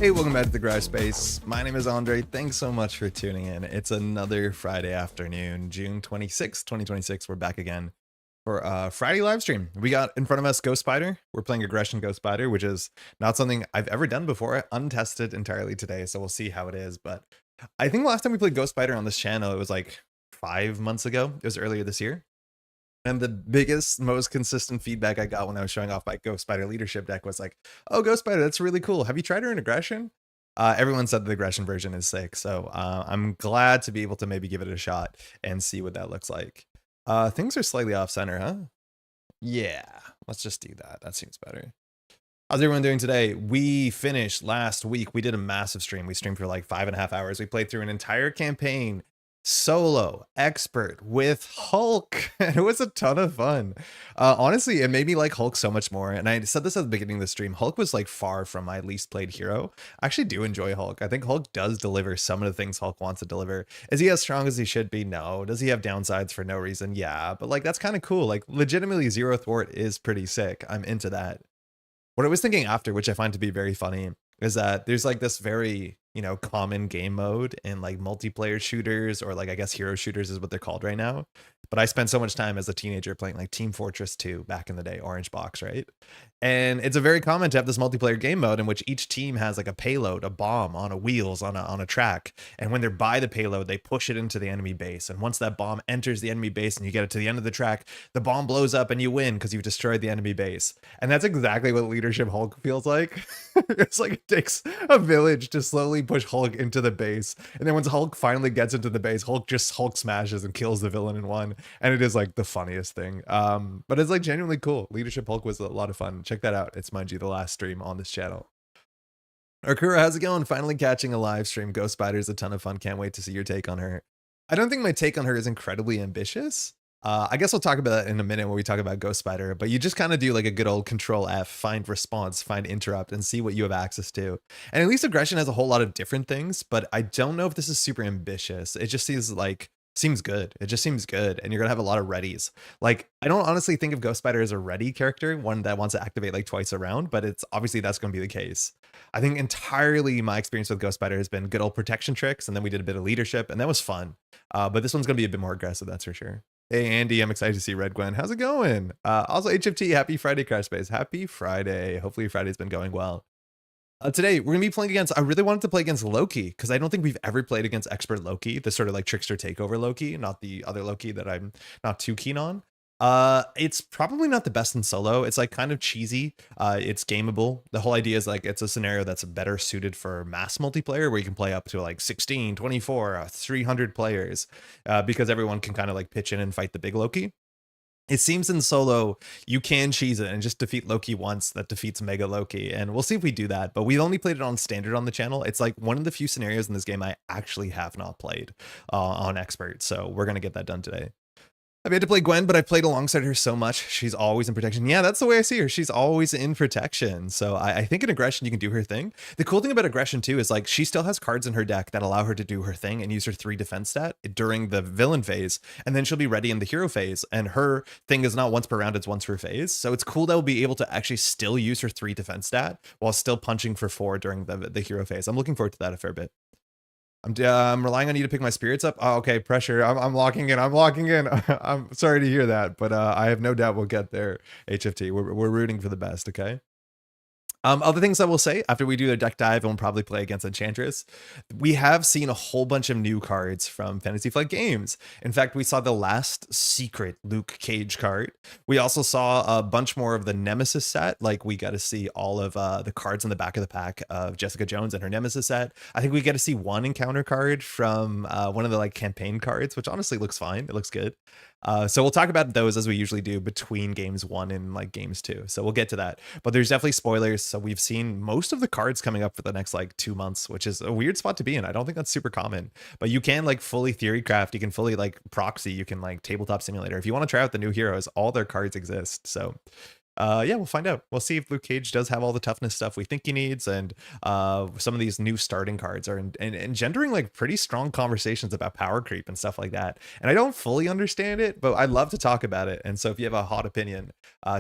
Hey, welcome back to the Garage Space. My name is Andre. Thanks so much for tuning in. It's another Friday afternoon, June 26th, 2026. We're back again for a Friday live stream. We got in front of us Ghost Spider. We're playing Aggression Ghost Spider, which is not something I've ever done before, untested entirely today. So we'll see how it is. But I think last time we played Ghost Spider on this channel, it was like 5 months ago. It was earlier this year. And the biggest, most consistent feedback I got when I was showing off my Ghost Spider leadership deck was like, "Oh, Ghost Spider, that's really cool. Have you tried her in Aggression?" Everyone said the Aggression version is sick, so I'm glad to be able to maybe give it a shot and see what that looks like. Things are slightly off center, huh? Yeah, let's just do that. That seems better. How's everyone doing today? We finished last week. We did a massive stream. We streamed for like 5.5 hours. We played through an entire campaign solo expert with Hulk. And it was a ton of fun. Honestly, it made me like Hulk so much more. And I said this at the beginning of the stream. Hulk was like far from my least played hero. I actually do enjoy Hulk. I think Hulk does deliver some of the things Hulk wants to deliver. Is he as strong as he should be? No. Does he have downsides for no reason? Yeah. But like that's kind of cool. Like legitimately zero thwart is pretty sick. I'm into that. What I was thinking after, which I find to be very funny, is that there's like this very, common game mode in like multiplayer shooters, or like I guess hero shooters is what they're called right now. But I spent so much time as a teenager playing like Team Fortress 2 back in the day, Orange Box, right? And it's a very common to have this multiplayer game mode in which each team has like a payload, a bomb on a wheels on a track. And when they're by the payload, they push it into the enemy base. And once that bomb enters the enemy base and you get it to the end of the track, the bomb blows up and you win because you've destroyed the enemy base. And that's exactly what Leadership Hulk feels like. It's like it takes a village to slowly push Hulk into the base. And then once Hulk finally gets into the base, Hulk smashes and kills the villain in one. And it is like the funniest thing. But it's like genuinely cool. Leadership Hulk was a lot of fun. Check that out. It's mind you the last stream on this channel. Arkura, how's it going? Finally catching a live stream. Ghost Spider's a ton of fun. Can't wait to see your take on her. I don't think my take on her is incredibly ambitious. I guess we'll talk about that in a minute when we talk about Ghost Spider, but you just kind of do like a good old Control F, find response, find interrupt, and see what you have access to. And at least Aggression has a whole lot of different things, but I don't know if this is super ambitious. It just seems good. It just seems good. And you're going to have a lot of readies. Like, I don't honestly think of Ghost Spider as a ready character, one that wants to activate like twice a round, but it's obviously that's going to be the case. I think entirely my experience with Ghost Spider has been good old protection tricks. And then we did a bit of leadership and that was fun. But this one's going to be a bit more aggressive. That's for sure. Hey, Andy, I'm excited to see Red Gwen. How's it going? Also, HFT, happy Friday, Crash Space. Happy Friday. Hopefully your Friday's been going well. Today, we're going to be playing against, I really wanted to play against Loki, because I don't think we've ever played against Expert Loki, the sort of like Trickster Takeover Loki, not the other Loki that I'm not too keen on. It's probably not the best in solo. It's like kind of cheesy. It's gameable. The whole idea is like it's a scenario that's better suited for mass multiplayer where you can play up to like 16, 24, 300 players, because everyone can kind of like pitch in and fight the big Loki. It seems in solo, you can cheese it and just defeat Loki once. That defeats Mega Loki. And we'll see if we do that. But we only played it on standard on the channel. It's like one of the few scenarios in this game I actually have not played on expert. So we're going to get that done today. I've had to play Gwen, but I played alongside her so much. She's always in protection. Yeah, that's the way I see her. She's always in protection. So I think in Aggression, you can do her thing. The cool thing about Aggression, too, is like she still has cards in her deck that allow her to do her thing and use her 3 defense stat during the villain phase. And then she'll be ready in the hero phase. And her thing is not once per round, it's once per phase. So it's cool that we'll be able to actually still use her 3 defense stat while still punching for 4 during the hero phase. I'm looking forward to that a fair bit. I'm relying on you to pick my spirits up. Oh, okay, pressure. I'm locking in. I'm locking in. I'm sorry to hear that, but I have no doubt we'll get there. HFT, we're rooting for the best. Okay. Other things I will say after we do the deck dive and we'll probably play against Enchantress, we have seen a whole bunch of new cards from Fantasy Flight Games. In fact, we saw the last secret Luke Cage card. We also saw a bunch more of the Nemesis set. Like we got to see all of the cards in the back of the pack of Jessica Jones and her Nemesis set. I think we get to see one encounter card from one of the like campaign cards, which honestly looks fine. It looks good. So we'll talk about those as we usually do between games 1 and like games 2. So we'll get to that. But there's definitely spoilers. So we've seen most of the cards coming up for the next like 2 months, which is a weird spot to be in. I don't think that's super common, but you can like fully theory craft. You can fully like proxy. You can like tabletop simulator. If you want to try out the new heroes, all their cards exist. So Yeah, we'll find out. We'll see if Luke Cage does have all the toughness stuff we think he needs, and some of these new starting cards are engendering like pretty strong conversations about power creep and stuff like that. And I don't fully understand it, but I'd love to talk about it. And so if you have a hot opinion,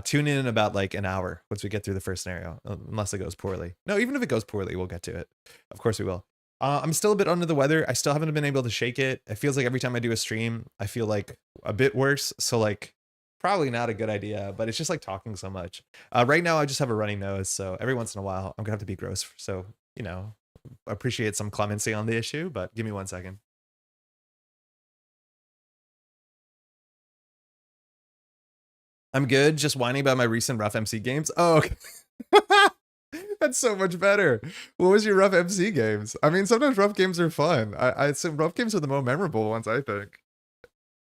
tune in about like an hour once we get through the first scenario, unless it goes poorly. No, even if it goes poorly, we'll get to it. Of course we will. I'm still a bit under the weather. I still haven't been able to shake it. It feels like every time I do a stream, I feel like a bit worse. So like probably not a good idea, but it's just like talking so much. Right now, I just have a running nose, so every once in a while, I'm gonna have to be gross. So, you know, appreciate some clemency on the issue, but give me 1 second. I'm good. Just whining about my recent rough MC games. Oh, okay. That's so much better. What was your rough MC games? I mean, sometimes rough games are fun. I some rough games are the more memorable ones, I think.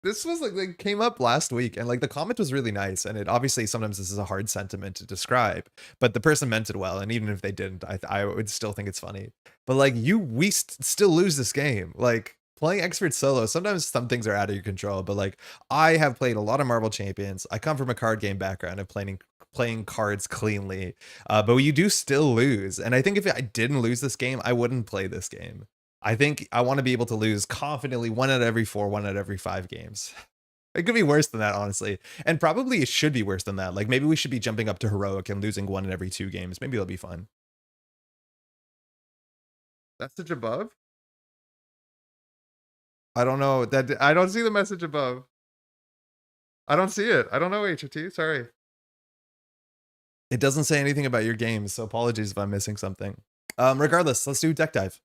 This was like they came up last week, and like the comment was really nice, and it obviously sometimes this is a hard sentiment to describe, but the person meant it well, and even if they didn't, I would still think it's funny. But like we still lose this game. Like playing expert solo, sometimes some things are out of your control, but like I have played a lot of Marvel Champions. I come from a card game background of playing cards cleanly, but you do still lose. And I think if I didn't lose this game, I wouldn't play this game. I think I want to be able to lose confidently 1 out of every 4, 1 out of every 5 games. It could be worse than that, honestly. And probably it should be worse than that. Like maybe we should be jumping up to heroic and losing 1 in every 2 games. Maybe it'll be fun. Message above? I don't know. That I don't see the message above. I don't see it. I don't know, HOT. Sorry. It doesn't say anything about your games, so apologies if I'm missing something. Regardless, let's do deck dive.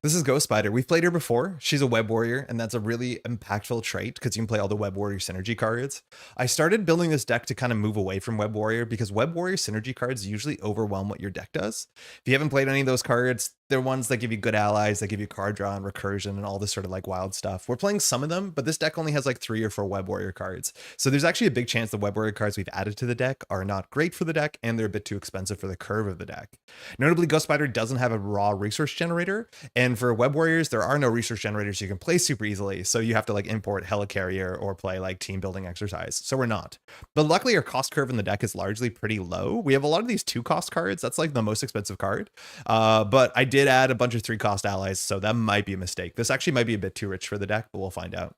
This is Ghost Spider. We've played her before. She's a web warrior, and that's a really impactful trait because you can play all the web warrior synergy cards. I started building this deck to kind of move away from web warrior because web warrior synergy cards usually overwhelm what your deck does. If you haven't played any of those cards, they're ones that give you good allies, that give you card draw and recursion and all this sort of like wild stuff. We're playing some of them, but this deck only has like 3 or 4 web warrior cards. So there's actually a big chance the web warrior cards we've added to the deck are not great for the deck, and they're a bit too expensive for the curve of the deck. Notably, Ghost Spider doesn't have a raw resource generator, and for web warriors there are no resource generators you can play super easily, so you have to like import helicarrier or play like team building exercise. So we're not, but luckily our cost curve in the deck is largely pretty low. We have a lot of these 2-cost cards. That's like the most expensive card, but I did add a bunch of 3-cost allies, so that might be a mistake. This actually might be a bit too rich for the deck, but we'll find out.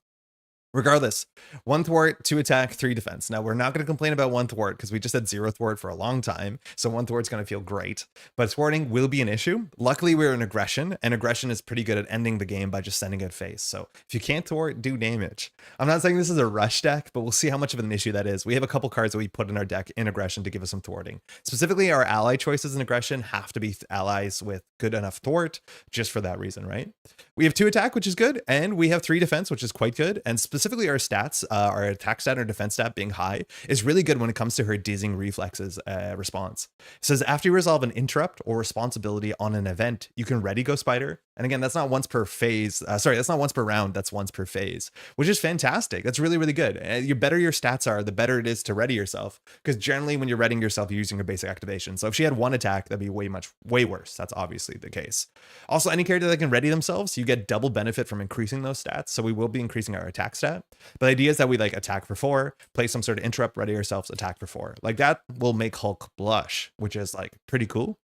Regardless, 1 thwart, 2 attack, 3 defense. Now, we're not going to complain about 1 thwart because we just had 0 thwart for a long time. So 1 thwart's going to feel great. But thwarting will be an issue. Luckily, we're in aggression, and aggression is pretty good at ending the game by just sending it face. So if you can't thwart, do damage. I'm not saying this is a rush deck, but we'll see how much of an issue that is. We have a couple cards that we put in our deck in aggression to give us some thwarting. Specifically, our ally choices in aggression have to be allies with good enough thwart just for that reason, right? We have 2 attack, which is good, and we have 3 defense, which is quite good. And specifically our stats, our attack stat or defense stat being high is really good when it comes to her dizzying reflexes response. It says after you resolve an interrupt or responsibility on an event, you can ready Ghost Spider. And again, that's not once per phase. Sorry, that's not once per round. That's once per phase, which is fantastic. That's really, really good. The better your stats are, the better it is to ready yourself. Because generally when you're readying yourself, you're using your basic activation. So if she had 1 attack, that'd be way worse. That's obviously the case. Also, any character that can ready themselves, you get double benefit from increasing those stats. So we will be increasing our attack stat. But the idea is that we like attack for 4, play some sort of interrupt, ready ourselves, attack for 4. Like that will make Hulk blush, which is like pretty cool.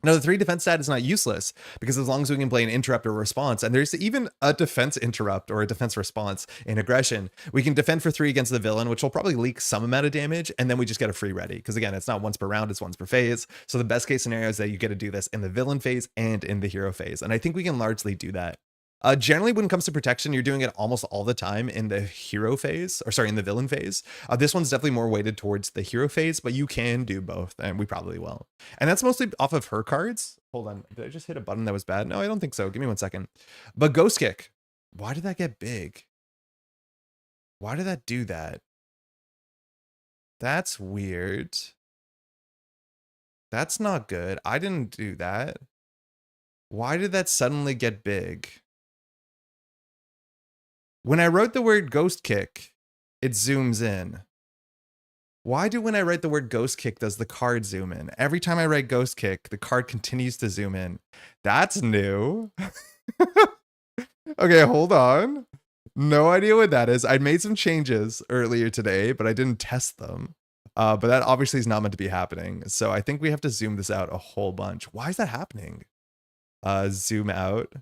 Now, the 3 defense stat is not useless because as long as we can play an interrupt or response, and there's even a defense interrupt or a defense response in aggression, we can defend for 3 against the villain, which will probably leak some amount of damage, and then we just get a free ready. Because again, it's not once per round, it's once per phase. So the best case scenario is that you get to do this in the villain phase and in the hero phase. And I think we can largely do that. Generally, when it comes to protection, you're doing it almost all the time in the hero phase, or sorry, in the villain phase. This one's definitely more weighted towards the hero phase, but you can do both, and we probably will. And that's mostly off of her cards. Hold on, did I just hit a button that was bad? No, I don't think so. Give me 1 second. But Ghost Kick, why did that get big? Why did that do that? That's weird. That's not good. I didn't do that. Why did that suddenly get big? When I wrote the word Ghost Kick, it zooms in. Why do when I write the word Ghost Kick does the card zoom in? Every time I write Ghost Kick, the card continues to zoom in. That's new. Okay, hold on. No idea what that is. I made some changes earlier today, but I didn't test them. But that obviously is not meant to be happening. So I think we have to zoom this out a whole bunch. Why is that happening? Zoom out.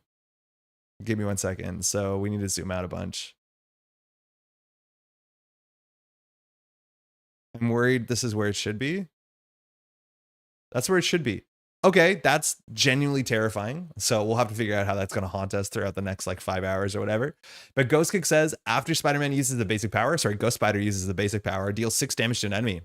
Give me 1 second. So we need to zoom out a bunch. I'm worried this is where it should be. That's where it should be. Okay, that's genuinely terrifying. So we'll have to figure out how that's going to haunt us throughout the next like 5 hours or whatever. But Ghost Kick says after Spider-Man uses the basic power, Ghost Spider uses the basic power, deals 6 damage to an enemy.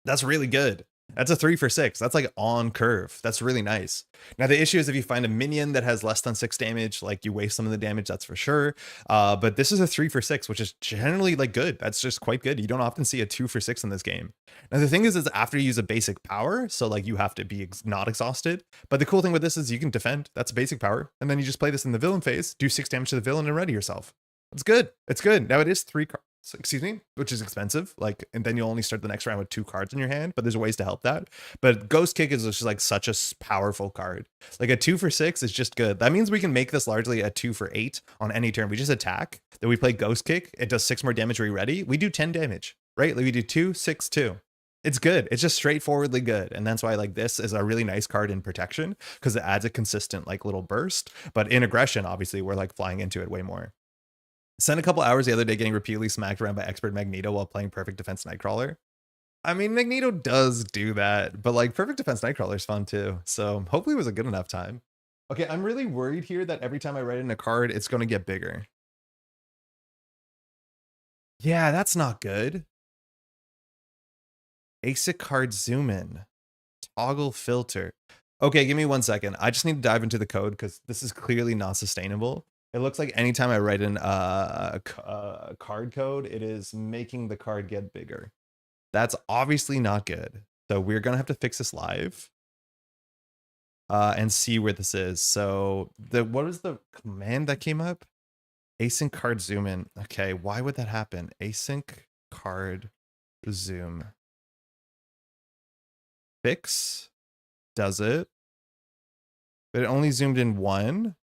That's really good. That's a 3 for 6. That's like on curve. That's really nice. Now the issue is if you find a minion that has less than 6 damage, like you waste some of the damage, that's for sure. But this is a 3 for 6, which is generally like good. That's just quite good. You don't often see a 2 for 6 in this game. Now the thing is after you use a basic power, so like you have to be not exhausted. But the cool thing with this is you can defend. That's a basic power. And then you just play this in the villain phase, do 6 damage to the villain and ready yourself. It's good. It's good. Now it is 3 cards. Excuse me, which is expensive. Like, and then you'll only start the next round with 2 cards in your hand, but there's ways to help that. But Ghost Kick is just like such a powerful card. Like a 2 for 6 is just good. That means we can make this largely a 2 for 8 on any turn. We just attack, then we play Ghost Kick. It does 6 more damage when we ready. We do 10 damage, right? Like we do 2, 6, 2. It's good. It's just straightforwardly good. And that's why like this is a really nice card in protection because it adds a consistent like little burst. But in aggression, obviously, we're like flying into it way more. Spent a couple hours the other day getting repeatedly smacked around by Expert Magneto while playing Perfect Defense Nightcrawler. I mean, Magneto does do that, but like Perfect Defense Nightcrawler is fun too. So hopefully it was a good enough time. Okay, I'm really worried here that every time I write in a card, it's going to get bigger. Yeah, that's not good. ASIC card zoom in. Toggle filter. Okay, give me 1 second. I just need to dive into the code because this is clearly not sustainable. It looks like anytime I write in a card code, it is making the card get bigger. That's obviously not good. So we're going to have to fix this live and see where this is. So what was the command that came up? Async card zoom in. Okay, why would that happen? Async card zoom. Fix does it. But it only zoomed in 1.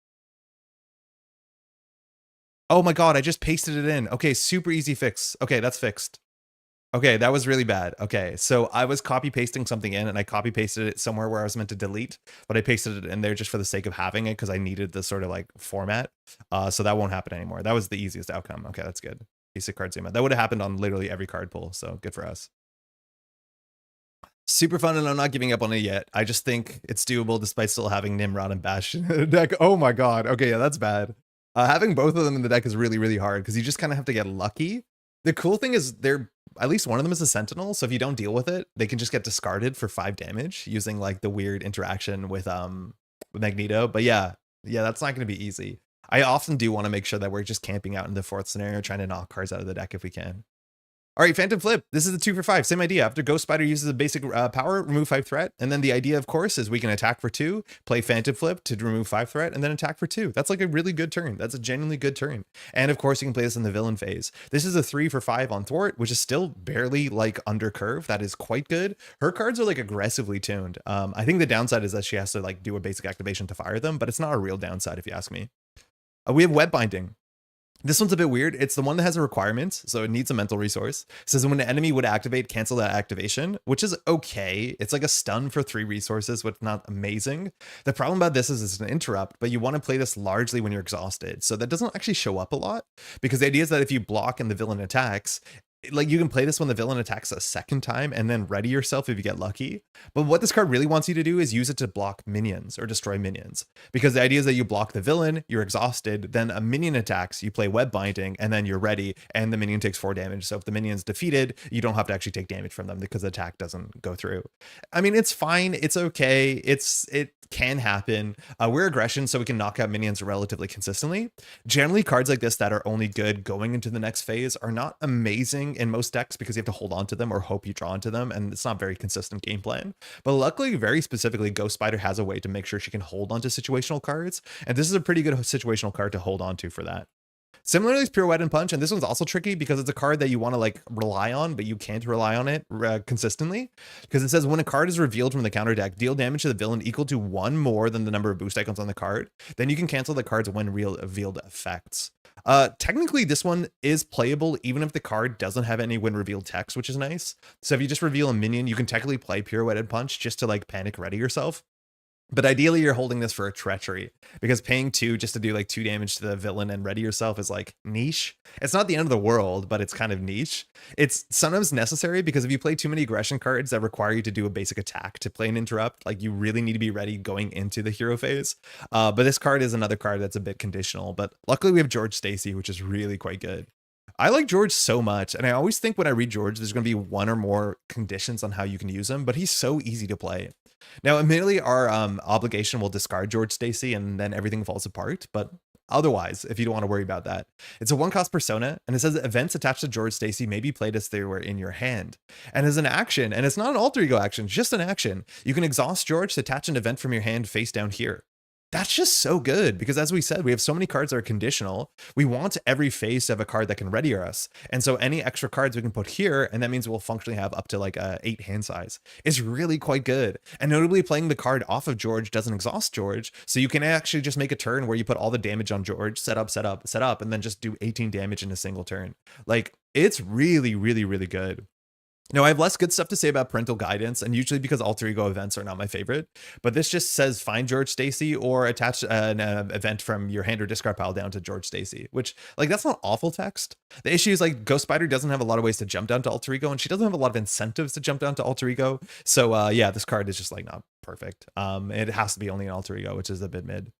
Oh my god, I just pasted it in. Okay, super easy fix. Okay, that's fixed. Okay, that was really bad. Okay, so I was copy pasting something in and I copy pasted it somewhere where I was meant to delete, but I pasted it in there just for the sake of having it because I needed the sort of like format. So that won't happen anymore. That was the easiest outcome. Okay, that's good. Basic card zoom out. That would have happened on literally every card pull, so good for us. Super fun, and I'm not giving up on it yet. I just think it's doable despite still having Nimrod and Bastion in the deck. Oh my god. Okay, yeah, that's bad. Having both of them in the deck is really, really hard because you just kind of have to get lucky. The cool thing is at least one of them is a Sentinel, so if you don't deal with it, they can just get discarded for 5 damage using like the weird interaction with Magneto. But yeah, that's not going to be easy. I often do want to make sure that we're just camping out in the 4th scenario, trying to knock cards out of the deck if we can. All right, Phantom Flip. This is a 2 for 5. Same idea. After Ghost Spider uses a basic power, remove 5 threat. And then the idea, of course, is we can attack for 2, play Phantom Flip to remove 5 threat, and then attack for 2. That's like a really good turn. That's a genuinely good turn. And of course, you can play this in the villain phase. This is a 3 for 5 on Thwart, which is still barely like under curve. That is quite good. Her cards are like aggressively tuned. I think the downside is that she has to like do a basic activation to fire them, but it's not a real downside if you ask me. We have Web Binding. This one's a bit weird. It's the one that has a requirement, so it needs a mental resource. It says when an enemy would activate, cancel that activation, which is okay. It's like a stun for 3 resources, which is not amazing. The problem about this is it's an interrupt, but you want to play this largely when you're exhausted. So that doesn't actually show up a lot because the idea is that if you block and the villain attacks, like you can play this when the villain attacks a 2nd time and then ready yourself if you get lucky. But what this card really wants you to do is use it to block minions or destroy minions, because the idea is that you block the villain, you're exhausted, then a minion attacks, you play Web Binding, and then you're ready and the minion takes 4 damage. So if the minion's defeated, you don't have to actually take damage from them because the attack doesn't go through. I mean, it's fine. It's okay. It can happen. We're aggression, so we can knock out minions relatively consistently. Generally, cards like this that are only good going into the next phase are not amazing in most decks because you have to hold on to them or hope you draw into them, and it's not very consistent game plan. But luckily, very specifically, Ghost Spider has a way to make sure she can hold on to situational cards, and this is a pretty good situational card to hold on to for that. Similarly, it's Pirouette and Punch, and this one's also tricky because it's a card that you want to like rely on, but you can't rely on it consistently. Because it says when a card is revealed from the counter deck, deal damage to the villain equal to one more than the number of boost icons on the card. Then you can cancel the card's when revealed effects. Technically, this one is playable even if the card doesn't have any when revealed text, which is nice. So if you just reveal a minion, you can technically play Pirouette and Punch just to like panic ready yourself. But ideally, you're holding this for a treachery because paying 2 just to do like 2 damage to the villain and ready yourself is like niche. It's not the end of the world, but it's kind of niche. It's sometimes necessary because if you play too many aggression cards that require you to do a basic attack to play an interrupt, like you really need to be ready going into the hero phase. But this card is another card that's a bit conditional. But luckily, we have George Stacy, which is really quite good. I like George so much, and I always think when I read George, there's going to be one or more conditions on how you can use him, but he's so easy to play. Now, admittedly, our obligation will discard George Stacy, and then everything falls apart, but otherwise, if you don't want to worry about that. It's a 1-cost persona, and it says events attached to George Stacy may be played as they were in your hand. And as an action, and it's not an alter ego action, just an action, you can exhaust George to attach an event from your hand face down here. That's just so good because as we said, we have so many cards that are conditional. We want every phase to have a card that can ready us. And so any extra cards we can put here, and that means we'll functionally have up to like a 8 hand size. It's really quite good. And notably playing the card off of George doesn't exhaust George. So you can actually just make a turn where you put all the damage on George, set up, and then just do 18 damage in a single turn. Like it's really, really, really good. Now, I have less good stuff to say about parental guidance, and usually because alter ego events are not my favorite, but this just says find George Stacy or attach an event from your hand or discard pile down to George Stacy, which, like, that's not awful text. The issue is, like, Ghost Spider doesn't have a lot of ways to jump down to alter ego, and she doesn't have a lot of incentives to jump down to alter ego. So, yeah, this card is just, like, not perfect. It has to be only an alter ego, which is a bit mid.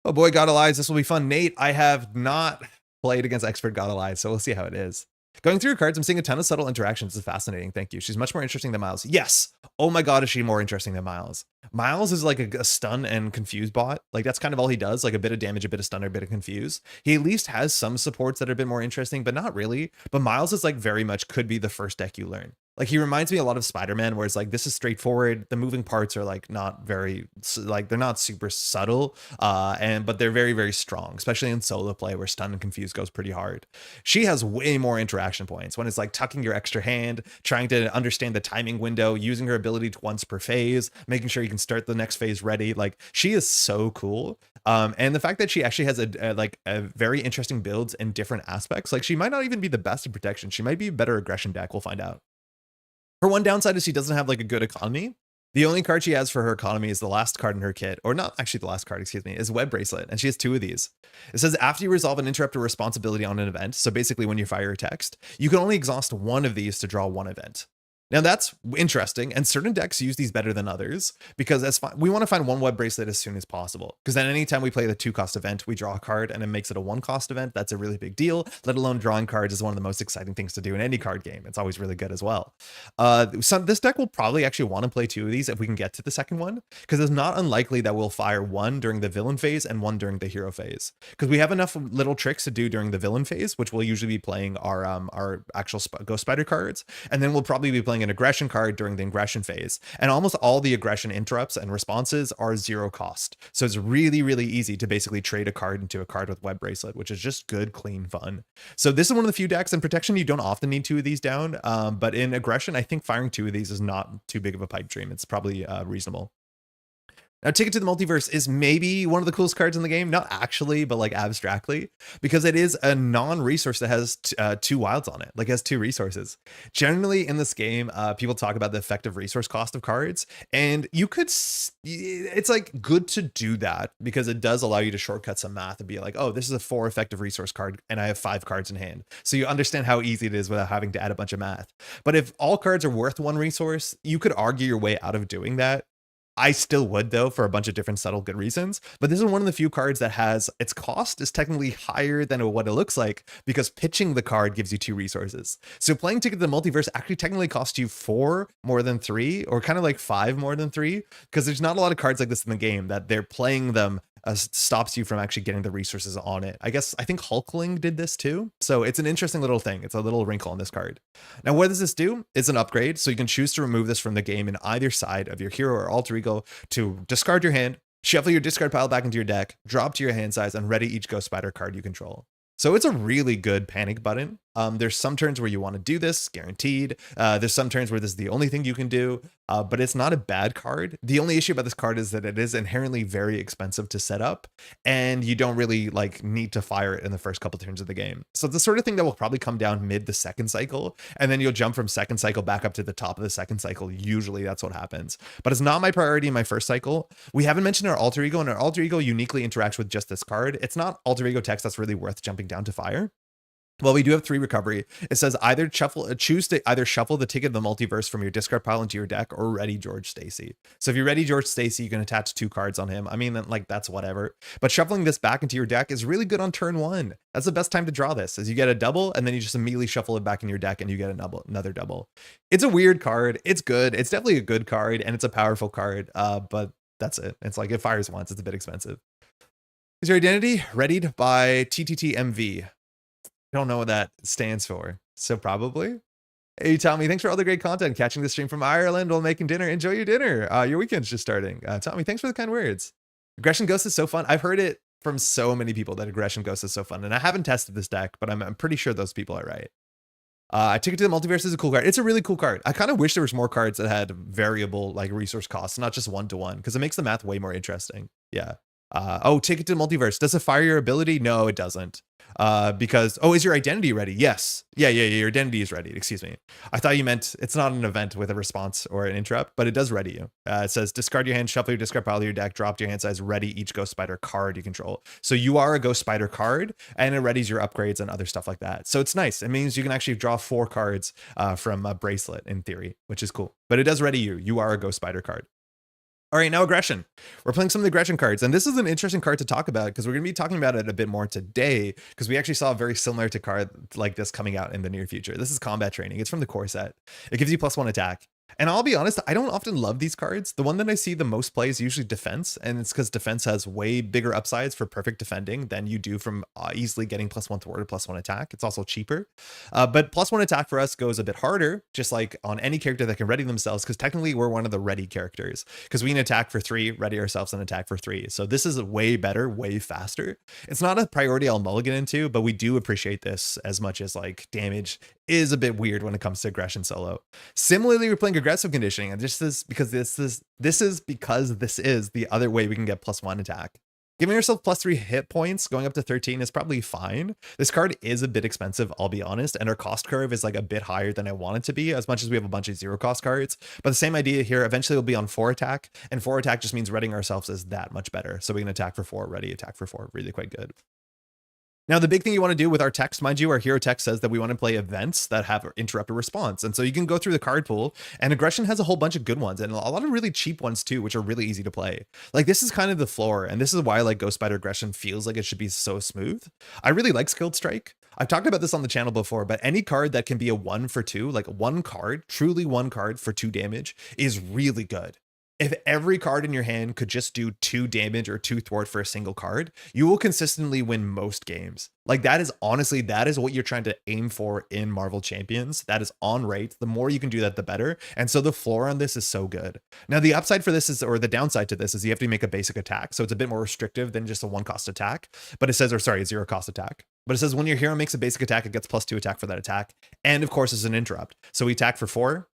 Oh boy, God Allies, this will be fun. Nate, I have not played against Expert God Allies, so we'll see how it is. Going through her cards, I'm seeing a ton of subtle interactions. It's fascinating. Thank you. She's much more interesting than Miles. Yes. Oh my God, is she more interesting than Miles? Miles is like a stun and confuse bot. Like that's kind of all he does. Like a bit of damage, a bit of stun, or a bit of confuse. He at least has some supports that are a bit more interesting, but not really. But Miles is like very much could be the first deck you learn. Like he reminds me a lot of Spider-Man, where it's like this is straightforward. The moving parts are like not very like they're not super subtle, but they're very, very strong, especially in solo play where stun and confuse goes pretty hard. She has way more interaction points when it's like tucking your extra hand, trying to understand the timing window, using her ability to once per phase, making sure you can start the next phase ready. Like she is so cool. And the fact that she actually has a very interesting builds in different aspects. Like she might not even be the best in protection. She might be a better aggression deck. We'll find out. Her one downside is she doesn't have like a good economy. The only card she has for her economy is the last card in her kit, or not actually the last card, excuse me, is Web Bracelet, and she has 2 of these. It says after you resolve an interrupt or responsibility on an event, so basically when you fire a text, you can only exhaust 1 of these to draw 1 event. Now that's interesting, and certain decks use these better than others because we want to find 1 Web Bracelet as soon as possible. Because then anytime we play the 2-cost event, we draw a card and it makes it a 1-cost event. That's a really big deal. Let alone drawing cards is one of the most exciting things to do in any card game. It's always really good as well. This deck will probably actually want to play 2 of these if we can get to the second one, because it's not unlikely that we'll fire 1 during the villain phase and 1 during the hero phase. Because we have enough little tricks to do during the villain phase, which we'll usually be playing our actual Ghost Spider cards, and then we'll probably be playing an aggression card during the aggression phase, and almost all the aggression interrupts and responses are 0 cost, so it's really, really easy to basically trade a card into a card with Web Bracelet, which is just good, clean fun. So this is one of the few decks in protection you don't often need 2 of these down, but in aggression I think firing 2 of these is not too big of a pipe dream. It's probably reasonable. Now, Ticket to the Multiverse is maybe one of the coolest cards in the game. Not actually, but like abstractly, because it is a non-resource that has 2 wilds on it. Like it has 2 resources. Generally in this game, people talk about the effective resource cost of cards, and you could, it's like good to do that because it does allow you to shortcut some math and be like, oh, this is a 4 effective resource card and I have 5 cards in hand. So you understand how easy it is without having to add a bunch of math. But if all cards are worth 1 resource, you could argue your way out of doing that. I still would, though, for a bunch of different subtle good reasons. But this is one of the few cards that has its cost is technically higher than what it looks like because pitching the card gives you 2 resources. So playing Ticket to the Multiverse actually technically costs you 4 more than 3, or kind of like 5 more than 3, because there's not a lot of cards like this in the game that they're playing them stops you from actually getting the resources on it. I think Hulkling did this too. So it's an interesting little thing. It's a little wrinkle on this card. Now, what does this do? It's an upgrade. So you can choose to remove this from the game in either side of your hero or alter ego to discard your hand, shuffle your discard pile back into your deck, drop to your hand size, and ready each Ghost Spider card you control. So it's a really good panic button. There's some turns where you want to do this, guaranteed. There's some turns where this is the only thing you can do, but it's not a bad card. The only issue about this card is that it is inherently very expensive to set up, and you don't really like need to fire it in the first couple turns of the game. So it's the sort of thing that will probably come down mid the second cycle, and then you'll jump from second cycle back up to the top of the second cycle. Usually that's what happens, but it's not my priority in my first cycle. We haven't mentioned our alter ego, and our alter ego uniquely interacts with just this card. It's not alter ego text that's really worth jumping down to fire. Well, we do have 3 recovery. It says choose to either shuffle the Ticket of the Multiverse from your discard pile into your deck or ready George Stacy. So if you ready George Stacy, you can attach 2 cards on him. I mean, like that's whatever. But shuffling this back into your deck is really good on turn 1. That's the best time to draw this, is you get a double and then you just immediately shuffle it back in your deck and you get another double. It's a weird card. It's good. It's definitely a good card and it's a powerful card. But that's it. It's like it fires once. It's a bit expensive. Is your identity readied by TTTMV? I don't know what that stands for, so probably. Hey, Tommy, thanks for all the great content. Catching the stream from Ireland while making dinner. Enjoy your dinner. Your weekend's just starting. Tommy, thanks for the kind words. Aggression Ghost is so fun. I've heard it from so many people that Aggression Ghost is so fun, and I haven't tested this deck, but I'm pretty sure those people are right. Ticket to the Multiverse is a cool card. It's a really cool card. I kind of wish there was more cards that had variable like resource costs, not just 1-to-1, because it makes the math way more interesting. Yeah. Ticket to the Multiverse. Does it fire your ability? No, it doesn't. Because, is your identity ready? Yes. Yeah, your identity is ready. Excuse me. I thought you meant it's not an event with a response or an interrupt, but it does ready you. It says discard your hand, shuffle your discard pile of your deck, drop your hand size, ready each Ghost Spider card you control. So you are a Ghost Spider card, and it readies your upgrades and other stuff like that. So it's nice. It means you can actually draw 4 cards from a bracelet in theory, which is cool. But it does ready you. You are a Ghost Spider card. All right, now aggression. We're playing some of the aggression cards, and this is an interesting card to talk about because we're going to be talking about it a bit more today because we actually saw a very similar to card like this coming out in the near future. This is combat training. It's from the core set. It gives you +1 attack. And I'll be honest, I don't often love these cards. The one that I see the most play is usually defense, and it's because defense has way bigger upsides for perfect defending than you do from easily getting +1 thwart or +1 attack. It's also cheaper. But +1 attack for us goes a bit harder, just like on any character that can ready themselves, because technically we're one of the ready characters, because we can attack for 3, ready ourselves, and attack for 3. So this is way better, way faster. It's not a priority I'll mulligan into, but we do appreciate this as much as like damage is a bit weird when it comes to aggression solo. Similarly, we're playing aggressive conditioning, and this is because this is the other way we can get +1 attack. Giving yourself +3 hit points going up to 13 is probably fine. This card is a bit expensive, I'll be honest, and our cost curve is like a bit higher than I want it to be, as much as we have a bunch of 0 cost cards. But the same idea here, eventually we'll be on 4 attack, and 4 attack just means readying ourselves is that much better. So we can attack for 4, ready, attack for 4, really quite good. Now, the big thing you want to do with our text, mind you, our hero text says that we want to play events that have interrupted response. And so you can go through the card pool, and aggression has a whole bunch of good ones and a lot of really cheap ones too, which are really easy to play. Like this is kind of the floor, and this is why like Ghost Spider aggression feels like it should be so smooth. I really like Skilled Strike. I've talked about this on the channel before, but any card that can be a 1 for 2, like one card, truly one card for 2 damage is really good. If every card in your hand could just do 2 damage or 2 thwart for a single card, you will consistently win most games. Like that is honestly, that is what you're trying to aim for in Marvel Champions. That is on rate. The more you can do that, the better. And so the floor on this is so good. Now the upside for this is, or the downside to this is you have to make a basic attack. So it's a bit more restrictive than just a 1 cost attack, but it says, or sorry, 0 cost attack. But it says when your hero makes a basic attack, it gets +2 attack for that attack. And of course it's an interrupt. So we attack for 4,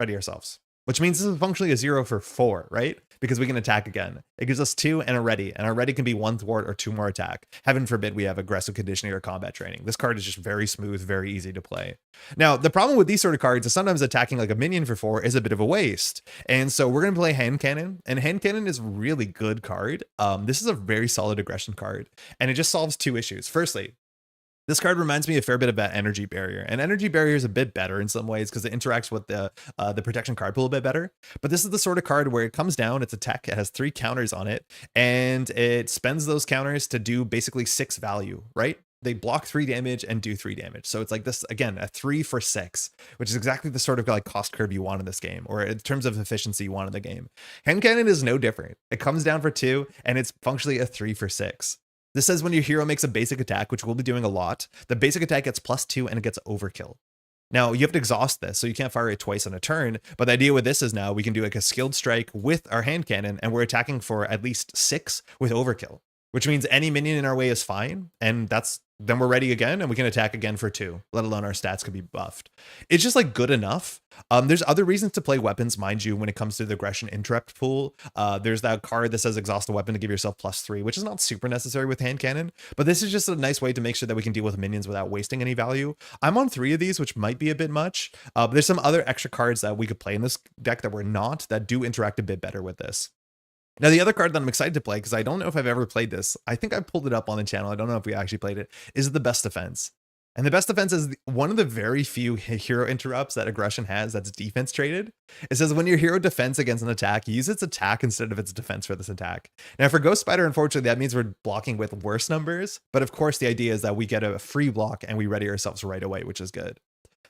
ready ourselves. Which means this is functionally a 0 for 4, right? Because we can attack again. It gives us 2 and a ready, and our ready can be 1 thwart or 2 more attack. Heaven forbid we have aggressive conditioning or combat training. This card is just very smooth, very easy to play. Now, the problem with these sort of cards is sometimes attacking like a minion for 4 is a bit of a waste. And so we're going to play Hand Cannon, and Hand Cannon is a really good card. This is a very solid aggression card, and it just solves 2 issues. Firstly, this card reminds me a fair bit about Energy Barrier, and Energy Barrier is a bit better in some ways because it interacts with the protection card pool a bit better. But this is the sort of card where it comes down, it's a tech, it has 3 counters on it, and it spends those counters to do basically 6 value, right? They block 3 damage and do 3 damage. So it's like this, again, a 3 for 6, which is exactly the sort of like cost curve you want in this game, or in terms of efficiency you want in the game. Hand Cannon is no different. It comes down for 2, and it's functionally a 3 for 6. This says when your hero makes a basic attack, which we'll be doing a lot, the basic attack gets +2 and it gets overkill. Now, you have to exhaust this, so you can't fire it twice on a turn, but the idea with this is now we can do like a skilled strike with our hand cannon, and we're attacking for at least 6 with overkill, which means any minion in our way is fine, and that's then we're ready again and we can attack again for 2, let alone our stats could be buffed. It's just like good enough. There's other reasons to play weapons, mind you, when it comes to the aggression interrupt pool. There's that card that says exhaust a weapon to give yourself +3, which is not super necessary with hand cannon, but this is just a nice way to make sure that we can deal with minions without wasting any value. I'm on 3 of these, which might be a bit much. But there's some other extra cards that we could play in this deck that we're not, that do interact a bit better with this. Now, the other card that I'm excited to play, because I don't know if I've ever played this, I think I pulled it up on the channel, I don't know if we actually played it, is the Best Defense. And the Best Defense is one of the very few hero interrupts that aggression has that's defense traded. It says when your hero defends against an attack, use its attack instead of its defense for this attack. Now, for Ghost Spider, unfortunately, that means we're blocking with worse numbers. But of course, the idea is that we get a free block and we ready ourselves right away, which is good.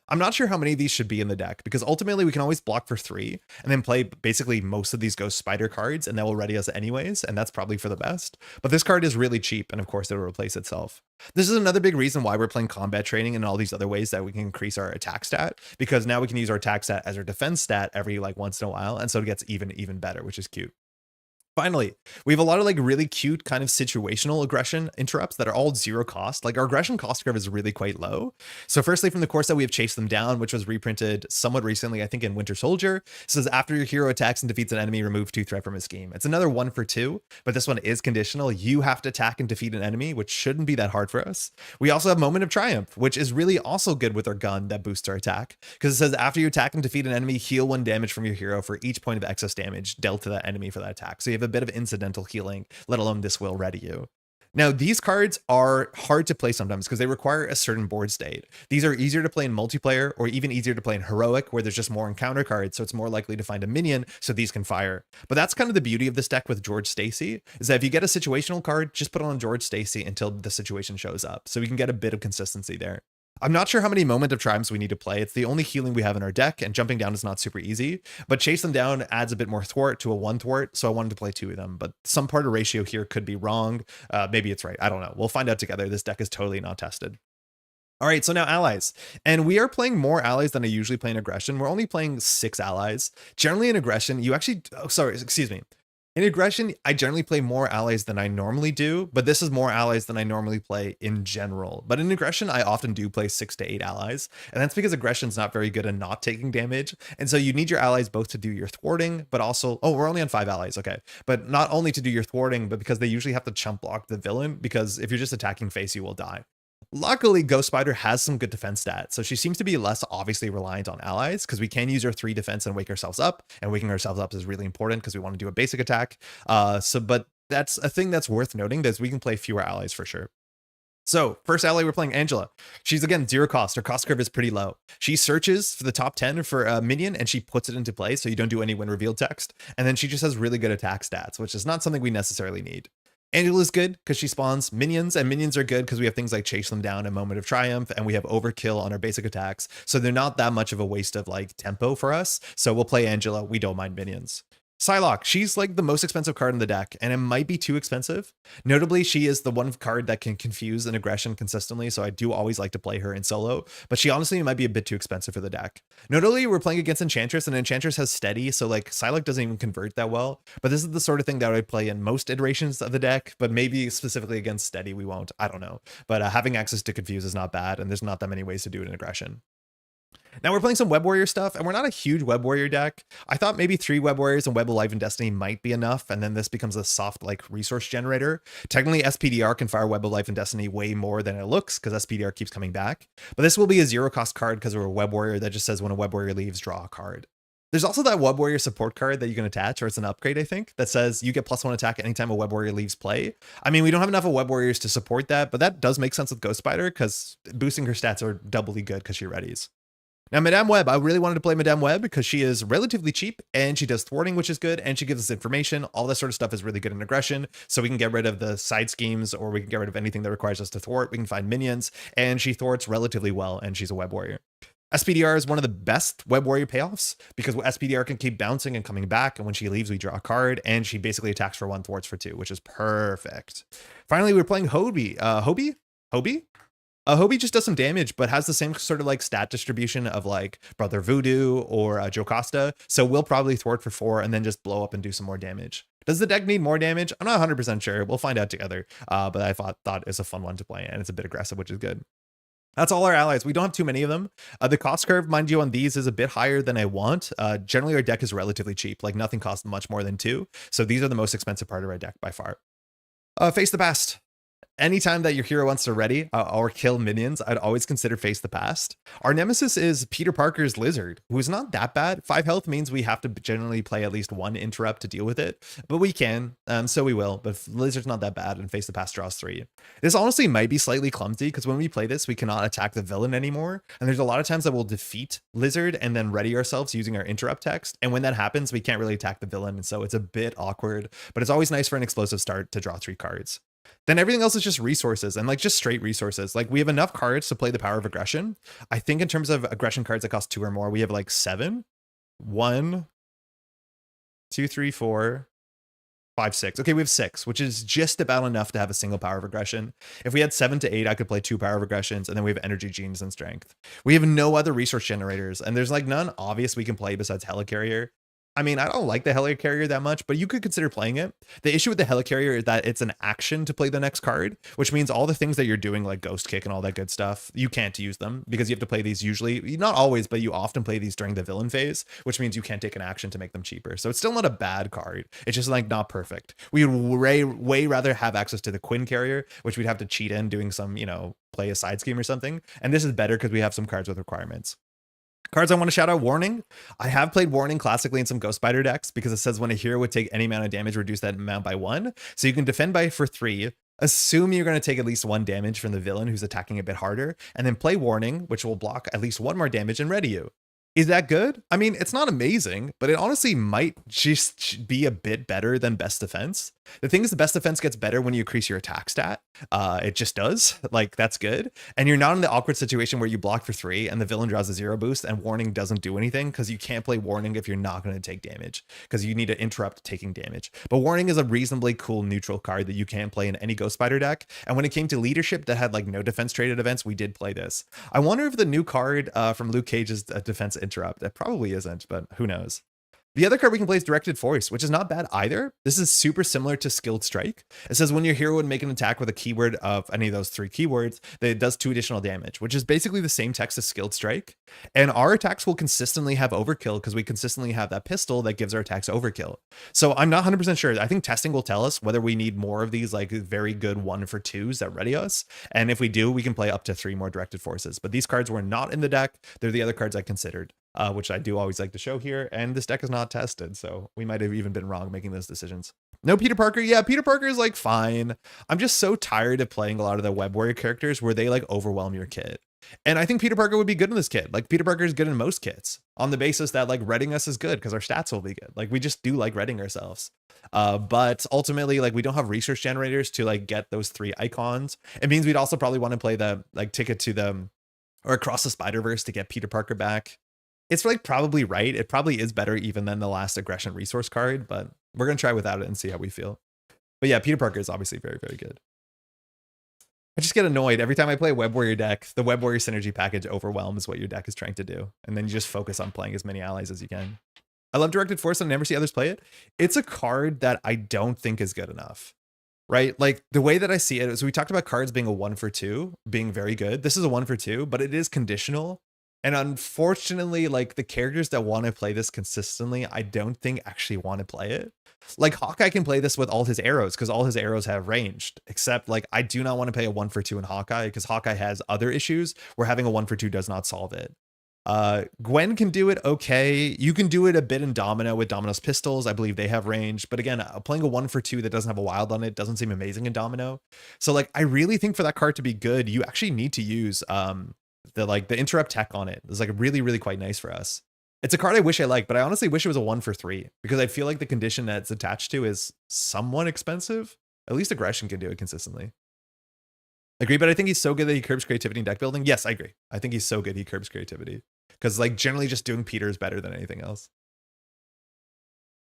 I'm not sure how many of these should be in the deck, because ultimately we can always block for 3 and then play basically most of these Ghost Spider cards, and that will ready us anyways, and that's probably for the best. But this card is really cheap, and of course it'll replace itself. This is another big reason why we're playing combat training and all these other ways that we can increase our attack stat, because now we can use our attack stat as our defense stat every like once in a while, and so it gets even better, which is cute. Finally, we have a lot of like really cute kind of situational aggression interrupts that are all 0 cost. Like our aggression cost curve is really quite low. So firstly, from the core set, we have Chase Them Down, which was reprinted somewhat recently, I think in Winter Soldier. It says after your hero attacks and defeats an enemy, remove 2 threat from his scheme. It's another 1 for 2, but this one is conditional. You have to attack and defeat an enemy, which shouldn't be that hard for us. We also have Moment of Triumph, which is really also good with our gun that boosts our attack, because it says after you attack and defeat an enemy, heal 1 damage from your hero for each point of excess damage dealt to that enemy for that attack. So you have a bit of incidental healing, let alone this will ready you. Now, these cards are hard to play sometimes because they require a certain board state. These are easier to play in multiplayer, or even easier to play in heroic, where there's just more encounter cards, so it's more likely to find a minion, so these can fire. But that's kind of the beauty of this deck with George Stacy, is that if you get a situational card, just put on George Stacy until the situation shows up, so we can get a bit of consistency there. I'm not sure how many Moment of Triumphs we need to play. It's the only healing we have in our deck, and jumping down is not super easy, but Chase Them Down adds a bit more thwart to a 1 thwart, so I wanted to play 2 of them, but some part of ratio here could be wrong. Maybe it's right. I don't know. We'll find out together. This deck is totally not tested. All right, so now allies. And we are playing more allies than I usually play in aggression. We're only playing 6 allies. Generally in aggression, you actually, in aggression, I generally play more allies than I normally do, but this is more allies than I normally play in general. But in aggression, I often do play 6 to 8 allies, and that's because aggression's not very good at not taking damage. And so you need your allies both to do your thwarting, but also, oh, we're only on 5 allies, okay. But not only to do your thwarting, but because they usually have to chump block the villain, because if you're just attacking face, you will die. Luckily, Ghost Spider has some good defense stats, so she seems to be less obviously reliant on allies, because we can use our 3 defense and wake ourselves up, and waking ourselves up is really important because we want to do a basic attack. But that's a thing that's worth noting, that we can play fewer allies for sure. So first ally, we're playing Angela. She's again 0 cost. Her cost curve is pretty low. She searches for the top 10 for a minion and she puts it into play, so you don't do any when revealed text. And then she just has really good attack stats, which is not something we necessarily need. Angela's good because she spawns minions, and minions are good because we have things like Chase Them Down and Moment of Triumph, and we have Overkill on our basic attacks. So they're not that much of a waste of like tempo for us. So we'll play Angela. We don't mind minions. Psylocke, she's like the most expensive card in the deck, and it might be too expensive. Notably, she is the one card that can confuse an aggression consistently, so I do always like to play her in solo, but she honestly might be a bit too expensive for the deck. Notably, we're playing against Enchantress, and Enchantress has steady, so like Psylocke doesn't even convert that well, but this is the sort of thing that I would play in most iterations of the deck, but maybe specifically against steady we won't, I don't know. But having access to confuse is not bad, and there's not that many ways to do it in aggression. Now we're playing some Web Warrior stuff, and we're not a huge Web Warrior deck. I thought maybe 3 Web Warriors and Web of Life and Destiny might be enough, and then this becomes a soft like resource generator. Technically, SPDR can fire Web of Life and Destiny way more than it looks, because SPDR keeps coming back. But this will be a 0 cost card because we're a Web Warrior that just says when a Web Warrior leaves, draw a card. There's also that Web Warrior support card that you can attach, or it's an upgrade, I think, that says you get +1 attack anytime a Web Warrior leaves play. I mean, we don't have enough of Web Warriors to support that, but that does make sense with Ghost Spider, because boosting her stats are doubly good because she readies. Now, Madame Web, I really wanted to play Madame Web because she is relatively cheap, and she does thwarting, which is good, and she gives us information. All that sort of stuff is really good in aggression, so we can get rid of the side schemes, or we can get rid of anything that requires us to thwart. We can find minions, and she thwarts relatively well, and she's a Web Warrior. SPDR is one of the best Web Warrior payoffs, because SPDR can keep bouncing and coming back, and when she leaves, we draw a card, and she basically attacks for 1, thwarts for 2, which is perfect. Finally, we're playing Hobie. Hobie? Hobie just does some damage, but has the same sort of like stat distribution of like Brother Voodoo or Jocasta. So we'll probably thwart for 4 and then just blow up and do some more damage. Does the deck need more damage? I'm not 100% sure. We'll find out together. But I thought it's a fun one to play, and it's a bit aggressive, which is good. That's all our allies. We don't have too many of them. The cost curve, mind you, on these is a bit higher than I want. Generally, our deck is relatively cheap. Like nothing costs much more than 2. So these are the most expensive part of our deck by far. Face the Past. Anytime that your hero wants to ready or kill minions, I'd always consider Face the Past. Our nemesis is Peter Parker's Lizard, who is not that bad. 5 health means we have to generally play at least 1 interrupt to deal with it, but we can, so we will. But Lizard's not that bad, and Face the Past draws 3. This honestly might be slightly clumsy, because when we play this, we cannot attack the villain anymore, and there's a lot of times that we'll defeat Lizard and then ready ourselves using our interrupt text, and when that happens, we can't really attack the villain, and so it's a bit awkward, but it's always nice for an explosive start to draw 3 cards. Then everything else is just resources, and like just straight resources. Like we have enough cards to play the Power of Aggression. I think in terms of aggression cards that cost 2 or more, we have like 7. 1, 2, 3, 4, 5, 6. Okay, we have 6, which is just about enough to have a single Power of Aggression. If we had 7 to 8, I could play 2 Power of Aggressions, and then we have Energy, Genes, and Strength. We have no other resource generators, and there's like none obvious we can play besides Helicarrier. I mean, I don't like the Helicarrier that much, but you could consider playing it. The issue with the Helicarrier is that it's an action to play the next card, which means all the things that you're doing, like Ghost Kick and all that good stuff, you can't use them because you have to play these usually, not always, but you often play these during the villain phase, which means you can't take an action to make them cheaper. So it's still not a bad card. It's just like not perfect. We would way rather have access to the Quinn Carrier, which we'd have to cheat in doing some, play a side scheme or something. And this is better because we have some cards with requirements. Cards I want to shout out: Warning. I have played Warning classically in some Ghost Spider decks because it says when a hero would take any amount of damage, reduce that amount by 1. So you can defend for 3, assume you're going to take at least 1 damage from the villain who's attacking a bit harder, and then play Warning, which will block at least 1 more damage and ready you. Is that good? I mean, it's not amazing, but it honestly might just be a bit better than Best Defense. The thing is, the Best Defense gets better when you increase your attack stat. It just does. Like, that's good. And you're not in the awkward situation where you block for 3 and the villain draws a 0 boost and Warning doesn't do anything, because you can't play Warning if you're not going to take damage, because you need to interrupt taking damage. But Warning is a reasonably cool neutral card that you can play in any Ghost Spider deck. And when it came to leadership that had like no defense traded events, we did play this. I wonder if the new card from Luke Cage's defense interrupt, it probably isn't, but who knows. The other card we can play is Directed Force, which is not bad either. This is super similar to Skilled Strike. It says when your hero would make an attack with a keyword of any of those 3 keywords, that it does 2 additional damage, which is basically the same text as Skilled Strike. And our attacks will consistently have overkill because we consistently have that pistol that gives our attacks overkill. So I'm not 100% sure. I think testing will tell us whether we need more of these like very good 1-for-2s that ready us. And if we do, we can play up to 3 more Directed Forces. But these cards were not in the deck. They're the other cards I considered. Which I do always like to show here, and this deck is not tested, so we might have even been wrong making those decisions. No Peter Parker. Yeah, Peter Parker is like fine. I'm just so tired of playing a lot of the Web Warrior characters where they like overwhelm your kit. And I think Peter Parker would be good in this kit. Like Peter Parker is good in most kits on the basis that like reading us is good because our stats will be good. Like we just do like reading ourselves. But ultimately, like we don't have research generators to like get those 3 icons. It means we'd also probably want to play the like Ticket to the or Across the Spider-Verse to get Peter Parker back. It's like probably right. It probably is better even than the last aggression resource card, but we're going to try without it and see how we feel. But yeah, Peter Parker is obviously very, very good. I just get annoyed every time I play a Web Warrior deck. The Web Warrior synergy package overwhelms what your deck is trying to do. And then you just focus on playing as many allies as you can. I love Directed Force and I never see others play it. It's a card that I don't think is good enough. Right? Like the way that I see it is we talked about cards being a 1-for-2, being very good. This is a 1-for-2, but it is conditional. And unfortunately, like the characters that want to play this consistently, I don't think actually want to play it. Like Hawkeye can play this with all his arrows because all his arrows have ranged, except like I do not want to play a 1-for-2 in Hawkeye because Hawkeye has other issues where having a 1-for-2 does not solve it. Gwen can do it okay. You can do it a bit in Domino with Domino's pistols. I believe they have range, but again, playing a 1-for-2 that doesn't have a wild on it doesn't seem amazing in Domino. So like I really think for that card to be good, you actually need to use the interrupt tech on it. It's like really, really quite nice for us. It's a card I wish I liked, but I honestly wish it was a 1-for-3 because I feel like the condition that it's attached to is somewhat expensive. At least aggression can do it consistently. Agree, but I think he's so good that he curbs creativity in deck building. Yes, I agree. I think he's so good he curbs creativity because like generally just doing Peter is better than anything else.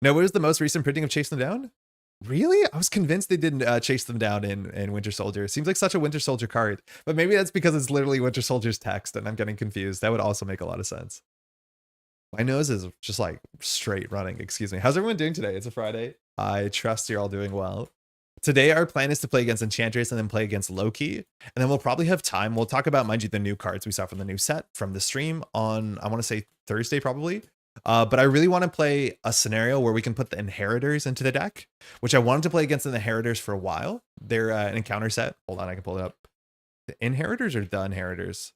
No, what was the most recent printing of Chase Them Down? Really? I was convinced they didn't chase them down in Winter Soldier. Seems like such a Winter Soldier card, but maybe that's because it's literally Winter Soldier's text and I'm getting confused. That would also make a lot of sense. My nose is just like straight running. Excuse me. How's everyone doing today? It's a Friday. I trust you're all doing well. Today, our plan is to play against Enchantress and then play against Loki. And then we'll probably have time. We'll talk about, mind you, the new cards we saw from the new set from the stream on, I want to say Thursday, probably. But I really want to play a scenario where we can put the Inheritors into the deck, which I wanted to play against the Inheritors for a while. They're an encounter set. Hold on, I can pull it up. The Inheritors or the Inheritors?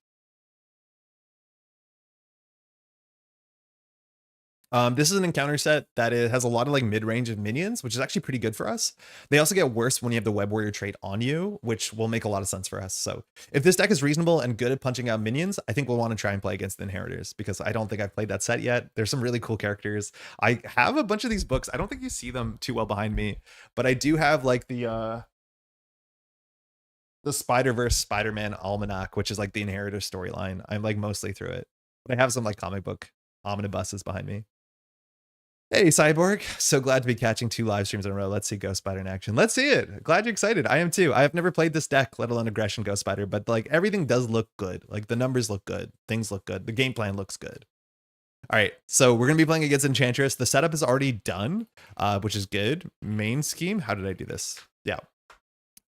This is an encounter set that it has a lot of like mid-range of minions, which is actually pretty good for us. They also get worse when you have the Web Warrior trait on you, which will make a lot of sense for us. So if this deck is reasonable and good at punching out minions, I think we'll want to try and play against the Inheritors because I don't think I've played that set yet. There's some really cool characters. I have a bunch of these books. I don't think you see them too well behind me, but I do have like the Spider-Verse Spider-Man Almanac, which is like the Inheritor storyline. I'm like mostly through it, but I have some like comic book omnibuses behind me. Hey, Cyborg. So glad to be catching 2 live streams in a row. Let's see Ghost Spider in action. Let's see it. Glad you're excited. I am too. I have never played this deck, let alone Aggression Ghost Spider, but like everything does look good. Like the numbers look good. Things look good. The game plan looks good. All right, so we're going to be playing against Enchantress. The setup is already done, which is good. Main scheme. How did I do this? Yeah.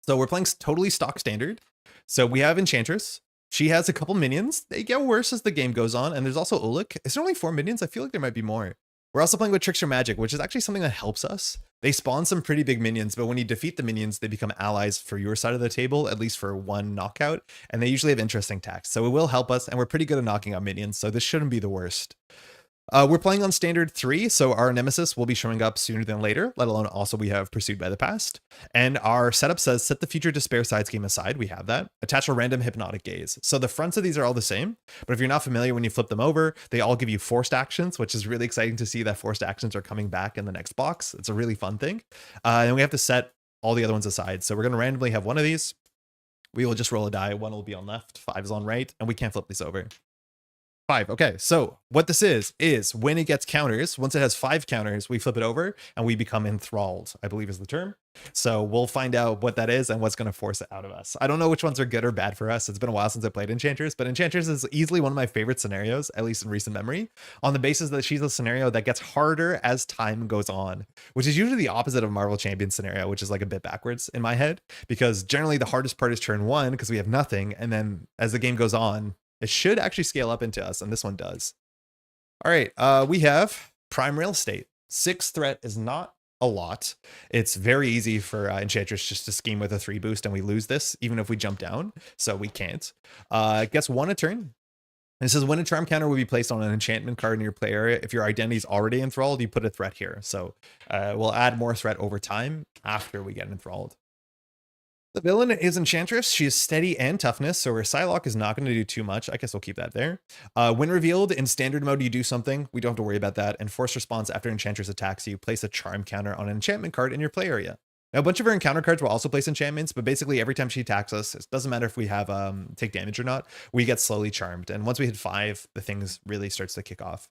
So we're playing totally stock standard. So we have Enchantress. She has a couple minions. They get worse as the game goes on. And there's also Ulik. Is there only 4 minions? I feel like there might be more. We're also playing with Trickster Magic, which is actually something that helps us. They spawn some pretty big minions, but when you defeat the minions, they become allies for your side of the table, at least for one knockout, and they usually have interesting attacks. So it will help us, and we're pretty good at knocking out minions, so this shouldn't be the worst. We're playing on standard 3, so our nemesis will be showing up sooner than later, let alone also we have Pursued by the Past. And our setup says set the future despair side scheme aside. We have that. Attach a random hypnotic gaze. So the fronts of these are all the same, but if you're not familiar, when you flip them over, they all give you forced actions, which is really exciting to see that forced actions are coming back in the next box. It's a really fun thing. And we have to set all the other ones aside. So we're going to randomly have one of these. We will just roll a die. 1 will be on left, 5 is on right, and we can't flip these over. 5. Okay, so what this is when it gets counters, once it has 5 counters, we flip it over and we become enthralled, I believe is the term. So we'll find out what that is and what's going to force it out of us. I don't know which ones are good or bad for us. It's been a while since I played Enchantress, but Enchantress is easily one of my favorite scenarios, at least in recent memory, on the basis that she's a scenario that gets harder as time goes on, which is usually the opposite of Marvel Champion scenario, which is like a bit backwards in my head, because generally the hardest part is turn 1 because we have nothing, and then as the game goes on, it should actually scale up into us, and this one does. All right, we have Prime Real Estate. 6 threat is not a lot. It's very easy for Enchantress just to scheme with a 3 boost, and we lose this, even if we jump down, so we can't. It gets 1 a turn. And it says when a charm counter will be placed on an enchantment card in your play area, if your identity is already enthralled, you put a threat here. So we'll add more threat over time after we get enthralled. The villain is Enchantress. She is steady and toughness, so her Psylocke is not going to do too much. I guess we'll keep that there. When revealed, in standard mode, you do something. We don't have to worry about that. And force response after Enchantress attacks you, place a charm counter on an enchantment card in your play area. Now, a bunch of her encounter cards will also place enchantments, but basically every time she attacks us, it doesn't matter if we have take damage or not, we get slowly charmed. And once we hit 5, the things really starts to kick off.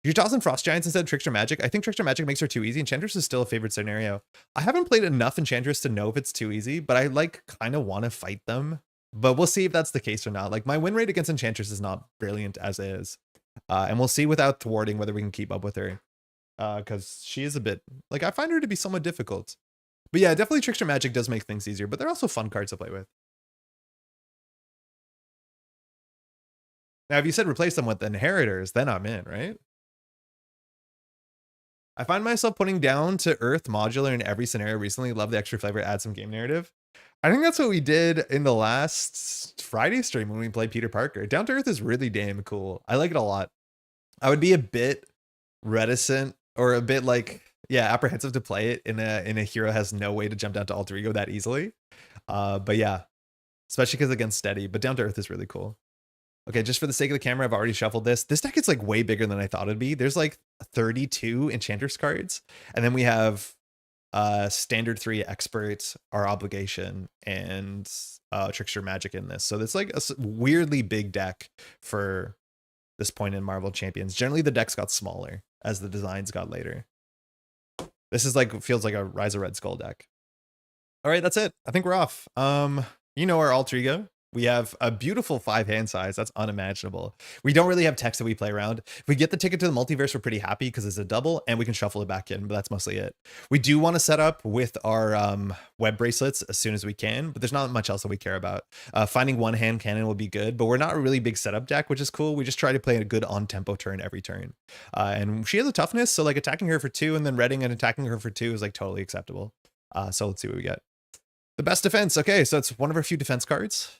You're tossing Frost Giants instead of Trickster Magic. I think Trickster Magic makes her too easy. Enchantress is still a favorite scenario. I haven't played enough Enchantress to know if it's too easy, but I like kind of want to fight them. But we'll see if that's the case or not. Like my win rate against Enchantress is not brilliant as is. And we'll see without thwarting whether we can keep up with her. Because she is a bit, like I find her to be somewhat difficult. But yeah, definitely Trickster Magic does make things easier, but they're also fun cards to play with. Now, if you said replace them with Inheritors, then I'm in, right? I find myself putting down to earth modular in every scenario recently. Love the extra flavor, add some game narrative. I think that's what we did in the last Friday stream when we played Peter Parker. Down to earth is really damn cool. I like it a lot. I would be a bit reticent or a bit like, yeah, apprehensive to play it in a hero has no way to jump down to alter ego that easily. But yeah, especially because against steady, but down to earth is really cool. Okay, just for the sake of the camera, I've already shuffled this. This deck is like way bigger than I thought it'd be. There's like 32 Enchantress cards. And then we have standard 3 expert, our obligation, and Trickster Magic in this. So it's like a weirdly big deck for this point in Marvel Champions. Generally, the decks got smaller as the designs got later. This is like, feels like a Rise of Red Skull deck. All right, that's it. I think we're off. You know our alter ego. We have a beautiful 5 hand size. That's unimaginable. We don't really have text that we play around. If we get the ticket to the multiverse, we're pretty happy because it's a double and we can shuffle it back in, but that's mostly it. We do want to set up with our web bracelets as soon as we can, but there's not much else that we care about. Finding one hand cannon will be good, but we're not a really big setup deck, which is cool. We just try to play a good on-tempo turn every turn. And she has a toughness, so like attacking her for 2 and then redding and attacking her for 2 is like totally acceptable. So let's see what we get. The best defense. Okay, so it's one of our few defense cards.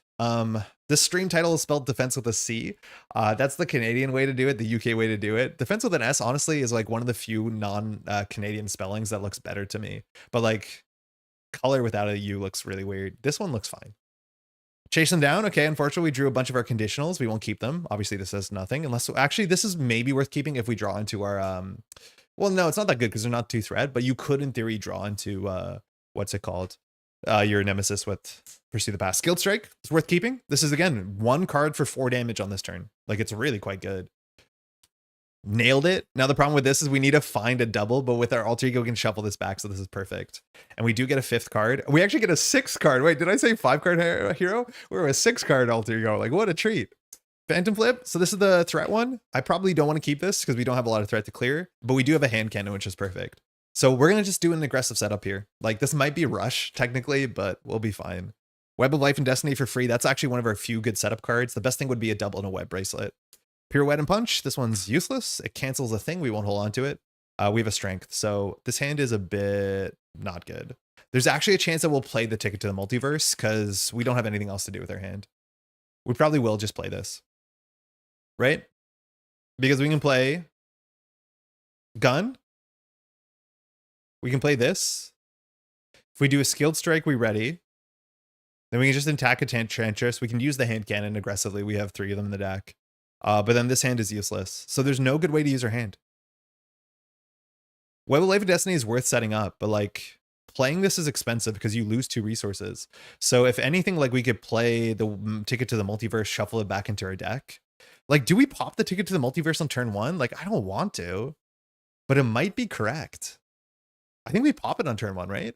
This stream title is spelled defense with a C. That's the Canadian way to do it, the UK way to do it. Defense with an S, honestly, is like one of the few non-Canadian spellings that looks better to me. But like color without a U looks really weird. This one looks fine. Chase them down. Okay, unfortunately, we drew a bunch of our conditionals. We won't keep them. Obviously, this says nothing. Unless, actually, this is maybe worth keeping if we draw into our, well, no, it's not that good because they're not 2-threat, but you could, in theory, draw into, what's it called? Your nemesis with Pursue the Past. Skilled Strike. It's worth keeping. This is, again, 1 card for 4 damage on this turn. Like, it's really quite good. Nailed it. Now the problem with this is we need to find a double, but with our alter ego we can shuffle this back, so this is perfect. And we do get a 5th card. We actually get a 6th card. Wait, did I say 5-card hero? We're a 6-card alter ego. Like, what a treat. Phantom Flip. So this is the threat one. I probably don't want to keep this because we don't have a lot of threat to clear, but we do have a hand cannon, which is perfect. So we're going to just do an aggressive setup here. Like, this might be rush technically, but we'll be fine. Web of Life and Destiny for free. That's actually one of our few good setup cards. The best thing would be a double and a web bracelet. Pirouette and Punch. This one's useless. It cancels a thing. We won't hold on to it. We have a strength. So this hand is a bit not good. There's actually a chance that we'll play the ticket to the multiverse because we don't have anything else to do with our hand. We probably will just play this. Right? Because we can play Gun. We can play this. If we do a Skilled Strike, we ready. Then we can just attack a Enchantress. We can use the hand cannon aggressively. We have 3 of them in the deck. But then this hand is useless. So there's no good way to use our hand. Web of Life and Destiny is worth setting up, but like playing this is expensive because you lose 2 resources. So if anything, like we could play the ticket to the multiverse, shuffle it back into our deck. Like, do we pop the ticket to the multiverse on turn 1? Like, I don't want to, but it might be correct. I think we pop it on turn 1, right?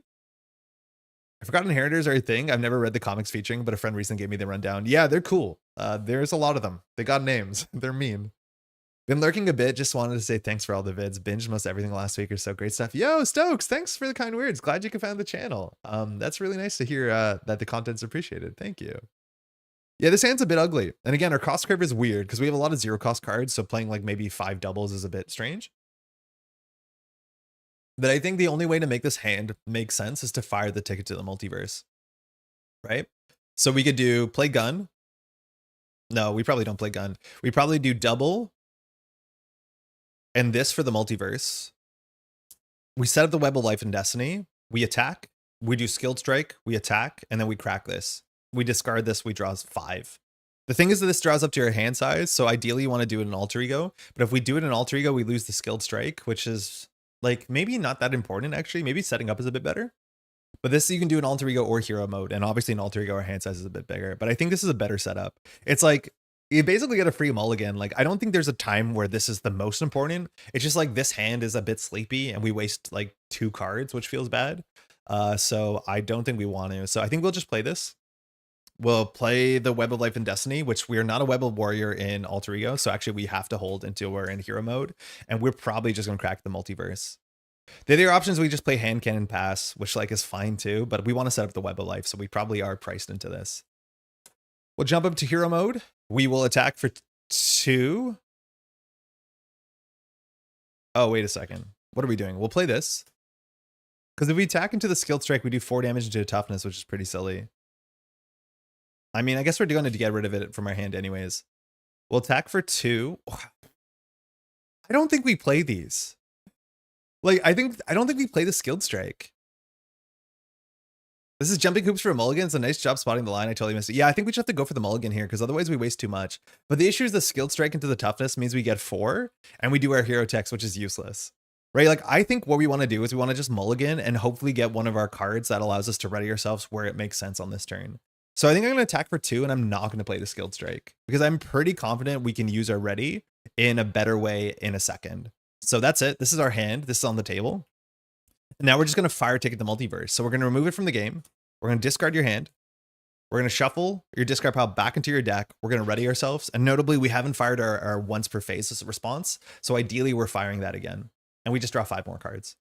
I forgot Inheritors are a thing. I've never read the comics featuring, but a friend recently gave me the rundown. Yeah, they're cool. There's a lot of them. They got names. They're mean. Been lurking a bit. Just wanted to say thanks for all the vids. Binged most everything last week or so. Great stuff. Yo, Stokes, thanks for the kind words. Glad you could find the channel. That's really nice to hear that the content's appreciated. Thank you. Yeah, this hand's a bit ugly. And again, our cost curve is weird because we have a lot of 0 cost cards. So playing like maybe 5 doubles is a bit strange. But I think the only way to make this hand make sense is to fire the ticket to the multiverse. Right? So we could do play Gun. No, we probably don't play Gun. We probably do double. And this for the multiverse. We set up the Web of Life and Destiny. We attack. We do Skilled Strike. We attack. And then we crack this. We discard this. We draw 5. The thing is that this draws up to your hand size. So ideally you want to do it in alter ego. But if we do it in alter ego, we lose the Skilled Strike, which is like maybe not that important actually. Maybe setting up is a bit better. But this you can do in alter ego or hero mode. And obviously in alter ego our hand size is a bit bigger. But I think this is a better setup. It's like you basically get a free mulligan. Like I don't think there's a time where this is the most important. It's just like this hand is a bit sleepy and we waste like 2 cards, which feels bad. So I don't think we want to. So I think we'll just play this. We'll play the Web of Life and Destiny, which we are not a Web of Warrior in alter ego. So actually we have to hold until we're in hero mode. And we're probably just going to crack the multiverse. The other options, we just play hand cannon pass, which like is fine too, but we want to set up the Web of Life. So we probably are priced into this. We'll jump up to hero mode. We will attack for 2. Oh, wait a second. What are we doing? We'll play this. Because if we attack into the Skilled Strike, we do 4 damage into a toughness, which is pretty silly. I mean, I guess we're going to get rid of it from our hand anyways. We'll attack for 2. I don't think we play these. Like, I don't think we play the Skilled Strike. This is jumping hoops for a mulligan. It's a nice job spotting the line. I totally missed it. Yeah, I think we just have to go for the mulligan here because otherwise we waste too much. But the issue is the Skilled Strike into the toughness means we get 4 and we do our hero text, which is useless. Right? Like, I think what we want to do is we want to just mulligan and hopefully get one of our cards that allows us to ready ourselves where it makes sense on this turn. So I think I'm going to attack for 2 and I'm not going to play the Skilled Strike because I'm pretty confident we can use our ready in a better way in a second. So that's it. This is our hand. This is on the table. Now we're just going to fire ticket the multiverse. So we're going to remove it from the game. We're going to discard your hand. We're going to shuffle your discard pile back into your deck. We're going to ready ourselves. And notably, we haven't fired our once per phase response. So ideally, we're firing that again. And we just draw 5 more cards.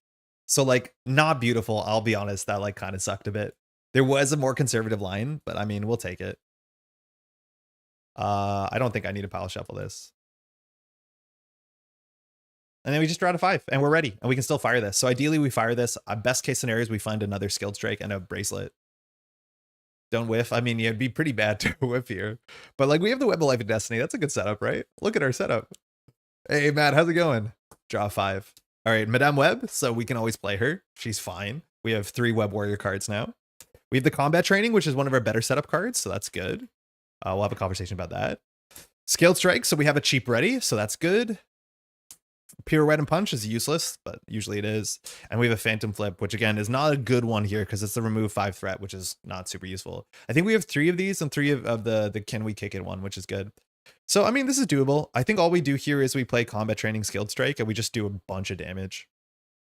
So like, not beautiful. I'll be honest, that like kind of sucked a bit. There was a more conservative line, but I mean, we'll take it. I don't think I need to pile shuffle this. And then we just draw to 5 and we're ready and we can still fire this. So ideally we fire this. Best case scenario is we find another skilled strike and a bracelet. Don't whiff. I mean, it'd be pretty bad to whiff here, but like we have the Web of Life and Destiny. That's a good setup, right? Look at our setup. Hey, Matt, how's it going? Draw 5. All right, Madame Web. So we can always play her. She's fine. We have 3 Web Warrior cards now. We have the combat training, which is one of our better setup cards. So that's good. We'll have a conversation about that. Scaled strike. So we have a cheap ready. So that's good. Pirouette and punch is useless, but usually it is. And we have a phantom flip, which again is not a good one here because it's the remove 5 threat, which is not super useful. I think we have 3 of these and 3 of the can we kick it one, which is good. So, I mean, this is doable. I think all we do here is we play combat training skilled strike and we just do a bunch of damage.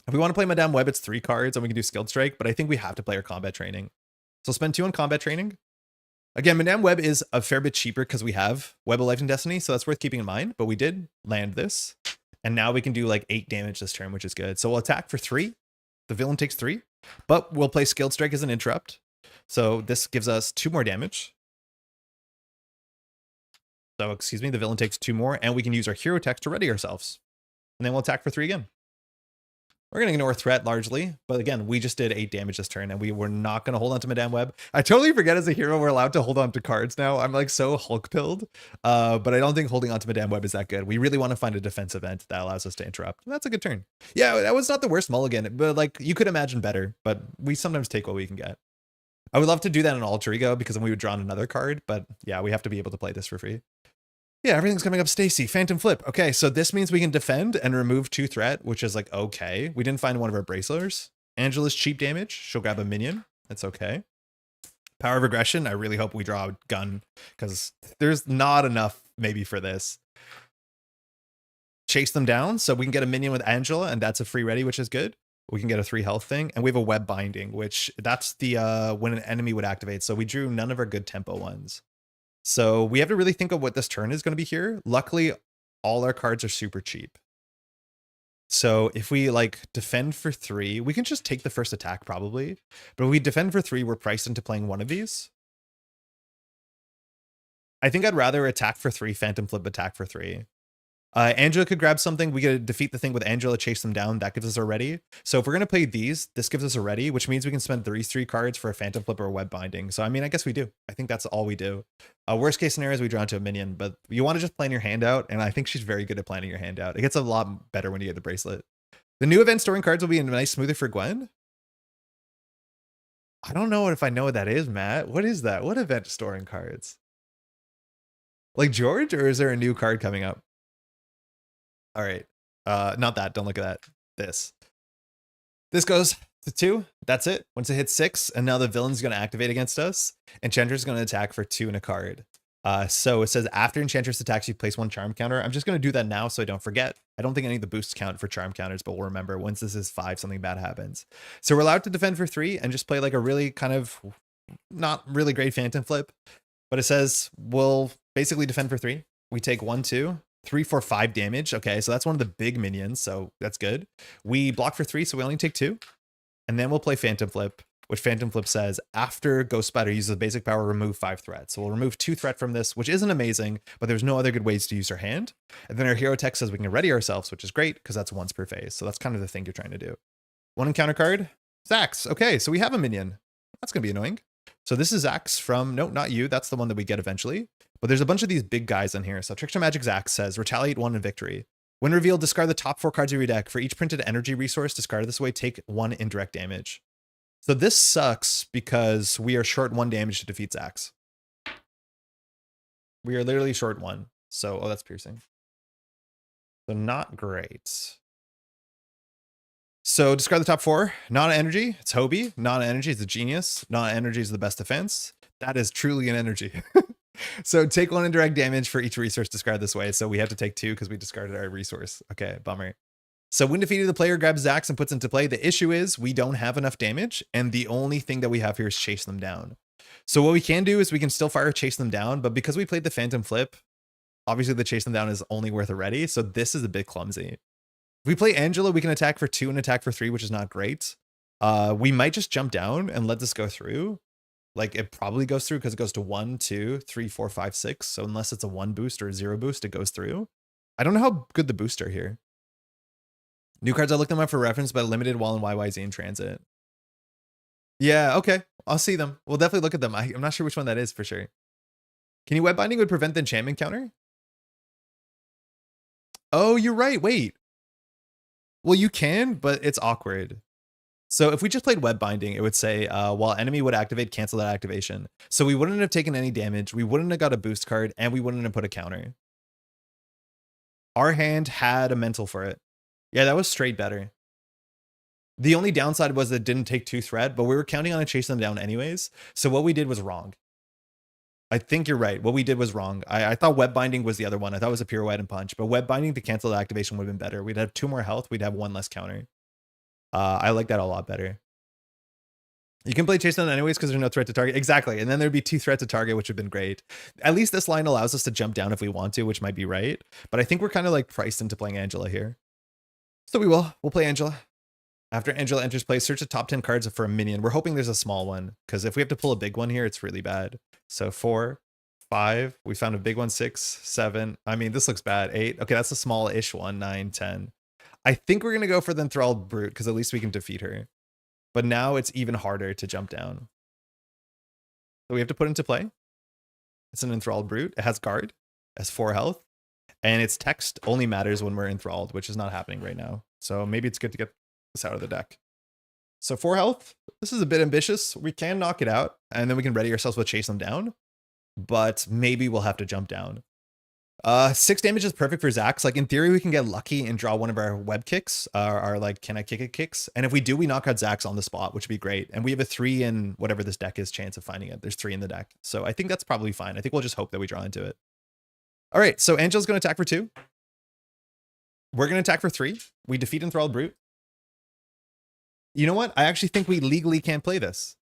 If we want to play Madame Web, it's 3 cards and we can do skilled strike, but I think we have to play our combat training. So spend 2 on combat training. Again, Madame Web is a fair bit cheaper because we have Web of Life and Destiny, so that's worth keeping in mind, but we did land this. And now we can do like 8 damage this turn, which is good. So we'll attack for 3. The villain takes 3, but we'll play skilled strike as an interrupt. So this gives us 2 more damage. So, excuse me, the villain takes 2 more, and we can use our hero text to ready ourselves. And then we'll attack for 3 again. We're going to ignore threat largely, but again, we just did 8 damage this turn, and we were not going to hold on to Madame Web. I totally forget as a hero we're allowed to hold on to cards now. I'm like so Hulk-pilled, but I don't think holding on to Madame Web is that good. We really want to find a defense event that allows us to interrupt. And that's a good turn. Yeah, that was not the worst mulligan, but like you could imagine better, but we sometimes take what we can get. I would love to do that in Alter Ego because then we would draw another card, but yeah, we have to be able to play this for free. Yeah, everything's coming up. Stacy, Phantom Flip. Okay, so this means we can defend and remove 2 threat, which is like, okay. We didn't find one of our bracelers. Angela's cheap damage. She'll grab a minion. That's okay. Power of Aggression. I really hope we draw a gun because there's not enough maybe for this. Chase them down. So we can get a minion with Angela and that's a free ready, which is good. We can get a 3 health thing and we have a web binding, which that's the when an enemy would activate. So we drew none of our good tempo ones. So we have to really think of what this turn is going to be here. Luckily, all our cards are super cheap. So if we like defend for 3, we can just take the first attack probably. But if we defend for 3, we're priced into playing one of these. I think I'd rather attack for 3, Phantom Flip, attack for 3. Angela could grab something. We could defeat the thing with Angela, chase them down. That gives us a ready. So if we're going to play these, this gives us a ready, which means we can spend these 3 cards for a Phantom Flip or a Web Binding. So, I mean, I guess we do. I think that's all we do. Worst case scenario is we draw into a minion, but you want to just plan your hand out. And I think she's very good at planning your hand out. It gets a lot better when you get the bracelet. The new event storing cards will be a nice smoother for Gwen. I don't know if I know what that is, Matt. What is that? What event storing cards? Like George, or is there a new card coming up? All right. Not that. Don't look at that. This goes to 2. That's it. Once it hits 6, and now the villain's going to activate against us. Enchantress is going to attack for 2 and a card. So it says after Enchantress attacks, you place 1 charm counter. I'm just going to do that now so I don't forget. I don't think any of the boosts count for charm counters, but we'll remember once this is 5, something bad happens. So we're allowed to defend for 3 and just play like a really kind of not really great Phantom Flip. But it says we'll basically defend for 3. We take 1, 2. 3, 4, 5 damage. Okay, so that's one of the big minions, so that's good. We block for 3, so we only take 2. And then we'll play Phantom Flip, which Phantom Flip says, after Ghost Spider uses a basic power, remove 5 threats. So we'll remove 2 threat from this, which isn't amazing, but there's no other good ways to use our hand. And then our hero text says we can ready ourselves, which is great, because that's once per phase. So that's kind of the thing you're trying to do. 1 encounter card, Zax. Okay, so we have a minion. That's going to be annoying. So this is Zax from, no, not you. That's the one that we get eventually. But there's a bunch of these big guys in here. So Trickster Magic Zax says, retaliate 1 in victory. When revealed, discard the top 4 cards of your deck. For each printed energy resource discarded this way, take 1 indirect damage. So this sucks because we are short 1 damage to defeat Zax. We are literally short 1. So, oh, that's piercing. So not great. So discard the top 4. Non-energy, it's Hobie. Non-energy is a genius. Non-energy is the best defense. That is truly an energy. So take 1 indirect damage for each resource discarded this way. So we have to take 2 because we discarded our resource. Okay, bummer. So when defeated, the player grabs Zax and puts into play. The issue is we don't have enough damage, and the only thing that we have here is chase them down. So what we can do is we can still fire chase them down, but because we played the Phantom Flip, obviously the chase them down is only worth a ready, so this is a bit clumsy. If we play Angela, we can attack for 2 and attack for 3, which is not great. We might just jump down and let this go through. Like, it probably goes through because it goes to 1, 2, 3, 4, 5, 6. So unless it's a 1 boost or a 0 boost, it goes through. I don't know how good the boosts are here. New cards, I looked them up for reference, but limited while in YYZ in transit. Yeah, okay. I'll see them. We'll definitely look at them. I'm not sure which one that is for sure. Can you web binding would prevent the enchantment counter? Oh, you're right. Wait. Well, you can, but it's awkward. So if we just played web binding, it would say while enemy would activate, cancel that activation. So we wouldn't have taken any damage. We wouldn't have got a boost card, and we wouldn't have put a counter. Our hand had a mental for it. Yeah, that was straight better. The only downside was it didn't take 2 threat, but we were counting on it chasing them down anyways. So what we did was wrong. I think you're right. What we did was wrong. I thought web binding was the other one. I thought it was a pirouette and punch, but web binding to cancel the activation would have been better. We'd have 2 more health. We'd have 1 less counter. I like that a lot better. You can play chase down anyways because there's no threat to target. Exactly. And then there'd be 2 threats to target, which would have been great. At least this line allows us to jump down if we want to, which might be right. But I think we're kind of like priced into playing Angela here. So we'll play Angela. After Angela enters play, search the top 10 cards for a minion. We're hoping there's a small one because if we have to pull a big one here, it's really bad. So 4, 5, we found a big one, 6, 7. I mean, this looks bad. 8. Okay, that's a small-ish one. 9, 10. I think we're going to go for the Enthralled Brute because at least we can defeat her. But now it's even harder to jump down. So we have to put into play. It's an Enthralled Brute. It has guard. It has 4 health. And its text only matters when we're enthralled, which is not happening right now. So maybe it's good to get this out of the deck. So 4 health. This is a bit ambitious. We can knock it out, and then we can ready ourselves with chase them down. But maybe we'll have to jump down. 6 damage is perfect for Zax. Like, in theory, we can get lucky and draw one of our web kicks, our like, can I kick it kicks? And if we do, we knock out Zax on the spot, which would be great. And we have a 3 in whatever this deck is chance of finding it. There's 3 in the deck. So I think that's probably fine. I think we'll just hope that we draw into it. All right, so Angela's going to attack for 2. We're going to attack for 3. We defeat Enthralled Brute. You know what? I actually think we legally can't play this.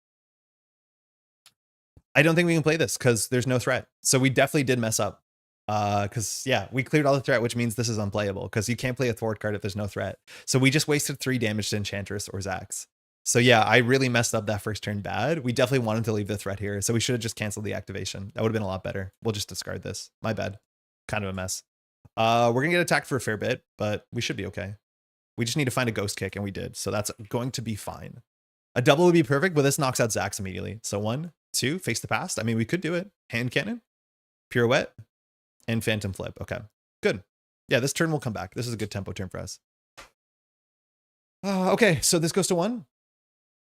I don't think we can play this because there's no threat. So we definitely did mess up. Because, yeah, we cleared all the threat, which means this is unplayable because you can't play a thwart card if there's no threat. So we just wasted 3 damage to Enchantress or Zax. So yeah, I really messed up that first turn bad. We definitely wanted to leave the threat here. So we should have just canceled the activation. That would have been a lot better. We'll just discard this. My bad. Kind of a mess. We're going to get attacked for a fair bit, but we should be okay. We just need to find a ghost kick, and we did. So that's going to be fine. A double would be perfect, but this knocks out Zax immediately. So 1, 2, face the past. I mean, we could do it. Hand cannon, pirouette, and phantom flip. Okay, good. Yeah, this turn will come back. This is a good tempo turn for us. Okay, so this goes to 1.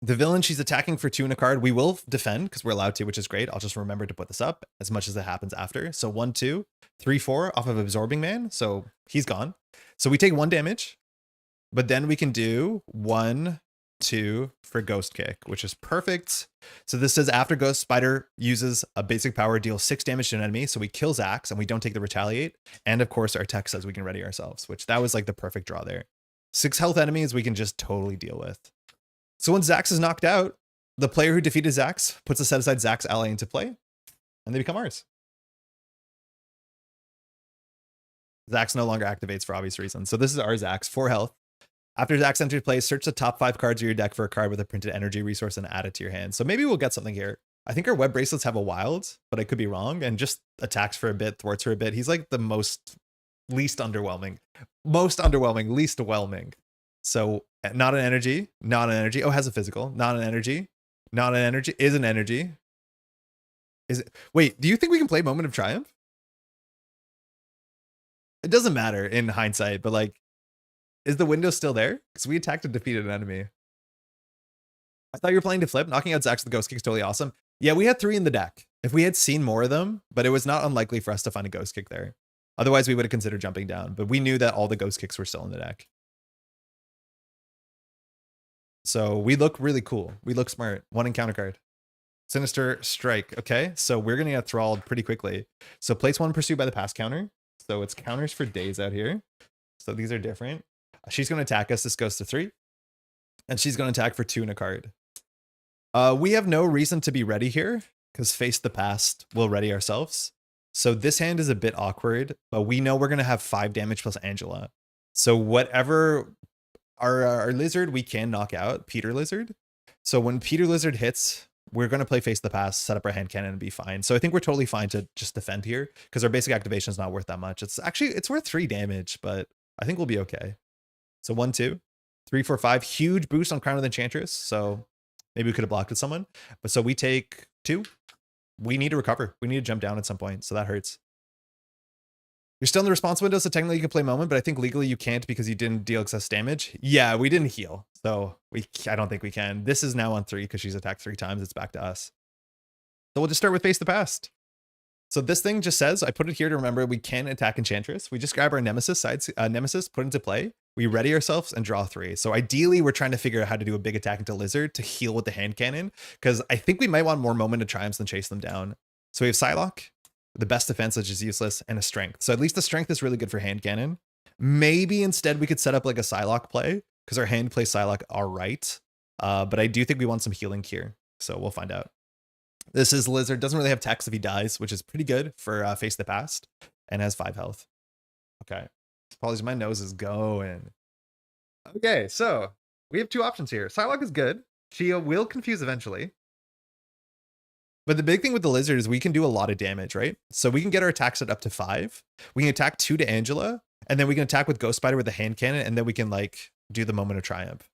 The villain, she's attacking for 2 in a card. We will defend because we're allowed to, which is great. I'll just remember to put this up as much as it happens after. So 1, 2, 3, 4 off of Absorbing Man. So he's gone. So we take 1 damage, but then we can do 1, 2 for Ghost Kick, which is perfect. So this says after Ghost Spider uses a basic power, deal 6 damage to an enemy. So we kill Zax and we don't take the retaliate. And of course, our text says we can ready ourselves, which that was like the perfect draw there. 6 health enemies we can just totally deal with. So when Zax is knocked out, the player who defeated Zax puts a set aside Zax ally into play, and they become ours. Zax no longer activates for obvious reasons. So this is our Zax, 4 health. After Zax enters play, search the top 5 cards of your deck for a card with a printed energy resource and add it to your hand. So maybe we'll get something here. I think our web bracelets have a wild, but I could be wrong, and just attacks for a bit, thwarts for a bit. He's like the least underwhelming. Most underwhelming, least whelming. So not an energy, not an energy. Oh, has a physical, not an energy, not an energy, is an energy. Is it? Wait, do you think we can play Moment of Triumph? It doesn't matter in hindsight, but like, is the window still there? Because we attacked and defeated an enemy. I thought you were playing to flip. Knocking out Zax the Ghost Kick is totally awesome. Yeah, we had 3 in the deck. If we had seen more of them, but it was not unlikely for us to find a Ghost Kick there. Otherwise, we would have considered jumping down, but we knew that all the Ghost Kicks were still in the deck. So we look really cool. We look smart. 1 encounter card. Sinister Strike. Okay, so we're going to get thralled pretty quickly. So place 1 pursued by the past counter. So it's counters for days out here. So these are different. She's going to attack us. This goes to 3. And she's going to attack for 2 and a card. We have no reason to be ready here because Face the Past will ready ourselves. So this hand is a bit awkward, but we know we're going to have 5 damage plus Angela. So whatever our Lizard, we can knock out Peter Lizard. So when Peter Lizard hits, we're going to play Face the Past, set up our hand cannon and be fine. So I think we're totally fine to just defend here because our basic activation is not worth that much. It's worth 3 damage, but I think we'll be okay. So 1, 2, 3, 4, 5, huge boost on Crown of the Enchantress. So maybe we could have blocked with someone, but so we take 2. We need to recover. We need to jump down at some point. So that hurts. You're still in the response window, so technically you can play Moment, but I think legally you can't because you didn't deal excess damage. Yeah, we didn't heal. So I don't think we can. This is now on 3 because she's attacked 3 times. It's back to us. So we'll just start with Face the Past. So this thing just says, I put it here to remember we can attack Enchantress. We just grab our Nemesis, put into play. We ready ourselves and draw 3. So ideally, we're trying to figure out how to do a big attack into Lizard to heal with the hand cannon, because I think we might want more Moment of Triumphs than chase them down. So we have Psylocke, the best defense, which is useless, and a Strength. So at least the Strength is really good for hand cannon. Maybe instead we could set up like a Psylocke play, because our hand plays Psylocke all right. But I do think we want some healing here. So we'll find out. This is Lizard. Doesn't really have text if he dies, which is pretty good for Face the Past, and has 5 health. Okay. Apologies, my nose is going. Okay, so we have 2 options here. Psylocke is good. She will confuse eventually. But the big thing with the Lizard is we can do a lot of damage, right? So we can get our attack set up to 5. We can attack 2 to Angela, and then we can attack with Ghost Spider with the hand cannon, and then we can like do the Moment of Triumph.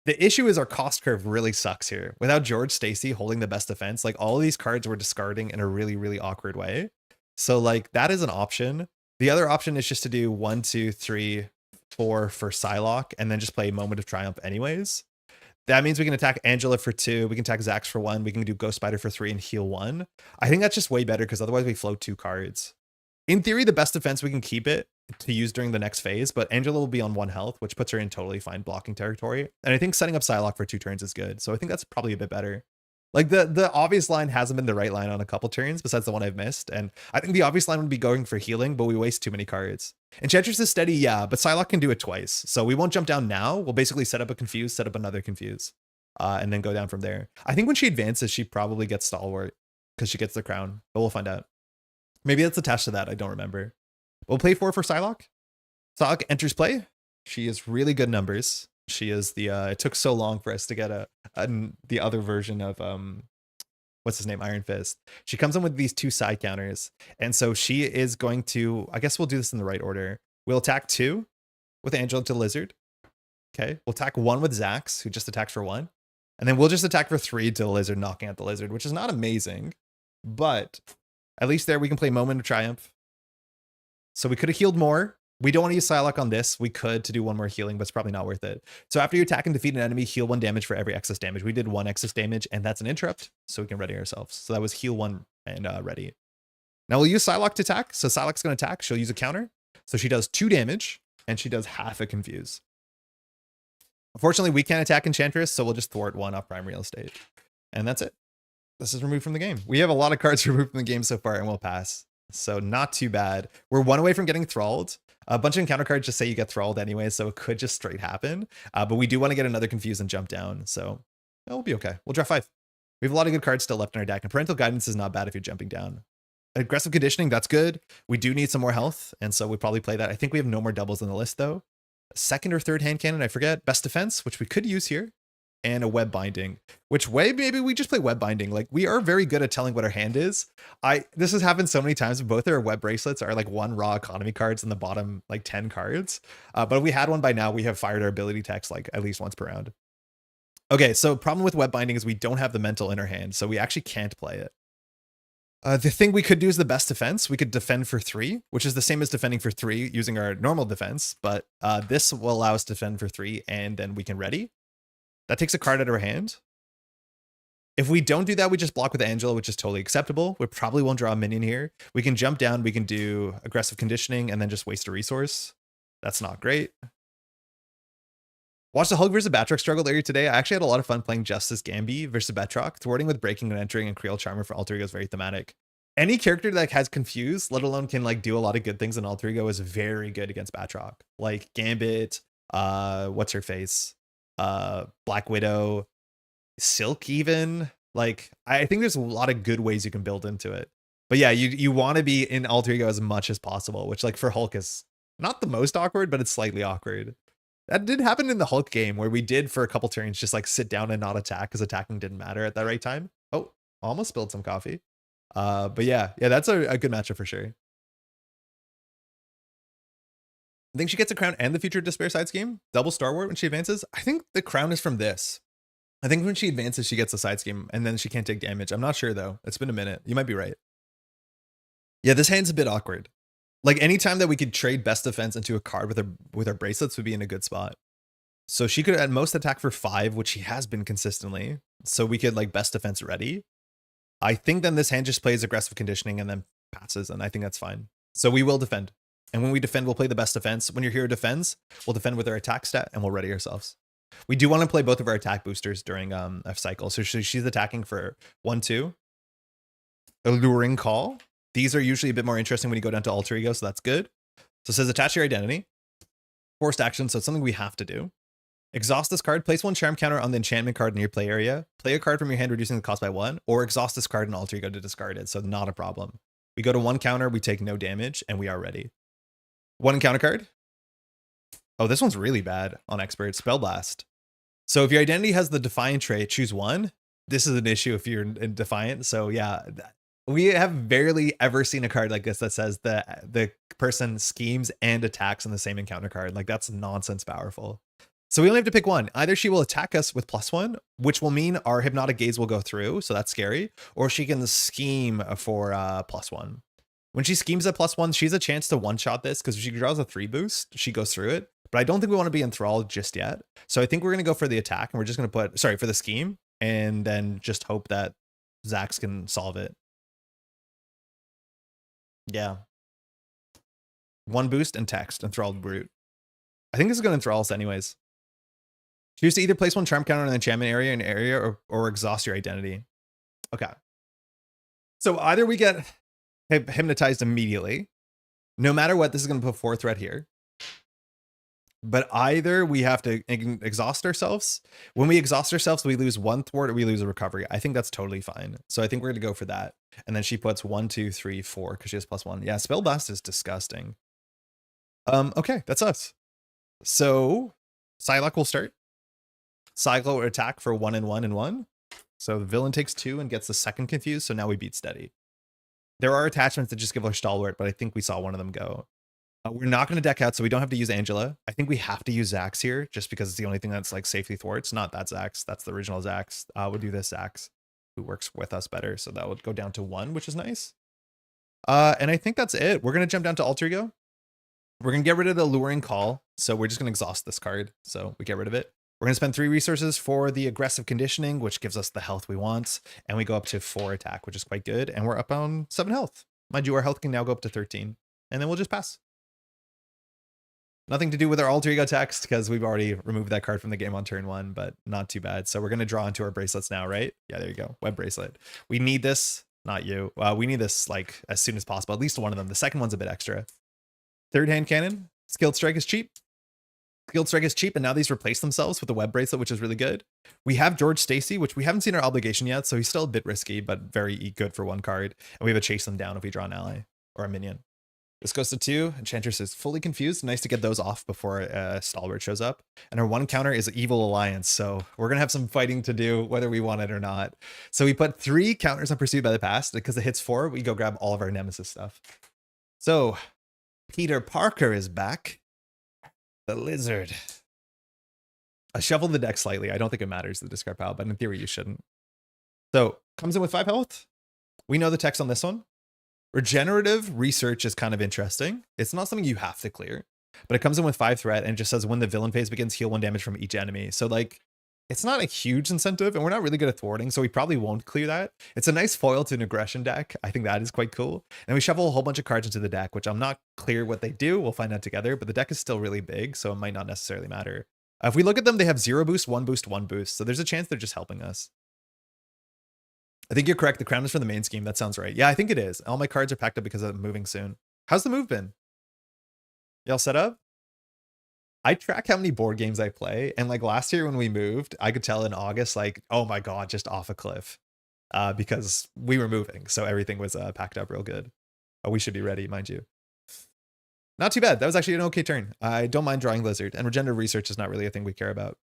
The issue is our cost curve really sucks here. Without George Stacy holding the best defense, like all of these cards we're discarding in a really, really awkward way. So like that is an option. The other option is just to do 1, 2, 3, 4 for Psylocke and then just play Moment of Triumph anyways. That means we can attack Angela for 2. We can attack Zax for 1. We can do Ghost Spider for 3 and heal 1. I think that's just way better because otherwise we float 2 cards. In theory, the best defense, we can keep it to use during the next phase, but Angela will be on 1 health, which puts her in totally fine blocking territory. And I think setting up Psylocke for 2 turns is good. So I think that's probably a bit better. Like the obvious line hasn't been the right line on a couple turns besides the one I've missed. And I think the obvious line would be going for healing, but we waste too many cards. Enchantress is steady, yeah, but Psylocke can do it twice. So we won't jump down now. We'll basically set up a confuse, set up another confuse, and then go down from there. I think when she advances, she probably gets Stalwart because she gets the crown, but we'll find out. Maybe that's attached to that. I don't remember. We'll play 4 for Psylocke. Psylocke enters play. She has really good numbers. She is the, it took so long for us to get the other version of, what's his name? Iron Fist. She comes in with these 2 side counters. And so she is going to, I guess we'll do this in the right order. We'll attack 2 with Angela to Lizard. Okay. We'll attack 1 with Zax, who just attacks for 1. And then we'll just attack for 3 to the Lizard, knocking out the Lizard, which is not amazing. But at least there we can play Moment of Triumph. So we could have healed more. We don't want to use Psylocke on this. We could to do 1 more healing, but it's probably not worth it. So after you attack and defeat an enemy, heal 1 damage for every excess damage. We did 1 excess damage, and that's an interrupt, so we can ready ourselves. So that was heal 1 and ready. Now we'll use Psylocke to attack. So Psylocke's going to attack. She'll use a counter. So she does 2 damage, and she does half a confuse. Unfortunately, we can't attack Enchantress, so we'll just thwart 1 off prime real estate. And that's it. This is removed from the game. We have a lot of cards removed from the game so far, and we'll pass. So not too bad. We're 1 away from getting thralled. A bunch of encounter cards just say you get thralled anyway, so it could just straight happen. But we do want to get another confuse and jump down, so we'll be okay. We'll draw 5. We have a lot of good cards still left in our deck, and Parental Guidance is not bad if you're jumping down. Aggressive Conditioning, that's good. We do need some more health, and so we probably play that. I think we have no more doubles in the list, though. 2nd or 3rd hand cannon, I forget. Best Defense, which we could use here. And a Web Binding, which way maybe we just play Web Binding. Like we are very good at telling what our hand is. This has happened so many times. Both our web bracelets are like 1 raw economy cards in the bottom like 10 cards. But if we had one by now, we have fired our ability text like at least once per round. Okay, so problem with Web Binding is we don't have the mental in our hand, so we actually can't play it. The thing we could do is the Best Defense. We could defend for 3, which is the same as defending for 3 using our normal defense, but this will allow us to defend for 3 and then we can ready. That takes a card out of our hand. If we don't do that, we just block with Angela, which is totally acceptable. We probably won't draw a minion here. We can jump down, we can do Aggressive Conditioning, and then just waste a resource. That's not great. Watched the Hulk versus Batroc struggle earlier today. I actually had a lot of fun playing Justice Gambi versus Batroc. Thwarting with Breaking and Entering and Creole Charmer for Alter Ego is very thematic. Any character that has Confuse, let alone can like do a lot of good things in Alter Ego, is very good against Batroc. Like Gambit, what's her face? Black Widow, Silk even. Like, I think there's a lot of good ways you can build into it. But yeah, you want to be in alter ego as much as possible, which like for Hulk is not the most awkward, but it's slightly awkward. That did happen in the Hulk game where we did for a couple turns just like sit down and not attack because attacking didn't matter at that right time. Oh, almost spilled some coffee. But yeah, that's a good matchup for sure. I think she gets a crown and the Future Despair side scheme. Double Star Wars when she advances. I think the crown is from this. I think when she advances, she gets a side scheme and then she can't take damage. I'm not sure though. It's been a minute. You might be right. Yeah, this hand's a bit awkward. Like anytime that we could trade best defense into a card with her bracelets would be in a good spot. So she could at most attack for 5, which she has been consistently. So we could like best defense ready. I think then this hand just plays aggressive conditioning and then passes, and I think that's fine. So we will defend. And when we defend, we'll play the best defense. When your hero defends, we'll defend with our attack stat and we'll ready ourselves. We do want to play both of our attack boosters during a cycle. So she's attacking for 1, 2. Alluring Call. These are usually a bit more interesting when you go down to alter ego, so that's good. So it says attach your identity. Forced action, so it's something we have to do. Exhaust this card. Place 1 charm counter on the enchantment card in your play area. Play a card from your hand, reducing the cost by 1, or exhaust this card in alter ego to discard it. So not a problem. We go to 1 counter, we take no damage, and we are ready. 1 encounter card. Oh, this one's really bad on expert. Spell Blast. So if your identity has the Defiant trait, choose 1. This is an issue if you're in Defiant. So yeah, we have barely ever seen a card like this that says that the person schemes and attacks on the same encounter card. Like that's nonsense powerful. So we only have to pick one. Either she will attack us with +1, which will mean our Hypnotic Gaze will go through, so that's scary, or she can scheme for +1. When she schemes at +1, she's a chance to one-shot this, because if she draws a 3 boost, she goes through it. But I don't think we want to be enthralled just yet. So I think we're going to go for the attack, and we're just going to put, for the scheme, and then just hope that Zax can solve it. Yeah. 1 boost and text, enthralled brute. I think this is going to enthrall us anyways. Choose to either place 1 charm counter in the enchantment area or exhaust your identity. Okay. So either we get hypnotized immediately. No matter what, this is going to put 4 threat here. But either we have to exhaust ourselves. When we exhaust ourselves, we lose 1 thwart or we lose a recovery. I think that's totally fine. So I think we're going to go for that. And then she puts 1, 2, 3, 4 because she has +1. Yeah, Spell Blast is disgusting. Okay, that's us. So Psylocke will start. Cycle or attack for 1 and 1 and 1. So the villain takes 2 and gets the second confused. So now we beat steady. There are attachments that just give her stalwart, but I think we saw one of them go. We're not going to deck out, so we don't have to use Angela. I think we have to use Zax here, just because it's the only thing that's like safely thwarts. Not that Zax. That's the original Zax. We'll do this Zax, who works with us better. So that would go down to 1, which is nice. And I think that's it. We're going to jump down to Alter Ego. We're going to get rid of the Alluring Call. So we're just going to exhaust this card. So we get rid of it. We're going to spend 3 resources for the aggressive conditioning, which gives us the health we want. And we go up to 4 attack, which is quite good. And we're up on 7 health. Mind you, our health can now go up to 13. And then we'll just pass. Nothing to do with our alter ego text, because we've already removed that card from the game on turn 1, but not too bad. So we're going to draw into our bracelets now, right? Yeah, there you go. Web bracelet. We need this. Not you. We need this like as soon as possible. At least one of them. The second one's a bit extra. Third hand cannon. Skilled Strike is cheap. Skilled Strike is cheap, and now these replace themselves with the web bracelet, which is really good. We have George Stacy, which we haven't seen our obligation yet, so he's still a bit risky, but very good for 1 card. And we have a chase them down if we draw an ally or a minion. This goes to 2. Enchantress is fully confused. Nice to get those off before Stalwart shows up. And our 1 counter is Evil Alliance, so we're going to have some fighting to do, whether we want it or not. So we put 3 counters on Pursued by the Past. Because it hits 4, we go grab all of our Nemesis stuff. So Peter Parker is back. The Lizard. I shuffled the deck slightly. I don't think it matters the discard pile, but in theory you shouldn't. So comes in with 5 health. We know the text on this one. Regenerative Research is kind of interesting. It's not something you have to clear, but it comes in with 5 threat and just says when the villain phase begins, heal 1 damage from each enemy. So like, it's not a huge incentive, and we're not really good at thwarting, so we probably won't clear that. It's a nice foil to an aggression deck. I think that is quite cool. And we shuffle a whole bunch of cards into the deck, which I'm not clear what they do. We'll find out together, but the deck is still really big, so it might not necessarily matter. If we look at them, they have 0 boost, 1 boost, 1 boost. So there's a chance they're just helping us. I think you're correct. The crown is for the main scheme. That sounds right. Yeah, I think it is. All my cards are packed up because I'm moving soon. How's the move been? Y'all set up? I track how many board games I play, and like last year when we moved, I could tell in August, like, oh my god, just off a cliff, because we were moving, so everything was packed up real good. Oh, we should be ready, mind you. Not too bad. That was actually an okay turn. I don't mind drawing Lizard, and regenerative research is not really a thing we care about.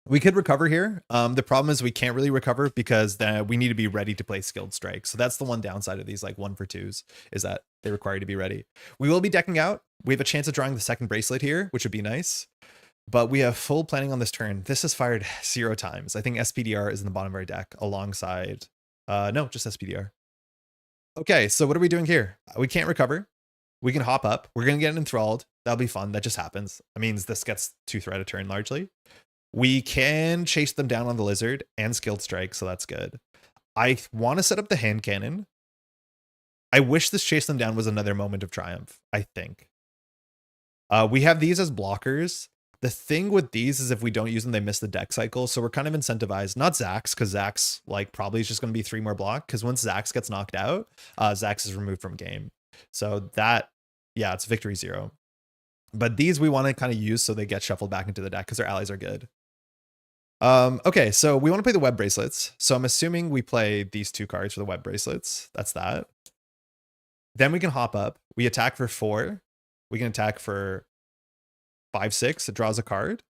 We could recover here. The problem is we can't really recover because we need to be ready to play Skilled Strike. So that's the one downside of these like 1-for-2s, is that they require you to be ready. We will be decking out. We have a chance of drawing the second bracelet here, which would be nice. But we have full planning on this turn. This is fired 0 times. I think SPDR is in the bottom of our deck alongside... no, just SPDR. Okay, so what are we doing here? We can't recover. We can hop up. We're going to get enthralled. That'll be fun. That just happens. That means this gets 2 threat a turn largely. We can chase them down on the Lizard and Skilled Strike, so that's good. I want to set up the hand cannon. I wish this chase them down was another moment of triumph, I think. We have these as blockers. The thing with these is if we don't use them, they miss the deck cycle, so we're kind of incentivized. Not Zax, because Zax like probably is just going to be 3 more block, because once Zax gets knocked out, Zax is removed from game. So that, yeah, it's victory 0. But these we want to kind of use so they get shuffled back into the deck because their allies are good. Okay, so we want to play the web bracelets. So I'm assuming we play these 2 cards for the web bracelets. That's that. Then we can hop up. We attack for 4. We can attack for 5, 6. It draws a card.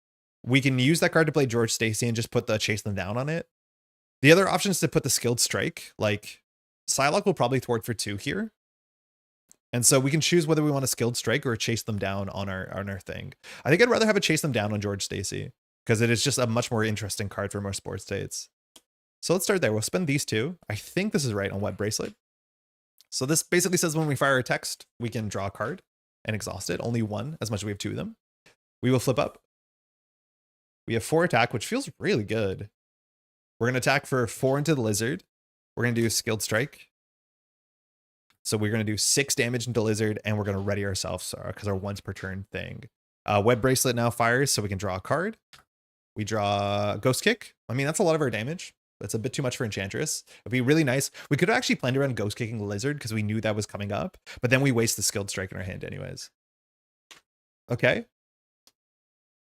We can use that card to play George Stacy and just put the chase them down on it. The other option is to put the Skilled Strike. Like Psylocke will probably thwart for 2 here. And so we can choose whether we want to Skilled Strike or chase them down on our thing. I think I'd rather have a chase them down on George Stacy, because it is just a much more interesting card for more sports states. So let's start there. We'll spend these 2. I think this is right on Web Bracelet. So this basically says when we fire a text, we can draw a card and exhaust it. Only 1, as much as we have 2 of them. We will flip up. We have 4 attack, which feels really good. We're going to attack for 4 into the Lizard. We're going to do Skilled Strike. So we're going to do 6 damage into Lizard, and we're going to ready ourselves because our once per turn thing. Web Bracelet now fires, so we can draw a card. We draw Ghost Kick. I mean, that's a lot of our damage. That's a bit too much for Enchantress. It'd be really nice. We could have actually planned around Ghost Kicking the Lizard because we knew that was coming up, but then we waste the Skilled Strike in our hand anyways. Okay.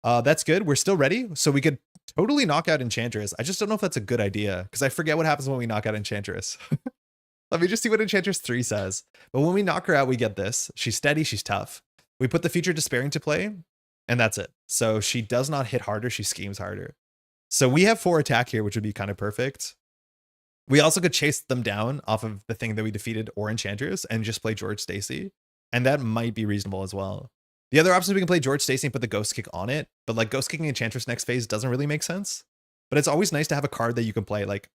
That's good. We're still ready, so we could totally knock out Enchantress. I just don't know if that's a good idea because I forget what happens when we knock out Enchantress. Let me just see what Enchantress 3 says. But when we knock her out, we get this. She's steady, she's tough. We put the Future Despairing to play, and that's it. So she does not hit harder, she schemes harder. So we have 4 attack here, which would be kind of perfect. We also could chase them down off of the thing that we defeated or Enchantress and just play George Stacy. And that might be reasonable as well. The other option is we can play George Stacy and put the Ghost Kick on it, but like Ghost Kicking Enchantress next phase doesn't really make sense. But it's always nice to have a card that you can play. Like,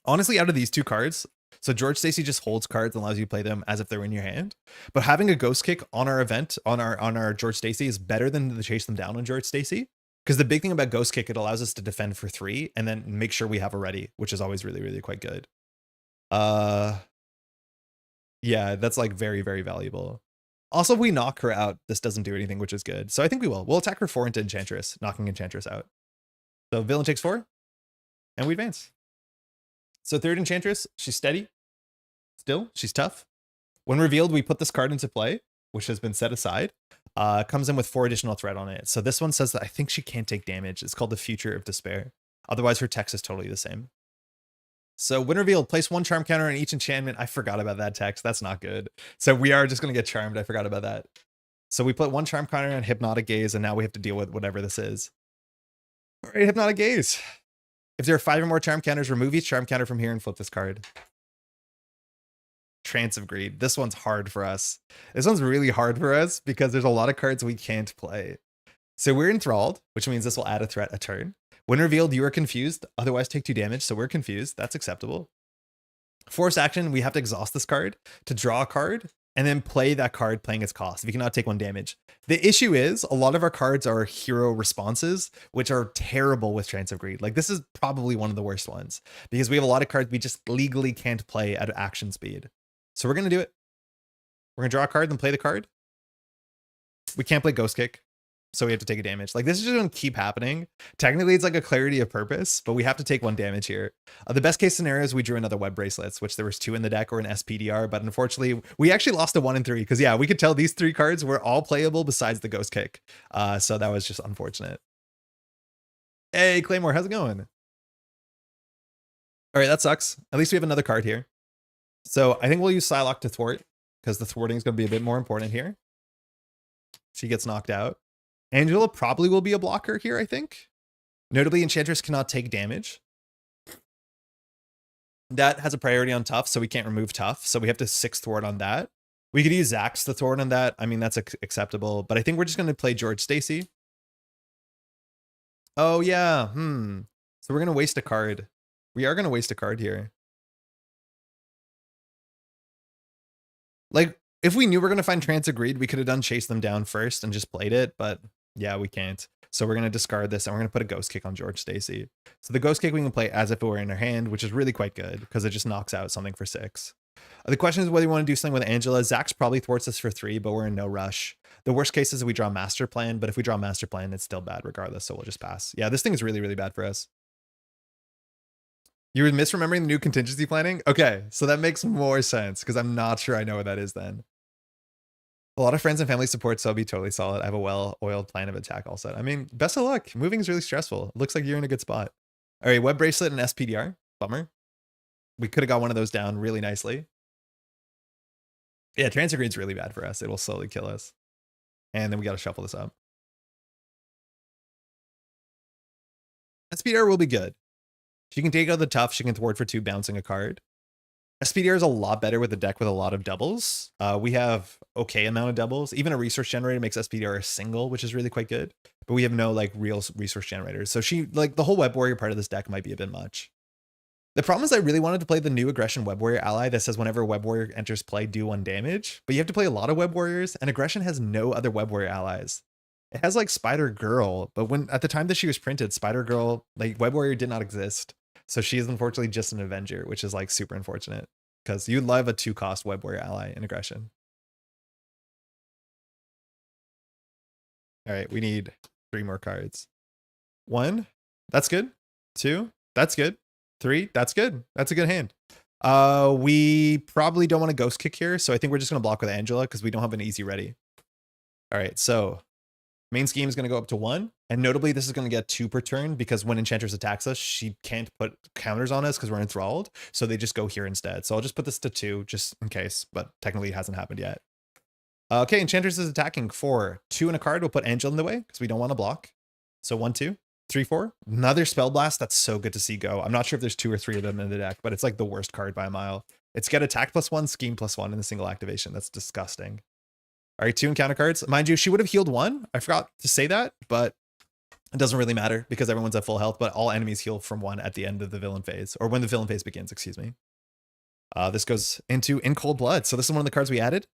honestly, out of these 2 cards, so George Stacy just holds cards and allows you to play them as if they're in your hand. But having a Ghost Kick on our event, on our George Stacy, is better than the chase them down on George Stacy. Because the big thing about Ghost Kick, it allows us to defend for 3 and then make sure we have a ready, which is always really, really quite good. Yeah, that's like very, very valuable. Also, if we knock her out, this doesn't do anything, which is good. So I think we will. We'll attack her 4 into Enchantress, knocking Enchantress out. So villain takes 4, and we advance. So 3rd Enchantress, she's steady. Still, she's tough. When revealed, we put this card into play, which has been set aside. Comes in with 4 additional threat on it. So this one says that I think she can't take damage. It's called the Future of Despair. Otherwise, her text is totally the same. So when revealed, place 1 charm counter on each enchantment. I forgot about that text. That's not good. So we are just going to get charmed. I forgot about that. So we put 1 charm counter on Hypnotic Gaze, and now we have to deal with whatever this is. All right, Hypnotic Gaze. If there are 5 or more charm counters, remove each charm counter from here and flip this card. Trance of Greed. This one's hard for us. This one's really hard for us because there's a lot of cards we can't play. So we're enthralled, which means this will add a threat a turn. When revealed, you are confused. Otherwise, take 2 damage. So we're confused. That's acceptable. Force action, we have to exhaust this card to draw a card and then play that card playing its cost. We cannot take 1 damage. The issue is a lot of our cards are hero responses, which are terrible with Trance of Greed. Like this is probably one of the worst ones because we have a lot of cards we just legally can't play at action speed. So we're going to do it. We're going to draw a card and play the card. We can't play Ghost Kick. so we have to take a damage. Like, this is just going to keep happening. Technically, it's like a clarity of purpose, but we have to take 1 damage here. The best case scenario is we drew another web bracelets, which there was 2 in the deck, or an SPDR, but unfortunately, we actually lost a 1 and 3, because yeah, we could tell these 3 cards were all playable besides the Ghost Kick. So that was just unfortunate. Hey, Claymore, how's it going? All right, that sucks. At least we have another card here. So I think we'll use Psylocke to thwart, because the thwarting is going to be a bit more important here. She gets knocked out. Angela probably will be a blocker here, I think. Notably, Enchantress cannot take damage. That has a priority on tough, so we can't remove tough. So we have to 6 thwart on that. We could use Zax to thwart on that. I mean, that's acceptable. But I think we're just going to play George Stacy. Oh, yeah. So we're going to waste a card. We are going to waste a card here. Like, if we knew we were going to find Trance Agreed, we could have done Chase Them Down first and just played it. But yeah, we can't. So we're going to discard this and we're going to put a Ghost Kick on George Stacy. So the Ghost Kick we can play as if it were in her hand, which is really quite good because it just knocks out something for 6. The question is whether you want to do something with Angela. Zax probably thwarts us for 3, but we're in no rush. The worst case is we draw Master Plan, but if we draw Master Plan, it's still bad regardless, so we'll just pass. Yeah, this thing is really, really bad for us. You were misremembering the new contingency planning? Okay, so that makes more sense because I'm not sure I know what that is then. A lot of friends and family support, so I'll be totally solid. I have a well-oiled plan of attack all set. I mean, best of luck. Moving is really stressful. It looks like you're in a good spot. All right, Web Bracelet and SPDR. Bummer. We could have got one of those down really nicely. Yeah, Trance Agreed's really bad for us. It will slowly kill us. And then we got to shuffle this up. SPDR will be good. She can take out the tough. She can thwart for 2, bouncing a card. SPDR is a lot better with a deck with a lot of doubles. We have okay amount of doubles. Even a resource generator makes SPDR a single, which is really quite good. But we have no like real resource generators. So she, like, the whole Web Warrior part of this deck might be a bit much. The problem is I really wanted to play the new Aggression Web Warrior ally that says whenever a Web Warrior enters play, do 1 damage. But you have to play a lot of Web Warriors, and Aggression has no other Web Warrior allies. It has like Spider Girl, but when at the time that she was printed, Spider Girl, like, Web Warrior did not exist. So she is unfortunately just an Avenger, which is like super unfortunate because you'd love a 2-cost Web Warrior ally in Aggression. All right, we need 3 more cards. 1, that's good. 2, that's good. 3, that's good. That's a good hand. We probably don't want to Ghost Kick here, so I think we're just going to block with Angela because we don't have an easy ready. All right, so main scheme is going to go up to 1, and notably this is going to get 2 per turn because when Enchantress attacks us, she can't put counters on us because we're enthralled, so they just go here instead. So I'll just put this to 2 just in case, but technically it hasn't happened yet. Okay, Enchantress is attacking for 2 and a card. We'll put Angela in the way because we don't want to block. So 1, 2. 3, 4. Another Spell Blast. That's so good to see go. I'm not sure if there's 2 or 3 of them in the deck, but it's like the worst card by a mile. It's get attack +1, scheme +1 in the single activation. That's disgusting. All right, 2 encounter cards. Mind you, she would have healed 1. I forgot to say that, but it doesn't really matter because everyone's at full health, but all enemies heal from 1 at the end of the villain phase, or when the villain phase begins, excuse me. This goes into In Cold Blood. So this is one of the cards we added.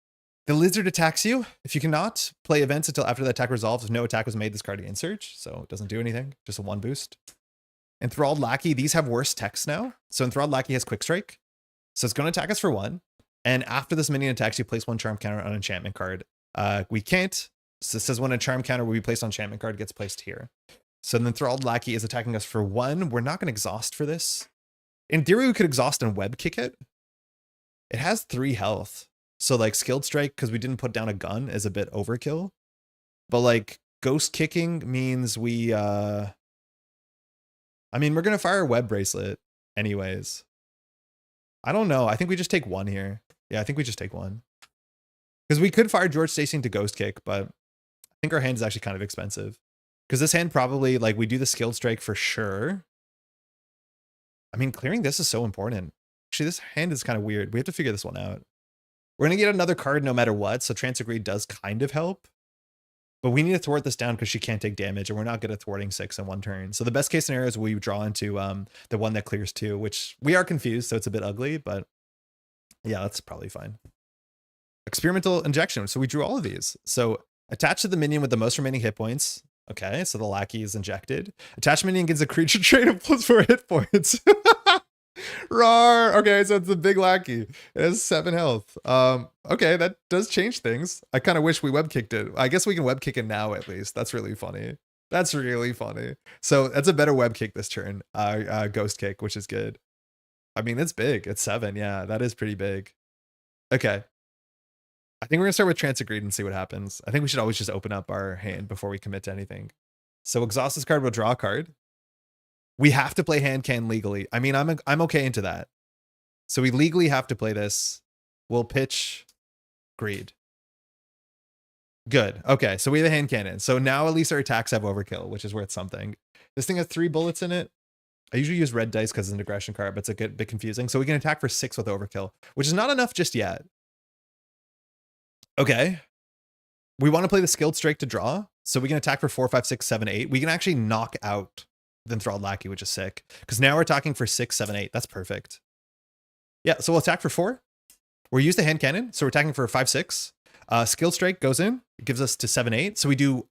The lizard attacks you. If you cannot play events until after the attack resolves, if no attack was made, this card gains Surge, so it doesn't do anything, just a 1 boost. Enthralled Lackey, these have worse text now. So Enthralled Lackey has Quick Strike, so it's going to attack us for 1. And after this minion attacks, you place 1 charm counter on an enchantment card. We can't. So it says when a charm counter will be placed on enchantment card gets placed here. So the Enthralled Lackey is attacking us for 1. We're not going to exhaust for this. In theory, we could exhaust and web kick it. It has 3 health. So like Skilled Strike, because we didn't put down a gun, is a bit overkill. But like Ghost Kicking means we I mean, we're gonna fire a Web Bracelet anyways. I don't know. I think we just take 1 here. Yeah, I think we just take 1. Because we could fire George Stacy into Ghost Kick, but I think our hand is actually kind of expensive. Because this hand probably, like, we do the Skilled Strike for sure. I mean, clearing this is so important. Actually, this hand is kind of weird. We have to figure this one out. We're going to get another card no matter what, so Trance Agreed does kind of help. But we need to thwart this down because she can't take damage, and we're not good at thwarting 6 in 1 turn. So the best case scenario is we draw into the one that clears 2, which we are confused, so it's a bit ugly, but yeah, that's probably fine. Experimental Injection. So we drew all of these. So attach to the minion with the most remaining hit points. Okay, so the Lackey is injected. Attach minion gives a creature trait of +4 hit points. Rawr. Okay, so it's the big lackey. It has 7 health. Okay, that does change things. I kind of wish we web kicked it. I guess we can web kick it now at least. That's really funny. That's really funny. So that's a better web kick this turn. Ghost kick, which is good. I mean, it's big. It's 7. Yeah, that is pretty big. Okay. I think we're gonna start with Trance of Greed and see what happens. I think we should always just open up our hand before we commit to anything. So exhaust this card, we'll draw a card. We have to play hand can legally. I mean, I'm okay into that. So we legally have to play this. We'll pitch Greed. Good. Okay, so we have a hand cannon. So now at least our attacks have overkill, which is worth something. This thing has 3 bullets in it. I usually use red dice because it's an aggression card, but it's a bit confusing. So we can attack for 6 with overkill, which is not enough just yet. Okay. We want to play the skilled strike to draw. So we can attack for 4, 5, 6, 7, 8. We can actually knock out the enthralled lackey, which is sick. Because now we're attacking for 6, 7, 8. That's perfect. Yeah, so we'll attack for 4. We'll use the hand cannon. So we're attacking for 5, 6. Skilled strike goes in. It gives us to 7, 8. So we do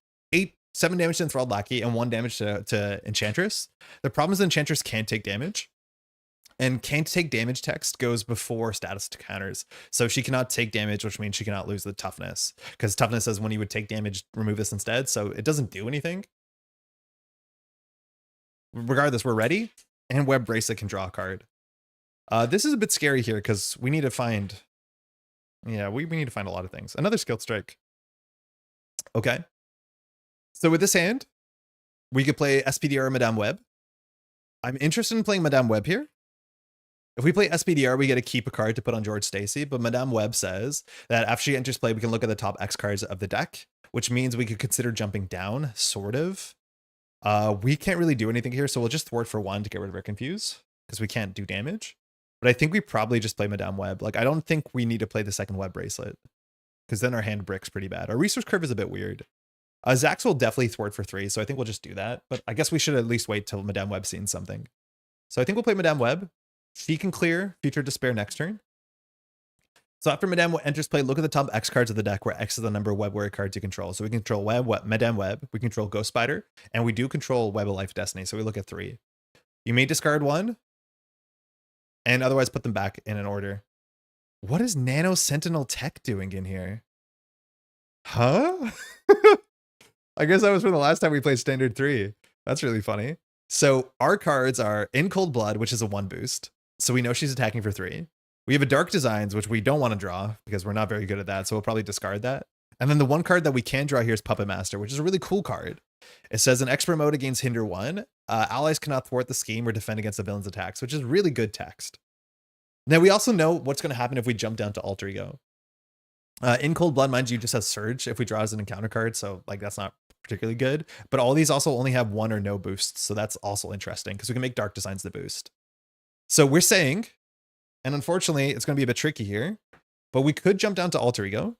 7 damage to enthralled lackey and 1 damage to Enchantress. The problem is Enchantress can't take damage. And can't take damage text goes before status to counters. So she cannot take damage, which means she cannot lose the toughness. Because toughness says when you would take damage, remove this instead. So it doesn't do anything. Regardless, we're ready. And Web Bracelet can draw a card. This is a bit scary here because we need to find... Yeah, we need to find a lot of things. Another skilled strike. Okay. So with this hand, we could play SPDR or Madame Web. I'm interested in playing Madame Web here. If we play SPDR, we get to keep a card to put on George Stacy, but Madame Web says that after she enters play, we can look at the top X cards of the deck, which means we could consider jumping down, sort of. We can't really do anything here, so we'll just thwart for 1 to get rid of our Confuse, because we can't do damage. But I think we probably just play Madame Web. Like, I don't think we need to play the second Web Bracelet, because then our hand bricks pretty bad. Our resource curve is a bit weird. Zax will definitely thwart for 3, so I think we'll just do that. But I guess we should at least wait till Madame Web sees something. So I think we'll play Madame Web. She can clear Future Despair next turn. So after Madame Web enters play, look at the top X cards of the deck, where X is the number of Web Warrior cards you control. So we control Madame Web, we control Ghost Spider, and we do control Web of Life Destiny. So we look at 3. You may discard 1, and otherwise put them back in an order. What is Nano Sentinel Tech doing in here? Huh? I guess that was from the last time we played Standard 3. That's really funny. So our cards are In Cold Blood, which is a 1 boost. So we know she's attacking for 3. We have a Dark Designs, which we don't want to draw because we're not very good at that. So we'll probably discard that. And then the one card that we can draw here is Puppet Master, which is a really cool card. It says in expert mode against Hinder 1, allies cannot thwart the scheme or defend against the villain's attacks, which is really good text. Now we also know what's going to happen if we jump down to Alter Ego. In Cold Blood, mind you, just has Surge if we draw as an encounter card. So like that's not particularly good. But all these also only have 1 or no boosts. So that's also interesting because we can make Dark Designs the boost. So we're saying, and unfortunately, it's going to be a bit tricky here, but we could jump down to Alter Ego.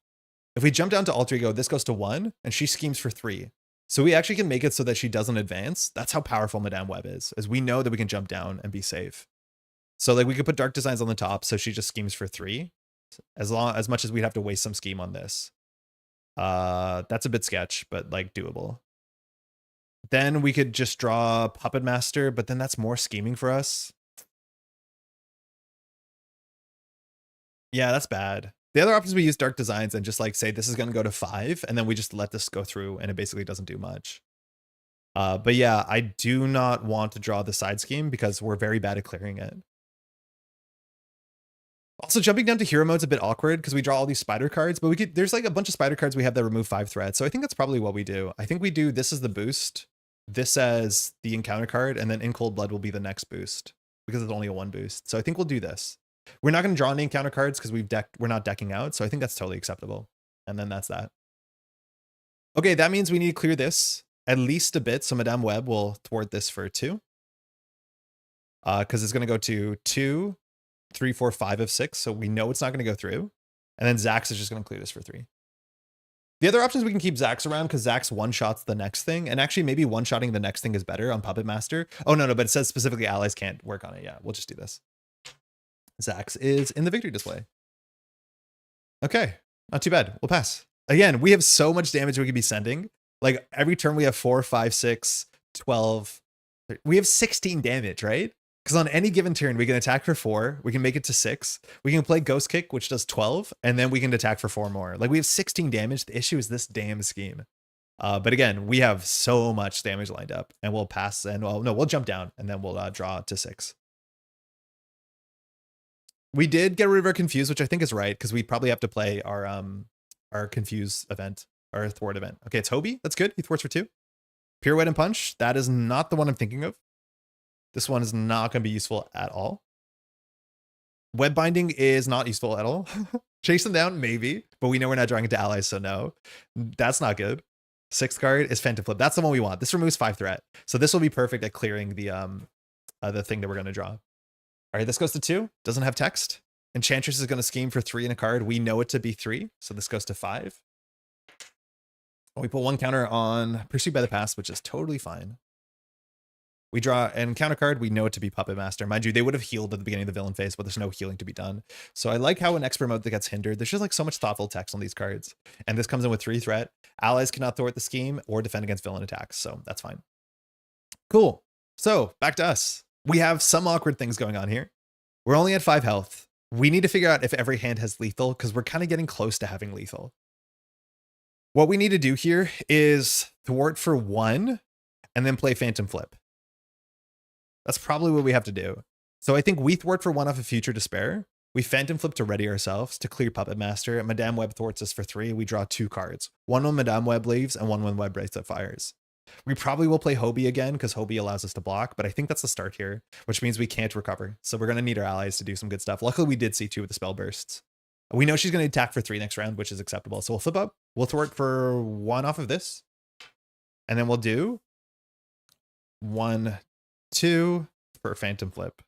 If we jump down to Alter Ego, this goes to 1, and she schemes for 3. So we actually can make it so that she doesn't advance. That's how powerful Madame Web is we know that we can jump down and be safe. So like we could put Dark Designs on the top, so she just schemes for 3, as much as we'd have to waste some scheme on this. That's a bit sketch, but like doable. Then we could just draw Puppet Master, but then that's more scheming for us. Yeah, that's bad. The other option is we use Dark Designs and just like say this is going to go to 5, and then we just let this go through, and it basically doesn't do much. But yeah, I do not want to draw the side scheme because we're very bad at clearing it. Also, jumping down to hero mode's a bit awkward because we draw all these spider cards, but there's like a bunch of spider cards we have that remove 5 threats. So I think that's probably what we do. I think we do this as the boost, this as the encounter card, and then In Cold Blood will be the next boost because it's only a 1 boost. So I think we'll do this. We're not going to draw any encounter cards because we're not decking out. So I think that's totally acceptable. And then that's that. Okay, that means we need to clear this at least a bit. So Madame Web will thwart this for 2. Because it's going to go to 2, 3, 4, 5 of 6. So we know it's not going to go through. And then Zax is just going to clear this for 3. The other option is we can keep Zax around because Zax one-shots the next thing. And actually maybe one-shotting the next thing is better on Puppet Master. Oh, no, but it says specifically allies can't work on it. Yeah, we'll just do this. Zax is in the victory display. Okay, not too bad. We'll pass. Again, we have so much damage we could be sending. Like every turn we have 4, 5, 6, 12. We have 16 damage, right? Because on any given turn, we can attack for 4, we can make it to 6, we can play Ghost Kick, which does 12, and then we can attack for 4 more. Like, we have 16 damage. The issue is this damn scheme. But again, we have so much damage lined up, and we'll pass, and well, no, we'll jump down, and then we'll draw to 6. We did get rid of our Confuse, which I think is right, because we probably have to play our Confuse event, our Thwart event. Okay, it's Hobie. That's good. He thwarts for 2. Pirouette and Punch. That is not the one I'm thinking of. This one is not going to be useful at all. Web Binding is not useful at all. Chase them down, maybe, but we know we're not drawing into allies, so no. That's not good. 6th card is Phantom Flip. That's the one we want. This removes 5 threat. So this will be perfect at clearing the thing that we're going to draw. All right, this goes to 2. Doesn't have text. Enchantress is going to scheme for 3 in a card. We know it to be 3, so this goes to 5. We put 1 counter on Pursued by the Past, which is totally fine. We draw an counter card. We know it to be Puppet Master. Mind you, they would have healed at the beginning of the villain phase, but there's no healing to be done. So I like how in expert mode that gets hindered. There's just like so much thoughtful text on these cards. And this comes in with 3 threat. Allies cannot thwart the scheme or defend against villain attacks. So that's fine. Cool. So back to us. We have some awkward things going on here. We're only at 5 health. We need to figure out if every hand has lethal because we're kind of getting close to having lethal. What we need to do here is thwart for 1 and then play Phantom Flip. That's probably what we have to do. So I think we thwart for 1 off of Future Despair. We Phantom Flip to ready ourselves to clear Puppet Master. And Madame Web thwarts us for 3. We draw 2 cards. 1 when Madame Web leaves and 1 when Web Bracelet fires. We probably will play Hobie again because Hobie allows us to block, but I think that's the start here, which means we can't recover. So we're going to need our allies to do some good stuff. Luckily, we did see 2 with the spell bursts. We know she's going to attack for 3 next round, which is acceptable. So we'll flip up. We'll thwart for 1 off of this. And then we'll do 1, 2 for Phantom Flip.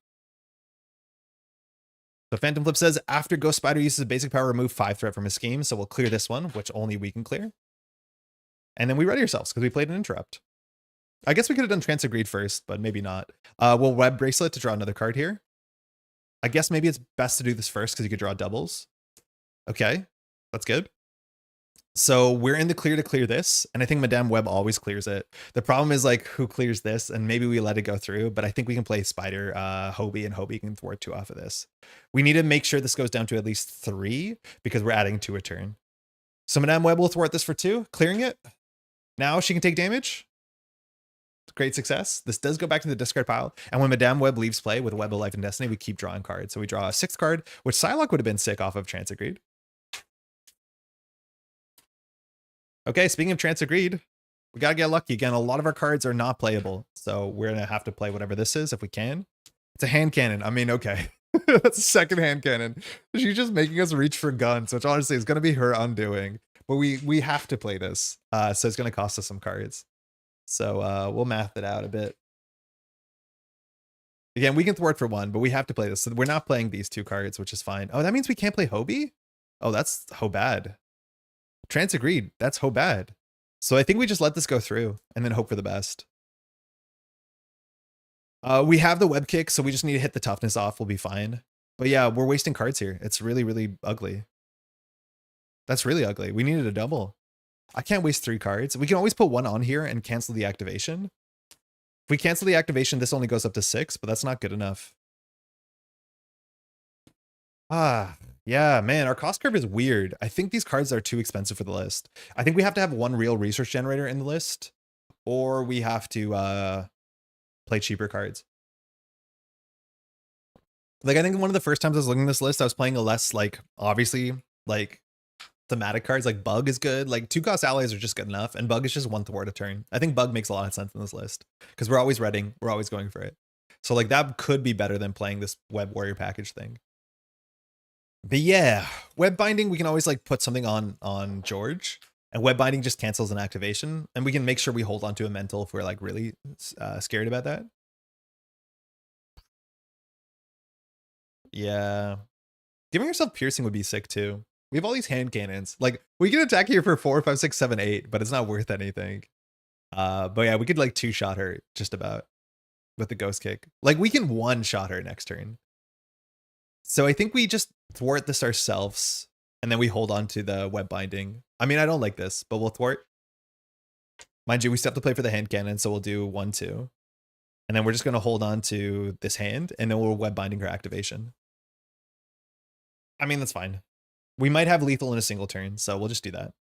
So Phantom Flip says, after Ghost Spider uses basic power, remove 5 threat from his scheme. So we'll clear this one, which only we can clear. And then we ready ourselves because we played an interrupt. I guess we could have done Trance Agreed first, but maybe not. We'll Web Bracelet to draw another card here. I guess maybe it's best to do this first because you could draw doubles. Okay, that's good. So we're in the clear to clear this, and I think Madame Web always clears it. The problem is like who clears this, and maybe we let it go through, but I think we can play Spider, Hobie, and Hobie can thwart 2 off of this. We need to make sure this goes down to at least 3 because we're adding 2 a turn. So Madame Web will thwart this for 2, clearing it. Now she can take damage. Great success. This does go back to the discard pile. And when Madame Web leaves play with Web of Life and Destiny, we keep drawing cards. So we draw a 6th card, which Psylocke would have been sick off of Trance Agreed. Okay, speaking of Trance Agreed, we got to get lucky. Again, a lot of our cards are not playable. So we're going to have to play whatever this is if we can. It's a hand cannon. I mean, okay. That's a 2nd hand cannon. She's just making us reach for guns, which honestly is going to be her undoing. But we have to play this. So it's going to cost us some cards. So we'll math it out a bit. Again, we can thwart for 1, but we have to play this. So we're not playing these 2 cards, which is fine. Oh, that means we can't play Hobie? Oh, that's how bad. Trance Agreed. That's how bad. So I think we just let this go through and then hope for the best. We have the Web Kick, so we just need to hit the toughness off. We'll be fine. But yeah, we're wasting cards here. It's really, really ugly. That's really ugly. We needed a double. I can't waste 3 cards. We can always put 1 on here and cancel the activation. If we cancel the activation, this only goes up to 6, but that's not good enough. Yeah, man, our cost curve is weird. I think these cards are too expensive for the list. I think we have to have 1 real research generator in the list, or we have to play cheaper cards. Like, I think one of the first times I was looking at this list, I was playing a less, like, obviously, like, thematic cards. Like, Bug is good. Like, 2-cost allies are just good enough, and Bug is just 1 thwart a turn. I think Bug makes a lot of sense in this list, because we're always reading. We're always going for it. So, like, that could be better than playing this Web Warrior package thing. But yeah, Web Binding, we can always, like, put something on George, and Web Binding just cancels an activation, and we can make sure we hold onto a mental if we're, like, really scared about that. Yeah. Giving yourself piercing would be sick too. We have all these hand cannons. Like, we can attack here for 4, 5, 6, 7, 8, but it's not worth anything. But yeah, we could like 2-shot her just about with the Ghost Kick. Like, we can 1-shot her next turn. So I think we just thwart this ourselves, and then we hold on to the Web Binding. I mean, I don't like this, but we'll thwart. Mind you, we still have to play for the hand cannon, so we'll do 1, 2. And then we're just going to hold on to this hand, and then we'll web binding her activation. I mean, that's fine. We might have lethal in a single turn, so we'll just do that.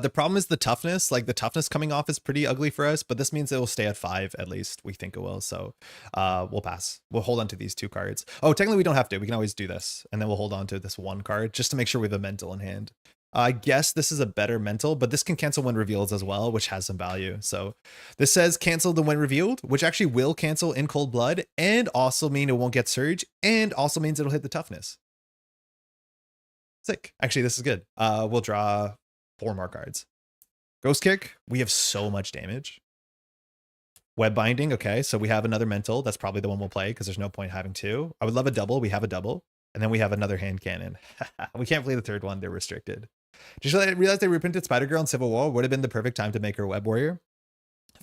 The problem is the toughness. Like, the toughness coming off is pretty ugly for us, but this means it will stay at 5 at least. We think it will, so we'll pass. We'll hold on to these 2 cards. Oh, technically we don't have to. We can always do this, and then we'll hold on to this 1 card just to make sure we have a mental in hand. I guess this is a better mental, but this can cancel when revealed as well, which has some value. So this says cancel the when revealed, which actually will cancel in cold blood, and also mean it won't get surge, and also means it'll hit the toughness. Sick. Actually, this is good. We'll draw 4 more cards. Ghost Kick, we have so much damage. Web Binding, okay, so we have another mental. That's probably the one we'll play because there's no point having 2. I would love a double. We have a double. And then we have another hand cannon. We can't play the 3rd one. They're restricted. Just realize they reprinted Spider-Girl in Civil War. Would have been the perfect time to make her Web Warrior.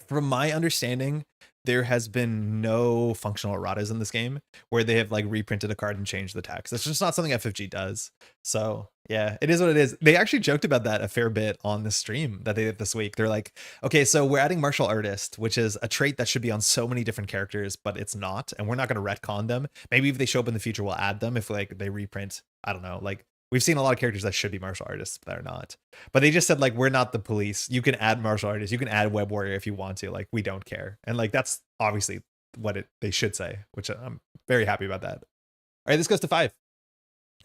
From my understanding, there has been no functional erratas in this game where they have like reprinted a card and changed the text. That's just not something FFG does. So yeah, it is what it is. They actually joked about that a fair bit on the stream that they did this week. They're like, okay, so we're adding martial artist, which is a trait that should be on so many different characters, but it's not. And we're not going to retcon them. Maybe if they show up in the future, we'll add them if like they reprint. I don't know. Like, we've seen a lot of characters that should be martial artists, but they're not. But they just said, like, we're not the police. You can add martial artists. You can add web warrior if you want to. Like, we don't care. And, like, that's obviously what they should say, which I'm very happy about that. All right, this goes to 5.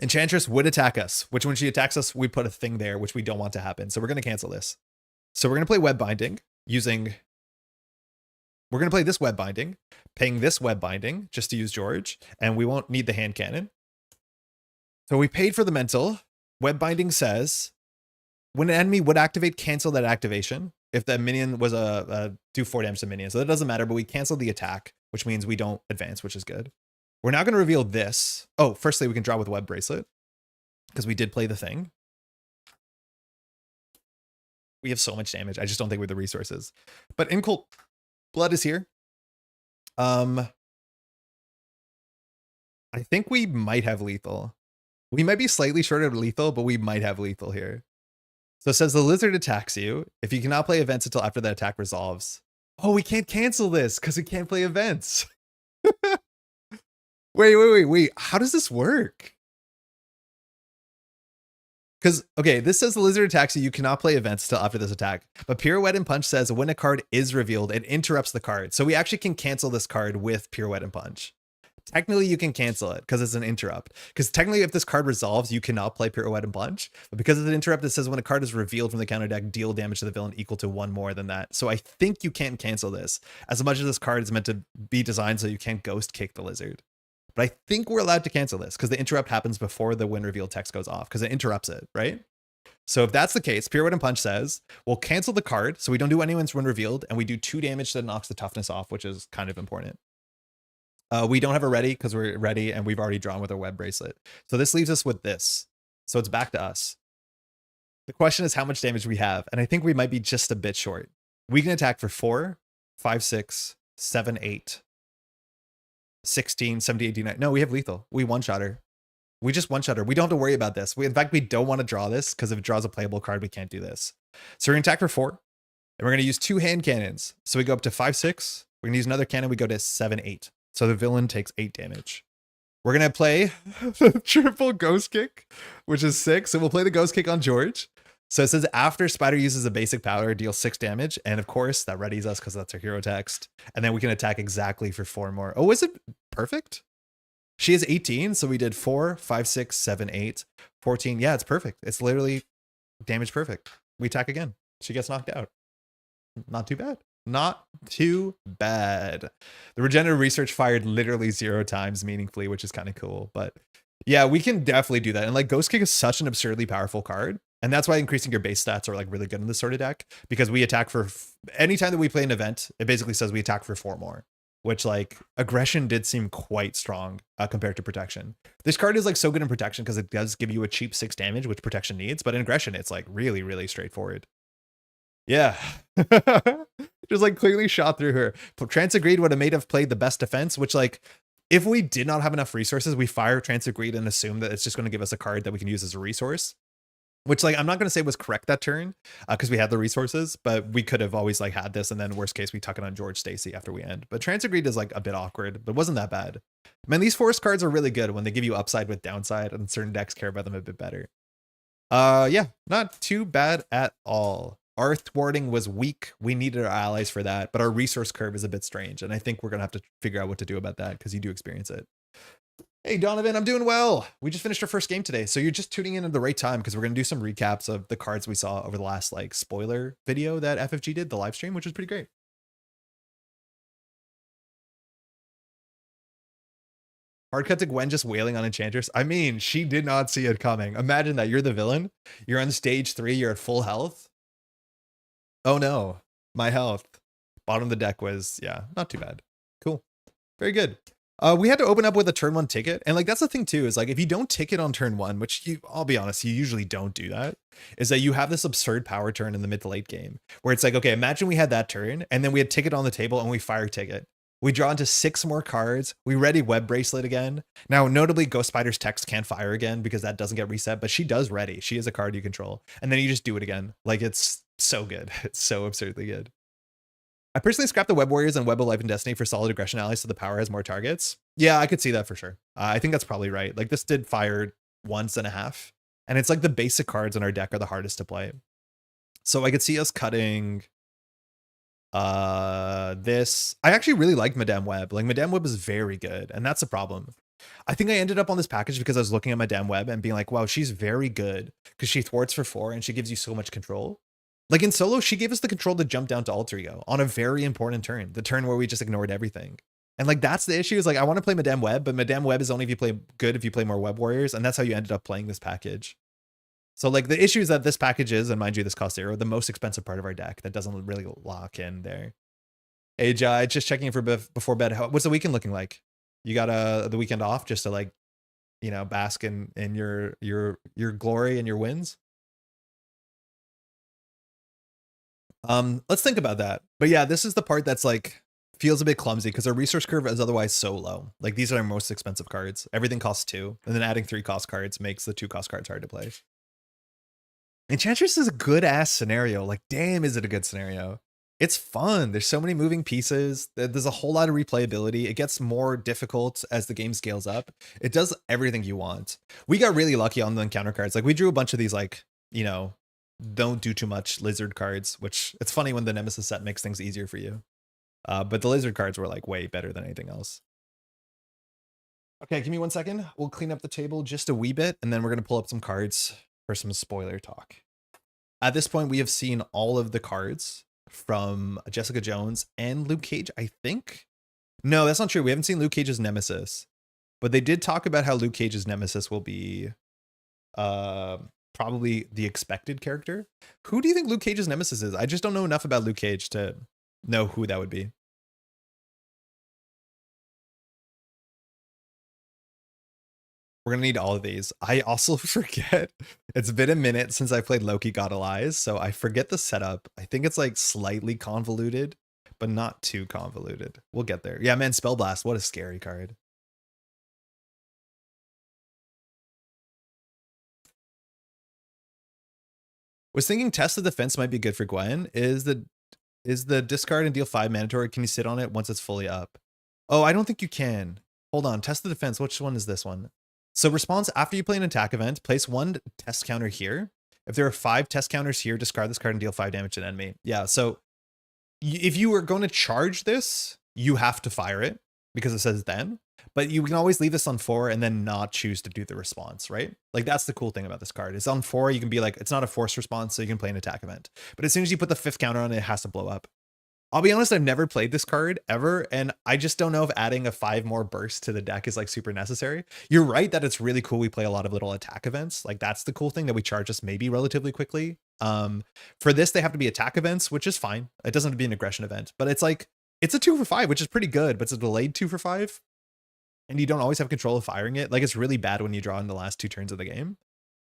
Enchantress would attack us, which when she attacks us, we put a thing there, which we don't want to happen. So we're going to cancel this. So we're going to play web binding using... We're going to play this web binding, paying this web binding just to use George, and we won't need the hand cannon. So we paid for the mental. Web binding says, when an enemy would activate, cancel that activation. If the minion was do 4 damage to minion. So that doesn't matter, but we cancel the attack, which means we don't advance, which is good. We're now going to reveal this. Oh, firstly, we can draw with web bracelet because we did play the thing. We have so much damage. I just don't think we have the resources. But in cold blood is here. I think we might have lethal. We might be slightly short of lethal, but we might have lethal here. So it says the lizard attacks you. If you cannot play events until after the attack resolves. Oh, we can't cancel this because we can't play events. Wait. How does this work? Because, okay, this says the lizard attacks you. You cannot play events until after this attack. But Pirouette and Punch says when a card is revealed, it interrupts the card. So we actually can cancel this card with Pirouette and Punch. Technically, you can cancel it because it's an interrupt. Because technically, if this card resolves, you cannot play Pirouette and Punch. But because it's an interrupt, it says when a card is revealed from the counter deck, deal damage to the villain equal to 1 more than that. So I think you can't cancel this. As much as this card is meant to be designed so you can't ghost kick the lizard. But I think we're allowed to cancel this because the interrupt happens before the when revealed text goes off because it interrupts it, right? So if that's the case, Pirouette and Punch says, we'll cancel the card so we don't do anyone's when revealed and we do 2 damage that knocks the toughness off, which is kind of important. We don't have a ready because we're ready and we've already drawn with our web bracelet. So this leaves us with this. So it's back to us. The question is how much damage we have. And I think we might be just a bit short. We can attack for 4, 5, 6, 7, 8, 16, 17, 18, 19. No, we have lethal. We one-shot her. We just one-shot her. We don't have to worry about this. In fact, we don't want to draw this because if it draws a playable card, we can't do this. So we're going to attack for 4. And we're going to use 2 hand cannons. So we go up to 5, 6. We're going to use another cannon. We go to 7, 8. So the villain takes 8 damage. We're going to play the triple ghost kick, which is 6. So we'll play the ghost kick on George. So it says after Spider uses a basic power, deal 6 damage. And of course, that readies us because that's our hero text. And then we can attack exactly for 4 more. Oh, is it perfect? She has 18. So we did 4, 5, 6, 7, 8, 14. Yeah, it's perfect. It's literally damage perfect. We attack again. She gets knocked out. Not too bad. Not too bad. The regenerative research fired literally 0 times meaningfully, which is kind of cool. But yeah, we can definitely do that. And like Ghost Kick is such an absurdly powerful card. And that's why increasing your base stats are like really good in this sort of deck, because we attack for anytime that we play an event, it basically says we attack for 4 more, which like aggression did seem quite strong compared to protection. This card is like so good in protection because it does give you a cheap 6 damage, which protection needs. But in aggression, it's like really, really straightforward. Yeah. Just like clearly shot through her. Transagreed would have made have played the best defense, which like if we did not have enough resources, we fire Transagreed and assume that it's just going to give us a card that we can use as a resource. which like I'm not gonna say was correct that turn because we had the resources, but we could have always like had this, and then worst case we tuck it on George Stacy after we end. But Transagreed is like a bit awkward, but wasn't that bad. Man, these forest cards are really good when they give you upside with downside, and certain decks care about them a bit better. Yeah, not too bad at all. Our thwarting was weak. We needed our allies for that, but our resource curve is a bit strange, and I think we're gonna have to figure out what to do about that because you do experience it. Hey Donovan, I'm doing well. We just finished our first game today, so you're just tuning in at the right time because we're gonna do some recaps of the cards we saw over the last like spoiler video that FFG did, the live stream, which was pretty great. Hard cut to Gwen just wailing on Enchantress. I mean, she did not see it coming. Imagine that you're the villain. You're on stage 3. You're at full health. Oh no, my health. Bottom of the deck was, yeah, not too bad. Cool. Very good. We had to open up with a turn 1 ticket. And like, that's the thing too, is like, if you don't ticket on turn 1, which I'll be honest, you usually don't do that, is that you have this absurd power turn in the mid to late game where it's like, okay, imagine we had that turn and then we had ticket on the table and we fire ticket. We draw into 6 more cards. We ready Web Bracelet again. Now, notably, Ghost Spider's text can't fire again because that doesn't get reset, but she does ready. She is a card you control. And then you just do it again. Like, it's so good. It's so absurdly good. I personally scrapped the Web Warriors and Web of Life and Destiny for solid aggression allies so the power has more targets. Yeah, I could see that for sure. I think that's probably right. Like, this did fire once and a half. And it's like the basic cards in our deck are the hardest to play. So I could see us cutting... this I actually really like Madame Web. Like Madame Web is very good, and that's a problem. I think I ended up on this package because I was looking at Madame Web and being like, wow, she's very good because she thwarts for 4 and she gives you so much control. Like in solo, she gave us the control to jump down to alter ego on a very important turn, the turn where we just ignored everything. And like that's the issue, is like I want to play Madame Web, but Madame Web is only if you play good, if you play more Web Warriors, and that's how you ended up playing this package. So like the issue is that this package is, and mind you, this costs 0, the most expensive part of our deck that doesn't really lock in there. Hey Jai, just checking in for before bed. What's the weekend looking like? You got the weekend off just to like, you know, bask in your glory and your wins? Let's think about that. But yeah, this is the part that's like feels a bit clumsy because our resource curve is otherwise so low. Like these are our most expensive cards. Everything costs 2, and then adding 3 cost cards makes the 2 cost cards hard to play. Enchantress is a good ass scenario. Like, damn, is it a good scenario? It's fun. There's so many moving pieces. There's a whole lot of replayability. It gets more difficult as the game scales up. It does everything you want. We got really lucky on the encounter cards. Like we drew a bunch of these, like, you know, don't do too much lizard cards, which it's funny when the Nemesis set makes things easier for you. But the lizard cards were like way better than anything else. Okay, give me 1 second. We'll clean up the table just a wee bit, and then we're going to pull up some cards for some spoiler talk. At this point, we have seen all of the cards from Jessica Jones and Luke Cage, I think. No, that's not true. We haven't seen Luke Cage's Nemesis, but they did talk about how Luke Cage's Nemesis will be probably the expected character. Who do you think Luke Cage's Nemesis is? I just don't know enough about Luke Cage to know who that would be. We're gonna need all of these. I also forget. It's been a minute since I played Loki God Allies, so I forget the setup. I think it's like slightly convoluted, but not too convoluted. We'll get there. Yeah, man, Spellblast. What a scary card. Was thinking Test of Defense might be good for Gwen. Is the discard and deal 5 mandatory? Can you sit on it once it's fully up? Oh, I don't think you can. Hold on. Test the Defense. Which one is this one? So response after you play an attack event, place 1 test counter here. If there are 5 test counters here, discard this card and deal 5 damage to an enemy. Yeah, so if you were going to charge this, you have to fire it because it says then. But you can always leave this on 4 and then not choose to do the response, right? Like that's the cool thing about this card. It's on 4, you can be like, it's not a force response, so you can play an attack event. But as soon as you put the 5th counter on it, it has to blow up. I'll be honest, I've never played this card ever, and I just don't know if adding a 5 more burst to the deck is like super necessary. You're right that it's really cool we play a lot of little attack events. Like that's the cool thing, that we charge us maybe relatively quickly. For this, they have to be attack events, which is fine. It doesn't have to be an aggression event, but it's like, it's a 2 for 5, which is pretty good, but it's a delayed 2 for 5. And you don't always have control of firing it. Like it's really bad when you draw in the last 2 turns of the game.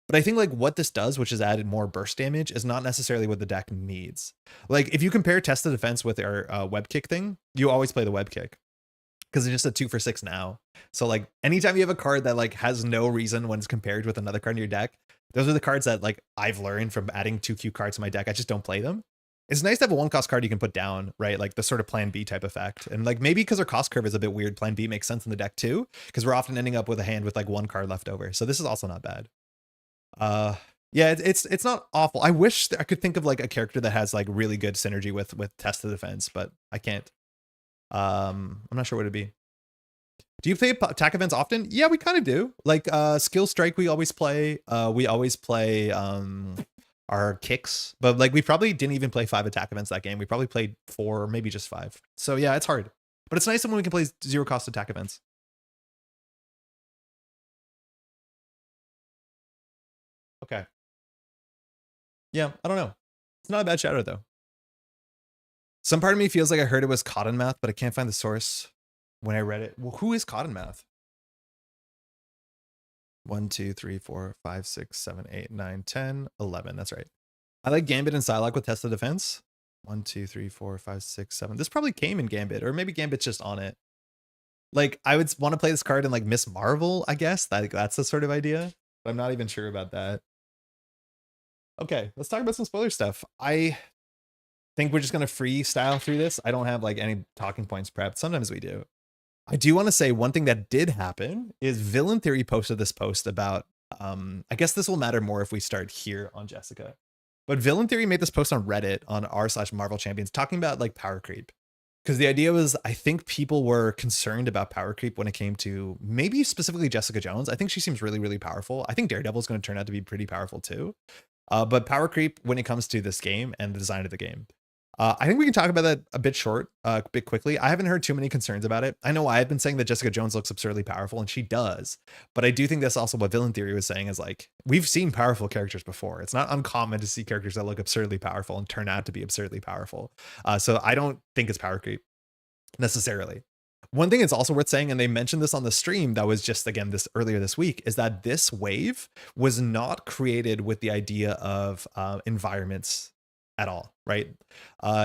But I think like what this does, which is added more burst damage, is not necessarily what the deck needs. Like if you compare Test of Defense with our web kick thing, you always play the web kick because it's just a 2 for 6 now. So like anytime you have a card that like has no reason when it's compared with another card in your deck, Those are the cards that like I've learned from adding 2Q cards to my deck. I just don't play them. It's nice to have a 1-cost card you can put down, right? Like the sort of plan B type effect. And like maybe because our cost curve is a bit weird, plan B makes sense in the deck too, because we're often ending up with a hand with like 1 card left over. So this is also not bad. Yeah, it's not awful. I wish I could think of like a character that has like really good synergy with Test of Defense, but I can't. I'm not sure what it'd be. Do you play attack events often? Yeah, we kind of do. Like skill strike, we always play. We always play our kicks, but like we probably didn't even play 5 attack events that game. We probably played 4 or maybe just 5. So yeah, it's hard, but it's nice when we can play 0-cost attack events. Okay. Yeah, I don't know. It's not a bad shadow though. Some part of me feels like I heard it was Cottonmouth, but I can't find the source when I read it. Well, who is Cottonmouth? 1, 2, 3, 4, 5, 6, 7, 8, 9, 10, 11. That's right. I like Gambit and Psylocke with Test of Defense. 1, 2, 3, 4, 5, 6, 7. This probably came in Gambit, or maybe Gambit's just on it. Like, I would want to play this card in like Miss Marvel, I guess. That's the sort of idea. But I'm not even sure about that. Okay, let's talk about some spoiler stuff. I think we're just going to freestyle through this. I don't have like any talking points prepped. Sometimes we do. I do want to say one thing that did happen is Villain Theory posted this post about, I guess this will matter more if we start here on Jessica. But Villain Theory made this post on Reddit on r/Marvel Champions talking about like power creep. Because the idea was, I think people were concerned about power creep when it came to maybe specifically Jessica Jones. I think she seems really, really powerful. I think Daredevil is going to turn out to be pretty powerful too. But power creep when it comes to this game and the design of the game. I think we can talk about that a bit quickly. I haven't heard too many concerns about it. I know I've been saying that Jessica Jones looks absurdly powerful, and she does. But I do think that's also what Villain Theory was saying is like, we've seen powerful characters before. It's not uncommon to see characters that look absurdly powerful and turn out to be absurdly powerful. So I don't think it's power creep necessarily. One thing it's also worth saying, and they mentioned this on the stream that was just again this earlier this week, is that this wave was not created with the idea of environments at all, right?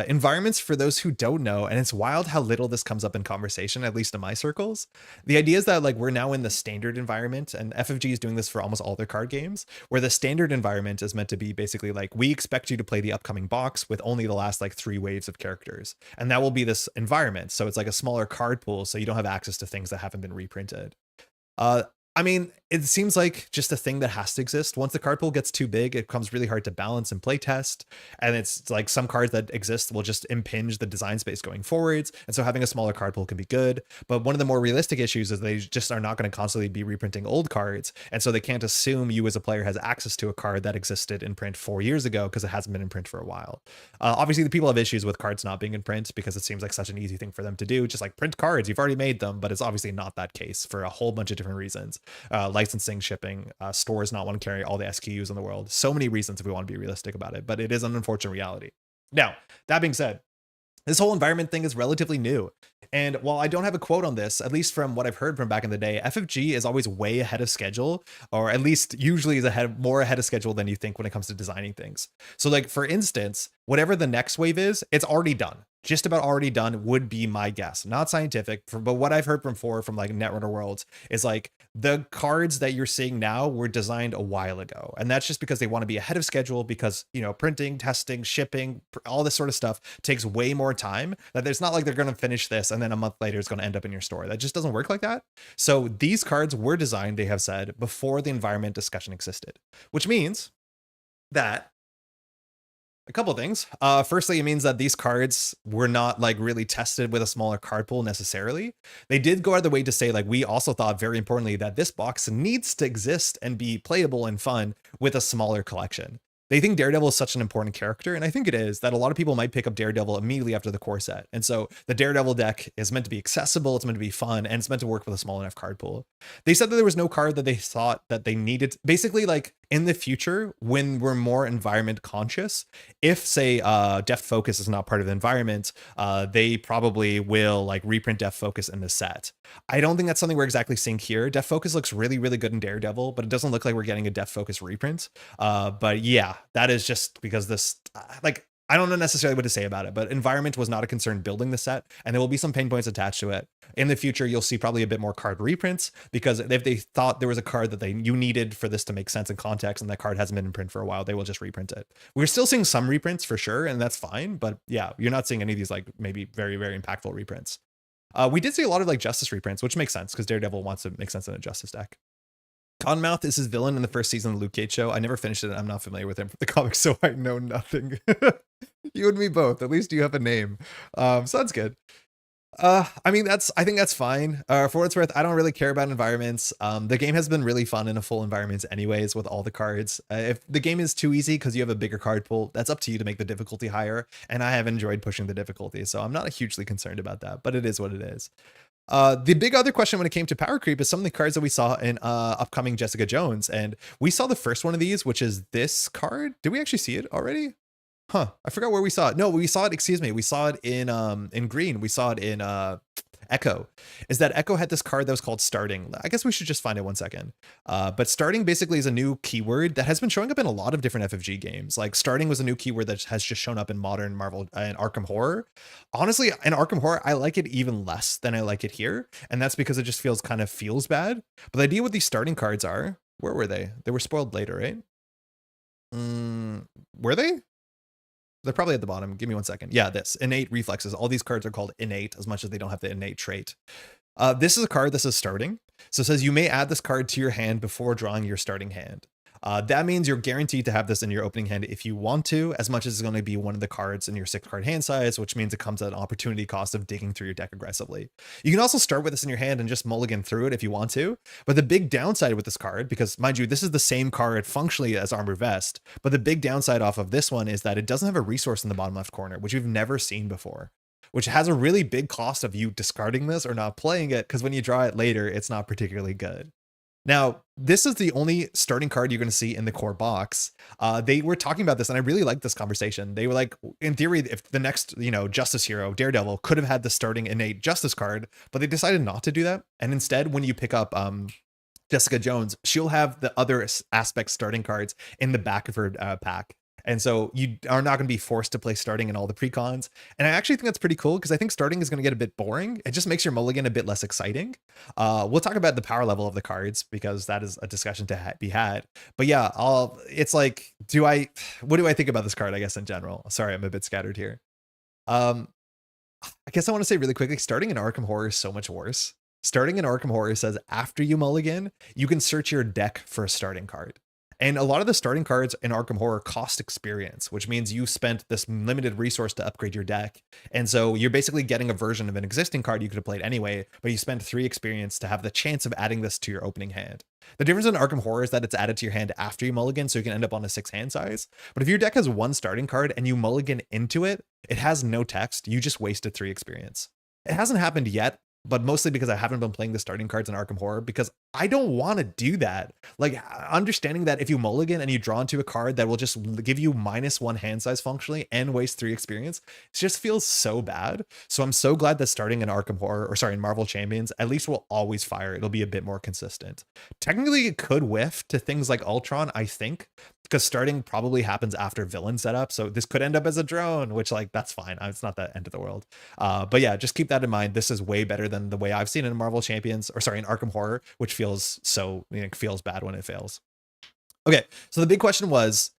Environments, for those who don't know, and it's wild how little this comes up in conversation, at least in my circles. The idea is that like we're now in the standard environment, and FFG is doing this for almost all their card games, where the standard environment is meant to be basically like, we expect you to play the upcoming box with only the last like 3 waves of characters, and that will be this environment. So it's like a smaller card pool, so you don't have access to things that haven't been reprinted. I mean, it seems like just a thing that has to exist. Once the card pool gets too big, it becomes really hard to balance and play test. And it's like some cards that exist will just impinge the design space going forwards. And so having a smaller card pool can be good. But one of the more realistic issues is they just are not going to constantly be reprinting old cards. And so they can't assume you as a player has access to a card that existed in print 4 years ago because it hasn't been in print for a while. Obviously, the people have issues with cards not being in print because it seems like such an easy thing for them to do. Just like print cards, you've already made them, but it's obviously not that case for a whole bunch of different reasons. Licensing, shipping, stores not want to carry all the SKUs in the world. So many reasons if we want to be realistic about it, but it is an unfortunate reality. Now, that being said, this whole environment thing is relatively new. And while I don't have a quote on this, at least from what I've heard from back in the day, FFG is always way ahead of schedule, or at least usually is more ahead of schedule than you think when it comes to designing things. So like, for instance, whatever the next wave is, it's already done. Just about already done would be my guess. Not scientific, but what I've heard from like Netrunner Worlds is like the cards that you're seeing now were designed a while ago. And that's just because they want to be ahead of schedule because, you know, printing, testing, shipping, all this sort of stuff takes way more time. That it's not like they're going to finish this and then a month later it's going to end up in your store. That just doesn't work like that. So these cards were designed, they have said, before the environment discussion existed, which means that a couple of things. Firstly, it means that these cards were not like really tested with a smaller card pool necessarily. They did go out of the way to say, like, we also thought very importantly that this box needs to exist and be playable and fun with a smaller collection. They think Daredevil is such an important character, and I think it is, that a lot of people might pick up Daredevil immediately after the core set. And so the Daredevil deck is meant to be accessible, it's meant to be fun, and it's meant to work with a small enough card pool. They said that there was no card that they thought that they needed. Basically, like, in the future, when we're more environment conscious, if, say, Deft Focus is not part of the environment, they probably will, like, reprint Deft Focus in the set. I don't think that's something we're exactly seeing here. Deft Focus looks really, really good in Daredevil, but it doesn't look like we're getting a Deft Focus reprint. But yeah, that is just because this, like, I don't know necessarily what to say about it, but environment was not a concern building the set, and there will be some pain points attached to it. In the future, you'll see probably a bit more card reprints, because if they thought there was a card that you needed for this to make sense in context, and that card hasn't been in print for a while, they will just reprint it. We're still seeing some reprints for sure, and that's fine, but yeah, you're not seeing any of these like maybe very, very impactful reprints. We did see a lot of like Justice reprints, which makes sense because Daredevil wants to make sense in a Justice deck. Cottonmouth is his villain in the first season of the Luke Cage show. I never finished it. I'm not familiar with him from the comics, so I know nothing. You and me both. At least you have a name. So that's good. I mean, I think that's fine. For what it's worth, I don't really care about environments. The game has been really fun in a full environment anyways with all the cards. If the game is too easy because you have a bigger card pool, that's up to you to make the difficulty higher. And I have enjoyed pushing the difficulty, so I'm not hugely concerned about that, but it is what it is. The big other question when it came to power creep is some of the cards that we saw in upcoming Jessica Jones. And we saw the first one of these, which is this card. Did we actually see it already? Huh, I forgot where we saw it. No, we saw it, excuse me. We saw it in green. We saw it in Echo. Is that Echo had this card that was called Starting. I guess we should just find it 1 second. But Starting basically is a new keyword that has been showing up in a lot of different FFG games. Like Starting was a new keyword that has just shown up in modern Marvel and Arkham Horror. Honestly, in Arkham Horror, I like it even less than I like it here. And that's because it just feels bad. But the idea with these starting cards are, where were they? They were spoiled later, right? Were they? They're probably at the bottom. Give me 1 second. Yeah, this innate reflexes. All these cards are called innate as much as they don't have the innate trait. This is a card that says starting. So it says you may add this card to your hand before drawing your starting hand. That means you're guaranteed to have this in your opening hand if you want to, as much as it's going to be one of the cards in your 6-card hand size, which means it comes at an opportunity cost of digging through your deck aggressively. You can also start with this in your hand and just mulligan through it if you want to. But the big downside with this card, because mind you, this is the same card functionally as Armor Vest, but the big downside off of this one is that it doesn't have a resource in the bottom left corner, which we've never seen before, which has a really big cost of you discarding this or not playing it, because when you draw it later, it's not particularly good. Now, this is the only starting card you're going to see in the core box. They were talking about this, and I really liked this conversation. They were like, in theory, if the next, Justice hero, Daredevil, could have had the starting innate Justice card, but they decided not to do that. And instead, when you pick up Jessica Jones, she'll have the other aspect starting cards in the back of her pack. And so you are not going to be forced to play starting in all the precons. And I actually think that's pretty cool because I think starting is going to get a bit boring. It just makes your mulligan a bit less exciting. We'll talk about the power level of the cards because that is a discussion to be had. But yeah, it's like, what do I think about this card, I guess, in general? Sorry, I'm a bit scattered here. I guess I want to say really quickly, starting in Arkham Horror is so much worse. Starting in Arkham Horror says after you mulligan, you can search your deck for a starting card. And a lot of the starting cards in Arkham Horror cost experience, which means you spent this limited resource to upgrade your deck. And so you're basically getting a version of an existing card you could have played anyway, but you spent 3 experience to have the chance of adding this to your opening hand. The difference in Arkham Horror is that it's added to your hand after you mulligan, so you can end up on a 6 hand size. But if your deck has 1 starting card and you mulligan into it, it has no text. You just wasted 3 experience. It hasn't happened yet, but mostly because I haven't been playing the starting cards in Arkham Horror because I don't want to do that. Like, understanding that if you mulligan and you draw into a card that will just give you -1 hand size functionally and waste 3 experience, it just feels so bad. So I'm so glad that starting in Arkham Horror, or sorry, in Marvel Champions, at least will always fire. It'll be a bit more consistent. Technically, it could whiff to things like Ultron, I think, because starting probably happens after villain setup. So this could end up as a drone, which, like, that's fine. It's not the end of the world. But yeah, just keep that in mind. This is way better than the way I've seen it in Marvel Champions, or sorry, in Arkham Horror, which feels so, feels bad when it fails. Okay, so the big question was,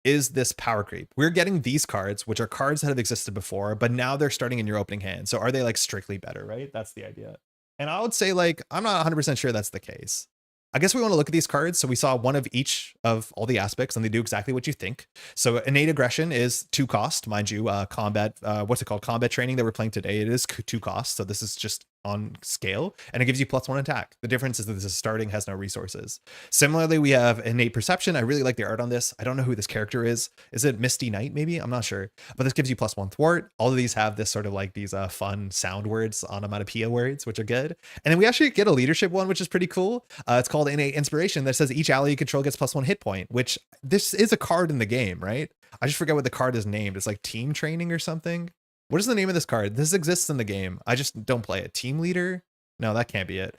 is this power creep? We're getting these cards, which are cards that have existed before, but now they're starting in your opening hand. So are they like strictly better, right? That's the idea. And I would say, like, I'm not 100% sure that's the case. I guess we want to look at these cards. So we saw one of each of all the aspects, and they do exactly what you think. So innate aggression is 2 cost, mind you. Combat, what's it called? Combat training that we're playing today. It is 2 cost. So this is just on scale, and it gives you +1 attack. The difference is that this is starting, has no resources. Similarly, we have innate perception. I really like the art on this. I don't know who this character is. Is it Misty Knight? Maybe, I'm not sure. But this gives you +1 thwart. All of these have this sort of like these fun sound words, onomatopoeia words, which are good. And then we actually get a leadership one, which is pretty cool. It's called innate inspiration, that says each ally you control gets +1 hit point, which this is a card in the game, right? I just forget what the card is named. It's like team training or something. What is the name of this card? This exists in the game. I just don't play it. Team leader? No, that can't be it.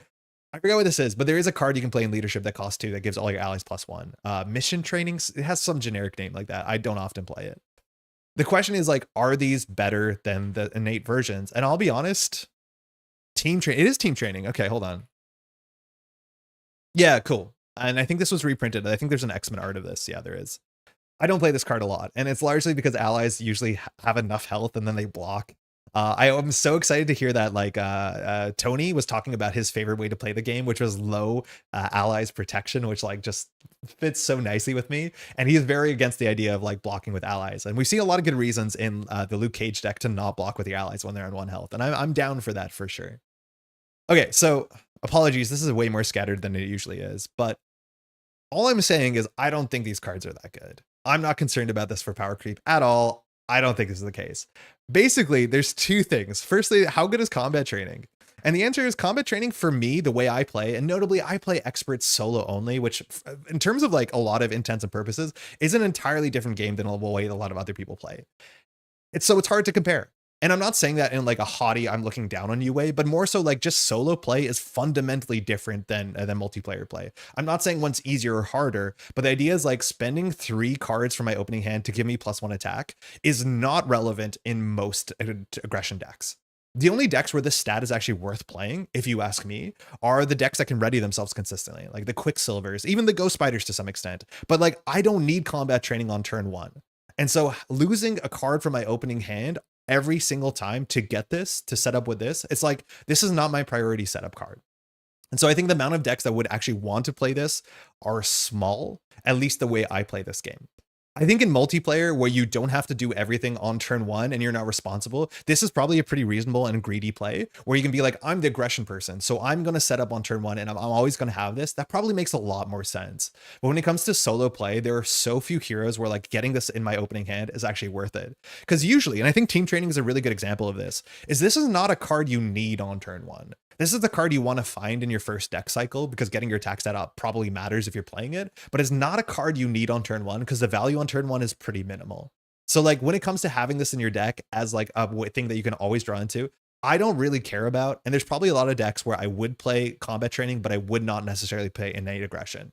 I forget what this is, but there is a card you can play in leadership that costs 2 that gives all your allies +1. Mission training, it has some generic name like that. I don't often play it. The question is like, are these better than the innate versions? And I'll be honest, it is team training. Okay, hold on. Yeah, cool. And I think this was reprinted. I think there's an X-Men art of this. Yeah, there is. I don't play this card a lot, and it's largely because allies usually have enough health and then they block. I am so excited to hear that like Tony was talking about his favorite way to play the game, which was low allies protection, which like just fits so nicely with me. And he is very against the idea of like blocking with allies. And we see a lot of good reasons in the Luke Cage deck to not block with your allies when they're on 1 health. And I'm down for that for sure. Okay, so apologies, this is way more scattered than it usually is, but all I'm saying is I don't think these cards are that good. I'm not concerned about this for power creep at all. I don't think this is the case. Basically, there's 2 things. Firstly, how good is combat training? And the answer is combat training for me, the way I play, and notably I play expert solo only, which in terms of like a lot of intents and purposes is an entirely different game than the way a lot of other people play. It's hard to compare. And I'm not saying that in like a haughty, I'm looking down on you way, but more so like just solo play is fundamentally different than multiplayer play. I'm not saying one's easier or harder, but the idea is like spending 3 cards from my opening hand to give me +1 attack is not relevant in most aggression decks. The only decks where this stat is actually worth playing, if you ask me, are the decks that can ready themselves consistently, like the Quicksilvers, even the Ghost Spiders to some extent. But like, I don't need combat training on turn 1. And so losing a card from my opening hand every single time to get this, to set up with this, it's like, this is not my priority setup card. And so I think the amount of decks that would actually want to play this are small, at least the way I play this game. I think in multiplayer where you don't have to do everything on turn 1 and you're not responsible, this is probably a pretty reasonable and greedy play where you can be like, I'm the aggression person, so I'm going to set up on turn 1 and I'm always going to have this. That probably makes a lot more sense. But when it comes to solo play, there are so few heroes where like getting this in my opening hand is actually worth it. Because usually, and I think team training is a really good example of this, this is not a card you need on turn 1. This is the card you want to find in your first deck cycle because getting your attack stat up probably matters if you're playing it, but it's not a card you need on turn 1 because the value on turn 1 is pretty minimal. So like when it comes to having this in your deck as like a thing that you can always draw into, I don't really care about. And there's probably a lot of decks where I would play combat training, but I would not necessarily play innate aggression.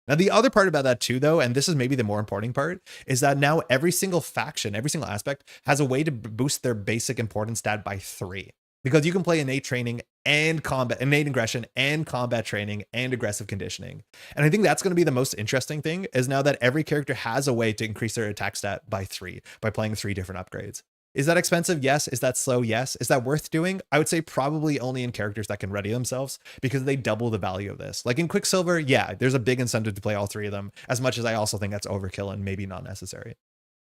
Now, the other part about that too, though, and this is maybe the more important part, is that now every single faction, every single aspect has a way to boost their basic importance stat by 3. Because you can play innate training and innate aggression and combat training and aggressive conditioning. And I think that's going to be the most interesting thing is now that every character has a way to increase their attack stat by 3 by playing 3 different upgrades. Is that expensive? Yes. Is that slow? Yes. Is that worth doing? I would say probably only in characters that can ready themselves because they double the value of this. Like in Quicksilver, yeah, there's a big incentive to play all 3 of them, as much as I also think that's overkill and maybe not necessary.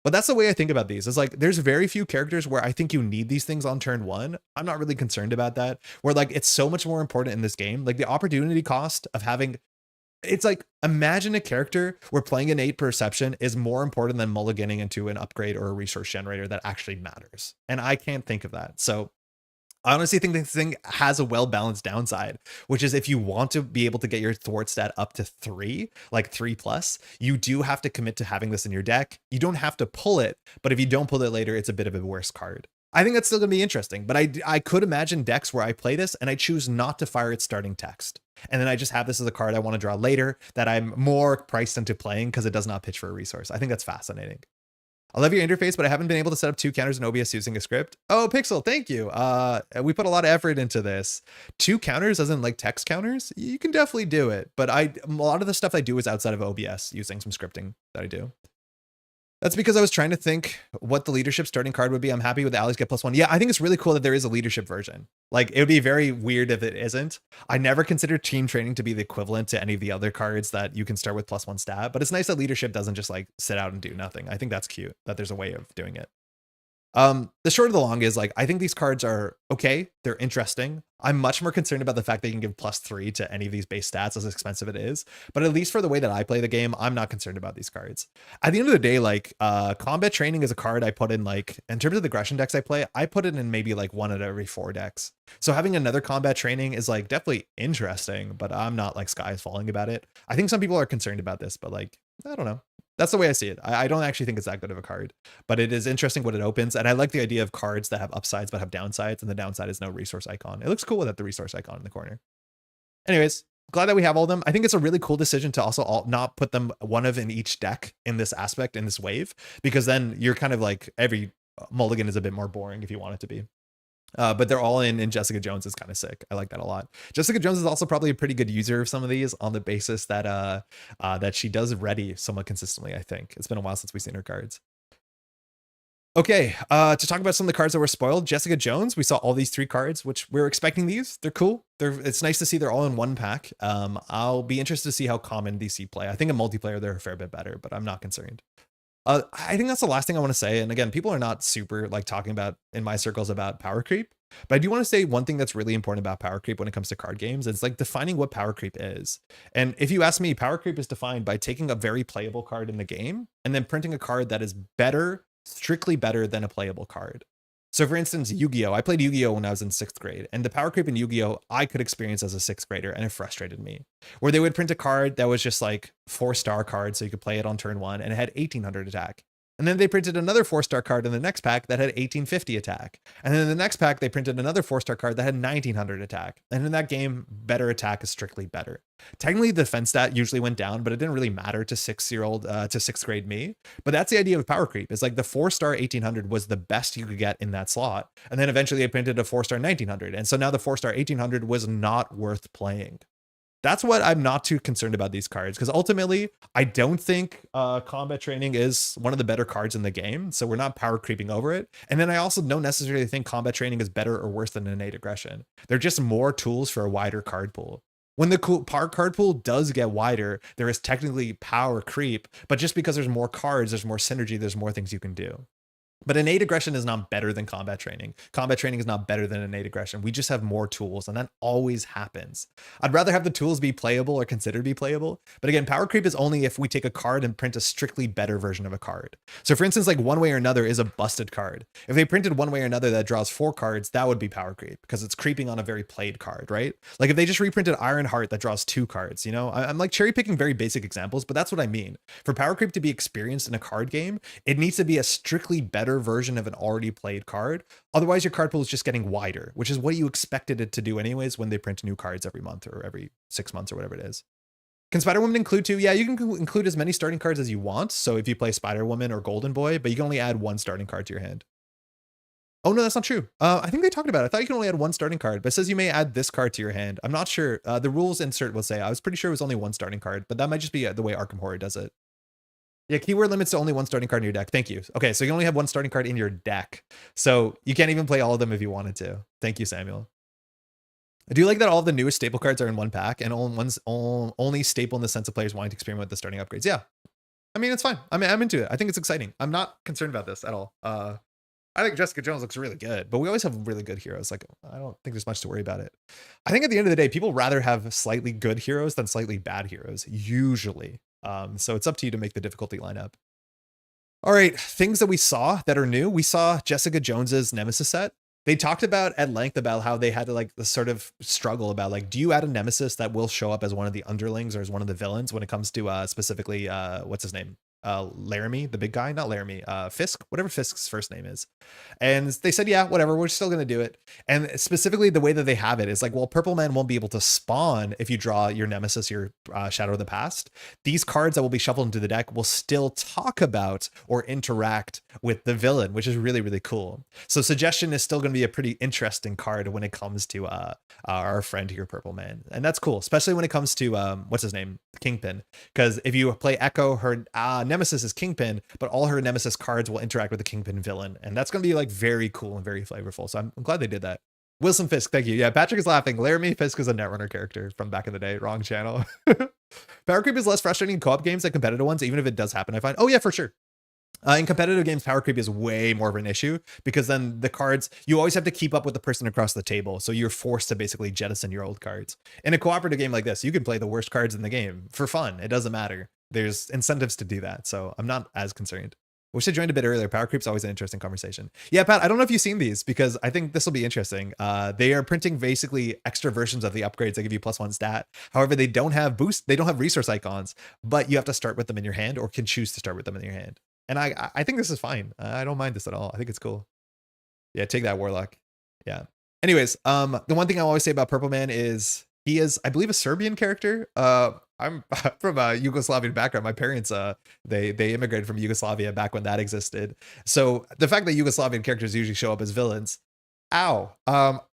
But that's the way I think about these. Is like, there's very few characters where I think you need these things on turn 1. I'm not really concerned about that. Where like, it's so much more important in this game. Like the opportunity cost of having, it's like, imagine a character where playing innate perception is more important than mulliganing into an upgrade or a resource generator that actually matters. And I can't think of that. So I honestly think this thing has a well-balanced downside, which is if you want to be able to get your thwart stat up to 3, like 3+, you do have to commit to having this in your deck. You don't have to pull it, but if you don't pull it later, it's a bit of a worse card. I think that's still going to be interesting, but I could imagine decks where I play this and I choose not to fire its starting text. And then I just have this as a card I want to draw later that I'm more priced into playing because it does not pitch for a resource. I think that's fascinating. I love your interface, but I haven't been able to set up 2 counters in OBS using a script. Oh, Pixel, thank you. We put a lot of effort into this. 2 counters, as in like text counters, you can definitely do it. But a lot of the stuff I do is outside of OBS using some scripting that I do. That's because I was trying to think what the leadership starting card would be. I'm happy with the allies get +1. Yeah, I think it's really cool that there is a leadership version. Like, it would be very weird if it isn't. I never considered team training to be the equivalent to any of the other cards that you can start with +1 stat, but it's nice that leadership doesn't just like sit out and do nothing. I think that's cute that there's a way of doing it. The short of the long is like, I think these cards are okay. They're interesting. I'm much more concerned about the fact that you can give +3 to any of these base stats, as expensive it is. But at least for the way that I play the game, I'm not concerned about these cards. At the end of the day, like combat training is a card I put in, like in terms of the aggression decks I play, I put it in maybe like 1 out of every 4 decks. So having another combat training is like definitely interesting, but I'm not like sky is falling about it. I think some people are concerned about this, but like, I don't know. That's the way I see it. I don't actually think it's that good of a card, but it is interesting what it opens. And I like the idea of cards that have upsides but have downsides, and the downside is no resource icon. It looks cool without the resource icon in the corner. Anyways, glad that we have all of them. I think it's a really cool decision to also not put them one of in each deck in this aspect, in this wave, because then you're kind of like every mulligan is a bit more boring if you want it to be. But they're all in Jessica Jones is kind of sick. I like that a lot. Jessica Jones is also probably a pretty good user of some of these on the basis that that she does ready somewhat consistently. I think it's been a while since we've seen her cards. Okay, to talk about some of the cards that were spoiled, Jessica Jones, we saw all these 3 cards, which we're expecting these. They're cool. It's nice to see they're all in one pack. I'll be interested to see how common these see play. I think in multiplayer, they're a fair bit better, but I'm not concerned. I think that's the last thing I want to say. And again, people are not super like talking about in my circles about power creep, but I do want to say one thing that's really important about power creep when it comes to card games. It's like defining what power creep is. And if you ask me, power creep is defined by taking a very playable card in the game and then printing a card that is better, strictly better than a playable card. So for instance, Yu-Gi-Oh! I played Yu-Gi-Oh! When I was in 6th grade, and the power creep in Yu-Gi-Oh! I could experience as a 6th grader, and it frustrated me. Where they would print a card that was just like 4-star card, so you could play it on turn 1, and it had 1800 attack. And then they printed another 4-star card in the next pack that had 1850 attack. And then in the next pack, they printed another 4-star card that had 1900 attack. And in that game, better attack is strictly better. Technically, the defense stat usually went down, but it didn't really matter to 6th grade me. But that's the idea of power creep. It's like the 4-star 1800 was the best you could get in that slot. And then eventually they printed a 4-star 1900. And so now the 4-star 1800 was not worth playing. That's what I'm not too concerned about these cards, because ultimately I don't think combat training is one of the better cards in the game, so we're not power creeping over it. And then I also don't necessarily think combat training is better or worse than innate aggression. They're just more tools for a wider card pool. When the card pool does get wider, there is technically power creep, but just because there's more cards, there's more synergy, there's more things you can do. But innate aggression is not better than combat training. Combat training is not better than innate aggression. We just have more tools, and that always happens. I'd rather have the tools be playable or considered to be playable. But again, power creep is only if we take a card and print a strictly better version of a card. So for instance, like One Way or Another is a busted card. If they printed One Way or Another that draws 4 cards, that would be power creep because it's creeping on a very played card, right? Like if they just reprinted Ironheart that draws 2 cards, you know, I'm like cherry picking very basic examples, but that's what I mean. For power creep to be experienced in a card game, it needs to be a strictly better version of an already played card. Otherwise, your card pool is just getting wider, which is what you expected it to do anyways when they print new cards every month or every 6 months or whatever it is. Can Spider-Woman include 2? Yeah, you can include as many starting cards as you want. So if you play Spider-Woman or Golden Boy, but you can only add 1 starting card to your hand. Oh, no, that's not true. I think they talked about it. I thought you can only add 1 starting card, but it says you may add this card to your hand. I'm not sure. The rules insert will say, I was pretty sure it was only 1 starting card, but that might just be the way Arkham Horror does it. Yeah, keyword limits to only 1 starting card in your deck. Thank you. Okay, so you only have 1 starting card in your deck. So you can't even play all of them if you wanted to. Thank you, Samuel. I do like that all the newest staple cards are in 1 pack and only staple in the sense of players wanting to experiment with the starting upgrades. Yeah. I mean, it's fine. I mean, I'm into it. I think it's exciting. I'm not concerned about this at all. I think Jessica Jones looks really good, but we always have really good heroes. Like, I don't think there's much to worry about it. I think at the end of the day, people rather have slightly good heroes than slightly bad heroes, usually. So it's up to you to make the difficulty line up. All right, things that we saw that are new. We saw Jessica Jones's Nemesis set. They talked about at length about how they had to like the sort of struggle about like, do you add a Nemesis that will show up as one of the underlings or as one of the villains when it comes to specifically, what's his name? Laramie, the big guy, not Laramie, Fisk, whatever Fisk's first name is. And they said, yeah, whatever, we're still going to do it. And specifically the way that they have it is like, well, Purple Man won't be able to spawn if you draw your Nemesis, your Shadow of the Past. These cards that will be shuffled into the deck will still talk about or interact with the villain, which is really, really cool. So Suggestion is still going to be a pretty interesting card when it comes to our friend here, Purple Man. And that's cool, especially when it comes to, what's his name? Kingpin. Because if you play Echo, her Nemesis is Kingpin, but all her Nemesis cards will interact with the Kingpin villain. And that's going to be like very cool and very flavorful. So I'm glad they did that. Wilson Fisk, thank you. Yeah, Patrick is laughing. Laramie Fisk is a Netrunner character from back in the day. Wrong channel. Power creep is less frustrating in co-op games than competitive ones, even if it does happen, I find. Oh yeah, for sure. In competitive games, power creep is way more of an issue because then the cards, you always have to keep up with the person across the table. So you're forced to basically jettison your old cards. In a cooperative game like this, you can play the worst cards in the game for fun. It doesn't matter. There's incentives to do that. So I'm not as concerned. Wish I joined a bit earlier. Power creep's always an interesting conversation. Yeah, Pat, I don't know if you've seen these because I think this will be interesting. They are printing basically extra versions of the upgrades that give you +1 stat. However, they don't have boost. They don't have resource icons, but you have to start with them in your hand or can choose to start with them in your hand. And I think this is fine. I don't mind this at all. I think it's cool. Yeah, take that, Warlock. Yeah. Anyways, the one thing I always say about Purple Man is He is, I believe, a Serbian character. I'm from a Yugoslavian background. My parents, they immigrated from Yugoslavia back when that existed. So the fact that Yugoslavian characters usually show up as villains, ow.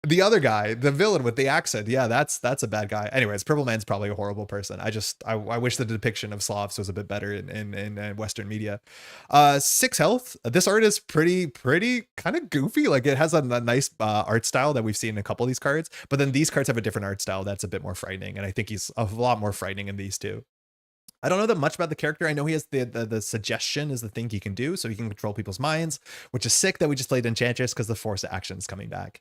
The other guy, the villain with the accent, yeah, that's a bad guy. Anyways, Purple Man's probably a horrible person. I wish the depiction of Slavs was a bit better in Western media. 6 health. This art is pretty kind of goofy. Like it has a nice art style that we've seen in a couple of these cards, but then these cards have a different art style that's a bit more frightening, and I think he's a lot more frightening in these two. I don't know that much about the character. I know he has the suggestion is the thing he can do, so he can control people's minds, which is sick that we just played Enchantress because the force action is coming back.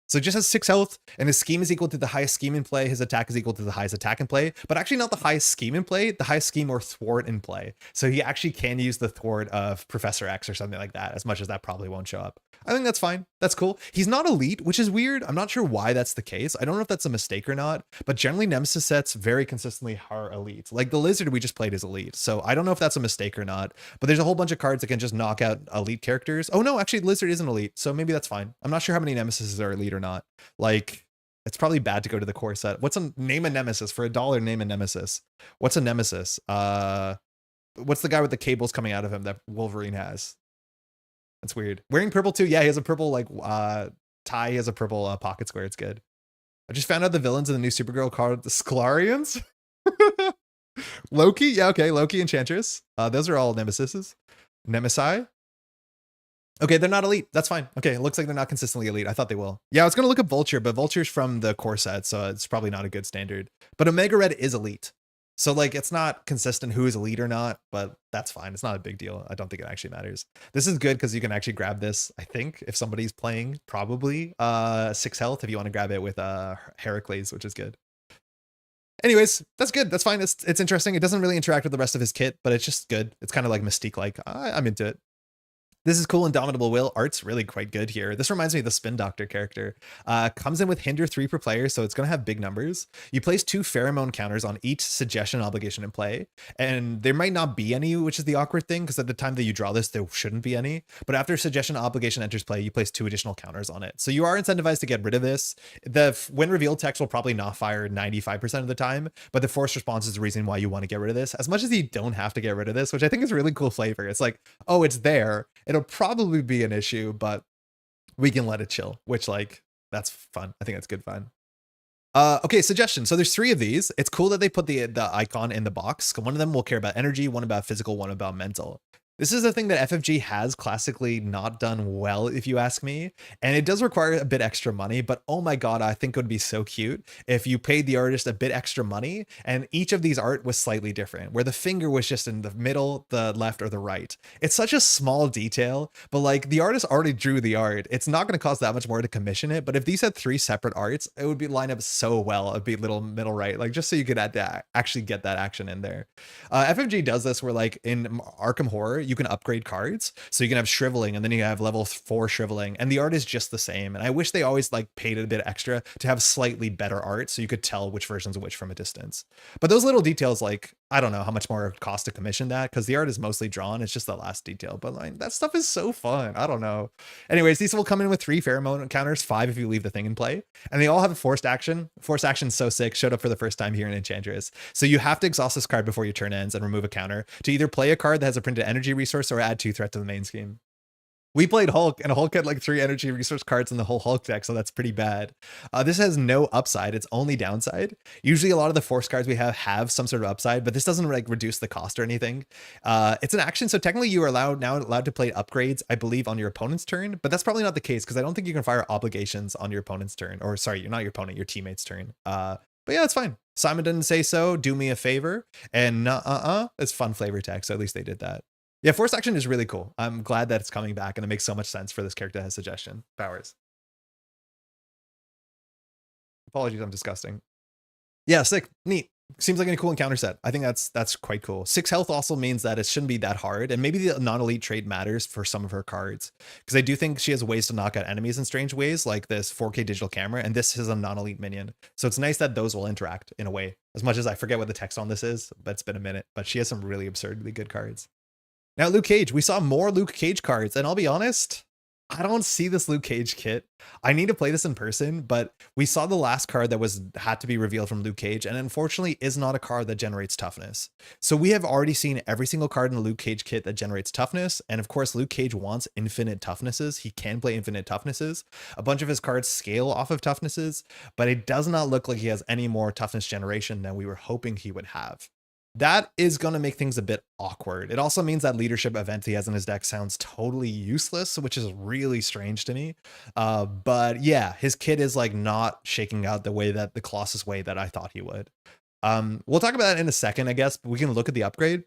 So he just has 6 health, and his scheme is equal to the highest scheme in play. His attack is equal to the highest attack in play, but actually not the highest scheme in play, the highest scheme or thwart in play. So he actually can use the thwart of Professor X or something like that, as much as that probably won't show up. I think that's fine. That's cool. He's not elite, which is weird. I'm not sure why that's the case. I don't know if that's a mistake or not, but generally Nemesis sets very consistently are elite. Like the Lizard we just played is elite. So I don't know if that's a mistake or not, but there's a whole bunch of cards that can just knock out elite characters. Oh no, actually Lizard isn't elite. So maybe that's fine. I'm not sure how many Nemesis are elite or not. Like it's probably bad to go to the core set. What's a name a Nemesis for $1? Name a Nemesis. What's a Nemesis? What's the guy with the cables coming out of him that Wolverine has? That's weird. Wearing purple too. Yeah, he has a purple like tie. He has a purple pocket square. It's good. I just found out the villains in the new Supergirl called the Sclarians. Loki. Yeah, okay. Loki, Enchantress. Those are all Nemesises. Nemesi. Okay, they're not elite. That's fine. Okay, it looks like they're not consistently elite. I thought they will. Yeah, I was gonna look at Vulture, but Vulture's from the core set, so it's probably not a good standard. But Omega Red is elite. So like it's not consistent who is elite or not, but that's fine. It's not a big deal. I don't think it actually matters. This is good because you can actually grab this, I think, if somebody's playing probably 6 health if you want to grab it with Heracles, which is good. Anyways, that's good. That's fine. It's interesting. It doesn't really interact with the rest of his kit, but it's just good. It's kind of like Mystique like. I'm into it. This is cool. Indomitable Will. Art's really quite good here. This reminds me of the Spin Doctor character. Comes in with Hinder 3 per player, so it's going to have big numbers. You place 2 pheromone counters on each suggestion obligation in play, and there might not be any, which is the awkward thing, because at the time that you draw this, there shouldn't be any. But after suggestion obligation enters play, you place 2 additional counters on it. So you are incentivized to get rid of this. The when revealed text will probably not fire 95% of the time, but the forced response is the reason why you want to get rid of this. As much as you don't have to get rid of this, which I think is really cool flavor. It's like, oh, it's there. It'll probably be an issue, but we can let it chill, which like that's fun. I think that's good fun. Okay, suggestion. So there's 3 of these. It's cool that they put the icon in the box. One of them will care about energy, one about physical, one about mental. This is a thing that FFG has classically not done well, if you ask me. And it does require a bit extra money, but oh my God, I think it would be so cute if you paid the artist a bit extra money and each of these art was slightly different, where the finger was just in the middle, the left, or the right. It's such a small detail, but like the artist already drew the art. It's not going to cost that much more to commission it, but if these had 3 separate arts, it would be line up so well. It'd be little middle right, like just so you could add that, actually get that action in there. FFG does this where like in Arkham Horror, you can upgrade cards. So you can have Shriveling and then you have level 4 Shriveling and the art is just the same. And I wish they always like paid a bit extra to have slightly better art so you could tell which versions of which from a distance. But those little details, like, I don't know how much more it costs to commission that because the art is mostly drawn. It's just the last detail, but like that stuff is so fun. I don't know. Anyways, these will come in with 3 pheromone counters, 5 if you leave the thing in play. And they all have a forced action. Forced action so sick, showed up for the first time here in Enchantress. So you have to exhaust this card before your turn ends and remove a counter to either play a card that has a printed energy resource or add 2 threat to the main scheme. We played Hulk, and Hulk had like 3 energy resource cards in the whole Hulk deck, so that's pretty bad. This has no upside, it's only downside. Usually a lot of the force cards we have some sort of upside, but this doesn't like reduce the cost or anything. It's an action, so technically you are allowed to play upgrades, I believe, on your opponent's turn, but that's probably not the case, because I don't think you can fire obligations on your opponent's turn, or sorry, you're not your opponent, your teammate's turn. But yeah, it's fine. Simon didn't say so, do me a favor, and it's fun flavor text, so at least they did that. Yeah, force action is really cool. I'm glad that it's coming back and it makes so much sense for this character that has suggestion powers. Apologies, I'm disgusting. Yeah, sick, neat. Seems like a cool encounter set. I think that's quite cool. 6 health also means that it shouldn't be that hard, and maybe the non-elite trait matters for some of her cards, because I do think she has ways to knock out enemies in strange ways, like this 4K digital camera, and this is a non-elite minion. So it's nice that those will interact in a way. As much as I forget what the text on this is, but it's been a minute. But she has some really absurdly good cards. Now, Luke Cage. We saw more Luke Cage cards, and I'll be honest, I don't see this Luke Cage kit. I need to play this in person, but we saw the last card that had to be revealed from Luke Cage, and unfortunately is not a card that generates toughness. So we have already seen every single card in the Luke Cage kit that generates toughness, and of course Luke Cage wants infinite toughnesses. He can play infinite toughnesses. A bunch of his cards scale off of toughnesses, but it does not look like he has any more toughness generation than we were hoping he would have. That is going to make things a bit awkward. It also means that leadership event he has in his deck sounds totally useless, which is really strange to me. But yeah, his kit is like not shaking out the way that the Colossus way that I thought he would. We'll talk about that in a second, I guess, but we can look at the upgrade.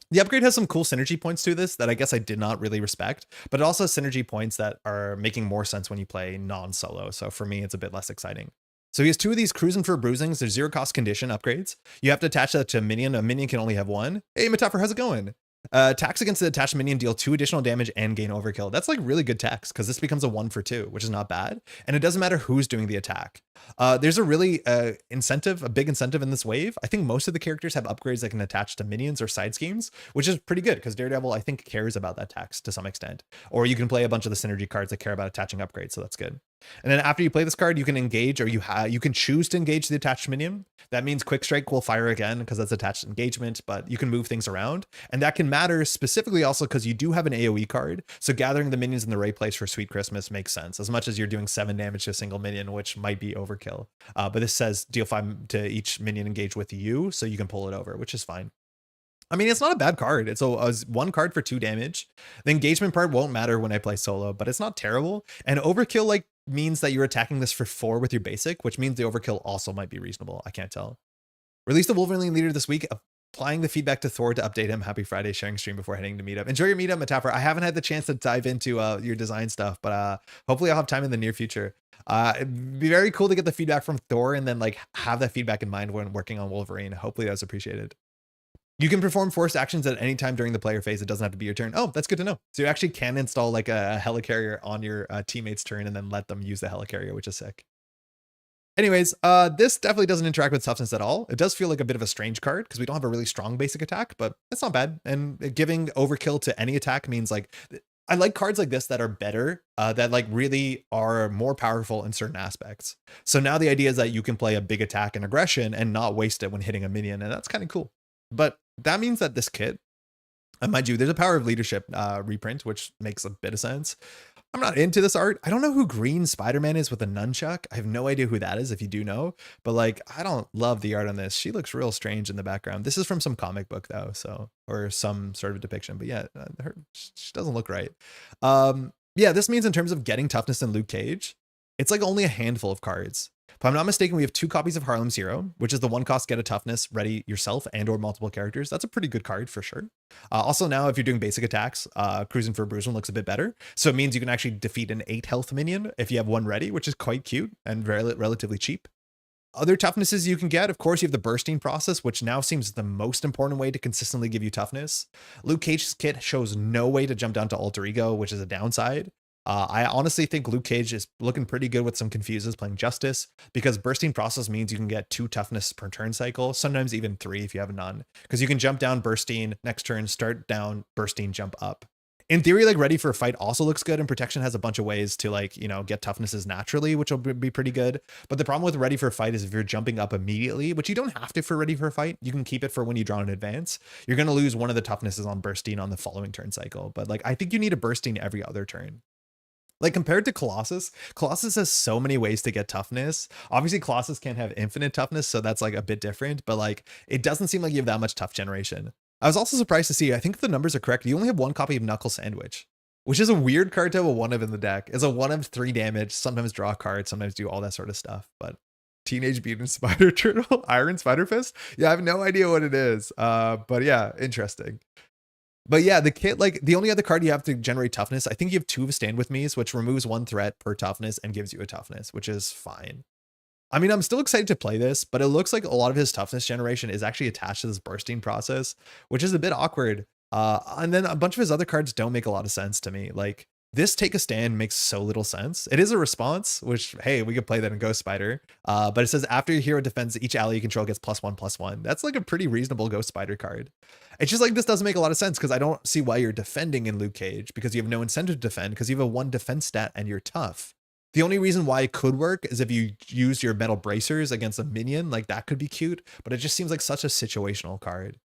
The upgrade has some cool synergy points to this that I guess I did not really respect, but it also has synergy points that are making more sense when you play non-solo. So for me, it's a bit less exciting. So he has two of these cruising for bruisings. They're zero cost condition upgrades. You have to attach that to a minion. A minion can only have one. Hey, Metapher, how's it going? Attacks against the attached minion deal 2 additional damage and gain overkill. That's like really good tax because this becomes a 1 for 2, which is not bad. And it doesn't matter who's doing the attack. There's a really big incentive in this wave. I think most of the characters have upgrades that can attach to minions or side schemes, which is pretty good because Daredevil, I think, cares about that tax to some extent. Or you can play a bunch of the synergy cards that care about attaching upgrades, so that's good. And then after you play this card, you can engage, or you can choose to engage the attached minion. That means Quick Strike will fire again because that's attached engagement, but you can move things around. And that can matter specifically also because you do have an AoE card. So gathering the minions in the right place for Sweet Christmas makes sense, as much as you're doing 7 damage to a single minion, which might be overkill. But this says deal 5 to each minion engaged with you, so you can pull it over, which is fine. I mean, it's not a bad card. It's a 1 card for 2 damage. The engagement part won't matter when I play solo, but it's not terrible. And overkill like means that you're attacking this for 4 with your basic, which means the overkill also might be reasonable. I can't tell. Release the Wolverine leader this week, applying the feedback to Thor to update him. Happy Friday, sharing stream before heading to meetup. Enjoy your meetup, Metapher. I haven't had the chance to dive into your design stuff, but hopefully I'll have time in the near future. It'd be very cool to get the feedback from Thor and then like have that feedback in mind when working on Wolverine. Hopefully that was appreciated. You can perform forced actions at any time during the player phase. It doesn't have to be your turn. Oh, that's good to know. So you actually can install like a helicarrier on your teammate's turn and then let them use the helicarrier, which is sick. Anyways, this definitely doesn't interact with toughness at all. It does feel like a bit of a strange card because we don't have a really strong basic attack, but it's not bad. And giving overkill to any attack means like, I like cards like this that are better, that like really are more powerful in certain aspects. So now the idea is that you can play a big attack and aggression and not waste it when hitting a minion. And that's kind of cool. But that means that this kit, mind you, there's a Power of Leadership reprint, which makes a bit of sense. I'm not into this art. I don't know who Green Spider-Man is with a nunchuck. I have no idea who that is if you do know, but like, I don't love the art on this. She looks real strange in the background. This is from some comic book though, so, or some sort of depiction, but yeah, she doesn't look right. Yeah, this means in terms of getting toughness in Luke Cage, it's like only a handful of cards. If I'm not mistaken, we have 2 copies of Harlem's Hero, which is the 1 cost get a toughness ready yourself and or multiple characters. That's a pretty good card for sure. Also now, if you're doing basic attacks, Cruising for a Bruising looks a bit better. So it means you can actually defeat an 8 health minion if you have 1 ready, which is quite cute and very relatively cheap. Other toughnesses you can get, of course, you have the bursting process, which now seems the most important way to consistently give you toughness. Luke Cage's kit shows no way to jump down to alter ego, which is a downside. I honestly think Luke Cage is looking pretty good with some confuses playing Justice, because bursting process means you can get 2 toughness per turn cycle, sometimes even 3 if you have none, because you can jump down bursting, next turn start down bursting, jump up. In theory, like Ready for a Fight also looks good, and Protection has a bunch of ways to like, you know, get toughnesses naturally, which will be pretty good. But the problem with Ready for a Fight is if you're jumping up immediately, which you don't have to for Ready for a Fight, you can keep it for when you draw in advance. You're going to lose one of the toughnesses on bursting on the following turn cycle. But like, I think you need a bursting every other turn. Like compared to Colossus has so many ways to get toughness. Obviously Colossus can't have infinite toughness, so that's like a bit different, but like it doesn't seem like you have that much tough generation. I was also surprised to see, I think if the numbers are correct, you only have 1 copy of Knuckle Sandwich, which is a weird card to have a 1 of in the deck. It's a 1 of 3 damage, sometimes draw a card, sometimes do all that sort of stuff. But Teenage Mutant Spider Turtle, Iron Spider Fist? Yeah, I have no idea what it is. But yeah, interesting. But yeah, the kit, like the only other card you have to generate toughness, I think you have 2 of Stand With Me's, which removes 1 threat per toughness and gives you a toughness, which is fine. I mean, I'm still excited to play this, but it looks like a lot of his toughness generation is actually attached to this bursting process, which is a bit awkward. And then a bunch of his other cards don't make a lot of sense to me. Like This take a stand makes so little sense. It is a response, which, hey, we could play that in Ghost Spider. But it says after your hero defends, each ally you control gets +1/+1. That's like a pretty reasonable Ghost Spider card. It's just like this doesn't make a lot of sense because I don't see why you're defending in Luke Cage, because you have no incentive to defend because you have a 1 defense stat and you're tough. The only reason why it could work is if you use your metal bracers against a minion, like that could be cute, but it just seems like such a situational card.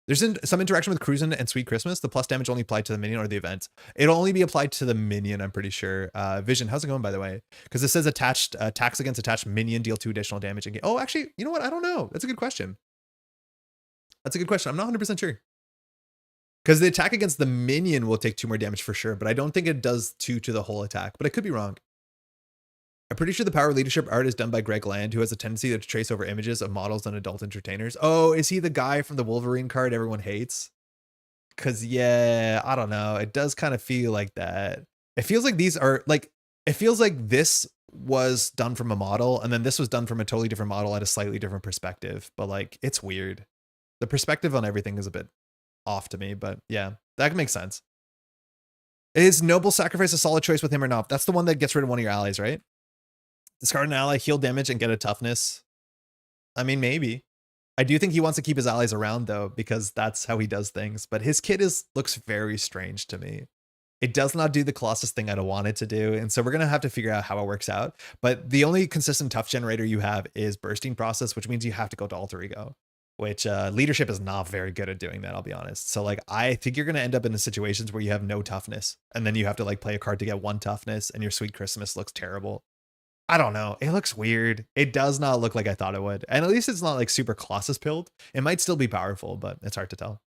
There's some interaction with Cruisin' and Sweet Christmas. The plus damage only applied to the minion or the event. It'll only be applied to the minion, I'm pretty sure. Vision, how's it going, by the way? Because it says attached attacks against attached minion deal 2 additional damage. Oh, actually, you know what? I don't know. That's a good question. That's a good question. I'm not 100% sure. Because the attack against the minion will take 2 more damage for sure, but I don't think it does 2 to the whole attack, but I could be wrong. I'm pretty sure the power leadership art is done by Greg Land, who has a tendency to trace over images of models and adult entertainers. Oh, is he the guy from the Wolverine card everyone hates? Because, yeah, I don't know. It does kind of feel like that. It feels like these are like, it feels like this was done from a model and then this was done from a totally different model at a slightly different perspective. But like, it's weird. The perspective on everything is a bit off to me, but yeah, that can make sense. Is Noble Sacrifice a solid choice with him or not? That's the one that gets rid of one of your allies, right? Discard an ally, heal damage, and get a toughness. I mean, maybe. I do think he wants to keep his allies around, though, because that's how he does things. But his kit looks very strange to me. It does not do the Colossus thing I don't want it to do. And so we're going to have to figure out how it works out. But the only consistent tough generator you have is bursting process, which means you have to go to alter ego, which leadership is not very good at doing that, I'll be honest. So like, I think you're going to end up in the situations where you have no toughness. And then you have to like play a card to get 1 toughness and your Sweet Christmas looks terrible. I don't know. It looks weird. It does not look like I thought it would. And at least it's not like super Colossus pilled. It might still be powerful, but it's hard to tell.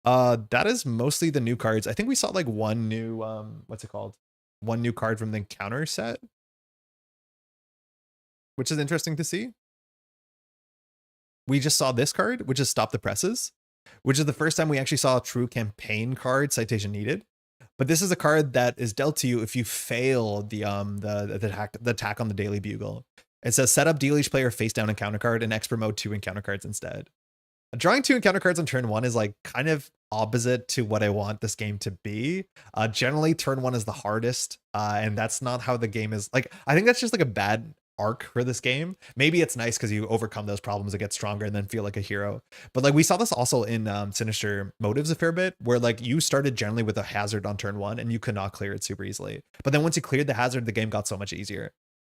That is mostly the new cards. I think we saw like one new, what's it called? One new card from the Encounter set, which is interesting to see. We just saw this card, which is Stop the Presses, which is the first time we actually saw a true campaign card, citation needed. But this is a card that is dealt to you if you fail the attack on the Daily Bugle. It says set up deal each player face down encounter card and expert mode 2 encounter cards instead. Drawing 2 encounter cards on turn 1 is like kind of opposite to what I want this game to be. Generally, turn 1 is the hardest, and that's not how the game is. Like, I think that's just like a bad arc for this game. Maybe it's nice because you overcome those problems and get stronger and then feel like a hero. But like we saw this also in Sinister Motives a fair bit, where like you started generally with a hazard on turn 1 and you could not clear it super easily. But then once you cleared the hazard, the game got so much easier.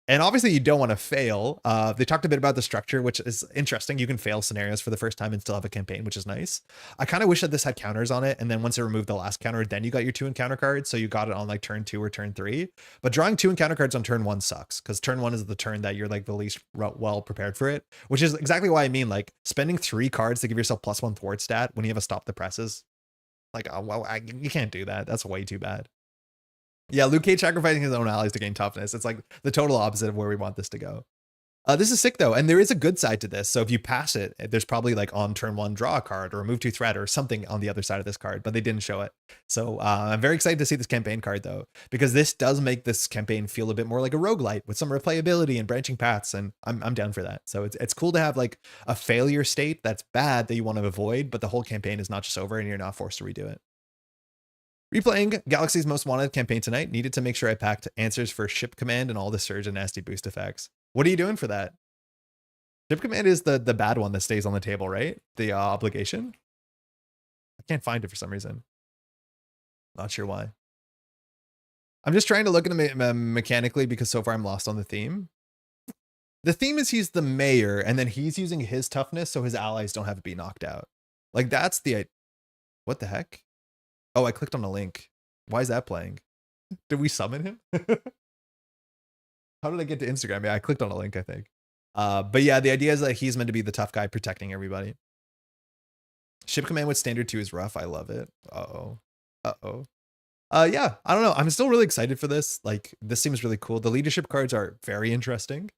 And obviously you don't want to fail. They talked a bit about the structure, which is interesting. You can fail scenarios for the first time and still have a campaign, which is nice. I kind of wish that this had counters on it. And then once it removed the last counter, then you got your 2 encounter cards. So you got it on like turn 2 or turn 3. But drawing 2 encounter cards on turn 1 sucks because turn 1 is the turn that you're like the least well prepared for it, which is exactly why I mean like spending 3 cards to give yourself +1 thwart stat when you have a Stop the Presses. Like, oh, well, you can't do that. That's way too bad. Yeah, Luke Cage sacrificing his own allies to gain toughness. It's like the total opposite of where we want this to go. This is sick though, and there is a good side to this. So if you pass it, there's probably like on turn 1 draw a card or remove 2 threat or something on the other side of this card, but they didn't show it. So I'm very excited to see this campaign card though, because this does make this campaign feel a bit more like a roguelite with some replayability and branching paths, and I'm down for that. So it's cool to have like a failure state that's bad that you want to avoid, but the whole campaign is not just over and you're not forced to redo it. Replaying Galaxy's Most Wanted campaign tonight, needed to make sure I packed answers for Ship Command and all the surge and nasty boost effects. What are you doing for that? Ship Command is the bad one that stays on the table, right? The obligation. I can't find it for some reason. Not sure why. I'm just trying to look at it mechanically because so far I'm lost on the theme. The theme is he's the mayor and then he's using his toughness so his allies don't have to be knocked out. Like that's the... What the heck? Oh, I clicked on a link. Why is that playing? Did we summon him? How did I get to Instagram? Yeah, I clicked on a link, I think. But yeah, the idea is that he's meant to be the tough guy protecting everybody. Ship Command with standard 2 is rough. I love it. Uh-oh. Yeah, I don't know. I'm still really excited for this. Like, this seems really cool. The leadership cards are very interesting.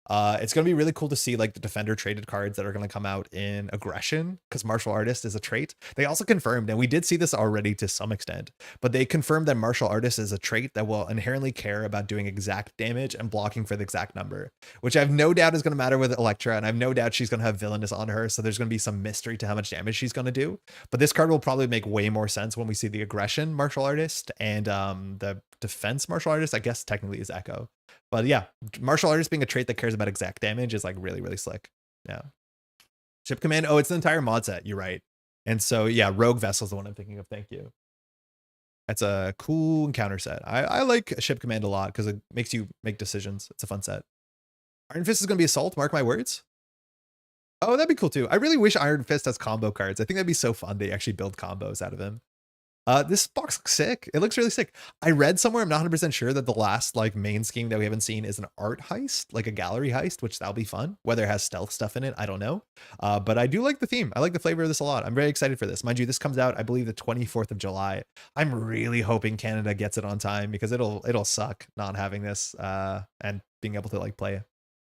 It's going to be really cool to see like the defender traded cards that are going to come out in aggression, because martial artist is a trait. They also confirmed, and we did see this already to some extent, but they confirmed that martial artist is a trait that will inherently care about doing exact damage and blocking for the exact number, which I have no doubt is going to matter with Electra, and I have no doubt she's going to have villainous on her, so there's going to be some mystery to how much damage she's going to do. But this card will probably make way more sense when we see the aggression martial artist and the defense martial artist, I guess technically is Echo. But yeah, martial artist being a trait that cares about exact damage is like really, really slick. Yeah. Ship command. Oh, it's the entire mod set. You're right. And so yeah, Rogue Vessel's the one I'm thinking of. Thank you. That's a cool encounter set. I like ship command a lot because it makes you make decisions. It's a fun set. Iron Fist is going to be Assault. Mark my words. Oh, that'd be cool too. I really wish Iron Fist has combo cards. I think that'd be so fun. They actually build combos out of him. This box looks sick. It looks really sick. I read somewhere, I'm not 100% sure, that the last like main scheme that we haven't seen is an art heist, like a gallery heist, which that'll be fun. Whether it has stealth stuff in it, I don't know. But I do like the theme. I like the flavor of this a lot. I'm very excited for this. Mind you, this comes out, I believe, the 24th of July. I'm really hoping Canada gets it on time because it'll suck not having this and being able to like play.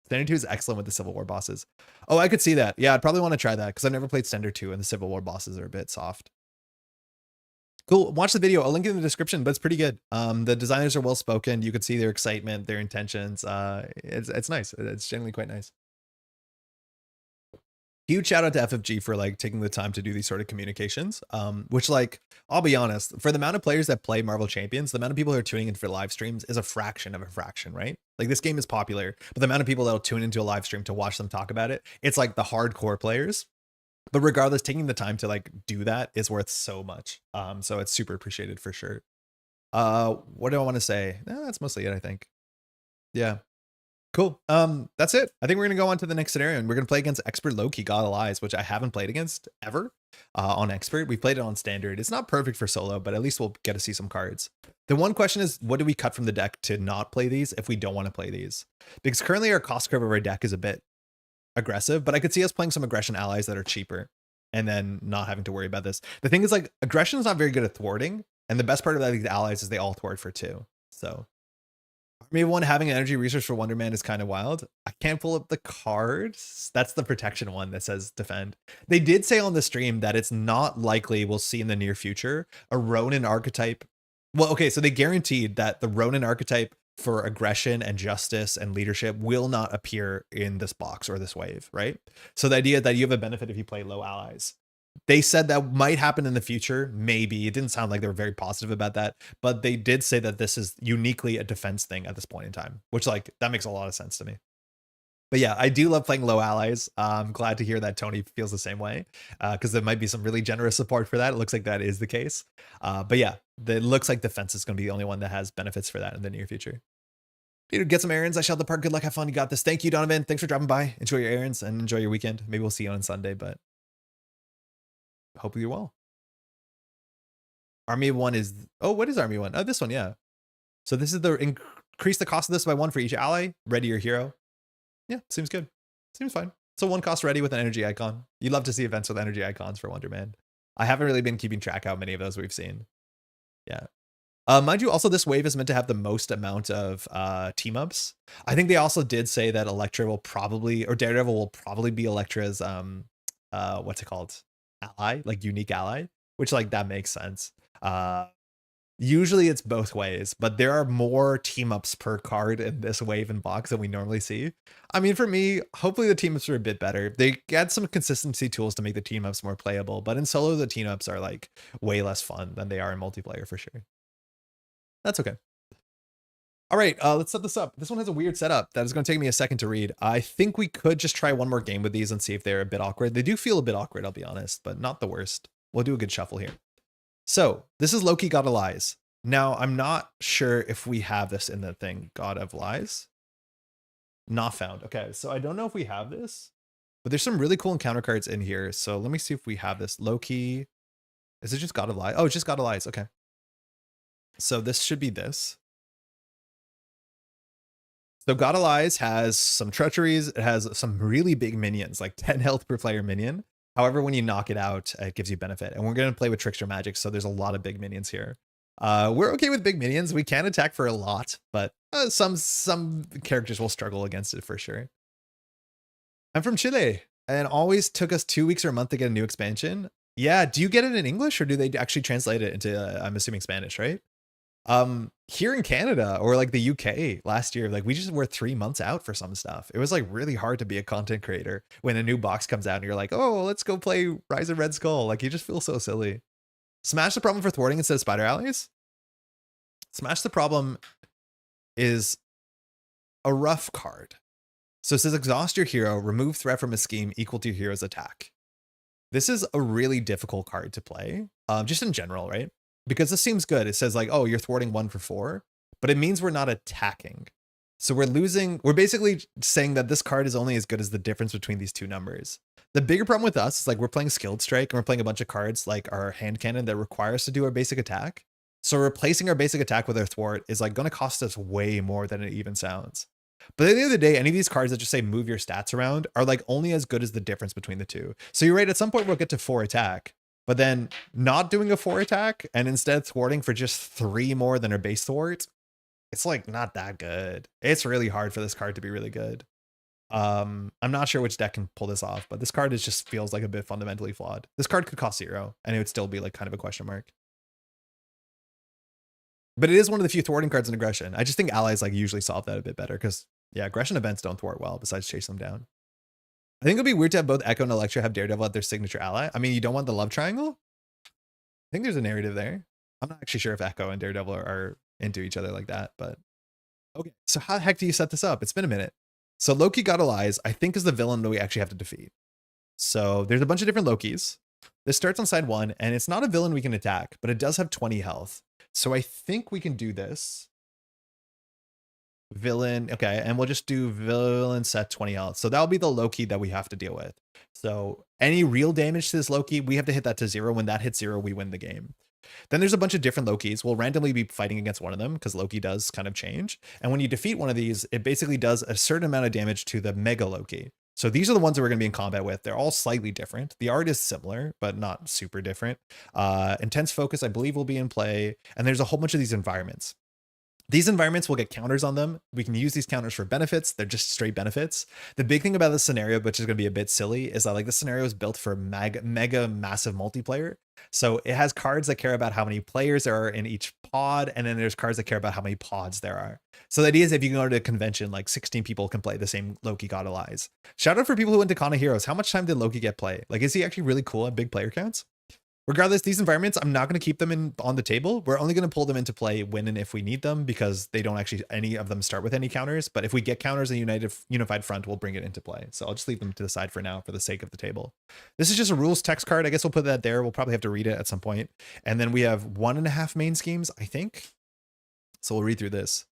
Standard 2 is excellent with the Civil War bosses. Oh, I could see that. Yeah, I'd probably want to try that because I've never played Standard 2 and the Civil War bosses are a bit soft. Cool. Watch the video. I'll link it in the description, but it's pretty good. The designers are well spoken. You can see their excitement, their intentions. It's nice. It's generally quite nice. Huge shout out to FFG for like taking the time to do these sort of communications. Which, like, I'll be honest, for the amount of players that play Marvel Champions, the amount of people who are tuning in for live streams is a fraction of a fraction, right? Like, this game is popular, but the amount of people that'll tune into a live stream to watch them talk about it, it's like the hardcore players. But regardless, taking the time to like do that is worth so much. So it's super appreciated for sure. What do I want to say? That's mostly it, I think. Yeah. Cool. That's it. I think we're gonna go on to the next scenario, and we're gonna play against Expert Loki, God of Lies, which I haven't played against ever. On Expert, we played it on Standard. It's not perfect for solo, but at least we'll get to see some cards. The one question is, what do we cut from the deck to not play these if we don't want to play these? Because currently our cost curve of our deck is a bit aggressive, but I could see us playing some aggression allies that are cheaper and then not having to worry about this. The thing is, like, aggression is not very good at thwarting, and the best part about these allies is they all thwart for 2. So maybe one having an energy resource for Wonder Man is kind of wild. I can't pull up the cards. That's the protection one that says defend. They did say on the stream that it's not likely we'll see in the near future a Ronin archetype. Well, okay, so they guaranteed that the Ronin archetype for aggression and justice and leadership will not appear in this box or this wave, right? So the idea that you have a benefit if you play low allies. They said that might happen in the future, maybe. It didn't sound like they were very positive about that, but they did say that this is uniquely a defense thing at this point in time, which, like, that makes a lot of sense to me. But yeah, I do love playing low allies. I'm glad to hear that Tony feels the same way, because there might be some really generous support for that. It looks like that is the case. But yeah, it looks like defense is going to be the only one that has benefits for that in the near future. Peter, get some errands. I shall depart. Good luck. Have fun. You got this. Thank you, Donovan. Thanks for dropping by. Enjoy your errands and enjoy your weekend. Maybe we'll see you on Sunday, but hope you're well. Army of 1 is... Oh, what is Army 1? Oh, this one, yeah. So this is the increase the cost of this by 1 for each ally. Ready your hero. Yeah, seems good. Seems fine. So 1 cost ready with an energy icon. You love to see events with energy icons for Wonder Man. I haven't really been keeping track how many of those we've seen. Yeah. Mind you, also this wave is meant to have the most amount of team ups. I think they also did say that Elektra will probably, or Daredevil will probably be Elektra's what's it called? Ally, like unique ally, which, like, that makes sense. Usually it's both ways, but there are more team ups per card in this wave and box than we normally see. I mean, for me, hopefully the team ups are a bit better. They get some consistency tools to make the team ups more playable, but in solo the team ups are like way less fun than they are in multiplayer for sure. That's okay. All right, let's set this up. This one has a weird setup that is going to take me a second to read. I think we could just try one more game with these and see if they're a bit awkward. They do feel a bit awkward, I'll be honest, but not the worst. We'll do a good shuffle here. So this is Loki, God of Lies. Now, I'm not sure if we have this in the thing. God of Lies? Not found. Okay, so I don't know if we have this, but there's some really cool encounter cards in here. So let me see if we have this. Loki. Is it just God of Lies? Oh, it's just God of Lies. Okay. So this should be this. So God of Lies has some treacheries. It has some really big minions, like 10 health per player minion. However, when you knock it out, it gives you benefit. And we're going to play with Trickster magic, so there's a lot of big minions here. We're okay with big minions. We can attack for a lot, but some characters will struggle against it for sure. I'm from Chile, and always took us 2 weeks or a month to get a new expansion. Yeah, do you get it in English or do they actually translate it into, I'm assuming Spanish, right? Here in Canada or like the UK last year, like we just were 3 months out for some stuff. It was like really hard to be a content creator when a new box comes out and you're like, oh, let's go play Rise of Red Skull. Like you just feel so silly. Smash the Problem for thwarting instead of Spider Allies. Smash the Problem is a rough card. So it says exhaust your hero, remove threat from a scheme equal to your hero's attack. This is a really difficult card to play, just in general, right? Because this seems good. It says like, oh, you're thwarting 1 for 4, but it means we're not attacking. So we're losing. We're basically saying that this card is only as good as the difference between these two numbers. The bigger problem with us is like we're playing Skilled Strike and we're playing a bunch of cards like our hand cannon that require us to do our basic attack. So replacing our basic attack with our thwart is like going to cost us way more than it even sounds. But at the end of the day, any of these cards that just say move your stats around are like only as good as the difference between the two. So you're right, at some point we'll get to 4 attack, but then not doing a 4 attack and instead thwarting for just 3 more than our base thwart, it's like not that good. It's really hard for this card to be really good. I'm not sure which deck can pull this off, but this card is just feels like a bit fundamentally flawed. This card could cost 0 and it would still be like kind of a question mark. But it is one of the few thwarting cards in aggression. I just think allies like usually solve that a bit better because yeah, aggression events don't thwart well besides chase them down. I think it'd be weird to have both Echo and Electra have Daredevil at their signature ally. I mean, you don't want the love triangle. I think there's a narrative there. I'm not actually sure if Echo and Daredevil are into each other like that, but okay. So how the heck do you set this up? It's been a minute. So Loki God of Lies, I think, is the villain that we actually have to defeat. So there's a bunch of different Lokis. This starts on side 1, and it's not a villain we can attack, but it does have 20 health. So I think we can do this. Villain, okay, and we'll just do villain set 20 health. So that'll be the Loki that we have to deal with. So any real damage to this Loki, we have to hit that to 0. When that hits 0, we win the game. Then there's a bunch of different Lokis. We'll randomly be fighting against one of them because Loki does kind of change. And when you defeat one of these, it basically does a certain amount of damage to the Mega Loki. So these are the ones that we're going to be in combat with. They're all slightly different. The art is similar, but not super different. Intense Focus, I believe, will be in play. And there's a whole bunch of these environments. These environments will get counters on them. We can use these counters for benefits. They're just straight benefits. The big thing about this scenario, which is going to be a bit silly, is that like this scenario is built for mega massive multiplayer. So it has cards that care about how many players there are in each pod, and then there's cards that care about how many pods there are. So the idea is if you can go to a convention, like 16 people can play the same Loki God of Lies. Shout out for people who went to Con of Heroes. How much time did Loki get play? Like, is he actually really cool at big player counts? Regardless, these environments, I'm not going to keep them on the table. We're only going to pull them into play when and if we need them because they don't actually, any of them start with any counters. But if we get counters in Unified Front, we'll bring it into play. So I'll just leave them to the side for now for the sake of the table. This is just a rules text card. I guess we'll put that there. We'll probably have to read it at some point. And then we have 1.5 main schemes, I think. So we'll read through this.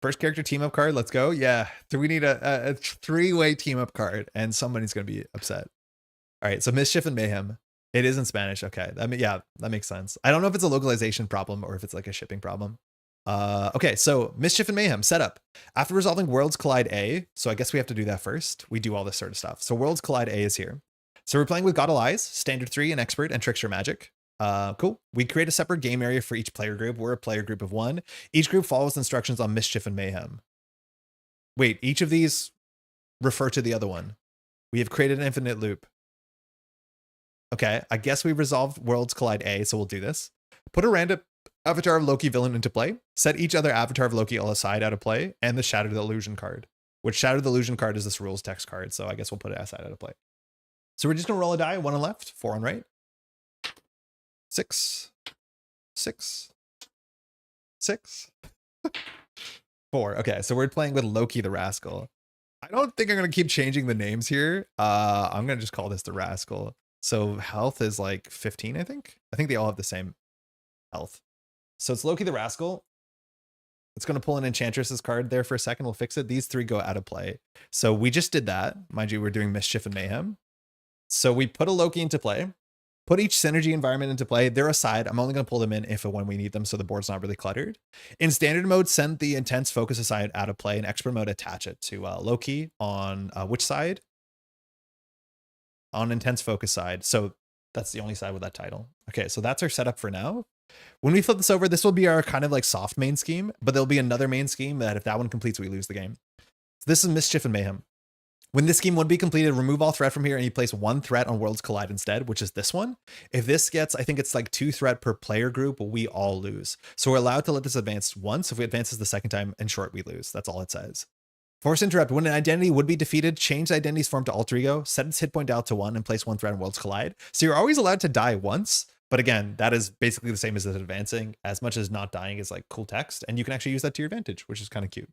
First character team up card. Let's go. Yeah. So we need a 3-way team up card and somebody's going to be upset. All right. So Mischief and Mayhem. It is in Spanish. Okay. I mean, yeah, that makes sense. I don't know if it's a localization problem or if it's like a shipping problem. Okay. So Mischief and Mayhem setup. After resolving Worlds Collide A, so I guess we have to do that first. We do all this sort of stuff. So Worlds Collide A is here. So we're playing with God of Lies, Standard 3 and Expert and Trickster Magic. Cool. We create a separate game area for each player group. We're a player group of 1. Each group follows instructions on Mischief and Mayhem. Wait, each of these refer to the other one. We have created an infinite loop. Okay, I guess we resolved Worlds Collide A, so we'll do this. Put a random avatar of Loki villain into play. Set each other avatar of Loki aside out of play, and the Shattered Illusion card. Which Shattered Illusion card is this rules text card, so I guess we'll put it aside out of play. So we're just gonna roll a die, 1 on left, 4 on right. 6, 6, 6, 4. Okay, so we're playing with Loki the Rascal. I don't think I'm gonna keep changing the names here. I'm gonna just call this the Rascal. So health is like 15, I think. I think they all have the same health. So it's Loki the Rascal. It's going to pull an Enchantress's card there for a second. We'll fix it. These 3 go out of play. So we just did that. Mind you, we're doing Mischief and Mayhem. So we put a Loki into play. Put each synergy environment into play. They're aside. I'm only going to pull them in if and when we need them so the board's not really cluttered. In standard mode, send the Intense Focus aside out of play. In expert mode, attach it to Loki on which side? On Intense Focus side. So that's the only side with that title. Okay, so that's our setup for now. When we flip this over, this will be our kind of like soft main scheme, but there'll be another main scheme that if that one completes, we lose the game. So this is Mischief and Mayhem. When this scheme would be completed, remove all threat from here and you place one threat on Worlds Collide instead, which is this one. If this gets, I think it's like 2 threat per player group, we all lose. So we're allowed to let this advance once. If it advances the second time, in short, we lose. That's all it says. Force Interrupt. When an identity would be defeated, change the identity's form to alter ego, set its hit point dial to 1, and place one threat on Worlds Collide. So you're always allowed to die once. But again, that is basically the same as it advancing, as much as not dying is like cool text. And you can actually use that to your advantage, which is kind of cute.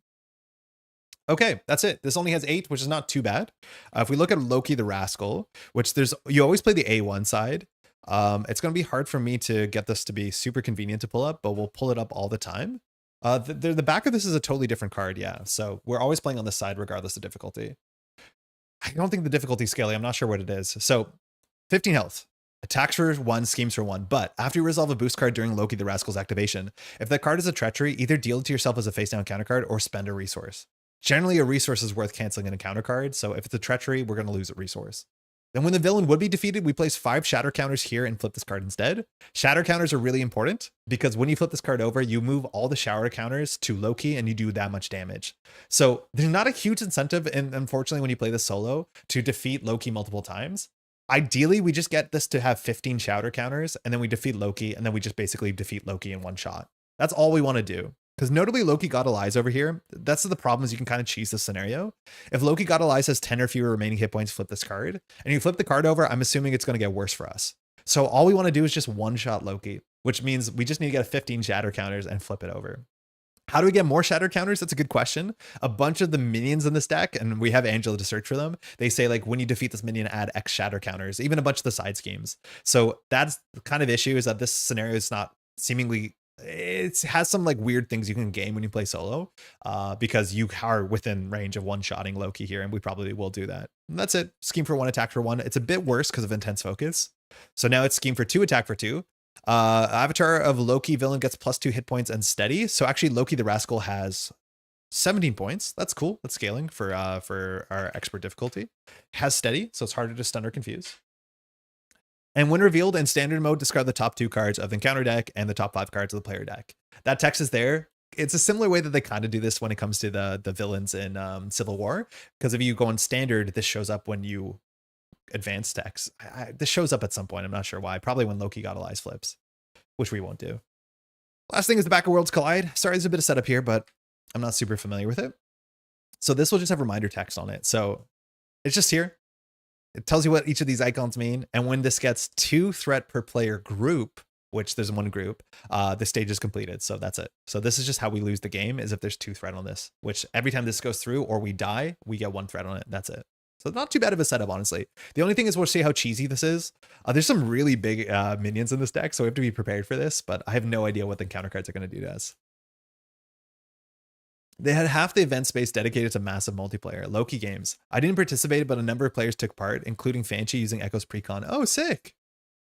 Okay, that's it. This only has 8, which is not too bad. If we look at Loki the Rascal, which you always play the A1 side. It's going to be hard for me to get this to be super convenient to pull up, but we'll pull it up all the time. The back of this is a totally different card, yeah. So we're always playing on this side regardless of difficulty. I don't think the difficulty scaling, I'm not sure what it is. So 15 health. Attacks for 1, schemes for 1, but after you resolve a boost card during Loki the Rascal's activation, if that card is a treachery, either deal it to yourself as a face down counter card or spend a resource. Generally, a resource is worth canceling in a counter card, so if it's a treachery, we're going to lose a resource. Then when the villain would be defeated, we place 5 shatter counters here and flip this card instead. Shatter counters are really important because when you flip this card over, you move all the shower counters to Loki and you do that much damage. So there's not a huge incentive, and unfortunately, when you play this solo, to defeat Loki multiple times. Ideally, we just get this to have 15 shatter counters, and then we defeat Loki, and then we just basically defeat Loki in one shot. That's all we want to do. Because notably, Loki God Allies over here, that's the problem is you can kind of cheese this scenario. If Loki God Allies has 10 or fewer remaining hit points, flip this card. And you flip the card over, I'm assuming it's going to get worse for us. So all we want to do is just one-shot Loki, which means we just need to get 15 shatter counters and flip it over. How do we get more shatter counters? That's a good question. A bunch of the minions in this deck, and we have Angela to search for them, they say like when you defeat this minion, add X shatter counters, even a bunch of the side schemes. So that's the kind of issue, is that this scenario is not seemingly... It has some like weird things you can game when you play solo, because you are within range of one-shotting Loki here, and we probably will do that. And that's it. Scheme for 1, attack for 1. It's a bit worse because of intense focus. So now it's scheme for 2, attack for 2. Avatar of Loki villain gets +2 hit points and steady. So actually Loki the Rascal has 17 points. That's cool. That's scaling for our expert difficulty. Has steady, so it's harder to stun or confuse. And when revealed in standard mode, discard the top 2 cards of the encounter deck and the top 5 cards of the player deck. That text is there. It's a similar way that they kind of do this when it comes to the villains in Civil War. Because if you go on standard, this shows up when you advance text. This shows up at some point. I'm not sure why. Probably when Loki God Allies flips, which we won't do. Last thing is the back of Worlds Collide. Sorry, there's a bit of setup here, but I'm not super familiar with it. So this will just have reminder text on it. So it's just here. It tells you what each of these icons mean. And when this gets 2 threat per player group, which there's 1 group, the stage is completed. So that's it. So this is just how we lose the game, is if there's 2 threat on this, which every time this goes through or we die, we get 1 threat on it. That's it. So not too bad of a setup, honestly. The only thing is we'll see how cheesy this is. There's some really big minions in this deck, so we have to be prepared for this, but I have no idea what the counter cards are going to do to us. They had half the event space dedicated to massive multiplayer. Loki games. I didn't participate, but a number of players took part, including Fanchi using Echo's precon. Oh, sick.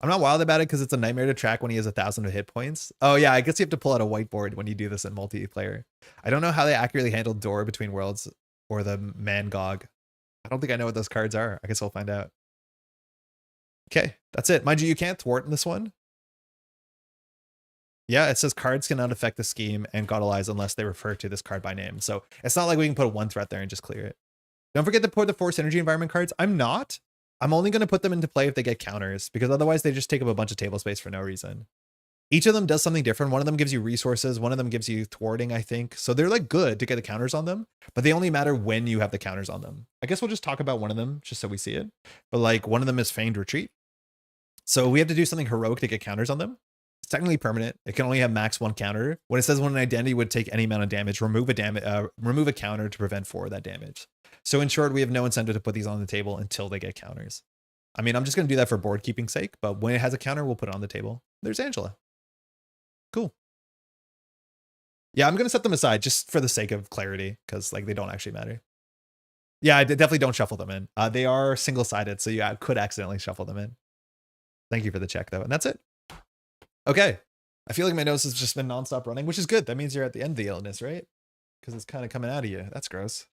I'm not wild about it because it's a nightmare to track when he has 1,000 of hit points. Oh yeah, I guess you have to pull out a whiteboard when you do this in multiplayer. I don't know how they accurately handled Door Between Worlds or the Mangog. I don't think I know what those cards are. I guess we'll find out. Okay, that's it. Mind you can't thwart in this one. Yeah, it says cards cannot affect the scheme and God Allies unless they refer to this card by name. So it's not like we can put a 1 threat there and just clear it. Don't forget to put the Force Energy Environment cards. I'm only going to put them into play if they get counters, because otherwise they just take up a bunch of table space for no reason. Each of them does something different. One of them gives you resources. One of them gives you thwarting, I think. So they're like good to get the counters on them, but they only matter when you have the counters on them. I guess we'll just talk about one of them just so we see it. But like one of them is Feigned Retreat. So we have to do something heroic to get counters on them. It's technically permanent. It can only have max 1 counter. When it says when an identity would take any amount of damage, remove a counter to prevent 4 of that damage. So in short, we have no incentive to put these on the table until they get counters. I mean, I'm just going to do that for board keeping sake, but when it has a counter, we'll put it on the table. There's Angela. Cool. Yeah, I'm going to set them aside just for the sake of clarity, because like they don't actually matter. Yeah, I definitely don't shuffle them in. They are single-sided, so you could accidentally shuffle them in. Thank you for the check, though. And that's it. Okay. I feel like my nose has just been nonstop running, which is good. That means you're at the end of the illness, right? Because it's kind of coming out of you. That's gross.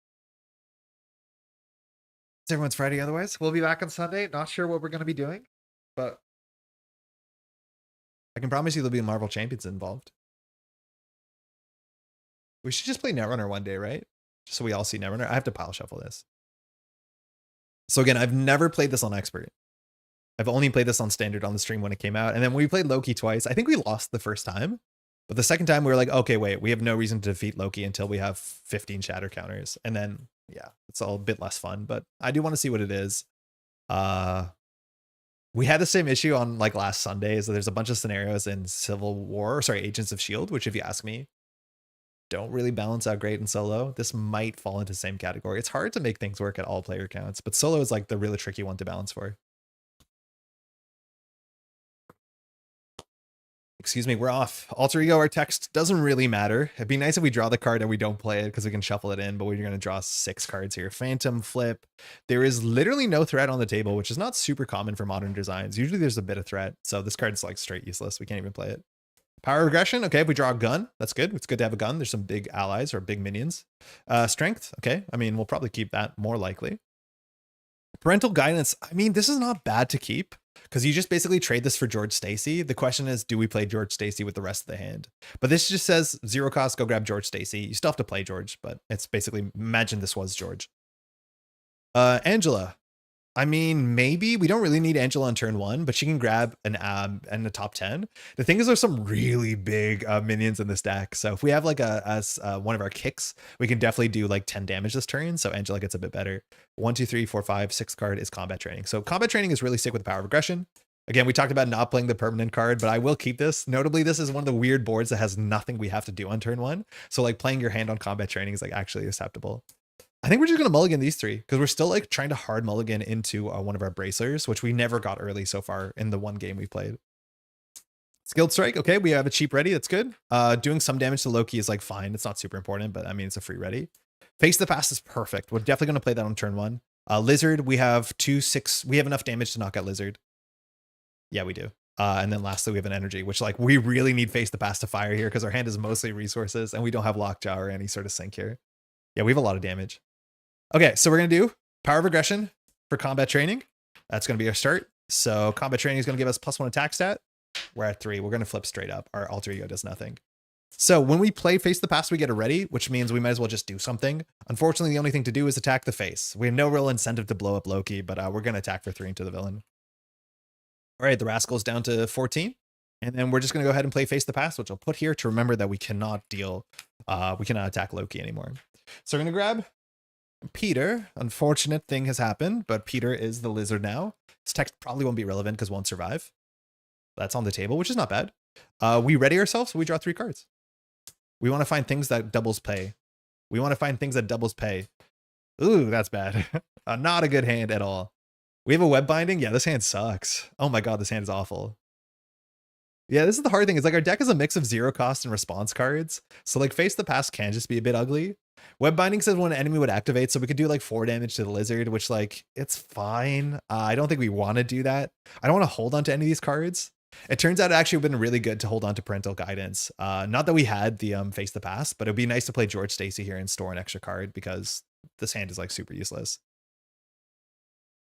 It's everyone's Friday otherwise. We'll be back on Sunday. Not sure what we're going to be doing, but I can promise you there'll be Marvel Champions involved. We should just play Netrunner one day, right? Just so we all see Netrunner. I have to pile shuffle this. So again, I've never played this on expert. I've only played this on standard on the stream when it came out. And then when we played Loki twice, I think we lost the first time. But the second time we were like, okay, wait, we have no reason to defeat Loki until we have 15 shatter counters. And then, yeah, it's all a bit less fun, but I do want to see what it is. We had the same issue on like last Sunday, is that there's a bunch of scenarios in Agents of S.H.I.E.L.D., which if you ask me, don't really balance out great in solo. This might fall into the same category. It's hard to make things work at all player counts, but solo is like the really tricky one to balance for. Excuse me, we're off. Alter ego, our text doesn't really matter. It'd be nice if we draw the card and we don't play it because we can shuffle it in, but we're going to draw 6 cards here. Phantom, flip. There is literally no threat on the table, which is not super common for modern designs. Usually there's a bit of threat, so this card's like straight useless. We can't even play it. Power regression. Okay, if we draw a gun, that's good. It's good to have a gun. There's some big allies or big minions. Strength. Okay, I mean, we'll probably keep that more likely. Parental guidance. I mean, this is not bad to keep because you just basically trade this for George Stacy. The question is, do we play George Stacy with the rest of the hand? But this just says 0 cost, go grab George Stacy. You still have to play George, but it's basically, imagine this was George. Angela. I mean, maybe we don't really need Angela on turn 1, but she can grab an and the top 10. The thing is, there's some really big minions in this deck. So if we have like one of our kicks, we can definitely do like 10 damage this turn. So Angela gets a bit better. 1, 2, 3, 4, 5, 6 card is combat training. So combat training is really sick with power of aggression. Again, we talked about not playing the permanent card, but I will keep this. Notably, this is one of the weird boards that has nothing we have to do on turn 1. So like playing your hand on combat training is like actually acceptable. I think we're just going to mulligan these 3 because we're still like trying to hard mulligan into one of our bracers, which we never got early so far in the one game we played. Skilled strike. Okay, we have a cheap ready. That's good. Doing some damage to Loki is like fine. It's not super important, but I mean, it's a free ready. Face the past is perfect. We're definitely going to play that on turn 1. Lizard, we have 2, 6. We have enough damage to knock out Lizard. Yeah, we do. And then lastly, we have an energy, which like we really need face the past to fire here because our hand is mostly resources and we don't have lockjaw or any sort of sink here. Yeah, we have a lot of damage. Okay, so we're going to do power of aggression for combat training. That's going to be our start. So combat training is going to give us +1 attack stat. We're at 3. We're going to flip straight up. Our alter ego does nothing. So when we play face the past, we get a ready, which means we might as well just do something. Unfortunately, the only thing to do is attack the face. We have no real incentive to blow up Loki, but we're going to attack for 3 into the villain. All right, the rascal's down to 14. And then we're just going to go ahead and play face the past, which I'll put here to remember that we cannot attack Loki anymore. So we're going to grab Peter. Unfortunate thing has happened, but Peter is the lizard now. His text probably won't be relevant because won't survive. That's on the table, which is not bad. We ready ourselves, so we draw 3 cards. We want to find things that doubles pay. Ooh, that's bad. Not a good hand at all. We have a web binding. Yeah, this hand sucks. Oh my god, this hand is awful. Yeah, this is the hard thing. Is like our deck is a mix of 0 cost and response cards. So like face the past can just be a bit ugly. Web binding says when an enemy would activate, so we could do like 4 damage to the lizard, which like it's fine. I don't think we want to do that. I don't want to hold on to any of these cards. It turns out it actually would have been really good to hold on to parental guidance. Not that we had the face the past, but it'd be nice to play George Stacy here and store an extra card because this hand is like super useless.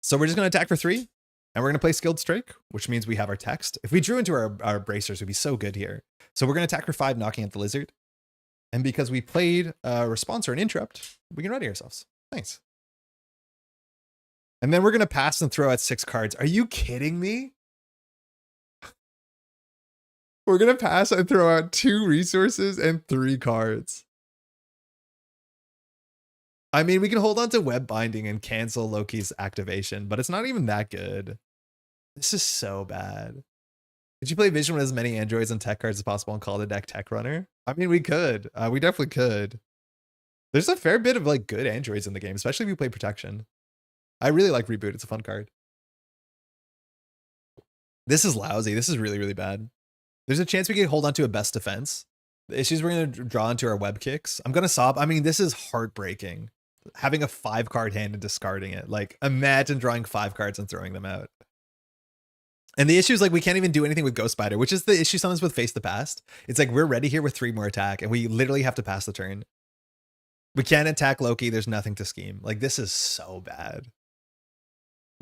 So we're just going to attack for 3 and we're going to play skilled strike, which means we have our text. If we drew into our bracers, we'd be so good here. So we're going to attack for 5, knocking at the lizard. And because we played a response or an interrupt, we can ready ourselves. Thanks. And then we're going to pass and throw out 6 cards. Are you kidding me? We're going to pass and throw out 2 resources and 3 cards. I mean, we can hold on to web binding and cancel Loki's activation, but it's not even that good. This is so bad. Did you play Vision with as many androids and tech cards as possible and call the deck Tech Runner? I mean, we could. We definitely could. There's a fair bit of like good androids in the game, especially if you play Protection. I really like Reboot. It's a fun card. This is lousy. This is really, really bad. There's a chance we can hold on to a best defense. The issues we're going to draw into our web kicks. I'm going to sob. I mean, this is heartbreaking. Having a 5-card hand and discarding it. Like, imagine drawing 5 cards and throwing them out. And the issue is like we can't even do anything with Ghost Spider, which is the issue sometimes with Face the Past. It's like we're ready here with 3 more attack and we literally have to pass the turn. We can't attack Loki. There's nothing to scheme. Like, this is so bad.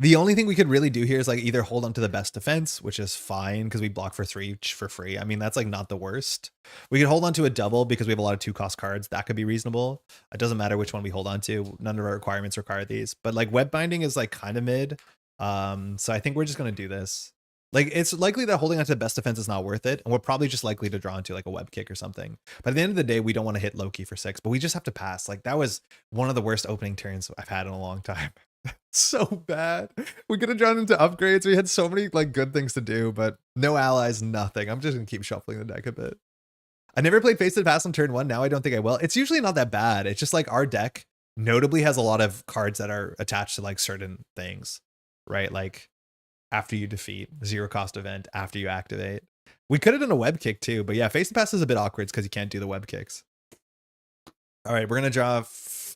The only thing we could really do here is like either hold on to the best defense, which is fine because we block for 3 for free. I mean, that's like not the worst. We could hold on to a double because we have a lot of 2-cost cards. That could be reasonable. It doesn't matter which one we hold on to. None of our requirements require these. But like web binding is like kind of mid. So I think we're just going to do this. Like it's likely that holding on to the best defense is not worth it. And we're probably just likely to draw into like a web kick or something. But at the end of the day, we don't want to hit Loki for 6, but we just have to pass. Like that was one of the worst opening turns I've had in a long time. So bad. We could have drawn into upgrades. We had so many like good things to do, but no allies, nothing. I'm just gonna keep shuffling the deck a bit. I never played Face to Pass on turn 1. Now I don't think I will. It's usually not that bad. It's just like our deck notably has a lot of cards that are attached to like certain things, right? Like after you defeat, 0-cost event, after you activate. We could have done a web kick too, but yeah, Face to Pass is a bit awkward because you can't do the web kicks. All right, we're gonna draw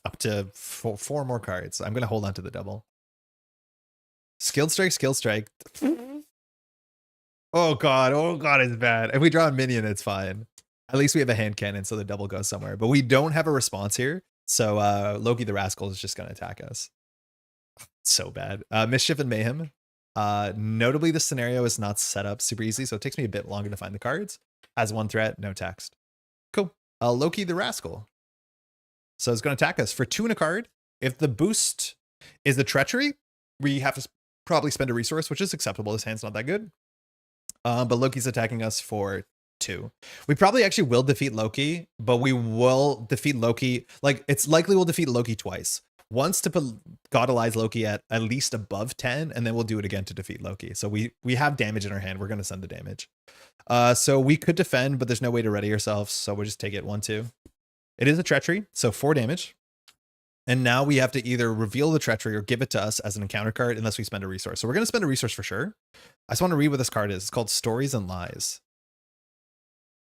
up to 4 more cards. I'm gonna hold on to the double. Skilled Strike, Skill Strike. Oh god, it's bad. If we draw a minion, it's fine. At least we have a hand cannon, so the double goes somewhere. But we don't have a response here, so Loki the Rascal is just gonna attack us. So bad. Mischief and Mayhem. Notably, this scenario is not set up super easily, so it takes me a bit longer to find the cards. Has 1 threat, no text. Cool. Loki the Rascal. So it's going to attack us for 2 and a card. If the boost is the Treachery, we have to probably spend a resource, which is acceptable. This hand's not that good. But Loki's attacking us for 2. We probably actually will defeat Loki, but we will defeat Loki. Like, it's likely we'll defeat Loki twice. Once to put Godalize Loki at least above 10, and then we'll do it again to defeat Loki. So we have damage in our hand. We're going to send the damage. So we could defend, but there's no way to ready ourselves. So we'll just take it 1-2. It is a Treachery, so 4 damage. And now we have to either reveal the Treachery or give it to us as an encounter card unless we spend a resource. So we're going to spend a resource for sure. I just want to read what this card is. It's called Stories and Lies.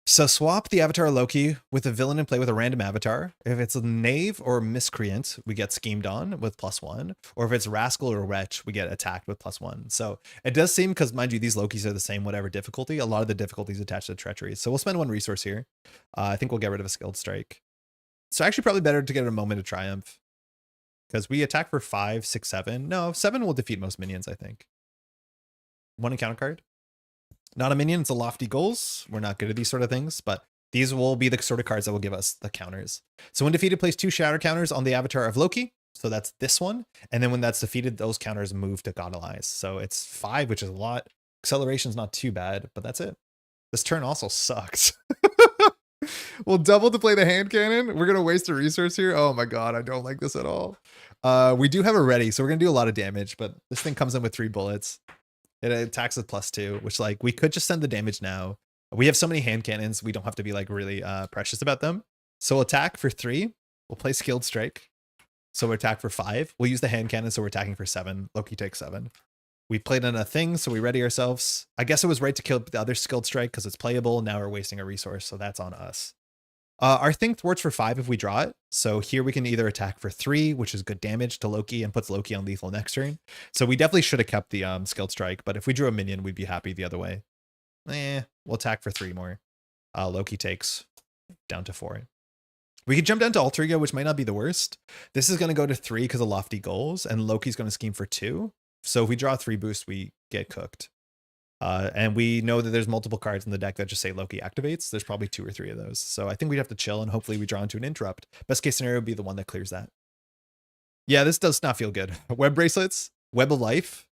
So swap the avatar Loki with a villain in play with a random avatar. If it's a knave or miscreant, we get schemed on with +1. Or if it's rascal or wretch, we get attacked with +1. So it does seem, because mind you, these Lokis are the same whatever difficulty. A lot of the difficulties attached to the Treachery. So we'll spend 1 resource here. I think we'll get rid of a Skilled Strike. So actually probably better to get a Moment of Triumph. Because we attack for 5, 6, 7. No, 7 will defeat most minions, I think. 1 encounter card. Not a minion, it's a Lofty Goals. We're not good at these sort of things, but these will be the sort of cards that will give us the counters. So when defeated, place 2 shatter counters on the avatar of Loki. So that's this one. And then when that's defeated, those counters move to Godalize. So it's 5, which is a lot. Acceleration's not too bad, but that's it. This turn also sucks. We'll double to play the hand cannon. We're going to waste a resource here. Oh my god, I don't like this at all. We do have a ready, so we're going to do a lot of damage, but this thing comes in with 3 bullets. It attacks with +2, which like we could just send the damage now. We have so many hand cannons, we don't have to be like really precious about them. So we'll attack for 3. We'll play Skilled Strike. So we'll attack for 5. We'll use the hand cannon, so we're attacking for 7. Loki takes 7. We played on a thing, so we ready ourselves. I guess it was right to kill the other Skilled Strike because it's playable. Now we're wasting a resource, so that's on us. Our thing thwarts for 5 if we draw it. So here we can either attack for 3, which is good damage to Loki and puts Loki on lethal next turn. So we definitely should have kept the Skilled Strike, but if we drew a minion, we'd be happy the other way. We'll attack for 3 more. Loki takes down to 4. We could jump down to Alter Ego, which might not be the worst. This is going to go to 3 because of Lofty Goals, and Loki's going to scheme for 2. So if we draw 3 boosts, we get cooked. And we know that there's multiple cards in the deck that just say Loki activates. There's probably 2 or 3 of those. So I think we'd have to chill and hopefully we draw into an interrupt. Best case scenario would be the one that clears that. Yeah, this does not feel good. Web Bracelets, Web of Life,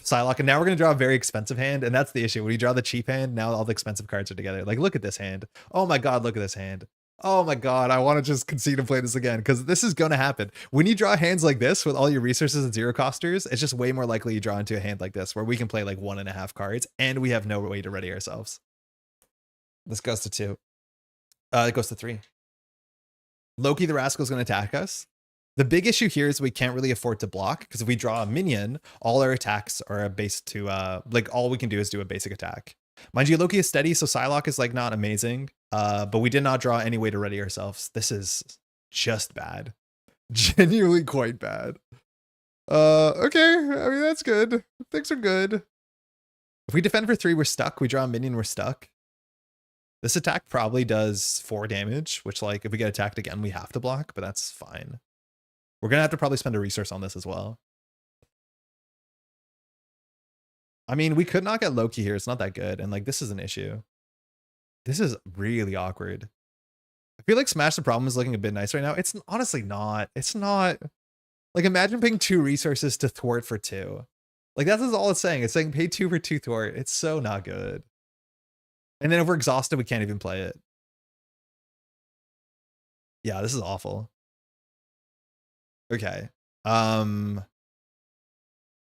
Psylocke, and now we're going to draw a very expensive hand, and that's the issue. When you draw the cheap hand, now all the expensive cards are together. Like, look at this hand. Oh my god, look at this hand. Oh my god, I want to just concede and play this again, because this is going to happen. When you draw hands like this with all your resources and 0-costers, it's just way more likely you draw into a hand like this, where we can play like 1.5 cards, and we have no way to ready ourselves. This goes to 2. It goes to 3. Loki the Rascal is going to attack us. The big issue here is we can't really afford to block, because if we draw a minion, all our attacks are based to, like, all we can do is do a basic attack. Mind you, Loki is steady, so Psylocke is, like, not amazing, but we did not draw any way to ready ourselves. This is just bad. Genuinely quite bad. Okay, I mean, that's good. Things are good. If we defend for 3, we're stuck. We draw a minion, we're stuck. This attack probably does 4 damage, which, like, if we get attacked again, we have to block, but that's fine. We're going to have to probably spend a resource on this as well. I mean, we could not get Loki here. It's not that good. And like, this is an issue. This is really awkward. I feel like Smash the Problem is looking a bit nice right now. It's honestly not. It's not. Like, imagine paying 2 resources to thwart for 2. Like, that's all it's saying. It's saying pay 2 for 2 thwart. It's so not good. And then if we're exhausted, we can't even play it. Yeah, this is awful. Okay.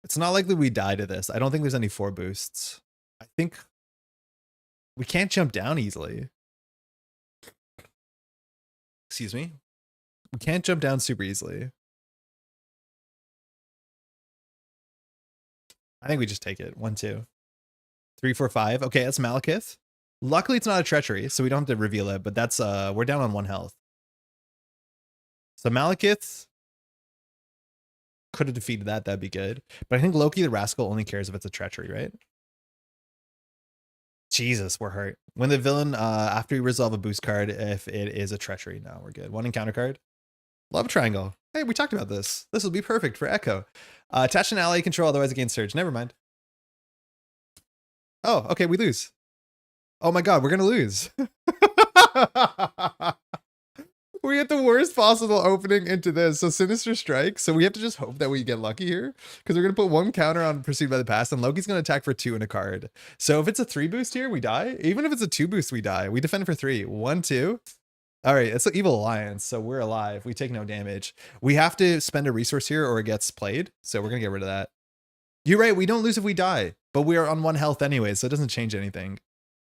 It's not likely we die to this. I don't think there's any 4 boosts. I think we can't jump down easily. Excuse me. We can't jump down super easily. I think we just take it. 1, 2, 3, 4, 5. Okay, that's Malekith. Luckily, it's not a treachery, so we don't have to reveal it, but that's we're down on 1 health. So Malekith could have defeated that. That'd be good. But I think Loki the Rascal only cares if it's a treachery, right? Jesus, we're hurt. When the villain, after you resolve a boost card, if it is a treachery, no, we're good. 1 encounter card. Love triangle. Hey, we talked about this. This will be perfect for Echo. Attach an ally control, otherwise against Surge. Never mind. Oh, okay, we lose. Oh my god, we're gonna lose. We had the worst possible opening into this. So Sinister Strike. So we have to just hope that we get lucky here. Because we're going to put 1 counter on Pursued by the Past. And Loki's going to attack for 2 in a card. So if it's a 3 boost here, we die. Even if it's a 2 boost, we die. We defend for 3. 1, 2. All right, it's an Evil Alliance. So we're alive. We take no damage. We have to spend a resource here or it gets played. So we're going to get rid of that. You're right. We don't lose if we die. But we are on 1 health anyway. So it doesn't change anything.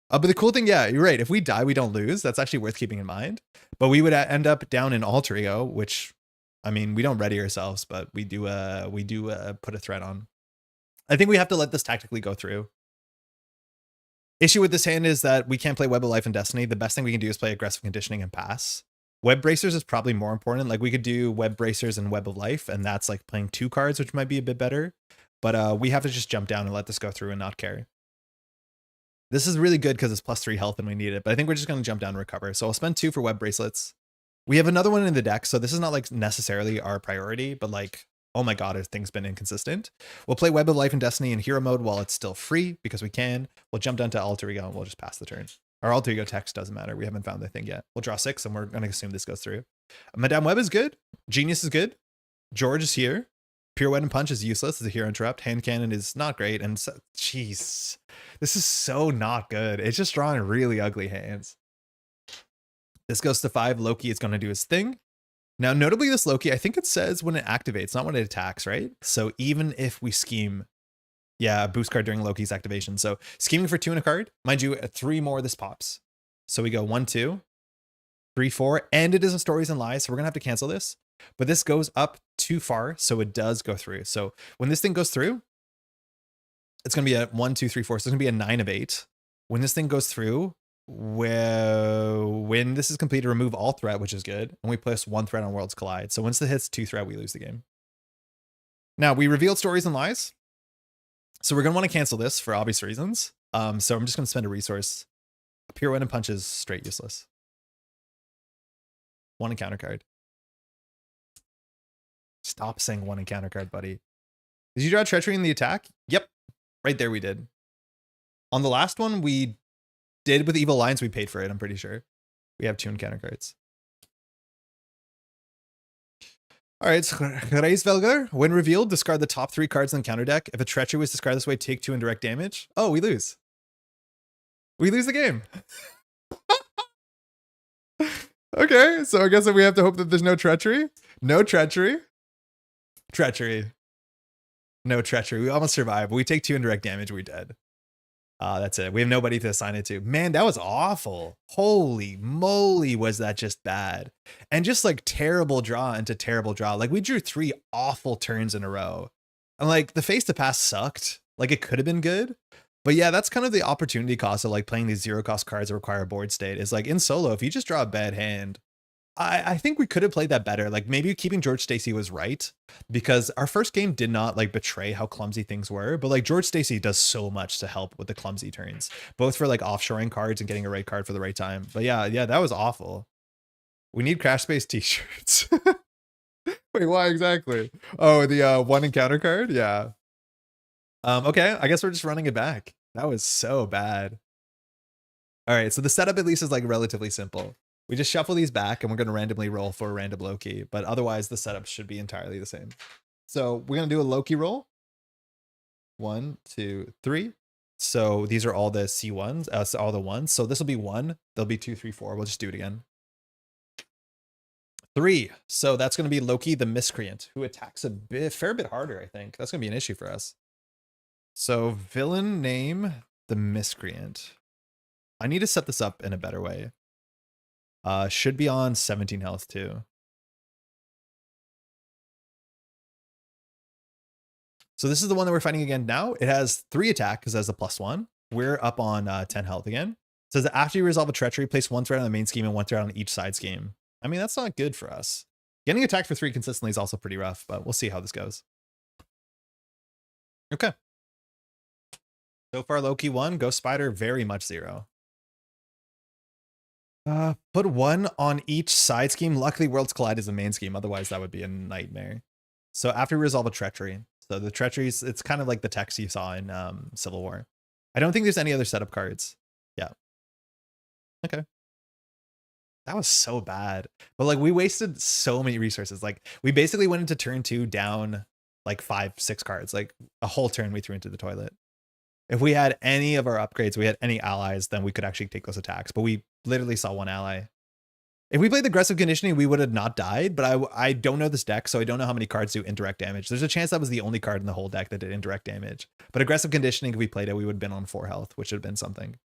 But the cool thing, yeah, you're right. If we die, we don't lose. That's actually worth keeping in mind. But we would end up down in Alter Ego, which, I mean, we don't ready ourselves, but we do put a threat on. I think we have to let this tactically go through. Issue with this hand is that we can't play Web of Life and Destiny. The best thing we can do is play Aggressive Conditioning and pass. Web Bracers is probably more important. Like we could do Web Bracers and Web of Life, and that's like playing 2 cards, which might be a bit better. But we have to just jump down and let this go through and not carry. This is really good because it's +3 health and we need it, but I think we're just going to jump down and recover. So I'll spend 2 for Web Bracelets. We have another one in the deck, so this is not like necessarily our priority, but like, oh my god, have things been inconsistent? We'll play Web of Life and Destiny in hero mode while it's still free because we can. We'll jump down to Alter Ego and we'll just pass the turn. Our Alter Ego text doesn't matter. We haven't found the thing yet. We'll draw 6 and we're going to assume this goes through. Madame Web is good. Genius is good. George is here. Pirouette and Punch is useless as a hero interrupt. Hand Cannon is not great. And so, jeez, this is so not good. It's just drawing really ugly hands. This goes to 5. Loki is going to do his thing. Now, notably, this Loki, I think it says when it activates, not when it attacks, right? So even if we scheme, yeah, boost card during Loki's activation. So scheming for 2 in a card, mind you, 3 more this pops. So we go 1, 2, 3, 4, and it is a Stories and Lies. So we're going to have to cancel this. But this goes up too far, so it does go through. So when this thing goes through, it's going to be a 1, 2, 3, 4. So it's going to be a 9 of 8. When this thing goes through, when this is completed, remove all threat, which is good. And we place 1 threat on Worlds Collide. So once it hits 2 threat, we lose the game. Now, we revealed Stories and Lies. So we're going to want to cancel this for obvious reasons. So I'm just going to spend a resource. A Pirouette and Punch is straight useless. 1 encounter card. Stop saying 1 encounter card, buddy. Did you draw Treachery in the attack? Yep. Right there we did. On the last one, we did with Evil Alliance. We paid for it, I'm pretty sure. We have 2 encounter cards. All right, Reisvelger. When revealed, discard the top 3 cards in the counter deck. If a Treachery was discarded this way, take 2 indirect damage. Oh, we lose. We lose the game. Okay, so I guess that we have to hope that there's no Treachery. No Treachery. Treachery. No Treachery. We almost survived. We take 2 indirect damage. We're dead. That's it. We have nobody to assign it to. Man, that was awful. Holy moly, was that just bad. And just like terrible draw into terrible draw. Like we drew 3 awful turns in a row. And like the face to pass sucked. Like it could have been good. But yeah, that's kind of the opportunity cost of like playing these 0 cost cards that require a board state. Is like in solo, if you just draw a bad hand, I think we could have played that better. Like maybe keeping George Stacy was right because our first game did not like betray how clumsy things were. But like George Stacy does so much to help with the clumsy turns, both for like offshoring cards and getting a right card for the right time. But yeah, that was awful. We need Crash Space t-shirts. Wait, why exactly? Oh, the 1 encounter card? Yeah. Okay, I guess we're just running it back. That was so bad. All right, so the setup at least is like relatively simple. We just shuffle these back and we're going to randomly roll for a random Loki, but otherwise the setup should be entirely the same. So we're going to do a Loki roll. 1, 2, 3. So these are all the C1s, so all the ones. So this will be 1. There'll be 2, 3, 4. We'll just do it again. 3. So that's going to be Loki the Miscreant, who attacks a fair bit harder, I think. That's going to be an issue for us. So villain name the Miscreant. I need to set this up in a better way. Should be on 17 health too. So this is the one that we're fighting again now. It has 3 attack because it has a +1. We're up on 10 health again. It says that after you resolve a treachery, place 1 threat on the main scheme and 1 threat on each side scheme. I mean, that's not good for us. Getting attacked for 3 consistently is also pretty rough, but we'll see how this goes. Okay. So far, Loki 1, Ghost Spider very much 0. Put 1 on each side scheme. Luckily, Worlds Collide is the main scheme. Otherwise, that would be a nightmare. So after we resolve a treachery. So the treacheries, it's kind of like the text you saw in Civil War. I don't think there's any other setup cards. Yeah. Okay. That was so bad. But like we wasted so many resources. Like we basically went into turn 2 down like 5, 6 cards. Like a whole turn we threw into the toilet. If we had any of our upgrades, we had any allies, then we could actually take those attacks. But we literally saw 1 ally. If we played aggressive conditioning, we would have not died, but I don't know this deck, so I don't know how many cards do indirect damage. There's a chance that was the only card in the whole deck that did indirect damage. But aggressive conditioning, if we played it, we would have been on 4 health, which would have been something.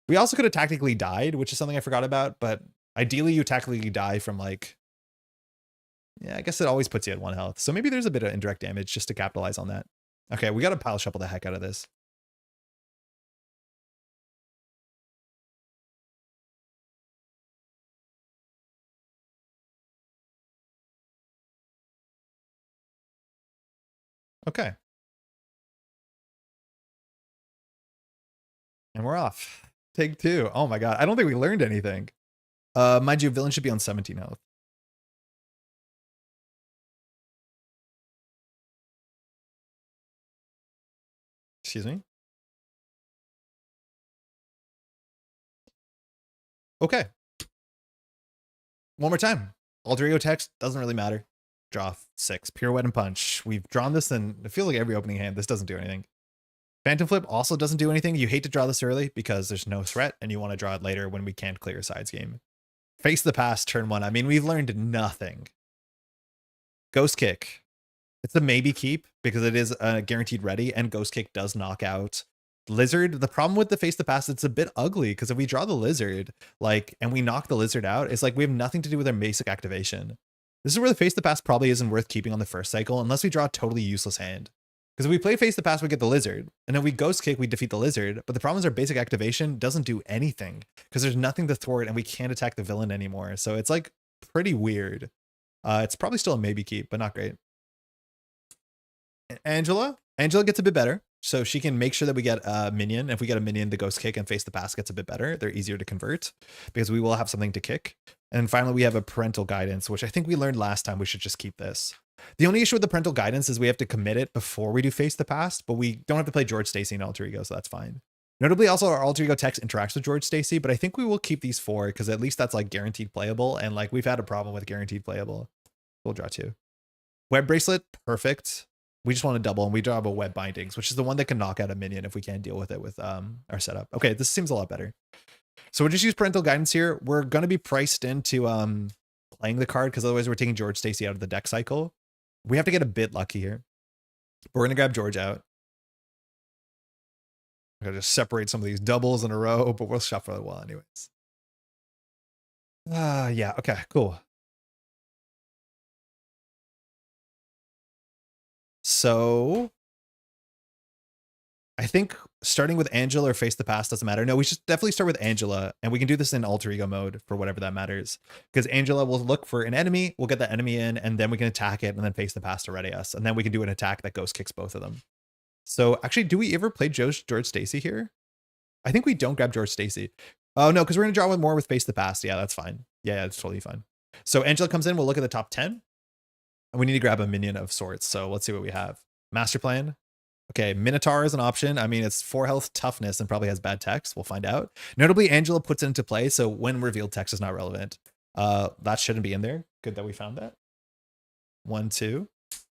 We also could have tactically died, which is something I forgot about, but ideally you tactically die from like... Yeah, I guess it always puts you at 1 health. So maybe there's a bit of indirect damage just to capitalize on that. Okay, we got to pile shuffle the heck out of this. Okay. And we're off. Take 2. Oh my god. I don't think we learned anything. Mind you, villain should be on 17 health. Excuse me. Okay. One more time. Alter Ego text doesn't really matter. Draw 6. Pirouette and Punch. We've drawn this in, I feel like every opening hand. This doesn't do anything. Phantom Flip also doesn't do anything. You hate to draw this early because there's no threat and you want to draw it later when we can't clear a sides game. Face the Past, turn 1. I mean, we've learned nothing. Ghost Kick. It's a maybe keep because it is a guaranteed ready, and Ghost Kick does knock out Lizard. The problem with the Face the Past, it's a bit ugly because if we draw the Lizard, like, and we knock the Lizard out, it's like we have nothing to do with our basic activation. This is where the Face the Past probably isn't worth keeping on the first cycle unless we draw a totally useless hand. Because if we play Face the Past, we get the Lizard, and then we Ghost Kick, we defeat the Lizard, but the problem is our basic activation doesn't do anything because there's nothing to thwart and we can't attack the villain anymore. So it's like pretty weird. It's probably still a maybe keep, but not great. Angela gets a bit better. So she can make sure that we get a minion. If we get a minion, the Ghost Kick and Face the Past gets a bit better. They're easier to convert because we will have something to kick. And finally, we have a parental guidance, which I think we learned last time. We should just keep this. The only issue with the parental guidance is we have to commit it before we do Face the Past, but we don't have to play George Stacy and Alter Ego, so that's fine. Notably, also our Alter Ego text interacts with George Stacy, but I think we will keep these 4 because at least that's like guaranteed playable. And like we've had a problem with guaranteed playable. We'll draw 2. Web Bracelet, perfect. We just want to double, and we draw a Web Bindings, which is the one that can knock out a minion if we can't deal with it with our setup. Okay, this seems a lot better. So we'll just use parental guidance here. We're going to be priced into playing the card because otherwise we're taking George Stacy out of the deck cycle. We have to get a bit lucky here. But we're going to grab George out. I'm going to just separate some of these doubles in a row, but we'll shuffle it well anyways. Yeah, okay, cool. So I think starting with Angela or Face the Past doesn't matter. No, we should definitely start with Angela, and we can do this in Alter Ego mode for whatever that matters. Because Angela will look for an enemy, we'll get that enemy in, and then we can attack it, and then Face the Past to ready us. And then we can do an attack that Ghost Kicks both of them. So actually, do we ever play George Stacy here? I think we don't grab George Stacy. Oh, no, because we're going to draw one more with Face the Past. Yeah, that's fine. Yeah, that's totally fine. So Angela comes in, we'll look at the top 10. And we need to grab a minion of sorts. So let's see what we have. Master Plan. Okay, Minotaur is an option. I mean, it's 4 health toughness and probably has bad text. We'll find out. Notably, Angela puts it into play, so when revealed text is not relevant. That shouldn't be in there. Good that we found that. 1, 2.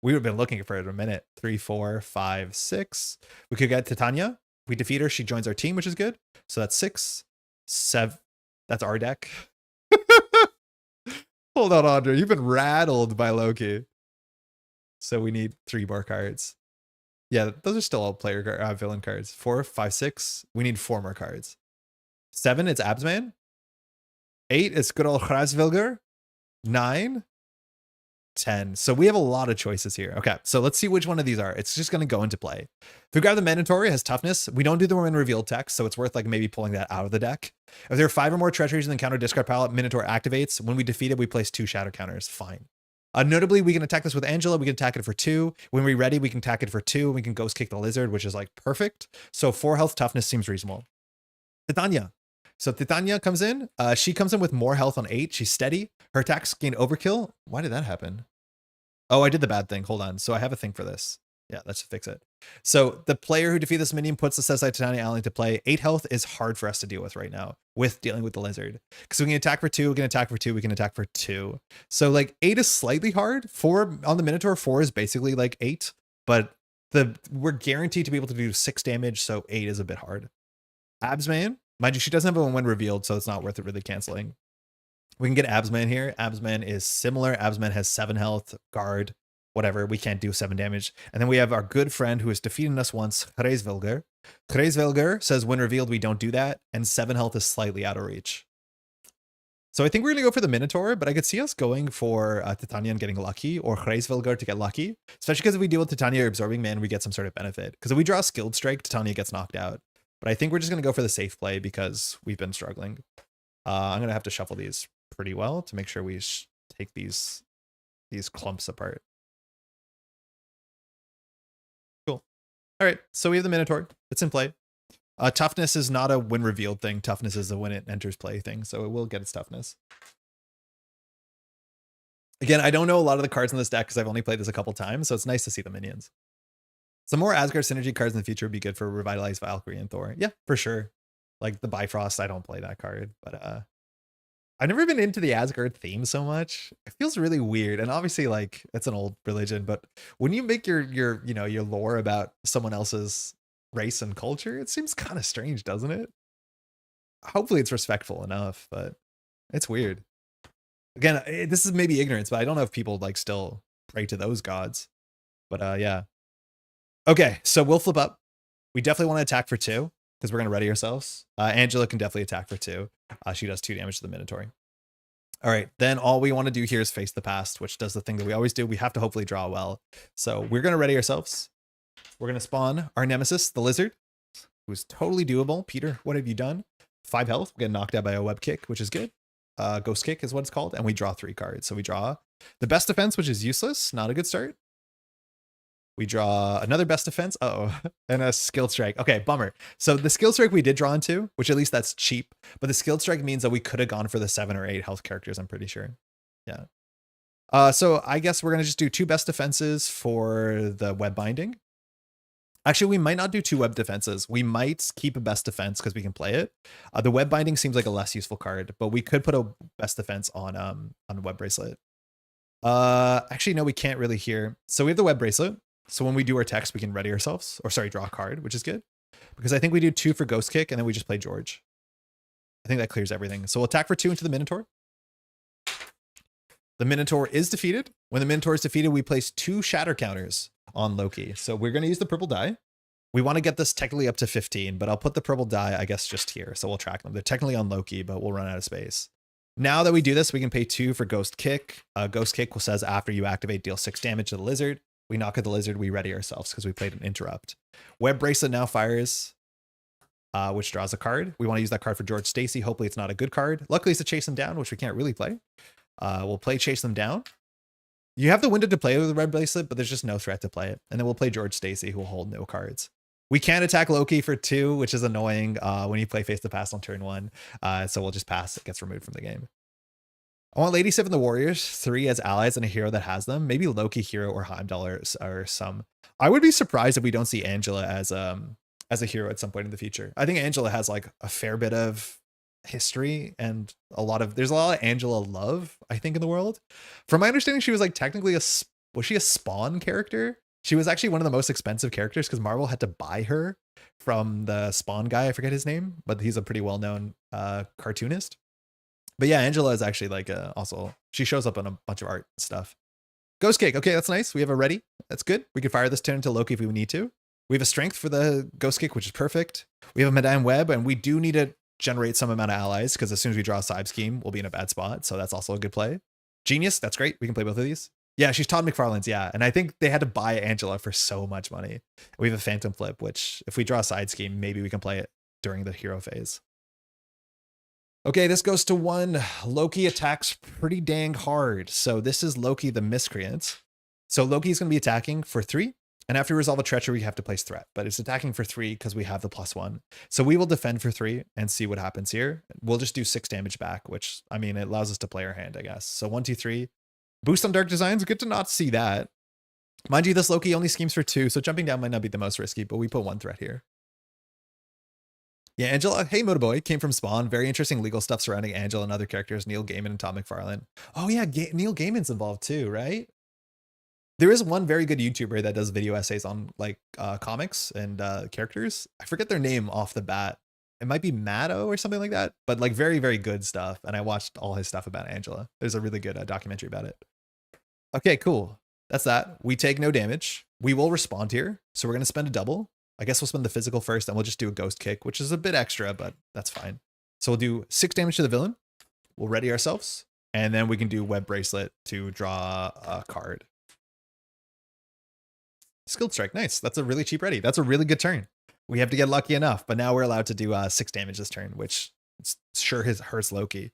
We would have been looking for it in a minute. 3, 4, 5, 6. We could get Titania. We defeat her. She joins our team, which is good. So that's 6, 7. That's our deck. Hold on, Andre. You've been rattled by Loki. So we need 3 more cards. Yeah, those are still all player villain cards. 4, 5, 6. We need 4 more cards. 7, it's Absman. 8, it's good old Hrasvilger. 9, 10. So we have a lot of choices here. Okay, so let's see which one of these are. It's just going to go into play. If we grab the Minotaur, it has toughness. We don't do the when revealed text, so it's worth like maybe pulling that out of the deck. If there are 5 or more treacheries in the counter discard pile, Minotaur activates. When we defeat it, we place 2 shadow counters. Fine. Notably, we can attack this with Angela. We can attack it for 2. When we're ready, we can attack it for 2. We can ghost kick the lizard, which is like perfect. So 4 health toughness seems reasonable. Titania. So Titania comes in. She comes in with more health on 8. She's steady. Her attacks gain overkill. Why did that happen? Oh, I did the bad thing. Hold on. So I have a thing for this. Yeah, let's fix it. So the player who defeats this minion puts the Sesai Titania ally into play. 8 health is hard for us to deal with right now with dealing with the lizard. Because we can attack for 2, we can attack for 2, we can attack for 2. So like 8 is slightly hard. 4 on the Minotaur, 4 is basically like 8. But we're guaranteed to be able to do 6 damage, so 8 is a bit hard. Absman, mind you, she doesn't have a when revealed, so it's not worth it really canceling. We can get Absman here. Absman is similar. Absman has 7 health, guard, whatever. We can't do 7 damage. And then we have our good friend who has defeated us once, Hrasvilger. Hrasvilger says when revealed, we don't do that. And 7 health is slightly out of reach. So I think we're going to go for the Minotaur, but I could see us going for Titania and getting lucky, or Hrasvilger to get lucky. Especially because if we deal with Titania or Absorbing Man, we get some sort of benefit. Because if we draw a Skilled Strike, Titania gets knocked out. But I think we're just going to go for the safe play because we've been struggling. I'm going to have to shuffle these pretty well to make sure we take these clumps apart. Cool. All right, so we have the Minotaur. It's in play. Toughness is not a when revealed thing. Toughness is a when it enters play thing, so it will get its toughness. Again, I don't know a lot of the cards in this deck because I've only played this a couple times, so it's nice to see the minions. Some more Asgard synergy cards in the future would be good for Revitalized Valkyrie and Thor. Yeah, for sure. Like the Bifrost, I don't play that card, but I've never been into the Asgard theme so much. It feels really weird. And obviously like it's an old religion, but when you make your your lore about someone else's race and culture, it seems kind of strange, doesn't it? Hopefully it's respectful enough, but it's weird. Again, this is maybe ignorance, but I don't know if people like still pray to those gods. But yeah. Okay, so we'll flip up. We definitely want to attack for 2 because we're going to ready ourselves. Angela can definitely attack for 2. She does 2 damage to the Minotaur. All right, then all we want to do here is face the past, which does the thing that we always do. We have to hopefully draw well. So we're going to ready ourselves. We're going to spawn our nemesis, the lizard, who's totally doable. Peter, what have you done? 5 health. We get knocked out by a web kick, which is good. Ghost kick is what it's called. And we draw 3 cards. So we draw the best defense, which is useless. Not a good start. We draw another best defense. And a skilled strike. Okay, bummer. So the skilled strike we did draw into, which at least that's cheap. But the skilled strike means that we could have gone for the 7 or 8 health characters, I'm pretty sure. Yeah. So I guess we're going to just do 2 best defenses for the web binding. Actually, we might not do 2 web defenses. We might keep a best defense because we can play it. The web binding seems like a less useful card, but we could put a best defense on web bracelet. Actually, no, we can't really here. So we have the web bracelet. So when we do our text, we can ready ourselves, or sorry, draw a card, which is good. Because I think we do 2 for Ghost Kick, and then we just play George. I think that clears everything. So we'll attack for 2 into the Minotaur. The Minotaur is defeated. When the Minotaur is defeated, we place 2 shatter counters on Loki. So we're going to use the purple die. We want to get this technically up to 15, but I'll put the purple die, I guess, just here. So we'll track them. They're technically on Loki, but we'll run out of space. Now that we do this, we can pay 2 for Ghost Kick. Ghost Kick says after you activate, deal 6 damage to the lizard. We knock at the lizard, we ready ourselves because we played an interrupt. Web Bracelet now fires, which draws a card. We want to use that card for George Stacy. Hopefully it's not a good card. Luckily it's a Chase Them Down, which we can't really play. We'll play Chase Them Down. You have the window to play with the Red Bracelet, but there's just no threat to play it. And then we'll play George Stacy, who will hold no cards. We can't attack Loki for 2, which is annoying when you play Face the Past on turn 1. So we'll just pass. It gets removed from the game. I want Lady Sif and the Warriors 3 as allies and a hero that has them. Maybe Loki, Hero, or Heimdall or some. I would be surprised if we don't see Angela as a hero at some point in the future. I think Angela has like a fair bit of history and there's a lot of Angela love, I think, in the world. From my understanding, she was like technically was she a Spawn character? She was actually one of the most expensive characters because Marvel had to buy her from the Spawn guy. I forget his name, but he's a pretty well-known cartoonist. But yeah, Angela is actually like also, she shows up on a bunch of art stuff. Ghost Cake. Okay, that's nice. We have a ready. That's good. We can fire this turn into Loki if we need to. We have a strength for the Ghost Cake, which is perfect. We have a Madame Web, and we do need to generate some amount of allies because as soon as we draw a side scheme, we'll be in a bad spot. So that's also a good play. Genius. That's great. We can play both of these. Yeah, she's Todd McFarlane's. Yeah. And I think they had to buy Angela for so much money. We have a Phantom Flip, which if we draw a side scheme, maybe we can play it during the hero phase. Okay, this goes to 1. Loki attacks pretty dang hard. So this is Loki the Miscreant. So Loki's going to be attacking for 3. And after we resolve a treachery, we have to place threat. But it's attacking for 3 because we have the +1. So we will defend for 3 and see what happens here. We'll just do 6 damage back, which, I mean, it allows us to play our hand, I guess. So 1, 2, 3. Boost on Dark Designs. Good to not see that. Mind you, this Loki only schemes for 2. So jumping down might not be the most risky, but we put 1 threat here. Yeah, Angela, hey Motoboy, came from Spawn. Very interesting legal stuff surrounding Angela and other characters, Neil Gaiman and Tom McFarlane. Oh yeah, Neil Gaiman's involved too, right? There is one very good YouTuber that does video essays on like comics and characters. I forget their name off the bat. It might be Matto or something like that, but like very, very good stuff. And I watched all his stuff about Angela. There's a really good documentary about it. Okay, cool. That's that. We take no damage. We will respond here. So we're going to spend a double. I guess we'll spend the physical first and we'll just do a Ghost Kick, which is a bit extra, but that's fine. So we'll do 6 damage to the villain. We'll ready ourselves. And then we can do Web Bracelet to draw a card. Skilled Strike. Nice. That's a really cheap ready. That's a really good turn. We have to get lucky enough, but now we're allowed to do 6 damage this turn, which sure hurts Loki.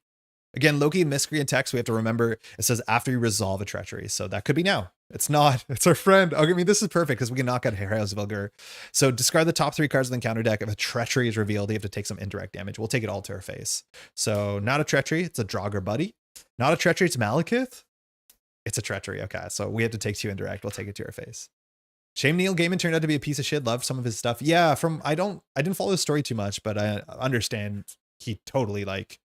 Again, Loki Miscreant text, we have to remember it says after you resolve a treachery. So that could be now. It's not. It's our friend. Okay, I mean, this is perfect because we can knock out Herausvilgur. So discard the top 3 cards of the encounter deck. If a treachery is revealed, you have to take some indirect damage. We'll take it all to our face. So not a treachery. It's a Draugr Buddy. Not a treachery. It's Malekith. It's a treachery. Okay, so we have to take 2 indirect. We'll take it to our face. Shame Neil Gaiman turned out to be a piece of shit. Loved some of his stuff. Yeah, I didn't follow his story too much, but I understand he totally like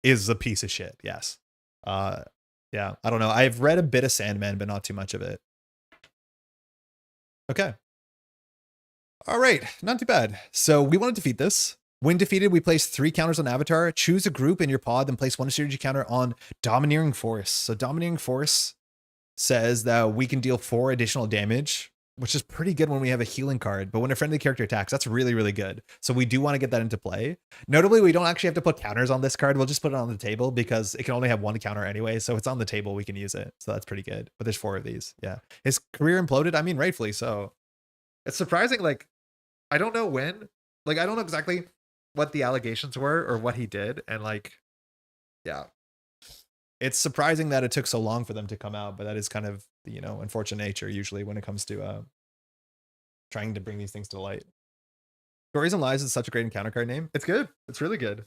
is a piece of shit. Yes. Yeah, I don't know. I've read a bit of Sandman, but not too much of it. Okay. All right, not too bad. So we want to defeat this. When defeated, we place 3 counters on Avatar. Choose a group in your pod, then place 1 synergy counter on Domineering Force. So Domineering Force says that we can deal 4 additional damage, which is pretty good when we have a healing card, but when a friendly character attacks, that's really, really good. So we do want to get that into play. Notably, we don't actually have to put counters on this card. We'll just put it on the table because it can only have 1 counter anyway. So if it's on the table, we can use it. So that's pretty good. But there's 4 of these. Yeah. His career imploded. I mean, rightfully so. It's surprising. Like, I don't know when. Like, I don't know exactly what the allegations were or what he did. And like, yeah. It's surprising that it took so long for them to come out, but that is kind of, you know, unfortunate nature usually when it comes to trying to bring these things to light. Stories and Lies is such a great encounter card name. It's good. It's really good.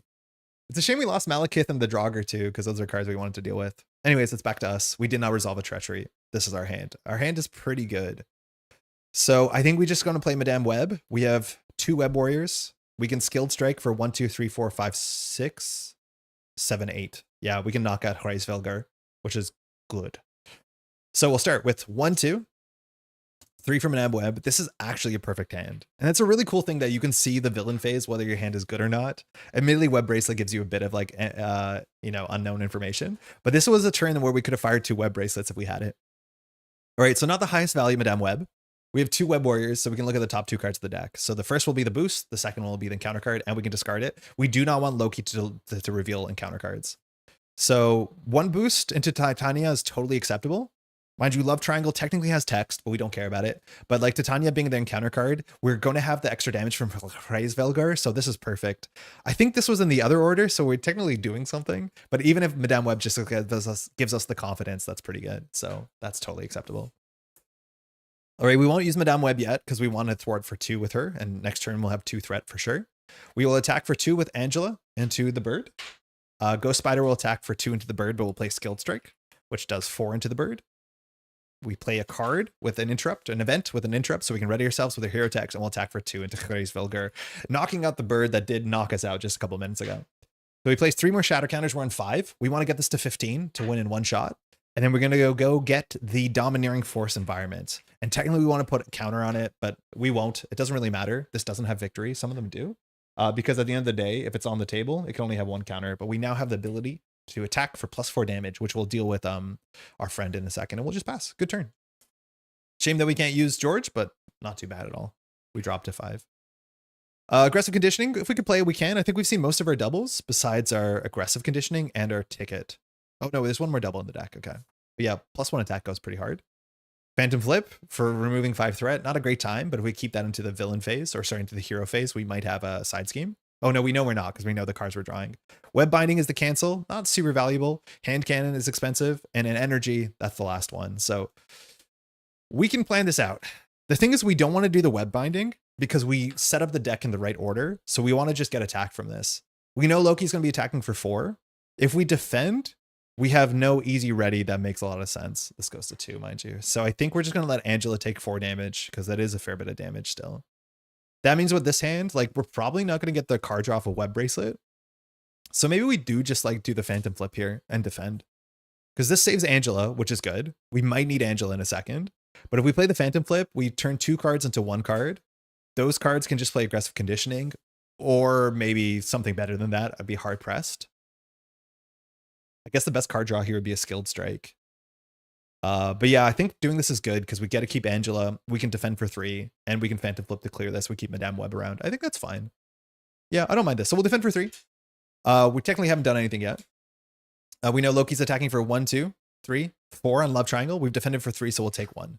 It's a shame we lost Malekith and the Draugr too, because those are cards we wanted to deal with. Anyways, it's back to us. We did not resolve a treachery. This is our hand. Our hand is pretty good. So I think we're just going to play Madame Web. We have 2 Web Warriors. We can Skilled Strike for 1, 2, 3, 4, 5, 6, 7, 8. Yeah, we can knock out Herausvilgur, which is good. So we'll start with 1, 2, 3 from Madame Web. This is actually a perfect hand. And it's a really cool thing that you can see the villain phase, whether your hand is good or not. Admittedly, Web Bracelet gives you a bit of like, you know, unknown information. But this was a turn where we could have fired 2 Web Bracelets if we had it. All right, so not the highest value Madame Web. We have 2 Web Warriors, so we can look at the top 2 cards of the deck. So the first will be the boost, the second one will be the encounter card, and we can discard it. We do not want Loki to reveal encounter cards. So 1 boost into Titania is totally acceptable. Mind you, Love Triangle technically has text, but we don't care about it. But like Titania being the encounter card, we're going to have the extra damage from Herausvilgur, so this is perfect. I think this was in the other order, so we're technically doing something. But even if Madame Web just gives us the confidence, that's pretty good. So that's totally acceptable. All right, we won't use Madame Web yet because we want to thwart for 2 with her, and next turn we'll have 2 threat for sure. We will attack for 2 with Angela into the bird. Ghost Spider will attack for 2 into the bird, but we'll play Skilled Strike, which does 4 into the bird. We play a card with an interrupt, an event with an interrupt, so we can ready ourselves with our hero attacks, and we'll attack for 2 into Clary's Vilgar, knocking out the bird that did knock us out just a couple minutes ago. So we place 3 more shatter counters. We're on 5. We want to get this to 15 to win in one shot. And then we're going to go get the Domineering Force environment. And technically we want to put a counter on it, but we won't. It doesn't really matter. This doesn't have victory. Some of them do. Because at the end of the day, if it's on the table, it can only have one counter. But we now have the ability to attack for +4 damage, which we'll deal with our friend in a second. And we'll just pass. Good turn. Shame that we can't use George, but not too bad at all. We dropped to 5. Aggressive conditioning, if we could play it, we can. I think we've seen most of our doubles besides our aggressive conditioning and our ticket. Oh no, there's one more double in the deck. Okay. But yeah, +1 attack goes pretty hard. Phantom Flip for removing 5 threat. Not a great time, but if we keep that into the villain phase or into the hero phase, we might have a side scheme. Oh no, we know we're not because we know the cards we're drawing. Web Binding is the cancel. Not super valuable. Hand Cannon is expensive. And an energy, that's the last one. So we can plan this out. The thing is we don't want to do the Web Binding because we set up the deck in the right order. So we want to just get attacked from this. We know Loki's going to be attacking for 4. If we defend, we have no easy ready. That makes a lot of sense. This goes to 2, mind you. So I think we're just going to let Angela take 4 damage because that is a fair bit of damage still. That means with this hand, like we're probably not going to get the card draw off a Web Bracelet. So maybe we do just like do the Phantom Flip here and defend. Because this saves Angela, which is good. We might need Angela in a second. But if we play the Phantom Flip, we turn 2 cards into 1 card. Those cards can just play aggressive conditioning or maybe something better than that. I'd be hard pressed. I guess the best card draw here would be a Skilled Strike. But yeah, I think doing this is good because we get to keep Angela. We can defend for 3 and we can Phantom Flip to clear this. We keep Madame Web around. I think that's fine. Yeah, I don't mind this. So we'll defend for 3. We technically haven't done anything yet. We know Loki's attacking for 1, 2, 3, 4 on Love Triangle. We've defended for 3, so we'll take 1.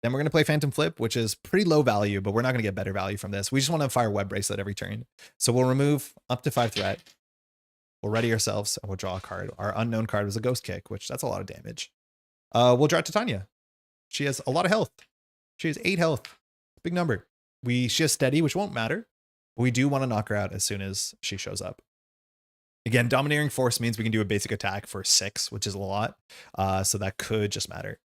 Then we're going to play Phantom Flip, which is pretty low value, but we're not going to get better value from this. We just want to fire Web Bracelet every turn. So we'll remove up to 5 threat. We'll ready ourselves and we'll draw a card. Our unknown card was a Ghost Kick, which that's a lot of damage. We'll draw Titania. She has a lot of health. She has 8 health. Big number. She has steady, which won't matter. But we do want to knock her out as soon as she shows up. Again, Domineering Force means we can do a basic attack for 6, which is a lot. So that could just matter.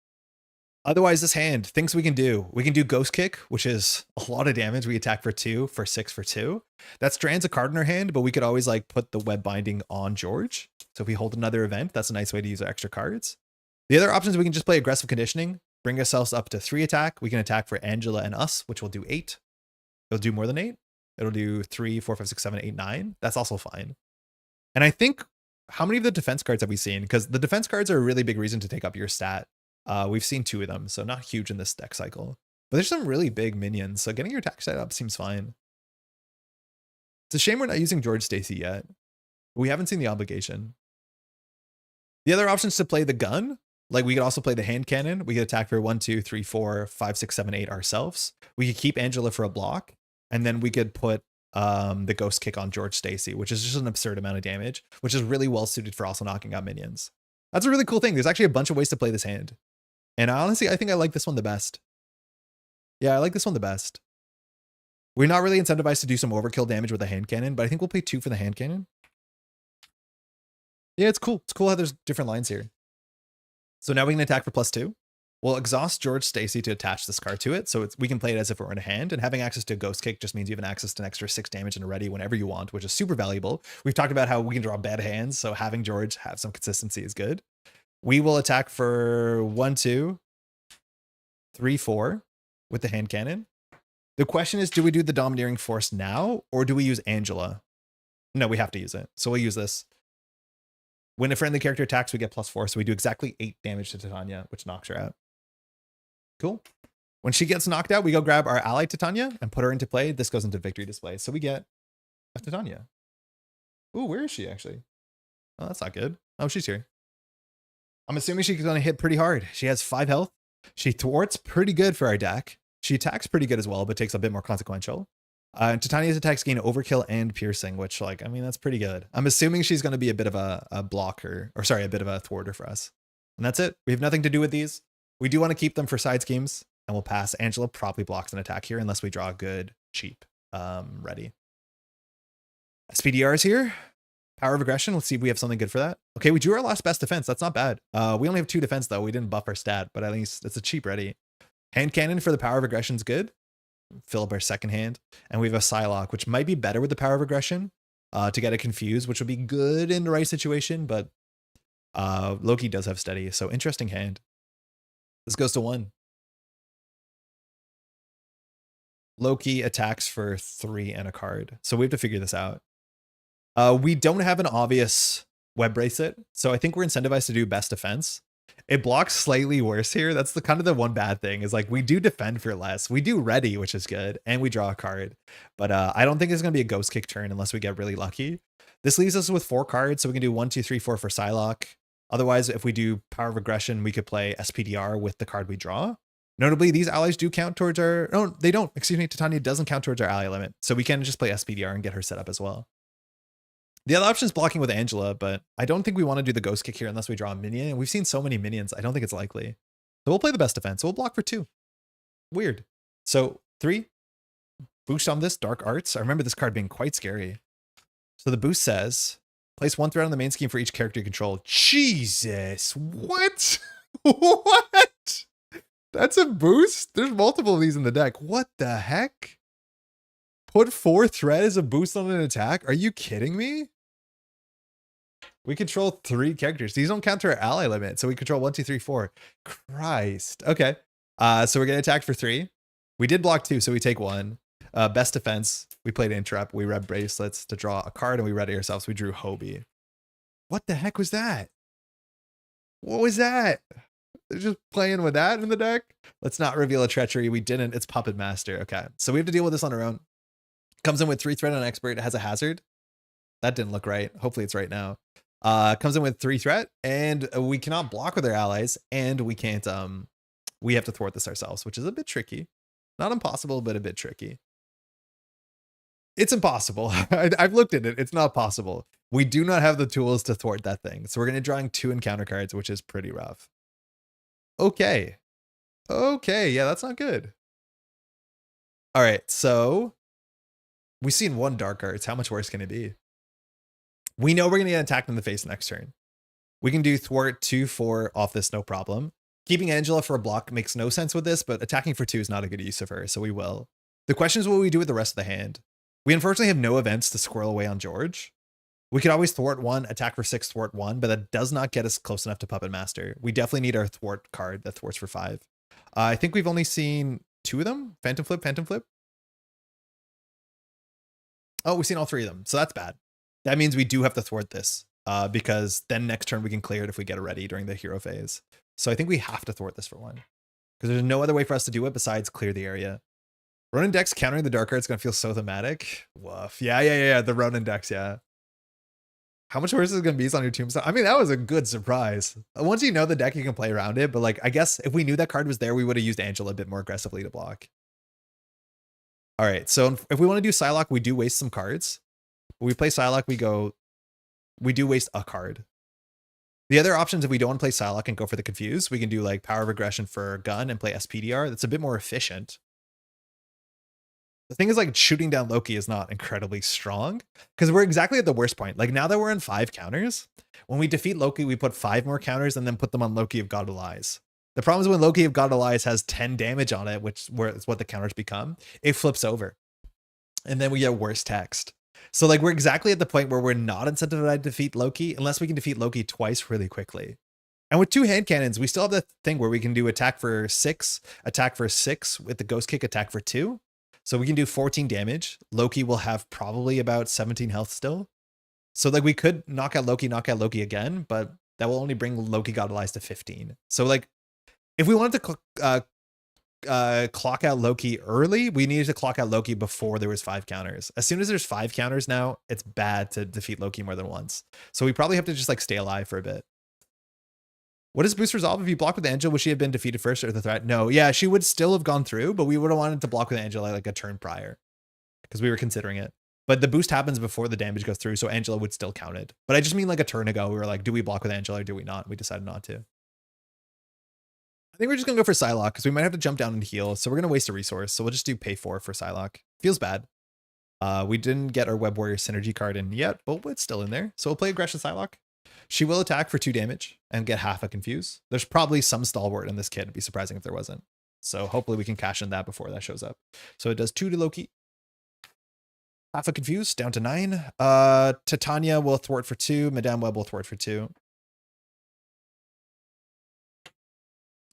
Otherwise, this hand, things we can do. We can do Ghost Kick, which is a lot of damage. We attack for 2 for 6 for 2. That strands a card in our hand, but we could always like put the Web Binding on George. So if we hold another event, that's a nice way to use our extra cards. The other options, we can just play aggressive conditioning, bring ourselves up to 3 attack. We can attack for Angela and us, which will do 8. It'll do more than 8. It'll do 3, 4, 5, 6, 7, 8, 9. That's also fine. And I think, how many of the defense cards have we seen? Because the defense cards are a really big reason to take up your stat. We've seen 2 of them, so not huge in this deck cycle. But there's some really big minions, so getting your attack stat up seems fine. It's a shame we're not using George Stacy yet. We haven't seen the obligation. The other options to play the gun, like we could also play the hand cannon. We could attack for 1, 2, 3, 4, 5, 6, 7, 8 ourselves. We could keep Angela for a block, and then we could put the Ghost Kick on George Stacy, which is just an absurd amount of damage, which is really well suited for also knocking out minions. That's a really cool thing. There's actually a bunch of ways to play this hand. And honestly, I think I like this one the best. Yeah, I like this one the best. We're not really incentivized to do some overkill damage with the hand cannon, but I think we'll pay 2 for the hand cannon. Yeah, it's cool. It's cool how there's different lines here. So now we can attack for +2. We'll exhaust George Stacy to attach this card to it. So we can play it as if it were in a hand, and having access to Ghost Kick just means you have access to an extra 6 damage in a ready whenever you want, which is super valuable. We've talked about how we can draw bad hands, so having George have some consistency is good. We will attack for 1, 2, 3, 4 with the hand cannon. The question is, do we do the Domineering Force now, or do we use Angela? No, we have to use it. So we'll use this. When a friendly character attacks, we get +4. So we do exactly 8 damage to Titania, which knocks her out. Cool. When she gets knocked out, we go grab our ally Titania and put her into play. This goes into victory display. So we get a Titania. Ooh, where is she actually? Oh, that's not good. Oh, she's here. I'm assuming she's going to hit pretty hard. She has 5 health. She thwarts pretty good for our deck. She attacks pretty good as well, but takes a bit more consequential. Titania's attacks gain overkill and piercing, which, like, I mean, that's pretty good. I'm assuming she's going to be a bit of a blocker, or sorry, a bit of a thwarter for us. And that's it. We have nothing to do with these. We do want to keep them for side schemes, and we'll pass. Angela probably blocks an attack here unless we draw a good, cheap, ready. SPDR is here. Power of Aggression. Let's see if we have something good for that. Okay, we drew our last best defense. That's not bad. We only have 2 defense though. We didn't buff our stat, but at least it's a cheap ready. Hand Cannon for the Power of Aggression is good. Fill up our second hand. And we have a Psylocke, which might be better with the Power of Aggression to get it confused, which would be good in the right situation, but Loki does have steady, so interesting hand. This goes to 1. Loki attacks for 3 and a card, so we have to figure this out. We don't have an obvious web bracelet, so I think we're incentivized to do best defense. It blocks slightly worse here. That's the kind of the one bad thing is like we do defend for less. We do ready, which is good, and we draw a card. But I don't think it's going to be a ghost kick turn unless we get really lucky. This leaves us with 4 cards, so we can do 1, 2, 3, 4 for Psylocke. Otherwise, if we do Power of Aggression, we could play SPDR with the card we draw. Notably, these allies do count towards our... No, they don't. Excuse me, Titania doesn't count towards our ally limit. So we can just play SPDR and get her set up as well. The other option is blocking with Angela, but I don't think we want to do the ghost kick here unless we draw a minion. And we've seen so many minions, I don't think it's likely. So we'll play the best defense. So we'll block for 2. Weird. So 3. Boost on this, Dark Arts. I remember this card being quite scary. So the boost says, place 1 threat on the main scheme for each character you control. Jesus, what? What? That's a boost? There's multiple of these in the deck. What the heck? Put 4 threat as a boost on an attack? Are you kidding me? We control 3 characters. These don't count to our ally limit. So we control 1, 2, 3, 4. Christ. Okay. So we're going to attack for 3. We did block 2, so we take 1. Best defense. We played Interrupt. We read Bracelets to draw a card, and we ready ourselves. We drew Hobie. What the heck was that? What was that? They're just playing with that in the deck? Let's not reveal a treachery. We didn't. It's Puppet Master. Okay. So we have to deal with this on our own. Comes in with 3 threat on Expert. It has a hazard. That didn't look right. Hopefully it's right now. Comes in with 3 threat, and we cannot block with our allies, and we can't, we have to thwart this ourselves, which is a bit tricky. Not impossible, but a bit tricky. It's impossible. I've looked at it. It's not possible. We do not have the tools to thwart that thing. So we're going to drawing 2 encounter cards, which is pretty rough. Okay. Okay. Yeah, that's not good. All right. So we've seen 1 Dark Arts. How much worse can it be? We know we're going to get attacked in the face next turn. We can do thwart 2, 4 off this, no problem. Keeping Angela for a block makes no sense with this, but attacking for 2 is not a good use of her, so we will. The question is what we do with the rest of the hand. We unfortunately have no events to squirrel away on George. We could always thwart 1, attack for 6, thwart 1, but that does not get us close enough to Puppet Master. We definitely need our thwart card that thwarts for 5. I think we've only seen 2 of them. Phantom Flip, Phantom Flip. Oh, we've seen all 3 of them, so that's bad. That means we do have to thwart this because then next turn we can clear it if we get it ready during the hero phase. So I think we have to thwart this for 1 because there's no other way for us to do it besides clear the area. Ronin decks countering the Dark Arts is going to feel so thematic. Woof. Yeah. The Ronin decks, yeah. How much worse is it going to be on your tombstone? I mean, that was a good surprise. Once you know the deck, you can play around it. But like, I guess if we knew that card was there, we would have used Angela a bit more aggressively to block. All right. So if we want to do Psylocke, we do waste some cards. When we play Psylocke, we do waste a card. The other options, if we don't want to play Psylocke and go for the Confuse, we can do like Power of Aggression for Gun and play SPDR. That's a bit more efficient. The thing is, like, shooting down Loki is not incredibly strong because we're exactly at the worst point. Like, now that we're in 5 counters, when we defeat Loki, we put 5 more counters and then put them on Loki of God of Lies. The problem is when Loki of God of Lies has 10 damage on it, which is what the counters become, it flips over. And then we get worse text. So, like, we're exactly at the point where we're not incentivized to defeat Loki unless we can defeat Loki twice really quickly. And with 2 hand cannons, we still have the thing where we can do attack for 6 with the Ghost Kick, attack for 2. So we can do 14 damage. Loki will have probably about 17 health still. So like we could knock out Loki again, but that will only bring Loki God of Lies to 15. So like if we wanted to clock out Loki early, we needed to clock out Loki before there was 5 counters. As soon as there's 5 counters now, it's bad to defeat Loki more than once. So we probably have to just like stay alive for a bit. What does boost resolve if you block with Angela? Would she have been defeated first or the threat? No, yeah, she would still have gone through, but we would have wanted to block with Angela like a turn prior because we were considering it. But the boost happens before the damage goes through, so Angela would still count it. But I just mean like a turn ago, we were like, do we block with Angela or do we not? We decided not to. I think we're just going to go for Psylocke because we might have to jump down and heal, so we're going to waste a resource. So we'll just do pay 4 for Psylocke. Feels bad. We didn't get our Web Warrior Synergy card in yet, but it's still in there. So we'll play Aggression Psylocke. She will attack for 2 damage and get half a Confuse. There's probably some Stalwart in this kit. It'd be surprising if there wasn't. So hopefully we can cash in that before that shows up. So it does 2 to Loki. Half a Confuse, down to 9. Titania will thwart for 2. Madame Web will thwart for 2.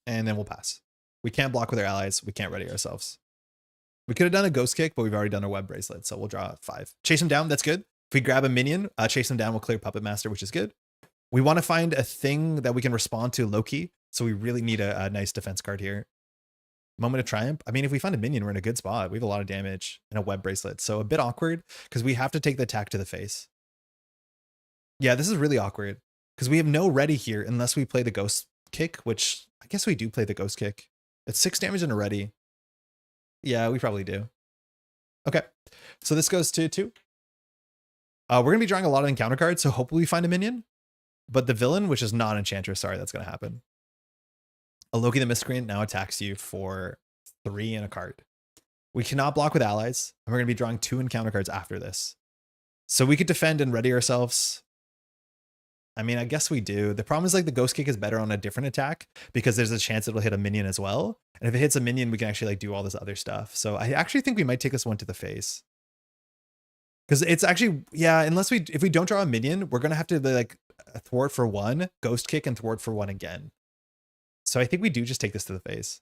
And then we'll pass. We can't block with our allies. We can't ready ourselves. We could have done a Ghost Kick, but we've already done our Web Bracelet, so we'll draw 5. Chase him down, that's good. If we grab a minion, chase him down, we'll clear Puppet Master, which is good. We want to find a thing that we can respond to Loki, so we really need a nice defense card here. Moment of Triumph. I mean, if we find a minion, we're in a good spot. We have a lot of damage and a Web Bracelet, so a bit awkward because we have to take the attack to the face. Yeah, this is really awkward because we have no ready here unless we play the Ghost Kick, which I guess we do play the Ghost Kick. It's 6 damage and a ready. Yeah, we probably do. Okay, so this goes to 2. We're going to be drawing a lot of encounter cards, so hopefully we find a minion. But the villain, which is not Enchantress, sorry, that's going to happen. A Loki the Miscreant now attacks you for 3 and a card. We cannot block with allies, and we're going to be drawing 2 encounter cards after this. So we could defend and ready ourselves. I mean, I guess we do. The problem is like the Ghost Kick is better on a different attack because there's a chance it'll hit a minion as well. And if it hits a minion, we can actually like do all this other stuff. So I actually think we might take this one to the face. Because it's actually, yeah, if we don't draw a minion, we're going to have to like thwart for 1, Ghost Kick, and thwart for 1 again. So I think we do just take this to the face.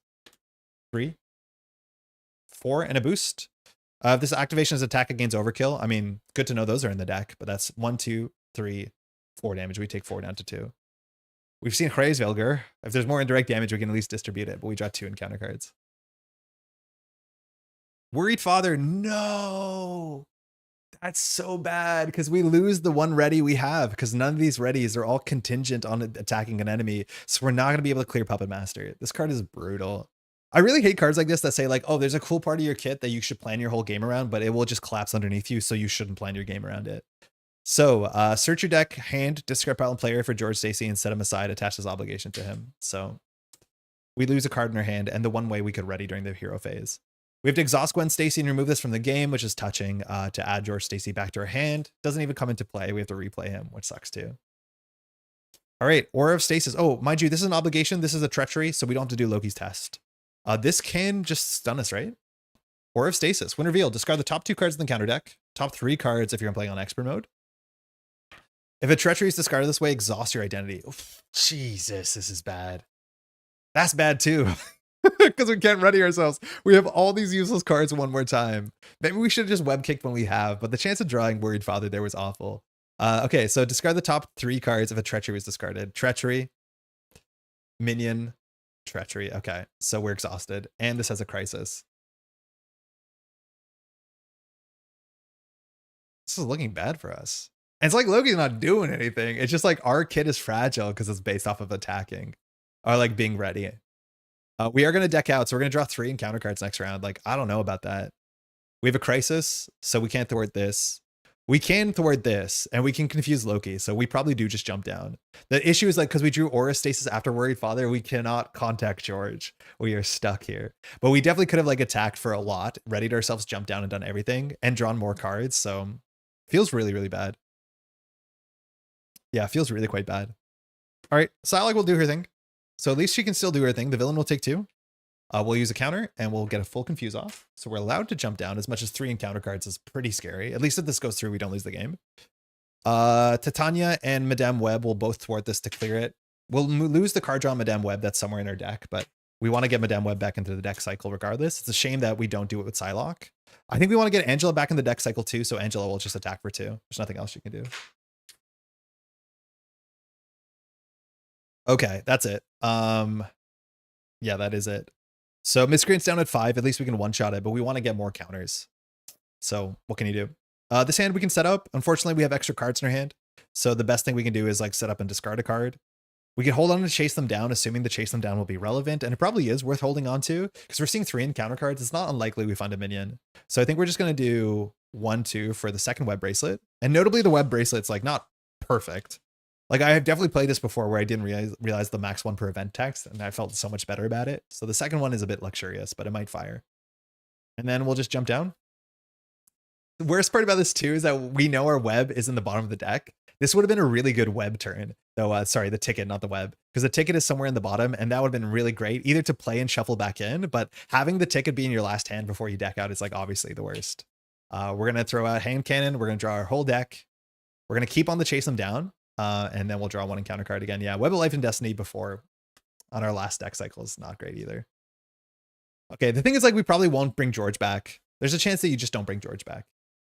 3, 4, and a boost. If this activation is attack against overkill, I mean, good to know those are in the deck, but that's 1, 2, 3, 4 damage. We take 4 down to 2. We've seen Hraesvelgr. If there's more indirect damage, we can at least distribute it, but we draw 2 encounter cards. Worried Father, no! That's so bad because we lose the 1 ready we have because none of these readies are all contingent on attacking an enemy. So we're not going to be able to clear Puppet Master. This card is brutal. I really hate cards like this that say like, oh, there's a cool part of your kit that you should plan your whole game around, but it will just collapse underneath you. So you shouldn't plan your game around it. So search your deck, hand, discard pile player for George Stacy and set him aside, attach this obligation to him. So we lose a card in our hand and the 1 way we could ready during the hero phase. We have to exhaust Gwen Stacy and remove this from the game, which is touching, to add George Stacy back to our hand. Doesn't even come into play. We have to replay him, which sucks too. All right, Aura of Stasis. Oh, mind you, this is an obligation. This is a treachery, so we don't have to do Loki's test. This can just stun us, right? Aura of Stasis. When revealed, discard the top 2 cards in the counter deck. Top 3 cards if you're playing on expert mode. If a treachery is discarded this way, exhaust your identity. Oof, Jesus, this is bad. That's bad too. Because we can't ready ourselves. We have all these useless cards one more time. Maybe we should have just web kicked when we have, but the chance of drawing Worried Father there was awful. Okay, so discard the top 3 cards if a treachery was discarded. Treachery, minion, treachery. Okay, so we're exhausted. And this has a crisis. This is looking bad for us. And it's like Loki's not doing anything. It's just like our kit is fragile because it's based off of attacking. Or like being ready. We are going to deck out, so we're going to draw 3 encounter cards next round. Like, I don't know about that. We have a crisis, so we can't thwart this. We can thwart this, and we can confuse Loki, so we probably do just jump down. The issue is like, because we drew Aura Stasis after Worried Father, we cannot contact George. We are stuck here. But we definitely could have like attacked for a lot, readied ourselves, jumped down and done everything, and drawn more cards, so feels really, really bad. Yeah, feels really quite bad. All right, Psylocke will do her thing. So at least she can still do her thing. The villain will take 2. We'll use a counter and we'll get a full confuse off. So we're allowed to jump down as much as 3 encounter cards is pretty scary. At least if this goes through, we don't lose the game. Titania and Madame Web will both thwart this to clear it. We'll lose the card draw on Madame Web that's somewhere in our deck, but we want to get Madame Web back into the deck cycle regardless. It's a shame that we don't do it with Psylocke. I think we want to get Angela back in the deck cycle too, so Angela will just attack for 2. There's nothing else you can do. Okay, that's it. Yeah, that is it. So Miscreant's down at 5. At least we can one-shot it, but we want to get more counters. So what can you do? This hand we can set up. Unfortunately, we have extra cards in our hand. So the best thing we can do is like set up and discard a card. We can hold on to chase them down, assuming the chase them down will be relevant. And it probably is worth holding on to because we're seeing 3 encounter cards. It's not unlikely we find a minion. So I think we're just going to do 1, 2 for the second web bracelet. And notably the web bracelet's like not perfect. Like I have definitely played this before where I didn't realize the max 1 per event text and I felt so much better about it. So the second one is a bit luxurious, but it might fire. And then we'll just jump down. The worst part about this too is that we know our web is in the bottom of the deck. This would have been a really good web turn, though. Sorry, the ticket, not the web, because the ticket is somewhere in the bottom, and that would have been really great either to play and shuffle back in. But having the ticket be in your last hand before you deck out is like obviously the worst. We're gonna throw out hand cannon. We're gonna draw our whole deck. We're gonna keep on the chase them down, and then we'll draw one encounter card again. Yeah, Web of Life and Destiny before on our last deck cycle is not great either. Okay, the thing is, like, we probably won't bring George back. There's a chance that you just don't bring George back.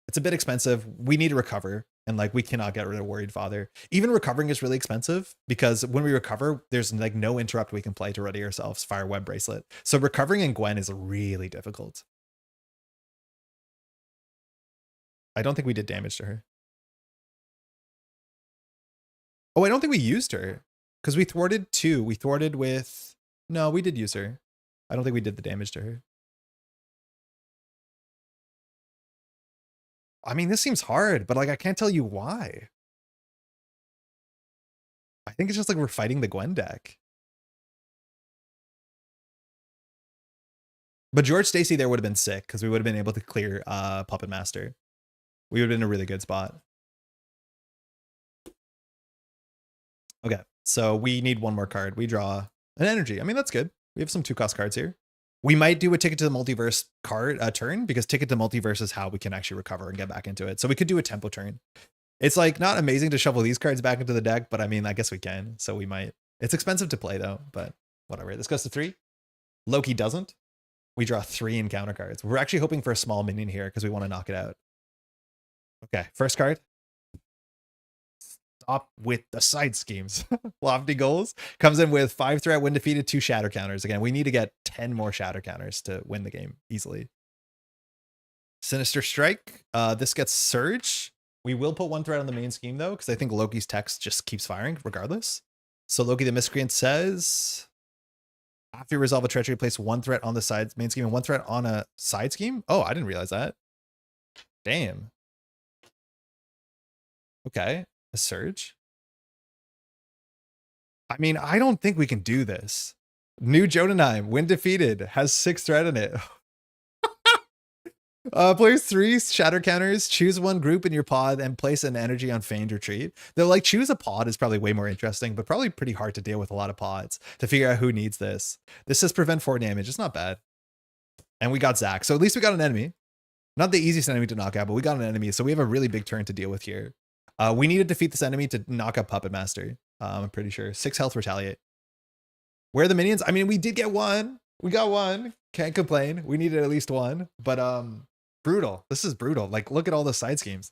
It's a bit expensive. We need to recover, and like we cannot get rid of Worried Father. Even recovering is really expensive because when we recover, there's like no interrupt we can play to ready ourselves. Fire Web Bracelet. So recovering in Gwen is really difficult. I don't think we did damage to her. Oh, I don't think we used her because we thwarted 2. We thwarted with... No, we did use her. I don't think we did the damage to her. I mean, this seems hard, but like I can't tell you why. I think it's just like we're fighting the Gwen deck. But George Stacy there would have been sick because we would have been able to clear Puppet Master. We would have been in a really good spot. Okay, so we need one more card. We draw an energy. I mean, that's good. We have some 2-cost cards here. We might do a Ticket to the Multiverse card turn because Ticket to Multiverse is how we can actually recover and get back into it. So we could do a tempo turn. It's like not amazing to shuffle these cards back into the deck, but I mean, I guess we can. So we might. It's expensive to play though, but whatever. This goes to 3. Loki doesn't. We draw 3 encounter cards. We're actually hoping for a small minion here because we want to knock it out. Okay, first card. Stop with the side schemes. Lofty Goals comes in with 5 threat, when defeated, 2 shatter counters. Again, we need to get 10 more shatter counters to win the game easily. Sinister Strike. This gets Surge. We will put 1 threat on the main scheme though, because I think Loki's text just keeps firing regardless. So Loki the Miscreant says, after you resolve a treachery, place 1 threat on the side main scheme and 1 threat on a side scheme. Oh, I didn't realize that. Damn. Okay. A Surge. I mean, I don't think we can do this. New Jotunheim, when defeated, has 6 threat in it. Place 3 shatter counters, choose 1 group in your pod and place an energy on Feigned Retreat. Though like choose a pod is probably way more interesting, but probably pretty hard to deal with a lot of pods to figure out who needs this. This says prevent 4 damage. It's not bad. And we got Zach. So at least we got an enemy. Not the easiest enemy to knock out, but we got an enemy. So we have a really big turn to deal with here. We need to defeat this enemy to knock out Puppet Master. I'm pretty sure. 6 health, Retaliate. Where are the minions? I mean, we did get 1. We got 1. Can't complain. We needed at least 1. But brutal. This is brutal. Like, look at all the side schemes.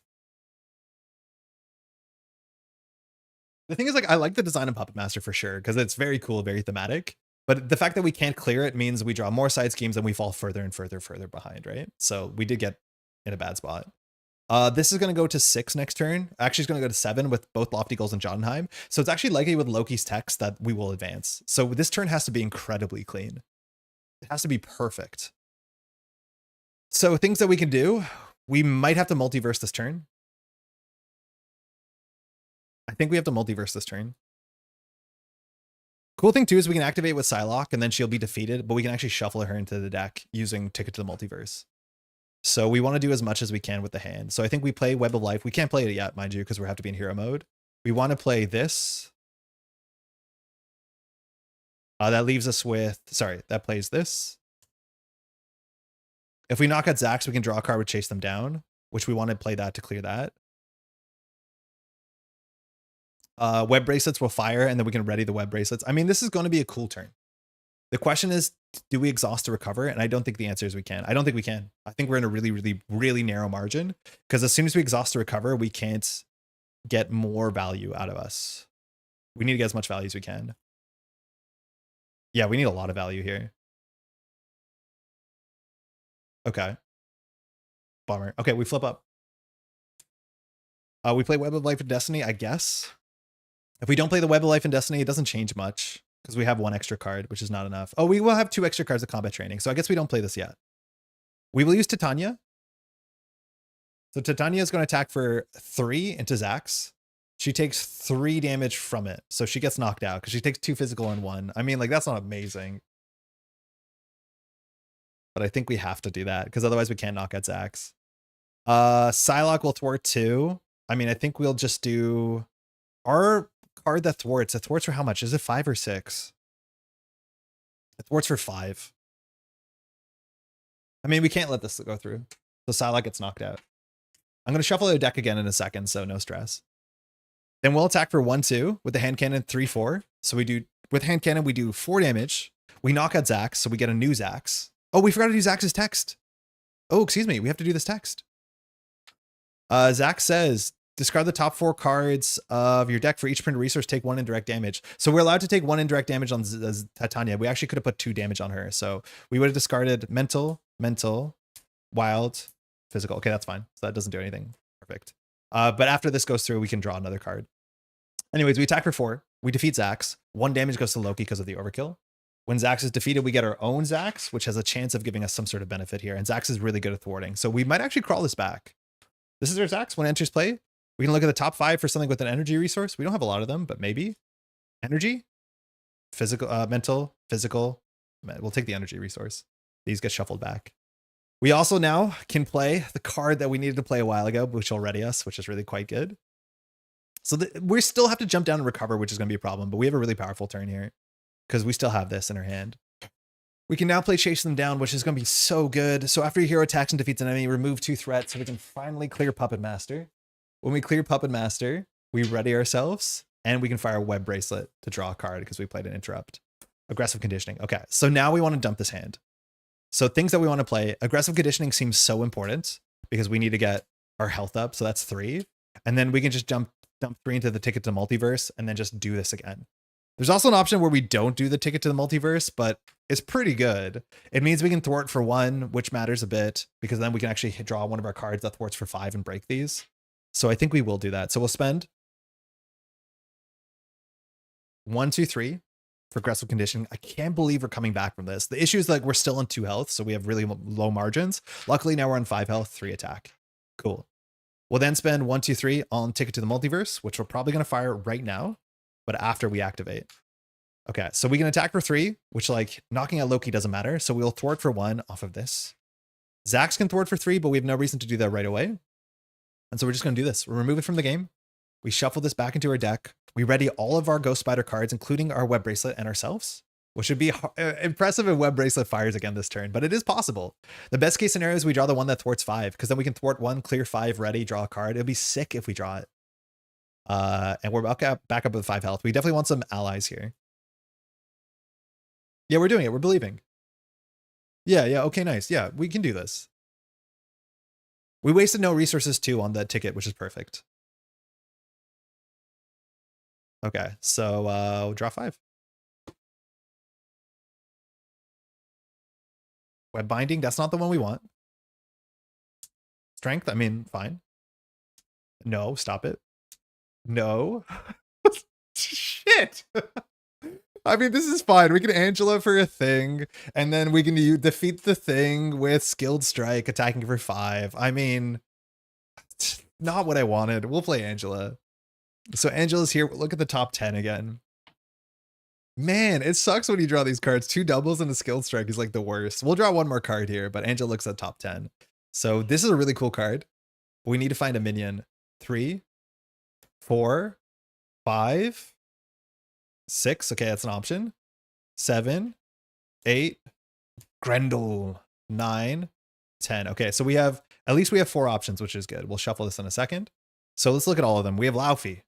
The thing is, like, I like the design of Puppet Master for sure, because it's very cool, very thematic. But the fact that we can't clear it means we draw more side schemes and we fall further and further behind, right? So we did get in a bad spot. This is going to go to 6 next turn. Actually, it's going to go to 7 with both Lofty Goals and Jotunheim. So it's actually likely with Loki's text that we will advance. So this turn has to be incredibly clean. It has to be perfect. So things that we can do, we might have to multiverse this turn. I think we have to multiverse this turn. Cool thing too is we can activate with Psylocke and then she'll be defeated, but we can actually shuffle her into the deck using Ticket to the Multiverse. So we want to do as much as we can with the hand. So I think we play Web of Life. We can't play it yet, mind you, because we have to be in hero mode. We want to play this. That leaves us with, sorry, that plays this. If we knock out Zax, we can draw a card with Chase Them Down, which we want to play that to clear that. Web Bracelets will fire, and then we can ready the Web Bracelets. I mean, this is going to be a cool turn. The question is, do we exhaust to recover? And I don't think the answer is we can. I don't think we can. I think we're in a really narrow margin, because as soon as we exhaust to recover, we can't get more value out of us. We need to get as much value as we can. Yeah, we need a lot of value here. Okay. Bummer. Okay, we flip up. We play Web of Life and Destiny, I guess. If we don't play the Web of Life and Destiny, it doesn't change much, because we have 1 extra card, which is not enough. Oh, we will have 2 extra cards of combat training, so I guess we don't play this yet. We will use Titania. So Titania is going to attack for 3 into Zax. She takes 3 damage from it, so she gets knocked out, because she takes 2 physical and 1. I mean, like, that's not amazing. But I think we have to do that, because otherwise we can't knock out Zax. Psylocke will thwart 2. I mean, I think we'll just do our card that thwarts. It thwarts for how much? Is it 5 or 6? It thwarts for 5. I mean, we can't let this go through. So Psylocke gets knocked out. I'm going to shuffle the deck again in a second, so no stress. Then we'll attack for 1-2 with the hand cannon 3-4. So we do, with hand cannon, we do 4 damage. We knock out Zax, so we get a new Zax. Oh, we forgot to do Zax's text. Oh, excuse me. We have to do this text. Zax says, discard the top 4 cards of your deck for each printed resource. Take 1 indirect damage. So we're allowed to take 1 indirect damage on Titania. We actually could have put 2 damage on her. So we would have discarded mental, wild, physical. Okay, that's fine. So that doesn't do anything. Perfect. But after this goes through, we can draw another card. Anyways, we attack for 4. We defeat Zax. 1 damage goes to Loki because of the overkill. When Zax is defeated, we get our own Zax, which has a chance of giving us some sort of benefit here. And Zax is really good at thwarting. So we might actually crawl this back. This is our Zax. When it enters play, we can look at the top 5 for something with an energy resource. We don't have a lot of them, but maybe. Energy, physical, mental, physical. We'll take the energy resource. These get shuffled back. We also now can play the card that we needed to play a while ago, which will ready us, which is really quite good. So we still have to jump down and recover, which is going to be a problem, but we have a really powerful turn here because we still have this in our hand. We can now play Chase Them Down, which is going to be so good. So after your hero attacks and defeats an enemy, remove 2 threats so we can finally clear Puppet Master. When we clear Puppet Master, we ready ourselves and we can fire Web Bracelet to draw a card because we played an Interrupt. Aggressive Conditioning. Okay, so now we want to dump this hand. So things that we want to play, Aggressive Conditioning seems so important because we need to get our health up. So that's 3. And then we can just dump 3 into the Ticket to Multiverse and then just do this again. There's also an option where we don't do the Ticket to the Multiverse, but it's pretty good. It means we can thwart for 1, which matters a bit because then we can actually draw one of our cards that thwarts for 5 and break these. So I think we will do that. So we'll spend 1, 2, 3 for Aggressive Conditioning. I can't believe we're coming back from this. The issue is like we're still on 2 health, so we have really low margins. Luckily now we're on 5 health, 3 attack. Cool. We'll then spend 1, 2, 3 on Ticket to the Multiverse, which we're probably going to fire right now, but after we activate. Okay, so we can attack for 3, which like knocking out Loki doesn't matter. So we'll thwart for 1 off of this. Zax can thwart for 3, but we have no reason to do that right away. And so we're just going to do this. We'll remove it from the game. We shuffle this back into our deck. We ready all of our Ghost Spider cards, including our Web Bracelet and ourselves, which would be impressive if Web Bracelet fires again this turn, but it is possible. The best case scenario is we draw the one that thwarts 5, because then we can thwart 1, clear 5, ready, draw a card. It'd be sick if we draw it. And we're back up with 5 health. We definitely want some allies here. Yeah, we're doing it. We're believing. Yeah. Okay, nice. Yeah, we can do this. We wasted no resources too on that ticket, which is perfect. Okay, so we'll draw 5. Web Binding, that's not the one we want. Strength, I mean, fine. No, stop it. No. Shit. I mean, this is fine. We can Angela for a thing, and then we can defeat the thing with Skilled Strike, attacking for 5. I mean, not what I wanted. We'll play Angela. So Angela's here. Look at the top 10 again. Man, it sucks when you draw these cards. 2 doubles and a Skilled Strike is like the worst. We'll draw 1 more card here, but Angela looks at top 10. So this is a really cool card. We need to find a minion. 3, 4, 5, 6. Okay, that's an option. 7, 8, Grendel. 9, 10. Okay, so at least we have 4 options, which is good. We'll shuffle this in a second. So let's look at all of them. We have Laufey.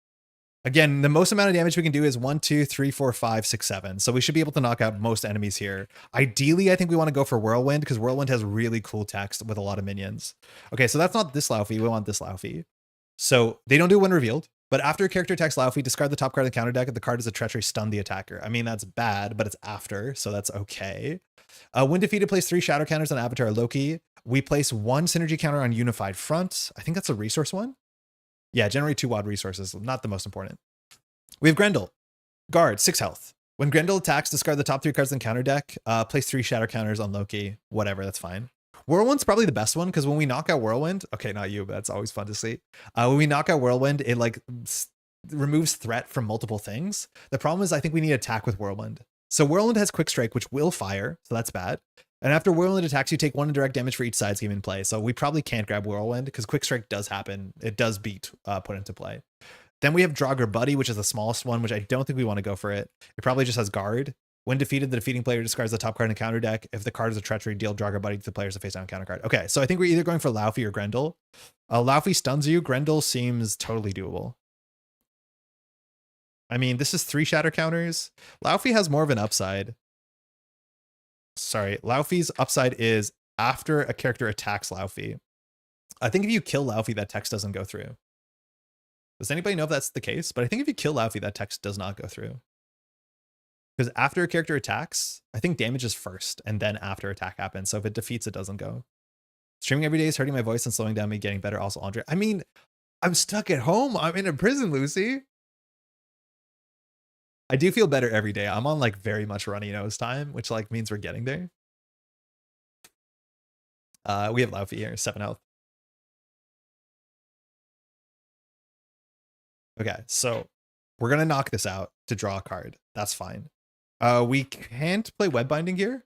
Again, the most amount of damage we can do is 1, 2, 3, 4, 5, 6, 7. So we should be able to knock out most enemies here. Ideally, I think we want to go for Whirlwind because Whirlwind has really cool text with a lot of minions. Okay, so that's not this Laufey. We want this Laufey. So they don't do when revealed, but after a character attacks Laufey, discard the top card of the counter deck. If the card is a treachery, stun the attacker. I mean, that's bad, but it's after, so that's okay. When defeated, place 3 shadow counters on Avatar Loki. We place 1 synergy counter on Unified Front. I think that's a resource one. Yeah, generate 2 WAD resources, not the most important. We have Grendel. Guard, 6 health. When Grendel attacks, discard the top 3 cards in counter deck. Place 3 shadow counters on Loki. Whatever, that's fine. Whirlwind's probably the best one because when we knock out Whirlwind, okay, not you, but that's always fun to see. When we knock out Whirlwind, it like removes threat from multiple things. The problem is I think we need attack with Whirlwind. So Whirlwind has Quick Strike, which will fire, so that's bad. And after Whirlwind attacks, you take 1 indirect damage for each side scheme in play. So we probably can't grab Whirlwind because Quick Strike does happen. It does beat put into play. Then we have Draugr Buddy, which is the smallest one, which I don't think we want to go for it. It probably just has Guard. When defeated, the defeating player discards the top card in the counter deck. If the card is a treachery, deal Draugr Buddy to the player's face down counter card. Okay, so I think we're either going for Laufey or Grendel. Laufey stuns you. Grendel seems totally doable. I mean, this is 3 shatter counters. Laufey has more of an upside. Sorry, Laufey's upside is after a character attacks Laufey. I think if you kill Laufey, that text doesn't go through. Does anybody know if that's the case? But I think if you kill Laufey, that text does not go through. Because after a character attacks, I think damage is first, and then after attack happens. So if it defeats, it doesn't go. Streaming every day is hurting my voice and slowing down me getting better. Also, Andre. I mean, I'm stuck at home. I'm in a prison, Lucy. I do feel better every day. I'm on like very much runny nose time, which like means we're getting there. We have Laufey here, 7 health. Okay, so we're gonna knock this out to draw a card. That's fine. We can't play Web Binding here.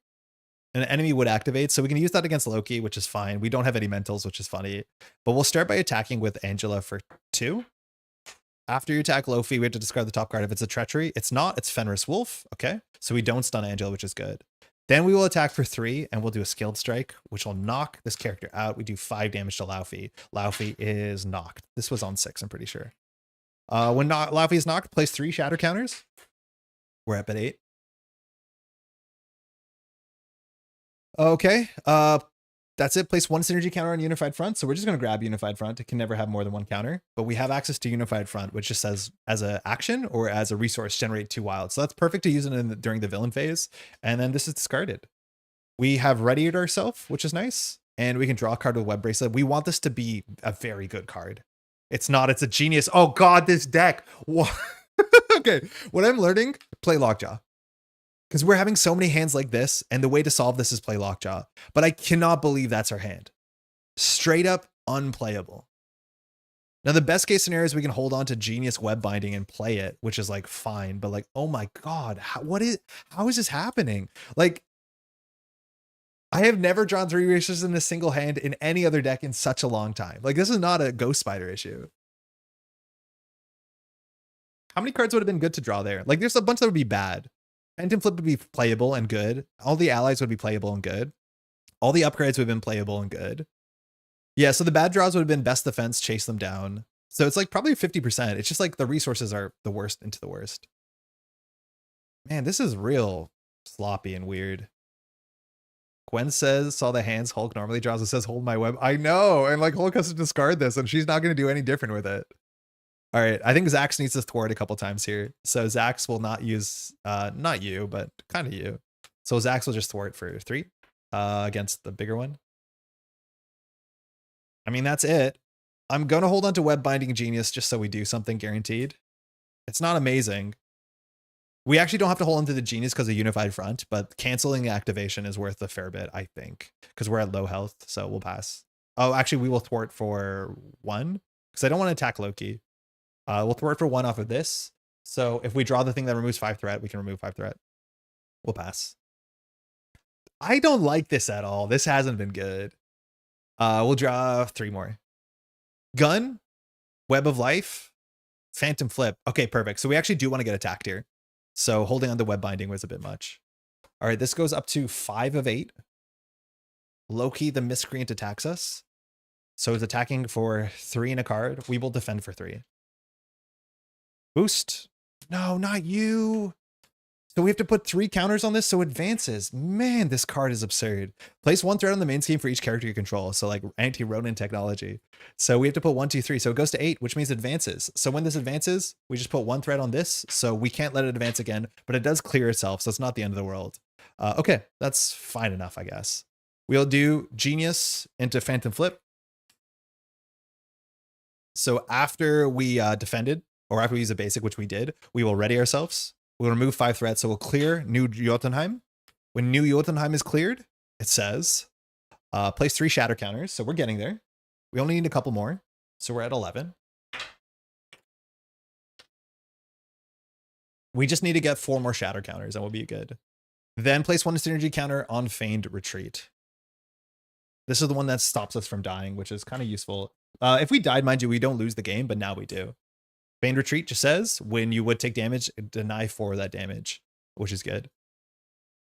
An enemy would activate, so we can use that against Loki, which is fine. We don't have any mentals, which is funny. But we'll start by attacking with Angela for 2. After you attack Loki, we have to discard the top card. If it's a treachery, it's not. It's Fenris Wolf. Okay, so we don't stun Angela, which is good. Then we will attack for 3, and we'll do a skilled strike, which will knock this character out. We do 5 damage to Laufey. Laufey is knocked. This was on 6, I'm pretty sure. When Laufey is knocked, place 3 shatter counters. We're up at 8. Okay, that's it. Place 1 synergy counter on Unified Front. So we're just going to grab Unified Front. It can never have more than 1 counter, but we have access to Unified Front, which just says as an action or as a resource, generate 2 wild. So that's perfect to use it during the villain phase. And then this is discarded. We have readied ourselves, which is nice. And we can draw a card with Web Bracelet. We want this to be a very good card. It's not, it's a genius. Oh God, this deck. What? Okay, what I'm learning, play Lockjaw. Because we're having so many hands like this, and the way to solve this is play Lockjaw. But I cannot believe that's our hand. Straight up unplayable. Now, the best case scenario is we can hold on to Genius Web Binding and play it, which is like fine. But like, oh my God, how is this happening? Like, I have never drawn 3 resources in a single hand in any other deck in such a long time. Like, this is not a Ghost Spider issue. How many cards would have been good to draw there? Like, there's a bunch that would be bad. Phantom Flip would be playable and good. All the allies would be playable and good. All the upgrades would have been playable and good. Yeah, so the bad draws would have been best defense, chase them down. So it's like probably 50%. It's just like the resources are the worst into the worst. Man, this is real sloppy and weird. Gwen says, saw the hands Hulk normally draws. It says, hold my web. I know. And like Hulk has to discard this and she's not going to do any different with it. All right, I think Zax needs to thwart a couple times here. So Zax will not use, not you, but kind of you. So Zax will just thwart for 3 against the bigger one. I mean, that's it. I'm going to hold on to Web Binding Genius just so we do something guaranteed. It's not amazing. We actually don't have to hold on to the Genius because of Unified Front, but canceling the activation is worth a fair bit, I think, because we're at low health, so we'll pass. Oh, actually, we will thwart for 1 because I don't want to attack Loki. We'll thwart for 1 off of this. So if we draw the thing that removes 5 threat, we can remove 5 threat. We'll pass. I don't like this at all. This hasn't been good. We'll draw 3 more. Gun, Web of Life, Phantom Flip. Okay, perfect. So we actually do want to get attacked here. So holding on to Web Binding was a bit much. All right, this goes up to 5 of 8. Loki, the Miscreant, attacks us. So it's attacking for 3 in a card. We will defend for 3. Boost. No, not you. So we have to put 3 counters on this so it advances. Man, this card is absurd. Place 1 threat on the main scheme for each character you control. So like anti-Ronin technology. So we have to put 1, 2, 3. So it goes to 8, which means it advances. So when this advances, we just put 1 threat on this. So we can't let it advance again, but it does clear itself. So it's not the end of the world. Okay, that's fine enough, I guess. We'll do Genius into Phantom Flip. So after we defended, or after we use a basic, which we did, we will ready ourselves. We'll remove 5 threats, so we'll clear New Jotunheim. When New Jotunheim is cleared, it says, place 3 shatter counters, so we're getting there. We only need a couple more, so we're at 11. We just need to get 4 more shatter counters, and we'll be good. Then place 1 synergy counter on Feigned Retreat. This is the one that stops us from dying, which is kind of useful. If we died, mind you, we don't lose the game, but now we do. Feigned Retreat just says when you would take damage, deny 4 of that damage, which is good.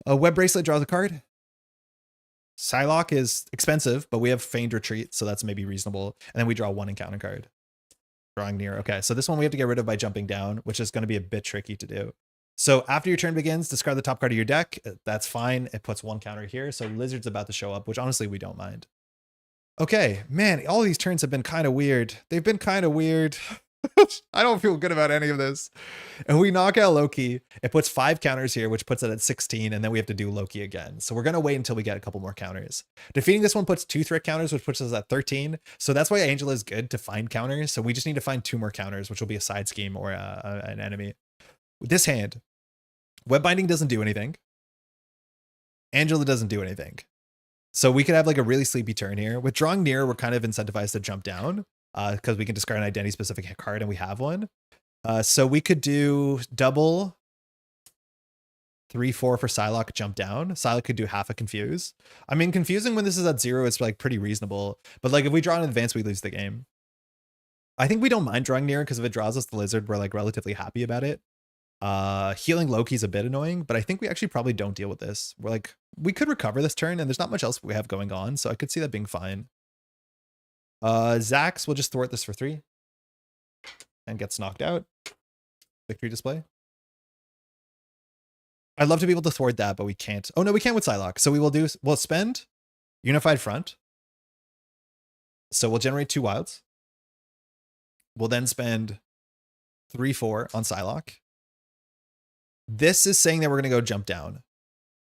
A Web Bracelet draws a card. Psylocke is expensive, but we have Feigned Retreat, so that's maybe reasonable. And then we draw 1 encounter card. Drawing near. Okay, so this one we have to get rid of by jumping down, which is going to be a bit tricky to do. So after your turn begins, discard the top card of your deck. That's fine. It puts 1 counter here. So Lizard's about to show up, which honestly we don't mind. Okay, man, all these turns have been kind of weird. They've been kind of weird. I don't feel good about any of this. And we knock out Loki. It puts 5 counters here, which puts it at 16. And then we have to do Loki again. So we're going to wait until we get a couple more counters. Defeating this one puts 2 threat counters, which puts us at 13. So that's why Angela is good to find counters. So we just need to find 2 more counters, which will be a side scheme or an enemy. With this hand, Web Binding doesn't do anything. Angela doesn't do anything. So we could have like a really sleepy turn here. With drawing near, we're kind of incentivized to jump down because we can discard an identity specific card and we have one. So we could do double 3/4 for Psylocke, jump down. Psylocke could do half a confuse. I mean, confusing when this is at 0 is like pretty reasonable. But like if we draw in advance, we lose the game. I think we don't mind drawing near because if it draws us the Lizard, we're like relatively happy about it. Healing Loki's a bit annoying, but I think we actually probably don't deal with this. We're like, we could recover this turn and there's not much else we have going on, so I could see that being fine. Zax will just thwart this for 3 and gets knocked out. Victory display. I'd love to be able to thwart that, but we can't. Oh no, we can with Psylocke. So we'll spend Unified Front. So we'll generate 2 wilds. We'll then spend 3/4 on Psylocke. This is saying that we're going to go jump down,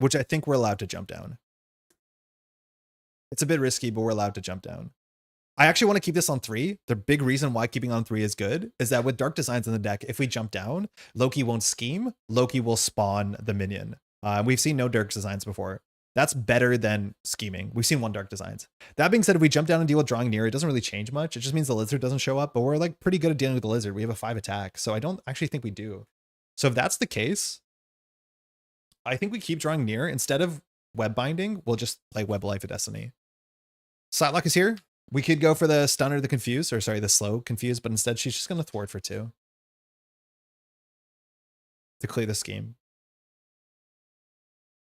which I think we're allowed to jump down. It's a bit risky, but we're allowed to jump down. I actually want to keep this on 3. The big reason why keeping on 3 is good is that with Dark Designs in the deck, if we jump down, Loki won't scheme. Loki will spawn the minion. We've seen no Dark Designs before. That's better than scheming. We've seen 1 Dark Designs. That being said, if we jump down and deal with drawing near, it doesn't really change much. It just means the Lizard doesn't show up, but we're like pretty good at dealing with the Lizard. We have a 5 attack, so I don't actually think we do. So if that's the case, I think we keep drawing near. Instead of Web Binding, we'll just like Web Life of Destiny. Psylocke is here. We could go for the stun or the confuse, or sorry, the slow confuse, but instead she's just going to thwart for 2 to clear the scheme.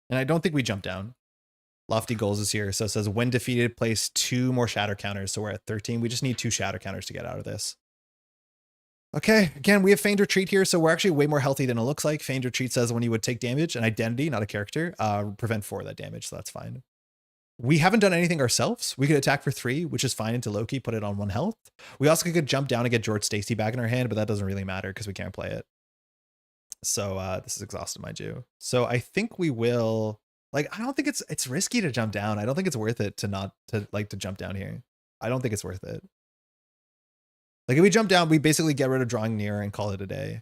And I don't think we jump down. Lofty Goals is here. So it says when defeated, place 2 more shatter counters. So we're at 13. We just need 2 shatter counters to get out of this. Okay, again, we have Feigned Retreat here, so we're actually way more healthy than it looks like. Feigned Retreat says when you would take damage, an identity, not a character, prevent 4 of that damage, so that's fine. We haven't done anything ourselves. We could attack for 3, which is fine into Loki, put it on 1 health. We also could jump down and get George Stacy back in our hand, but that doesn't really matter because we can't play it. So this is exhausted, mind you. So I think we will, like, I don't think it's risky to jump down. I don't think it's worth it to jump down here. I don't think it's worth it. Like if we jump down, we basically get rid of drawing near and call it a day.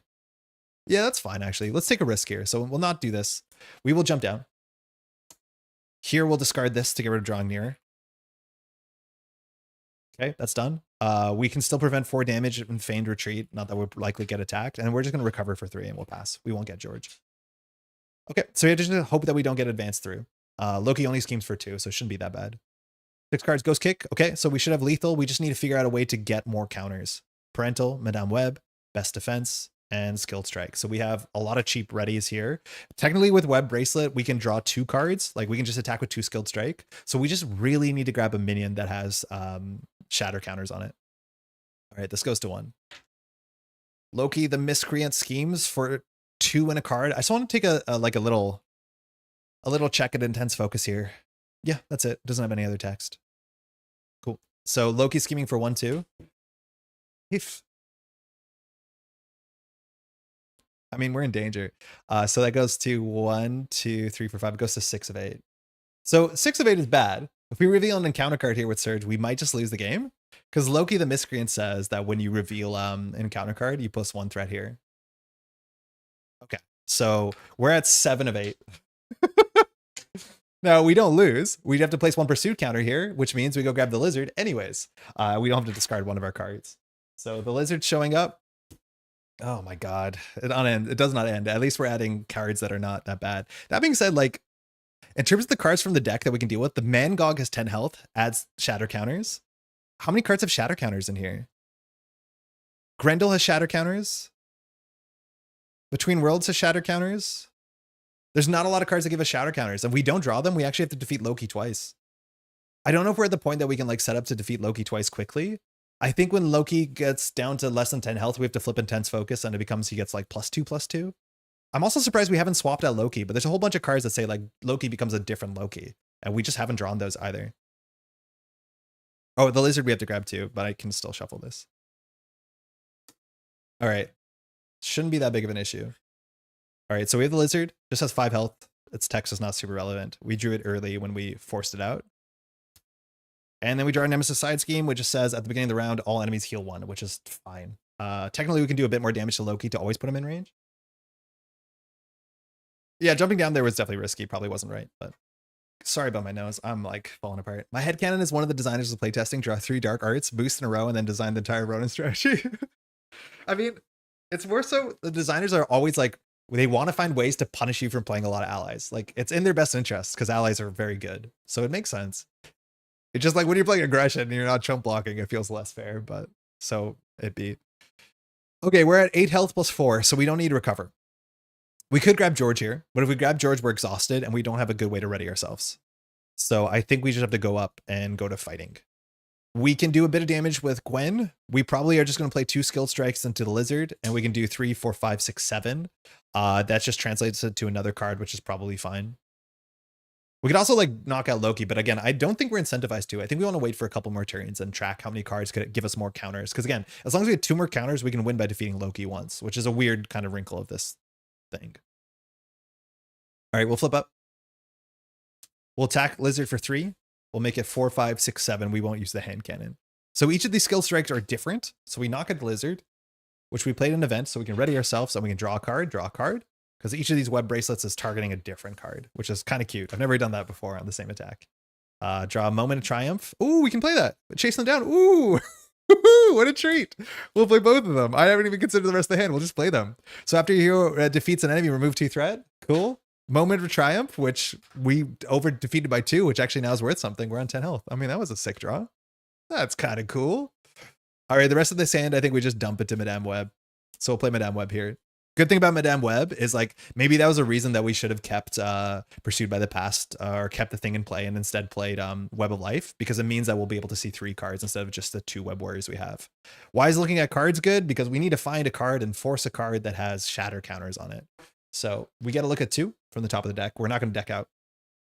Yeah, that's fine, actually. Let's take a risk here. So we'll not do this. We will jump down. Here, we'll discard this to get rid of drawing near. Okay, that's done. We can still prevent 4 damage in Feigned Retreat. Not that we'll likely get attacked. And we're just going to recover for 3 and we'll pass. We won't get George. Okay, so we have to just hope that we don't get advanced through. Loki only schemes for 2, so it shouldn't be that bad. 6 cards, Ghost Kick. Okay, so we should have lethal. We just need to figure out a way to get more counters. Parental, Madame Web, Best Defense, and Skilled Strike. So we have a lot of cheap readies here. Technically with Web Bracelet, we can draw 2 cards. Like we can just attack with 2 Skilled Strike. So we just really need to grab a minion that has shatter counters on it. All right, this goes to 1. Loki, the Miscreant, schemes for 2 in a card. I just want to take a little check at Intense Focus here. Yeah, that's it. Doesn't have any other text. Cool. So Loki scheming for 1, 2. If I mean, we're in danger. So that goes to 1, 2, 3, 4, 5. It goes to 6 of 8. So 6 of 8 is bad. If we reveal an encounter card here with Surge, we might just lose the game. Because Loki the Miscreant says that when you reveal an encounter card, you plus 1 threat here. Okay, so we're at 7 of 8. Now, we don't lose. We'd have to place 1 pursuit counter here, which means we go grab the Lizard anyways. We don't have to discard 1 of our cards. So the Lizard's showing up. Oh my God, it does not end. At least we're adding cards that are not that bad. That being said, like In terms of the cards from the deck that we can deal with, the Mangog has 10 health, adds shatter counters. How many cards have shatter counters in here? Grendel has shatter counters. Between Worlds has shatter counters. There's not a lot of cards that give us shatter counters. If we don't draw them, we actually have to defeat Loki twice. I don't know if we're at the point that we can like set up to defeat Loki twice quickly. I think when Loki gets down to less than 10 health, we have to flip Intense Focus and it becomes he gets like +2/+2. I'm also surprised we haven't swapped out Loki, but there's a whole bunch of cards that say like Loki becomes a different Loki, and we just haven't drawn those either. Oh, the lizard we have to grab too, but I can still shuffle this. All right. Shouldn't be that big of an issue. All right, so we have the lizard, just has 5 health. Its text is not super relevant. We drew it early when we forced it out. And then we draw our Nemesis side scheme, which just says at the beginning of the round, all enemies heal 1, which is fine. Technically, we can do a bit more damage to Loki to always put him in range. Yeah, jumping down there was definitely risky. Probably wasn't right, but sorry about my nose. I'm like falling apart. My headcanon is one of the designers of playtesting draw 3 dark arts, boost in a row, and then design the entire Ronin strategy. I mean, it's more so the designers are always like, they want to find ways to punish you from playing a lot of allies. Like, it's in their best interest because allies are very good. So it makes sense. It's just like when you're playing aggression and you're not chump blocking, it feels less fair, but so it be. Okay, we're at 8 health +4, so we don't need to recover. We could grab George here, but if we grab George, we're exhausted and we don't have a good way to ready ourselves. So I think we just have to go up and go to fighting. We can do a bit of damage with Gwen. We probably are just going to play 2 skilled strikes into the lizard, and we can do 3, 4, 5, 6, 7. That just translates it to another card, which is probably fine. We could also like knock out Loki, but again, I don't think we're incentivized to. I think we want to wait for a couple more turns and track how many cards could give us more counters. Because again, as long as we have 2 more counters, we can win by defeating Loki once, which is a weird kind of wrinkle of this thing. All right, we'll flip up. We'll attack lizard for 3. We'll make it 4, 5, 6, 7. We won't use the hand cannon. So each of these skill strikes are different. So we knock at the lizard, which we played an event, so we can ready ourselves and we can draw a card. Because each of these web bracelets is targeting a different card, which is kind of cute. I've never done that before on the same attack. Draw a Moment of Triumph. Ooh, we can play that. Chase them down. Ooh, what a treat. We'll play both of them. I haven't even considered the rest of the hand. We'll just play them. So after your hero defeats an enemy, remove 2 threat. Cool. Moment of Triumph, which we over defeated by 2, which actually now is worth something. We're on 10 health. I mean, that was a sick draw. That's kind of cool. All right, the rest of this hand, I think we just dump it to Madame Web. So we'll play Madame Web here. Good thing about Madame Web is like, maybe that was a reason that we should have kept Pursued by the Past or kept the thing in play and instead played Web of Life, because it means that we'll be able to see 3 cards instead of just the 2 Web Warriors we have. Why is looking at cards good? Because we need to find a card and force a card that has shatter counters on it. So we got to look at 2 from the top of the deck. We're not going to deck out.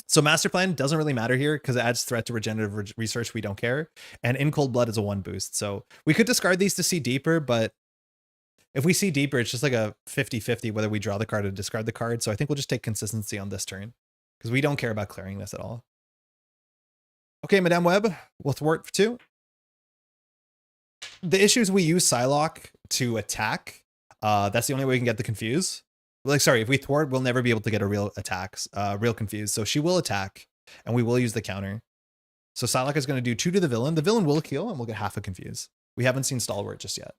So Master Plan doesn't really matter here because it adds threat to regenerative research. We don't care. And In Cold Blood is a 1 boost. So we could discard these to see deeper, but if we see deeper, it's just like a 50-50 whether we draw the card or discard the card. So I think we'll just take consistency on this turn because we don't care about clearing this at all. Okay, Madame Web, we'll thwart for 2. The issue is we use Psylocke to attack. That's the only way we can get the confuse. Like, sorry, if we thwart, we'll never be able to get a real attacks, real confuse. So she will attack, and we will use the counter. So Psylocke is going to do 2 to the villain. The villain will kill, and we'll get half a confuse. We haven't seen Stalwart just yet.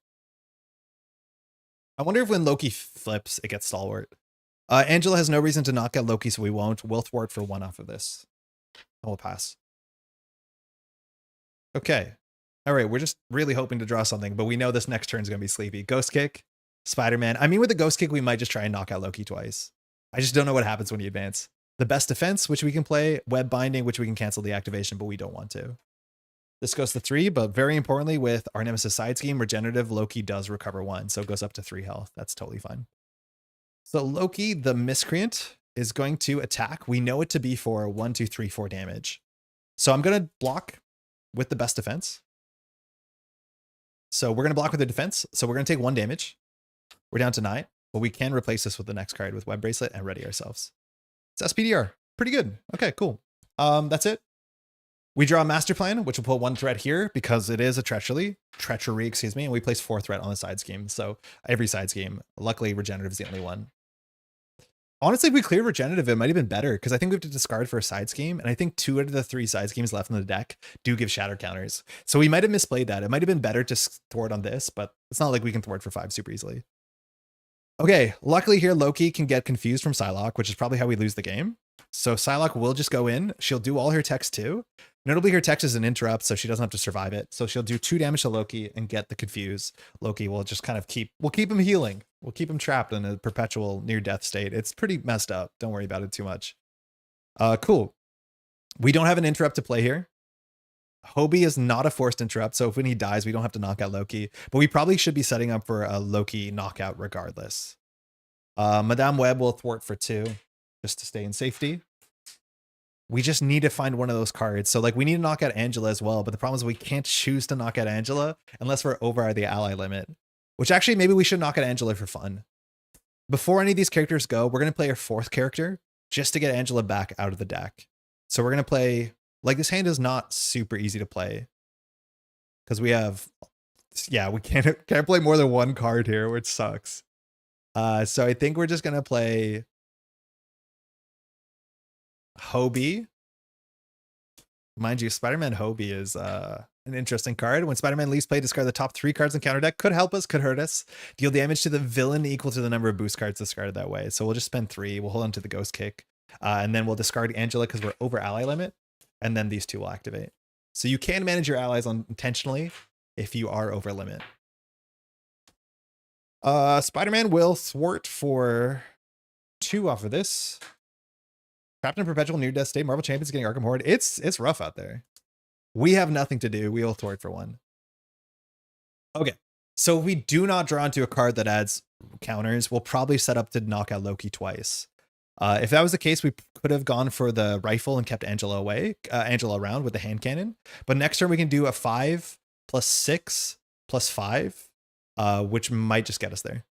I wonder if when Loki flips, it gets Stalwart. Angela has no reason to knock out Loki, so we won't. We'll thwart for 1 off of this. And we'll pass. Okay. All right, we're just really hoping to draw something, but we know this next turn is going to be sleepy. Ghost Kick. Spider-Man. I mean, with the Ghost Kick, we might just try and knock out Loki twice. I just don't know what happens when you advance. The Best Defense, which we can play. Web Binding, which we can cancel the activation, but we don't want to. This goes to 3, but very importantly, with our Nemesis side scheme, regenerative, Loki does recover 1, so it goes up to 3 health. That's totally fine. So Loki, the Miscreant, is going to attack. We know it to be for 1, 2, 3, 4 damage. So I'm going to block with the Best Defense. So we're going to block with the defense. So we're going to take 1 damage. We're down to 9, but we can replace this with the next card with Web Bracelet and ready ourselves. It's SPDR. Pretty good. Okay, cool. That's it. We draw a Master Plan, which will put 1 threat here because it is a treachery, excuse me, and we place 4 threat on the side scheme. So every side scheme, luckily regenerative is the only one. Honestly, if we clear regenerative, it might have been better because I think we have to discard for a side scheme. And I think 2 out of the 3 side schemes left in the deck do give shatter counters. So we might have misplayed that. It might have been better to thwart on this, but it's not like we can thwart for 5 super easily. Okay, luckily here, Loki can get confused from Psylocke, which is probably how we lose the game. So Psylocke will just go in. She'll do all her techs too. Notably, her text is an interrupt, so she doesn't have to survive it. So she'll do 2 damage to Loki and get the confuse. Loki will just kind of we'll keep him healing. We'll keep him trapped in a perpetual near-death state. It's pretty messed up. Don't worry about it too much. Cool. We don't have an interrupt to play here. Hobie is not a forced interrupt, so if when he dies, we don't have to knock out Loki. But we probably should be setting up for a Loki knockout regardless. Madame Web will thwart for 2, just to stay in safety. We just need to find one of those cards. So like we need to knock out Angela as well, but the problem is we can't choose to knock out Angela unless we're over the ally limit, which actually maybe we should knock out Angela for fun. Before any of these characters go, we're going to play our 4th character just to get Angela back out of the deck. So we're going to play, like this hand is not super easy to play because we have, yeah, we can't play more than 1 card here, which sucks. So I think we're just going to play Hobie. Mind you, Spider-Man Hobie is an interesting card. When Spider-Man leaves play, discard the top 3 cards in counter deck. Could help us, could hurt us. Deal damage to the villain equal to the number of boost cards discarded that way. So we'll just spend 3. We'll hold on to the Ghost Kick. And then we'll discard Angela because we're over ally limit. And then these 2 will activate. So you can manage your allies intentionally if you are over limit. Spider-Man will thwart for 2 off of this. Trapped in a perpetual near-death state. Marvel Champions getting Arkham Horde. It's rough out there. We have nothing to do. We will thwart for 1. Okay. So if we do not draw into a card that adds counters, we'll probably set up to knock out Loki twice. If that was the case, we could have gone for the rifle and kept Angela away, Angela around with the hand cannon. But next turn we can do a 5 + 6 + 5, which might just get us there.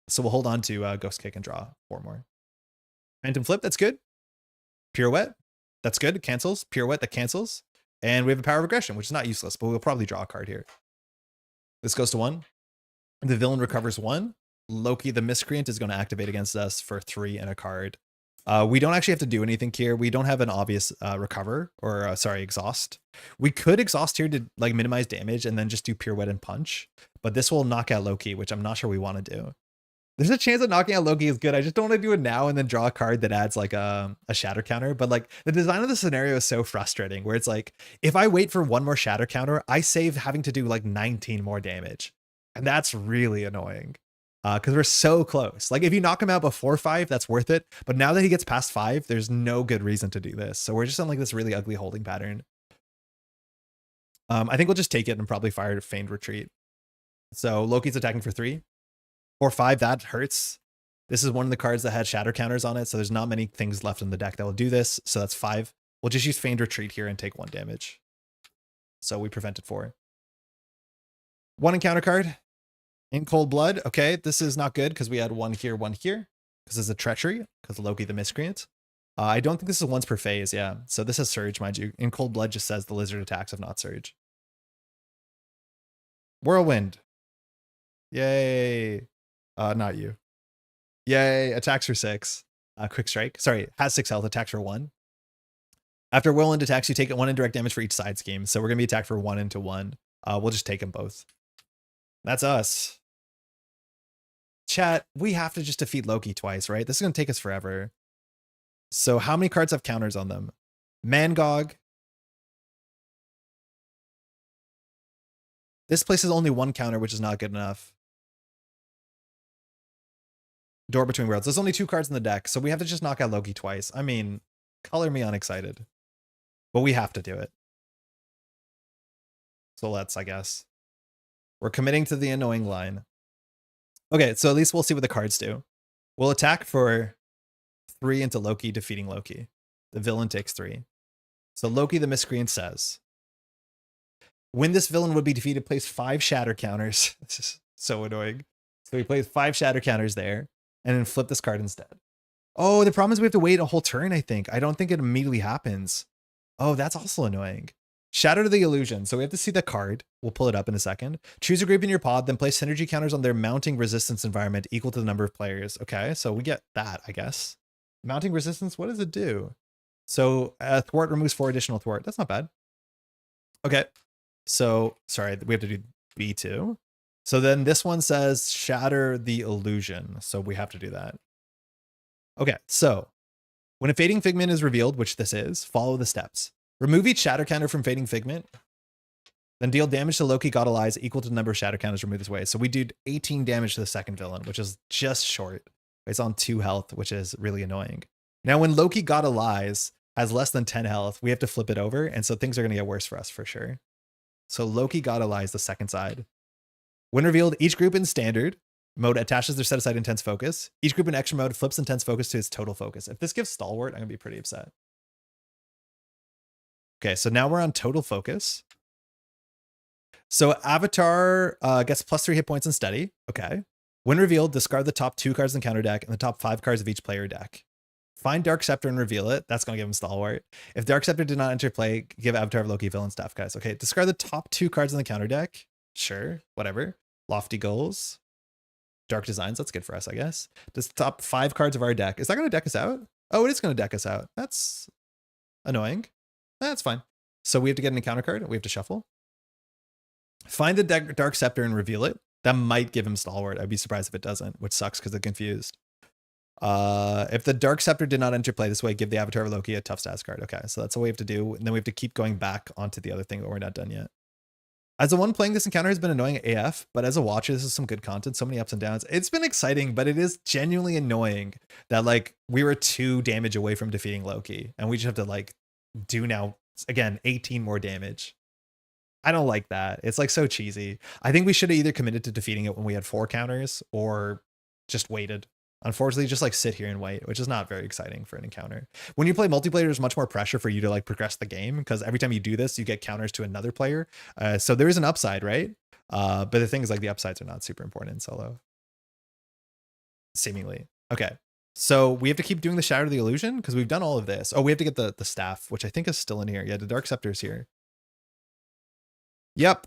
So we'll hold on to Ghost Kick and draw 4 more. Phantom Flip, that's good. Pirouette, that's good. It cancels. Pirouette, that cancels. And we have a Power of Aggression, which is not useless, but we'll probably draw a card here. This goes to 1. The villain recovers 1. Loki, the Miscreant, is going to activate against us for 3 and a card. We don't actually have to do anything here. We don't have an obvious recover or exhaust. We could exhaust here to like minimize damage and then just do Pirouette and punch. But this will knock out Loki, which I'm not sure we want to do. There's a chance that knocking out Loki is good. I just don't want to do it now and then draw a card that adds like a shatter counter. But like the design of the scenario is so frustrating where it's like, if I wait for 1 more shatter counter, I save having to do like 19 more damage. And that's really annoying because we're so close. Like if you knock him out before 5, that's worth it. But now that he gets past 5, there's no good reason to do this. So we're just on like this really ugly holding pattern. I think we'll just take it and probably fire Feigned Retreat. So Loki's attacking for 3. Or 5, that hurts. This is one of the cards that had shatter counters on it, so there's not many things left in the deck that will do this. So that's 5. We'll just use Feigned Retreat here and take 1 damage. So we prevented 4. 1 encounter card. In Cold Blood. Okay, this is not good because we had 1 here, 1 here. Because it's a Treachery, because Loki the Miscreant. I don't think this is once per phase, yeah. So this has Surge, mind you. In Cold Blood just says the lizard attacks have not Surge. Whirlwind. Yay. Not you. Yay, attacks for 6. Quick Strike. Sorry, has 6 health, attacks for 1. After Whirlwind attacks, you take 1 indirect damage for each side scheme. So we're going to be attacked for 1 into 1. We'll just take them both. That's us. Chat, we have to just defeat Loki twice, right? This is going to take us forever. So how many cards have counters on them? Mangog. This places only 1 counter, which is not good enough. Door Between Worlds. There's only 2 cards in the deck, so we have to just knock out Loki twice. I mean, color me unexcited. But we have to do it. So let's, I guess. We're committing to the annoying line. Okay, so at least we'll see what the cards do. We'll attack for 3 into Loki, defeating Loki. The villain takes 3. So Loki the Miscreant says, when this villain would be defeated, place 5 shatter counters. This is so annoying. So he plays 5 shatter counters there. And then flip this card instead. Oh, the problem is we have to wait a whole turn, I think. I don't think it immediately happens. Oh, that's also annoying. Shatter the Illusion. So we have to see the card. We'll pull it up in a second. Choose a group in your pod, then place synergy counters on their mounting resistance environment equal to the number of players. Okay, so we get that, I guess. Mounting resistance, what does it do? So thwart removes 4 additional thwart. That's not bad. Okay, so sorry, we have to do B2. So then this one says shatter the illusion. So we have to do that. Okay, so When a Fading Figment is revealed, which this is, follow the steps. Remove each shatter counter from Fading Figment, then deal damage to Loki God Allies equal to the number of shatter counters removed this way. So we did 18 damage to the second villain, which is just short. It's on 2 health, which is really annoying. Now, when Loki God Allies has less than 10 health, we have to flip it over, and so things are going to get worse for us for sure. So Loki God Allies the second side. When revealed, each group in standard mode attaches their set-aside intense focus. Each group in extra mode flips intense focus to its total focus. If this gives stalwart, I'm going to be pretty upset. Okay, so now we're on total focus. So Avatar gets +3 hit points and steady. Okay. When revealed, discard the top 2 cards in the counter deck and the top 5 cards of each player deck. Find Dark Scepter and reveal it. That's going to give him Stalwart. If Dark Scepter did not enter play, give Avatar of Loki villain stuff, guys. Okay, discard the top 2 cards in the counter deck. Sure, whatever. Lofty Goals. Dark Designs, that's good for us, I guess. This top 5 cards of our deck. Is that going to deck us out? Oh, it is going to deck us out. That's annoying. That's fine. So we have to get an encounter card. We have to shuffle. Find the Dark Scepter and reveal it. That might give him Stalwart. I'd be surprised if it doesn't, which sucks because they're confused. If the Dark Scepter did not enter play this way, give the Avatar of Loki a tough stats card. Okay, so that's all we have to do. And then we have to keep going back onto the other thing, but we're not done yet. As the one playing this encounter has been annoying AF, but as a watcher, this is some good content. So many ups and downs. It's been exciting, but it is genuinely annoying that like we were 2 damage away from defeating Loki, and we just have to like do now again 18 more damage. I don't like that. It's like so cheesy. I think we should have either committed to defeating it when we had 4 counters or just waited. Unfortunately, just like sit here and wait, which is not very exciting for an encounter. When you play multiplayer, there's much more pressure for you to like progress the game because every time you do this, you get counters to another player. So there is an upside, right? But the thing is like the upsides are not super important in solo. Seemingly. Okay. So we have to keep doing the Shatter the Illusion because we've done all of this. Oh, we have to get the staff, which I think is still in here. Yeah, the Dark Scepter is here. Yep.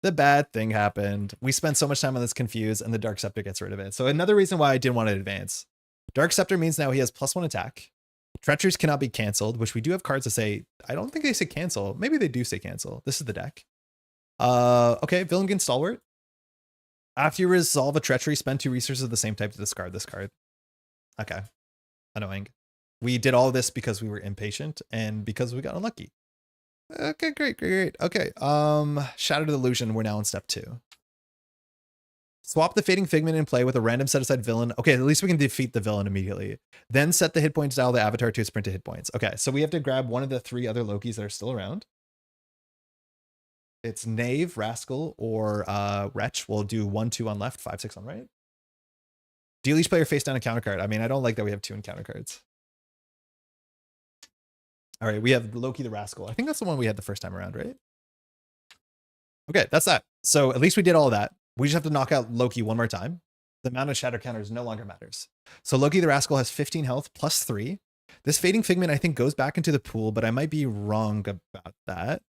The bad thing happened. We spent so much time on this confused and the Dark Scepter gets rid of it. So another reason why I didn't want to advance. Dark Scepter means now he has +1 attack. Treacheries cannot be canceled, which we do have cards to say, I don't think they say cancel. Maybe they do say cancel. This is the deck. Okay, Villain against Stalwart. After you resolve a treachery, spend 2 resources of the same type to discard this card. Okay. Annoying. We did all this because we were impatient and because we got unlucky. Okay, great. Okay, Shatter the Illusion, we're now on step 2. Swap the Fading Figment in play with a random set-aside villain. Okay, at least we can defeat the villain immediately. Then set the hit points dial of the Avatar to its printed hit points. Okay, so we have to grab one of the 3 other Lokis that are still around. It's Knave, Rascal, or Wretch. We'll do 1-2 on left, 5-6 on right. Deal each player face down a counter card. I mean, I don't like that we have 2 encounter cards. All right, we have Loki the Rascal. I think that's the one we had the first time around, right? Okay, that's that. So at least we did all of that. We just have to knock out Loki one more time. The amount of shatter counters no longer matters. So Loki the Rascal has 15 health +3. This Fading Figment, I think, goes back into the pool, but I might be wrong about that.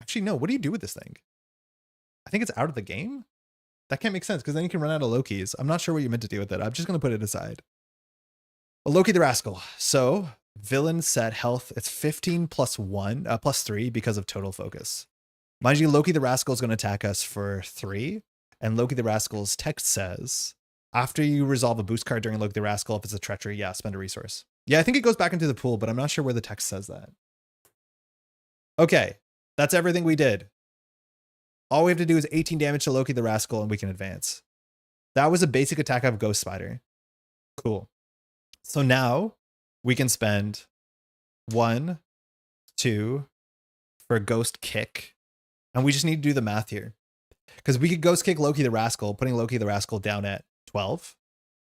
Actually, no. What do you do with this thing? I think it's out of the game? That can't make sense because then you can run out of Lokis. I'm not sure what you meant to do with it. I'm just going to put it aside. Well, Loki the Rascal. So villain set health, it's 15 +3 because of total focus. Mind you, Loki the Rascal is going to attack us for 3. And Loki the Rascal's text says, after you resolve a boost card during Loki the Rascal, if it's a treachery, yeah, spend a resource. Yeah, I think it goes back into the pool, but I'm not sure where the text says that. Okay, that's everything we did. All we have to do is 18 damage to Loki the Rascal and we can advance. That was a basic attack of Ghost Spider. Cool. So now we can spend 1, 2 for Ghost Kick. And we just need to do the math here. Because we could Ghost Kick Loki the Rascal, putting Loki the Rascal down at 12.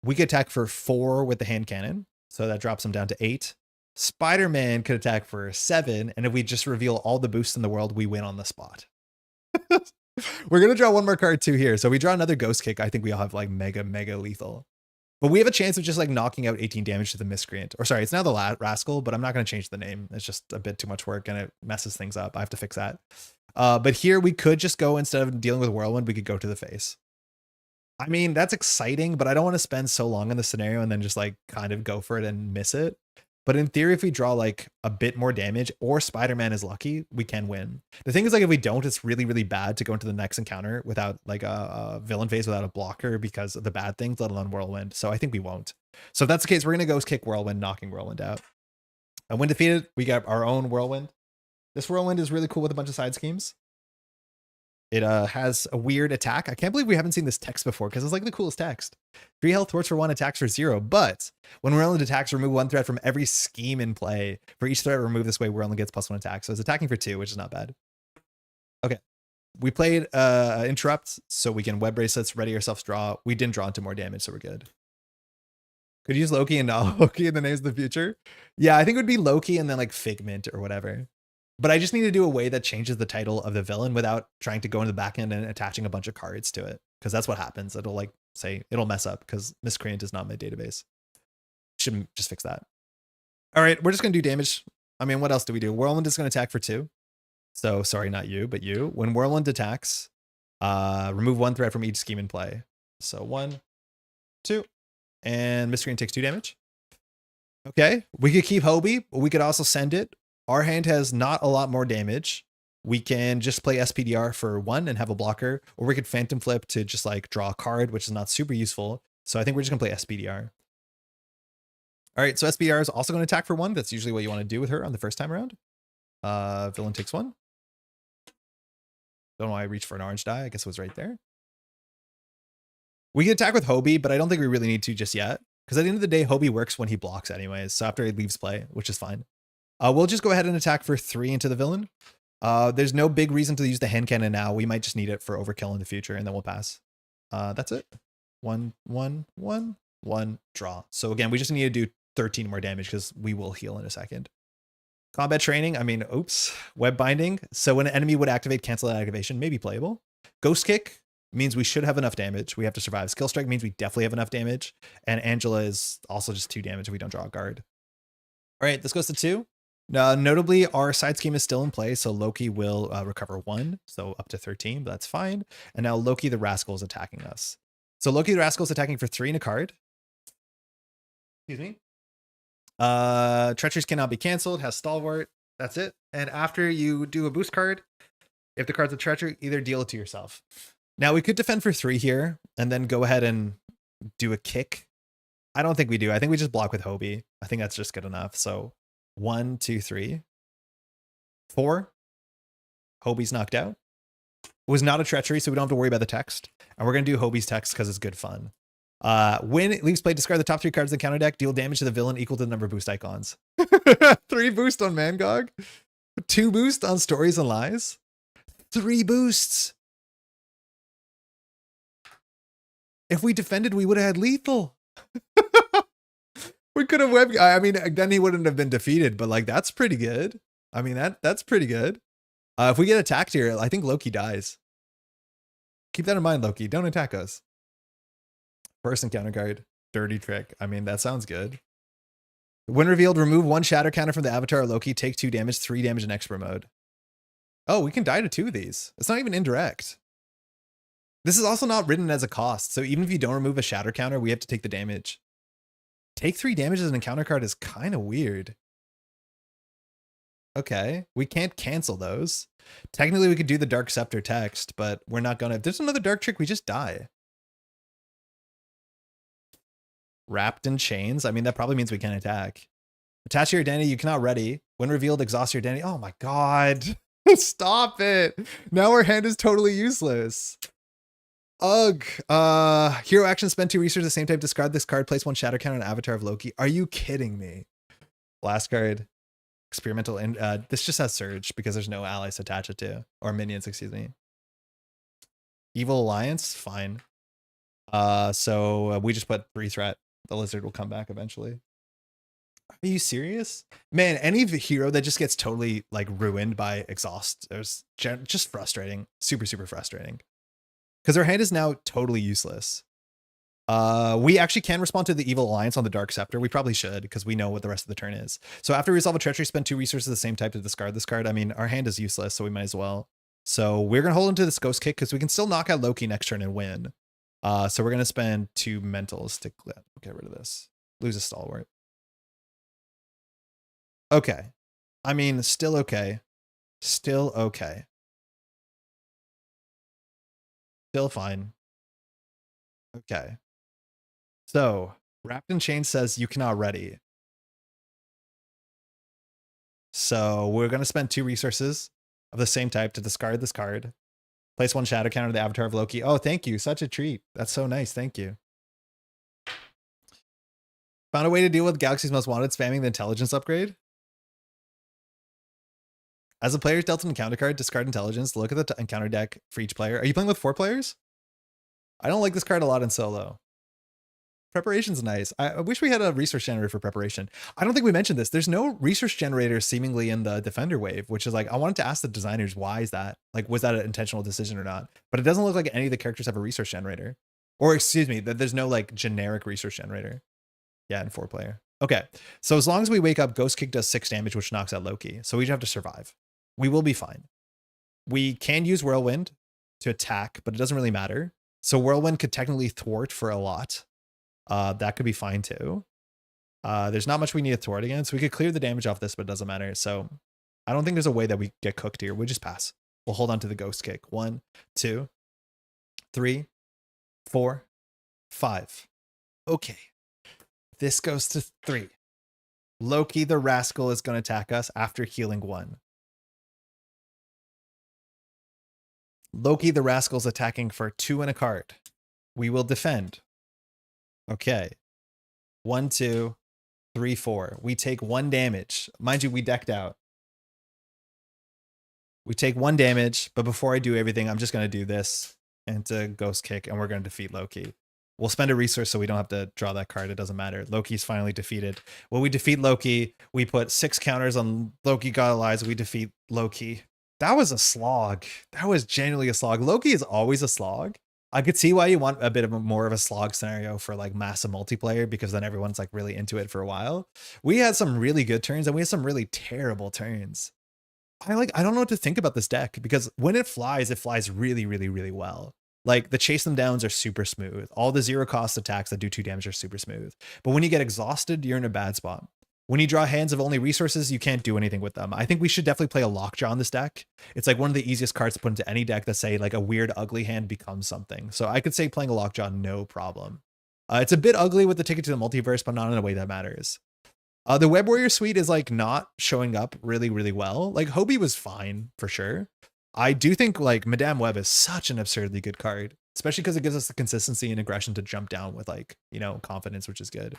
We could attack for 4 with the hand cannon. So that drops him down to 8. Spider-Man could attack for 7. And if we just reveal all the boosts in the world, we win on the spot. We're going to draw one more card too here. So we draw another Ghost Kick. I think we all have like mega lethal. But we have a chance of just like knocking out 18 damage to the Miscreant. Or sorry, it's now the Rascal, but I'm not going to change the name. It's just a bit too much work and it messes things up. I have to fix that. But here we could just go, instead of dealing with Whirlwind, we could go to the face. I mean, that's exciting, but I don't want to spend so long in the scenario and then just like kind of go for it and miss it. But in theory, if we draw like a bit more damage or Spider-Man is lucky, we can win. The thing is, like, if we don't, it's really bad to go into the next encounter without like a villain phase without a blocker because of the bad things, let alone Whirlwind. So I think we won't. So if that's the case, we're going to Ghost Kick Whirlwind, knocking Whirlwind out. And when defeated, we get our own Whirlwind. This Whirlwind is really cool with a bunch of side schemes. It has a weird attack. I can't believe we haven't seen this text before because it's like the coolest text. 3 health, thwarts for 1, attacks for 0. But when Whirlwind attacks, remove 1 threat from every scheme in play. For each threat removed this way, Whirlwind gets +1 attack. So it's attacking for 2, which is not bad. Okay. We played Interrupt, so we can Web Bracelets, ready ourselves, draw. We didn't draw into more damage, so we're good. Could use Loki and not Loki in the names of the future. Yeah, I think it would be Loki and then like Figment or whatever. But I just need to do a way that changes the title of the villain without trying to go into the back end and attaching a bunch of cards to it. Because that's what happens. It'll like say, it'll mess up because Miscreant is not my database. Shouldn't just fix that. All right, we're just going to do damage. I mean, what else do we do? Whirlwind is going to attack for 2. So sorry, not you, but you. When Whirlwind attacks, remove 1 threat from each scheme in play. So 1, 2, and Miscreant takes 2 damage. Okay, we could keep Hobie, but we could also send it. Our hand has not a lot more damage. We can just play SPDR for 1 and have a blocker, or we could Phantom Flip to just like draw a card, which is not super useful. So I think we're just gonna play SPDR. All right, so SPDR is also gonna attack for 1. That's usually what you want to do with her on the first time around. Villain takes 1. Don't know why I reached for an orange die. I guess it was right there. We can attack with Hobie, but I don't think we really need to just yet. Because at the end of the day, Hobie works when he blocks anyways. So after he leaves play, which is fine. We'll just go ahead and attack for 3 into the villain. There's no big reason to use the hand cannon now. We might just need it for overkill in the future, and then we'll pass. That's it. 1, 1, 1, 1, draw. So again, we just need to do 13 more damage because we will heal in a second. Combat training, I mean, oops. Web binding. So when an enemy would activate, cancel that activation, maybe playable. Ghost kick means we should have enough damage. We have to survive. Skill strike means we definitely have enough damage. And Angela is also just 2 damage if we don't draw a guard. All right, this goes to 2. Now, notably, our side scheme is still in play, so Loki will recover 1, so up to 13, but that's fine. And now Loki the Rascal is attacking us. So Loki the Rascal is attacking for 3 in a card. Excuse me. Treacheries cannot be canceled, has Stalwart, that's it. And after you do a boost card, if the card's a treachery, either deal it to yourself. Now, we could defend for 3 here, and then go ahead and do a kick. I don't think we do. I think we just block with Hobie. I think that's just good enough, so... 1, 2, 3, 4. Hobie's knocked out. It was not a treachery, so we don't have to worry about the text. And we're going to do Hobie's text because it's good fun. When it leaves play, discard the top 3 cards of the counter deck. Deal damage to the villain equal to the number of boost icons. 3 boost on Mangog. 2 boost on Stories and Lies. 3 boosts. If we defended, we would have had lethal. We could have web. I mean, then he wouldn't have been defeated, but like that's pretty good. I mean, that's pretty good. If we get attacked here, I think Loki dies. Keep that in mind, Loki. Don't attack us. First encounter card, dirty trick. I mean, that sounds good. When revealed, remove 1 shatter counter from the avatar of Loki. Take 2 damage, 3 damage in expert mode. Oh, we can die to 2 of these. It's not even indirect. This is also not written as a cost. So even if you don't remove a shatter counter, we have to take the damage. Take 3 damage as an encounter card is kind of weird. Okay, we can't cancel those. Technically, we could do the Dark Scepter text, but we're not gonna. If there's another dark trick, we just die. Wrapped in chains. I mean, that probably means we can't attack. Attach your identity. You cannot ready. When revealed, exhaust your identity. Oh my god. Stop it. Now our hand is totally useless. Ugh. Hero action, spend 2 resources at the same time, discard this card, place 1 shatter counter on Avatar of Loki. Are you kidding me? Last card, experimental, and this just has Surge because there's no allies to attach it to, or minions, excuse me. Evil Alliance, fine. So we just put 3 threat. The lizard will come back eventually. Are you serious? Man, any hero that just gets totally like ruined by exhaust, there's just frustrating. Super, super frustrating. Because our hand is now totally useless. We actually can respond to the Evil Alliance on the Dark Scepter. We probably should, because we know what the rest of the turn is. So after we resolve a treachery, spend 2 resources of the same type to discard this card. I mean, our hand is useless, so we might as well. So we're going to hold into this Ghost Kick, because we can still knock out Loki next turn and win. So we're going to spend 2 mentals to get rid of this. Lose a Stalwart. Okay. I mean, still okay. Still okay. Still fine. Okay. So Wrapped in Chain says you cannot ready. So we're going to spend 2 resources of the same type to discard this card. Place 1 shadow counter to the avatar of Loki. Oh, thank you. Such a treat. That's so nice. Thank you. Found a way to deal with Galaxy's Most Wanted spamming the intelligence upgrade. As a player's dealt an encounter card, discard intelligence. Look at the encounter deck for each player. Are you playing with 4 players? I don't like this card a lot in solo. Preparation's nice. I wish we had a resource generator for preparation. I don't think we mentioned this. There's no resource generator seemingly in the Defender wave, which is like, I wanted to ask the designers, why is that? Like, was that an intentional decision or not? But it doesn't look like any of the characters have a resource generator. Or excuse me, that there's no like generic resource generator. Yeah, in 4 player. Okay, so as long as we wake up, Ghost Kick does 6 damage, which knocks out Loki. So we just have to survive. We will be fine. We can use Whirlwind to attack, but it doesn't really matter. So Whirlwind could technically thwart for a lot. That could be fine too. There's not much we need to thwart against. We could clear the damage off this, but it doesn't matter. So I don't think there's a way that we get cooked here. We just pass. We'll hold on to the Ghost Kick. 1, 2, 3, 4, 5. Okay. This goes to 3. Loki the Rascal is going to attack us after healing 1. Loki the Rascal is attacking for 2 and a card. We will defend. Okay. 1, 2, 3, 4. We take 1 damage. Mind you, we decked out. We take 1 damage, but before I do everything, I'm just going to do this into Ghost Kick, and we're going to defeat Loki. We'll spend a resource so we don't have to draw that card. It doesn't matter. Loki's finally defeated. When we defeat Loki, we put 6 counters on Loki God Allies. We defeat Loki. That was a slog. That was genuinely a slog. Loki is always a slog. I could see why you want a bit of more of a slog scenario for like massive multiplayer, because then everyone's like really into it for a while. We had some really good turns and we had some really terrible turns. I don't know what to think about this deck, because when it flies really, really, really well. Like the chase them downs are super smooth. All the 0 cost attacks that do 2 damage are super smooth. But when you get exhausted, you're in a bad spot. When you draw hands of only resources, you can't do anything with them. I think we should definitely play a Lockjaw on this deck. It's like one of the easiest cards to put into any deck that say like a weird ugly hand becomes something. So I could say playing a Lockjaw, no problem. It's a bit ugly with the Ticket to the Multiverse, but not in a way that matters. The Web Warrior suite is like not showing up really, really well. Like Hobie was fine for sure. I do think like Madame Web is such an absurdly good card, especially because it gives us the consistency and aggression to jump down with like, you know, confidence, which is good.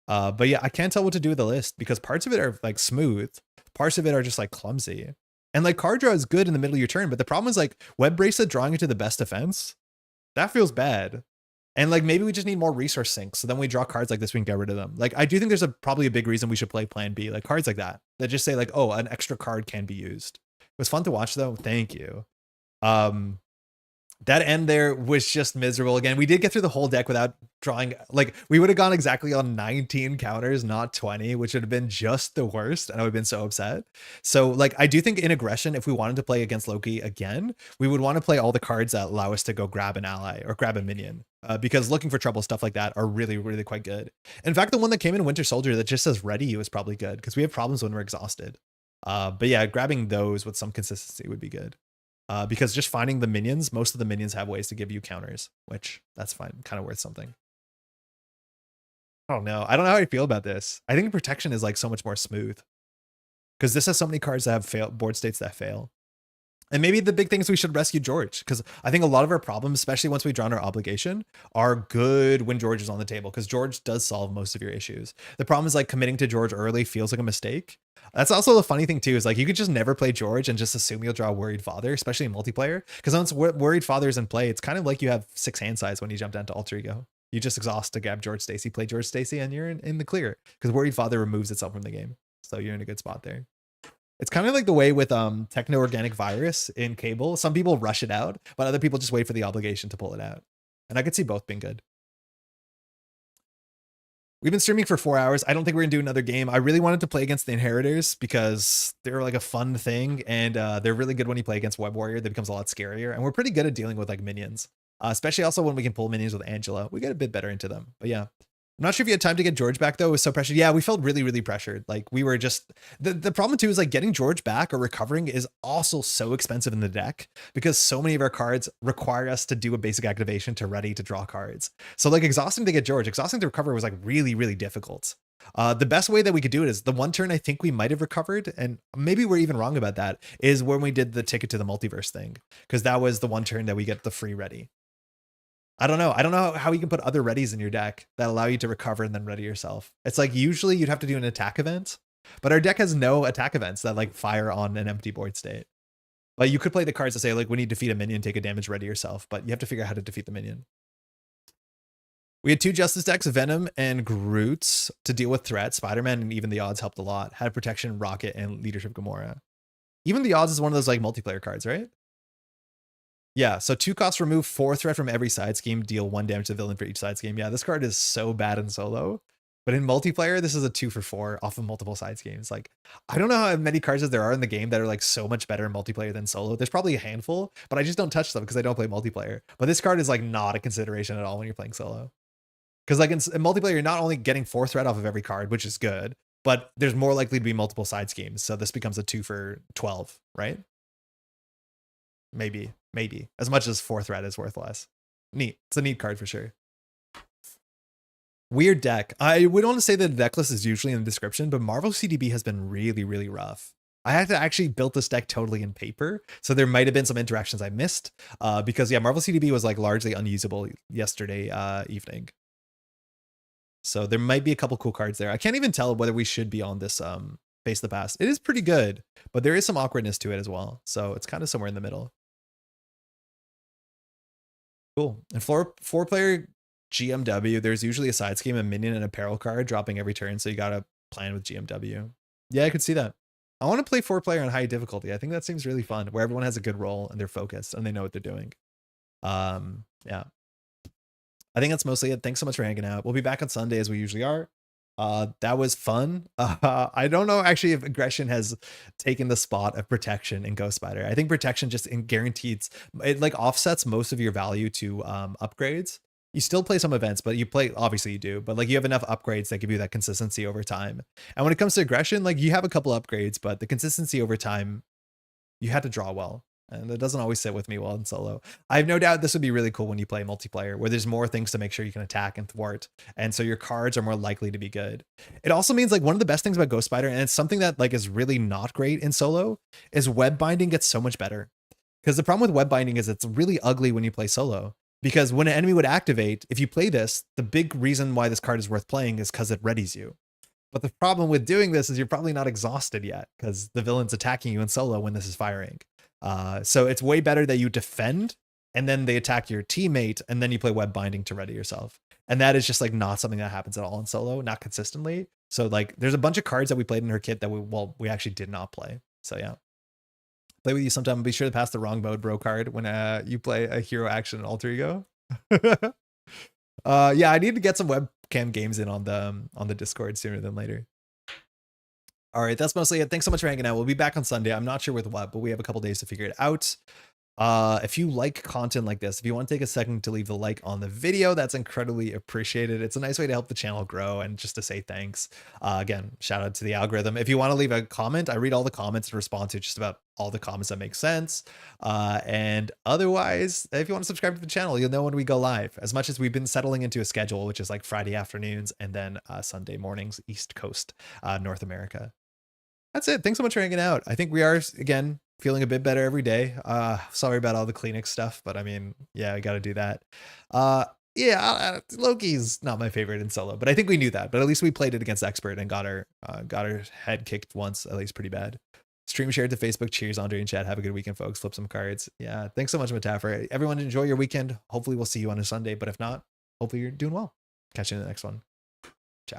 But yeah, I can't tell what to do with the list, because parts of it are like smooth, parts of it are just like clumsy. And like card draw is good in the middle of your turn, but the problem is like Web Bracelet drawing into the best defense. That feels bad. And like maybe we just need more resource sinks, so then we draw cards like this, we can get rid of them. Like I do think there's probably a big reason we should play Plan B, like cards like that just say like, oh, an extra card can be used. It was fun to watch though. Thank you. That end there was just miserable. Again, we did get through the whole deck without drawing. Like we would have gone exactly on 19 counters, not 20, which would have been just the worst. And I would have been so upset. So like, I do think in aggression, if we wanted to play against Loki again, we would want to play all the cards that allow us to go grab an ally or grab a minion. Because looking for trouble, stuff like that are really, really quite good. In fact, the one that came in Winter Soldier that just says ready you is probably good, because we have problems when we're exhausted. But yeah, grabbing those with some consistency would be good. Because just finding the minions, most of the minions have ways to give you counters, which that's fine, kind of worth something. I don't know. I don't know how I feel about this. I think protection is like so much more smooth, because this has so many cards that have board states that fail. And maybe the big thing is we should rescue George, because I think a lot of our problems, especially once we draw our obligation, are good when George is on the table, because George does solve most of your issues. The problem is like committing to George early feels like a mistake. That's also the funny thing too, is like you could just never play George and just assume you'll draw Worried Father, especially in multiplayer, because once Worried Father is in play, it's kind of like you have 6 hand size when you jump down to Alter Ego. You just exhaust to grab George Stacy, play George Stacy, and you're in the clear, because Worried Father removes itself from the game. So you're in a good spot there. It's kind of like the way with Techno-Organic Virus in Cable. Some people rush it out, but other people just wait for the obligation to pull it out. And I could see both being good. We've been streaming for 4 hours. I don't think we're going to do another game. I really wanted to play against the Inheritors because they're like a fun thing. And they're really good when you play against Web Warrior. That becomes a lot scarier. And we're pretty good at dealing with like minions. Especially also when we can pull minions with Angela. We get a bit better into them. But yeah. I'm not sure if you had time to get George back though. It was so pressured. Yeah, we felt really, really pressured. Like we were just the problem too is like getting George back or recovering is also so expensive in the deck because so many of our cards require us to do a basic activation to ready to draw cards. So like exhausting to get George, exhausting to recover was like really, really difficult. The best way that we could do it is the one turn I think we might have recovered, and maybe we're even wrong about that, is when we did the ticket to the multiverse thing, because that was the one turn that we get the free ready. I don't know. I don't know how you can put other readies in your deck that allow you to recover and then ready yourself. It's like usually you'd have to do an attack event, but our deck has no attack events that like fire on an empty board state. Like you could play the cards to say like when you defeat a minion, take a damage, ready yourself, but you have to figure out how to defeat the minion. We had two Justice decks, Venom and Groot, to deal with threats. Spider-Man and Even the Odds helped a lot. Had Protection, Rocket, and Leadership Gamora. Even the Odds is one of those like multiplayer cards, right? Yeah, so 2 costs, remove 4 threat from every side scheme, deal 1 damage to the villain for each side scheme. Yeah, this card is so bad in solo. But in multiplayer, this is a 2 for 4 off of multiple side schemes. Like, I don't know how many cards as there are in the game that are like so much better in multiplayer than solo. There's probably a handful, but I just don't touch them because I don't play multiplayer. But this card is like not a consideration at all when you're playing solo. Because like in multiplayer, you're not only getting 4 threat off of every card, which is good, but there's more likely to be multiple side schemes. So this becomes a 2 for 12, right? Maybe as much as 4 threat is worth less. Neat. It's a neat card for sure. Weird deck. I would want to say that the deck list is usually in the description, but Marvel CDB has been really, really rough. I had to actually build this deck totally in paper, so there might have been some interactions I missed because yeah, Marvel CDB was like largely unusable yesterday evening. So there might be a couple cool cards there. I can't even tell whether we should be on this Face the Past. It is pretty good, but there is some awkwardness to it as well. So it's kind of somewhere in the middle. Cool. And 4-player GMW, there's usually a side scheme, a minion, and a peril card dropping every turn. So you got to plan with GMW. Yeah, I could see that. I want to play 4-player on high difficulty. I think that seems really fun, where everyone has a good role and they're focused and they know what they're doing. Yeah. I think that's mostly it. Thanks so much for hanging out. We'll be back on Sunday as we usually are. That was fun. I don't know actually if aggression has taken the spot of protection in Ghost Spider. I think protection just guarantees it, like offsets most of your value to upgrades. You still play some events, but you play, obviously you do, but like you have enough upgrades that give you that consistency over time. And when it comes to aggression, like you have a couple upgrades, but the consistency over time, you had to draw well. And that doesn't always sit with me well in solo. I have no doubt this would be really cool when you play multiplayer, where there's more things to make sure you can attack and thwart. And so your cards are more likely to be good. It also means like one of the best things about Ghost Spider, and it's something that like is really not great in solo, is web binding gets so much better. Because the problem with web binding is it's really ugly when you play solo. Because when an enemy would activate, if you play this, the big reason why this card is worth playing is because it readies you. But the problem with doing this is you're probably not exhausted yet because the villain's attacking you in solo when this is firing. So it's way better that you defend and then they attack your teammate and then you play web binding to ready yourself. And that is just like not something that happens at all in solo, not consistently. So like there's a bunch of cards that we played in her kit that we actually did not play. So yeah. Play with you sometime. Be sure to pass the wrong mode bro card when you play a hero action alter ego. Yeah, I need to get some webcam games in on the Discord sooner than later. All right, that's mostly it. Thanks so much for hanging out. We'll be back on Sunday. I'm not sure with what, but we have a couple days to figure it out. If you like content like this, if you want to take a second to leave the like on the video, that's incredibly appreciated. It's a nice way to help the channel grow and just to say thanks. Again, shout out to the algorithm. If you want to leave a comment, I read all the comments and respond to just about all the comments that make sense. And otherwise, if you want to subscribe to the channel, you'll know when we go live. As much as we've been settling into a schedule, which is like Friday afternoons and then Sunday mornings, East Coast, North America. That's it. Thanks so much for hanging out. I think we are, again, feeling a bit better every day. Sorry about all the Kleenex stuff, but I mean, yeah, I got to do that. Yeah, Loki's not my favorite in solo, but I think we knew that. But at least we played it against expert and got our head kicked once, at least pretty bad. Stream shared to Facebook. Cheers, Andre and Chad. Have a good weekend, folks. Flip some cards. Yeah, thanks so much, Metapher. Everyone enjoy your weekend. Hopefully we'll see you on a Sunday, but if not, hopefully you're doing well. Catch you in the next one.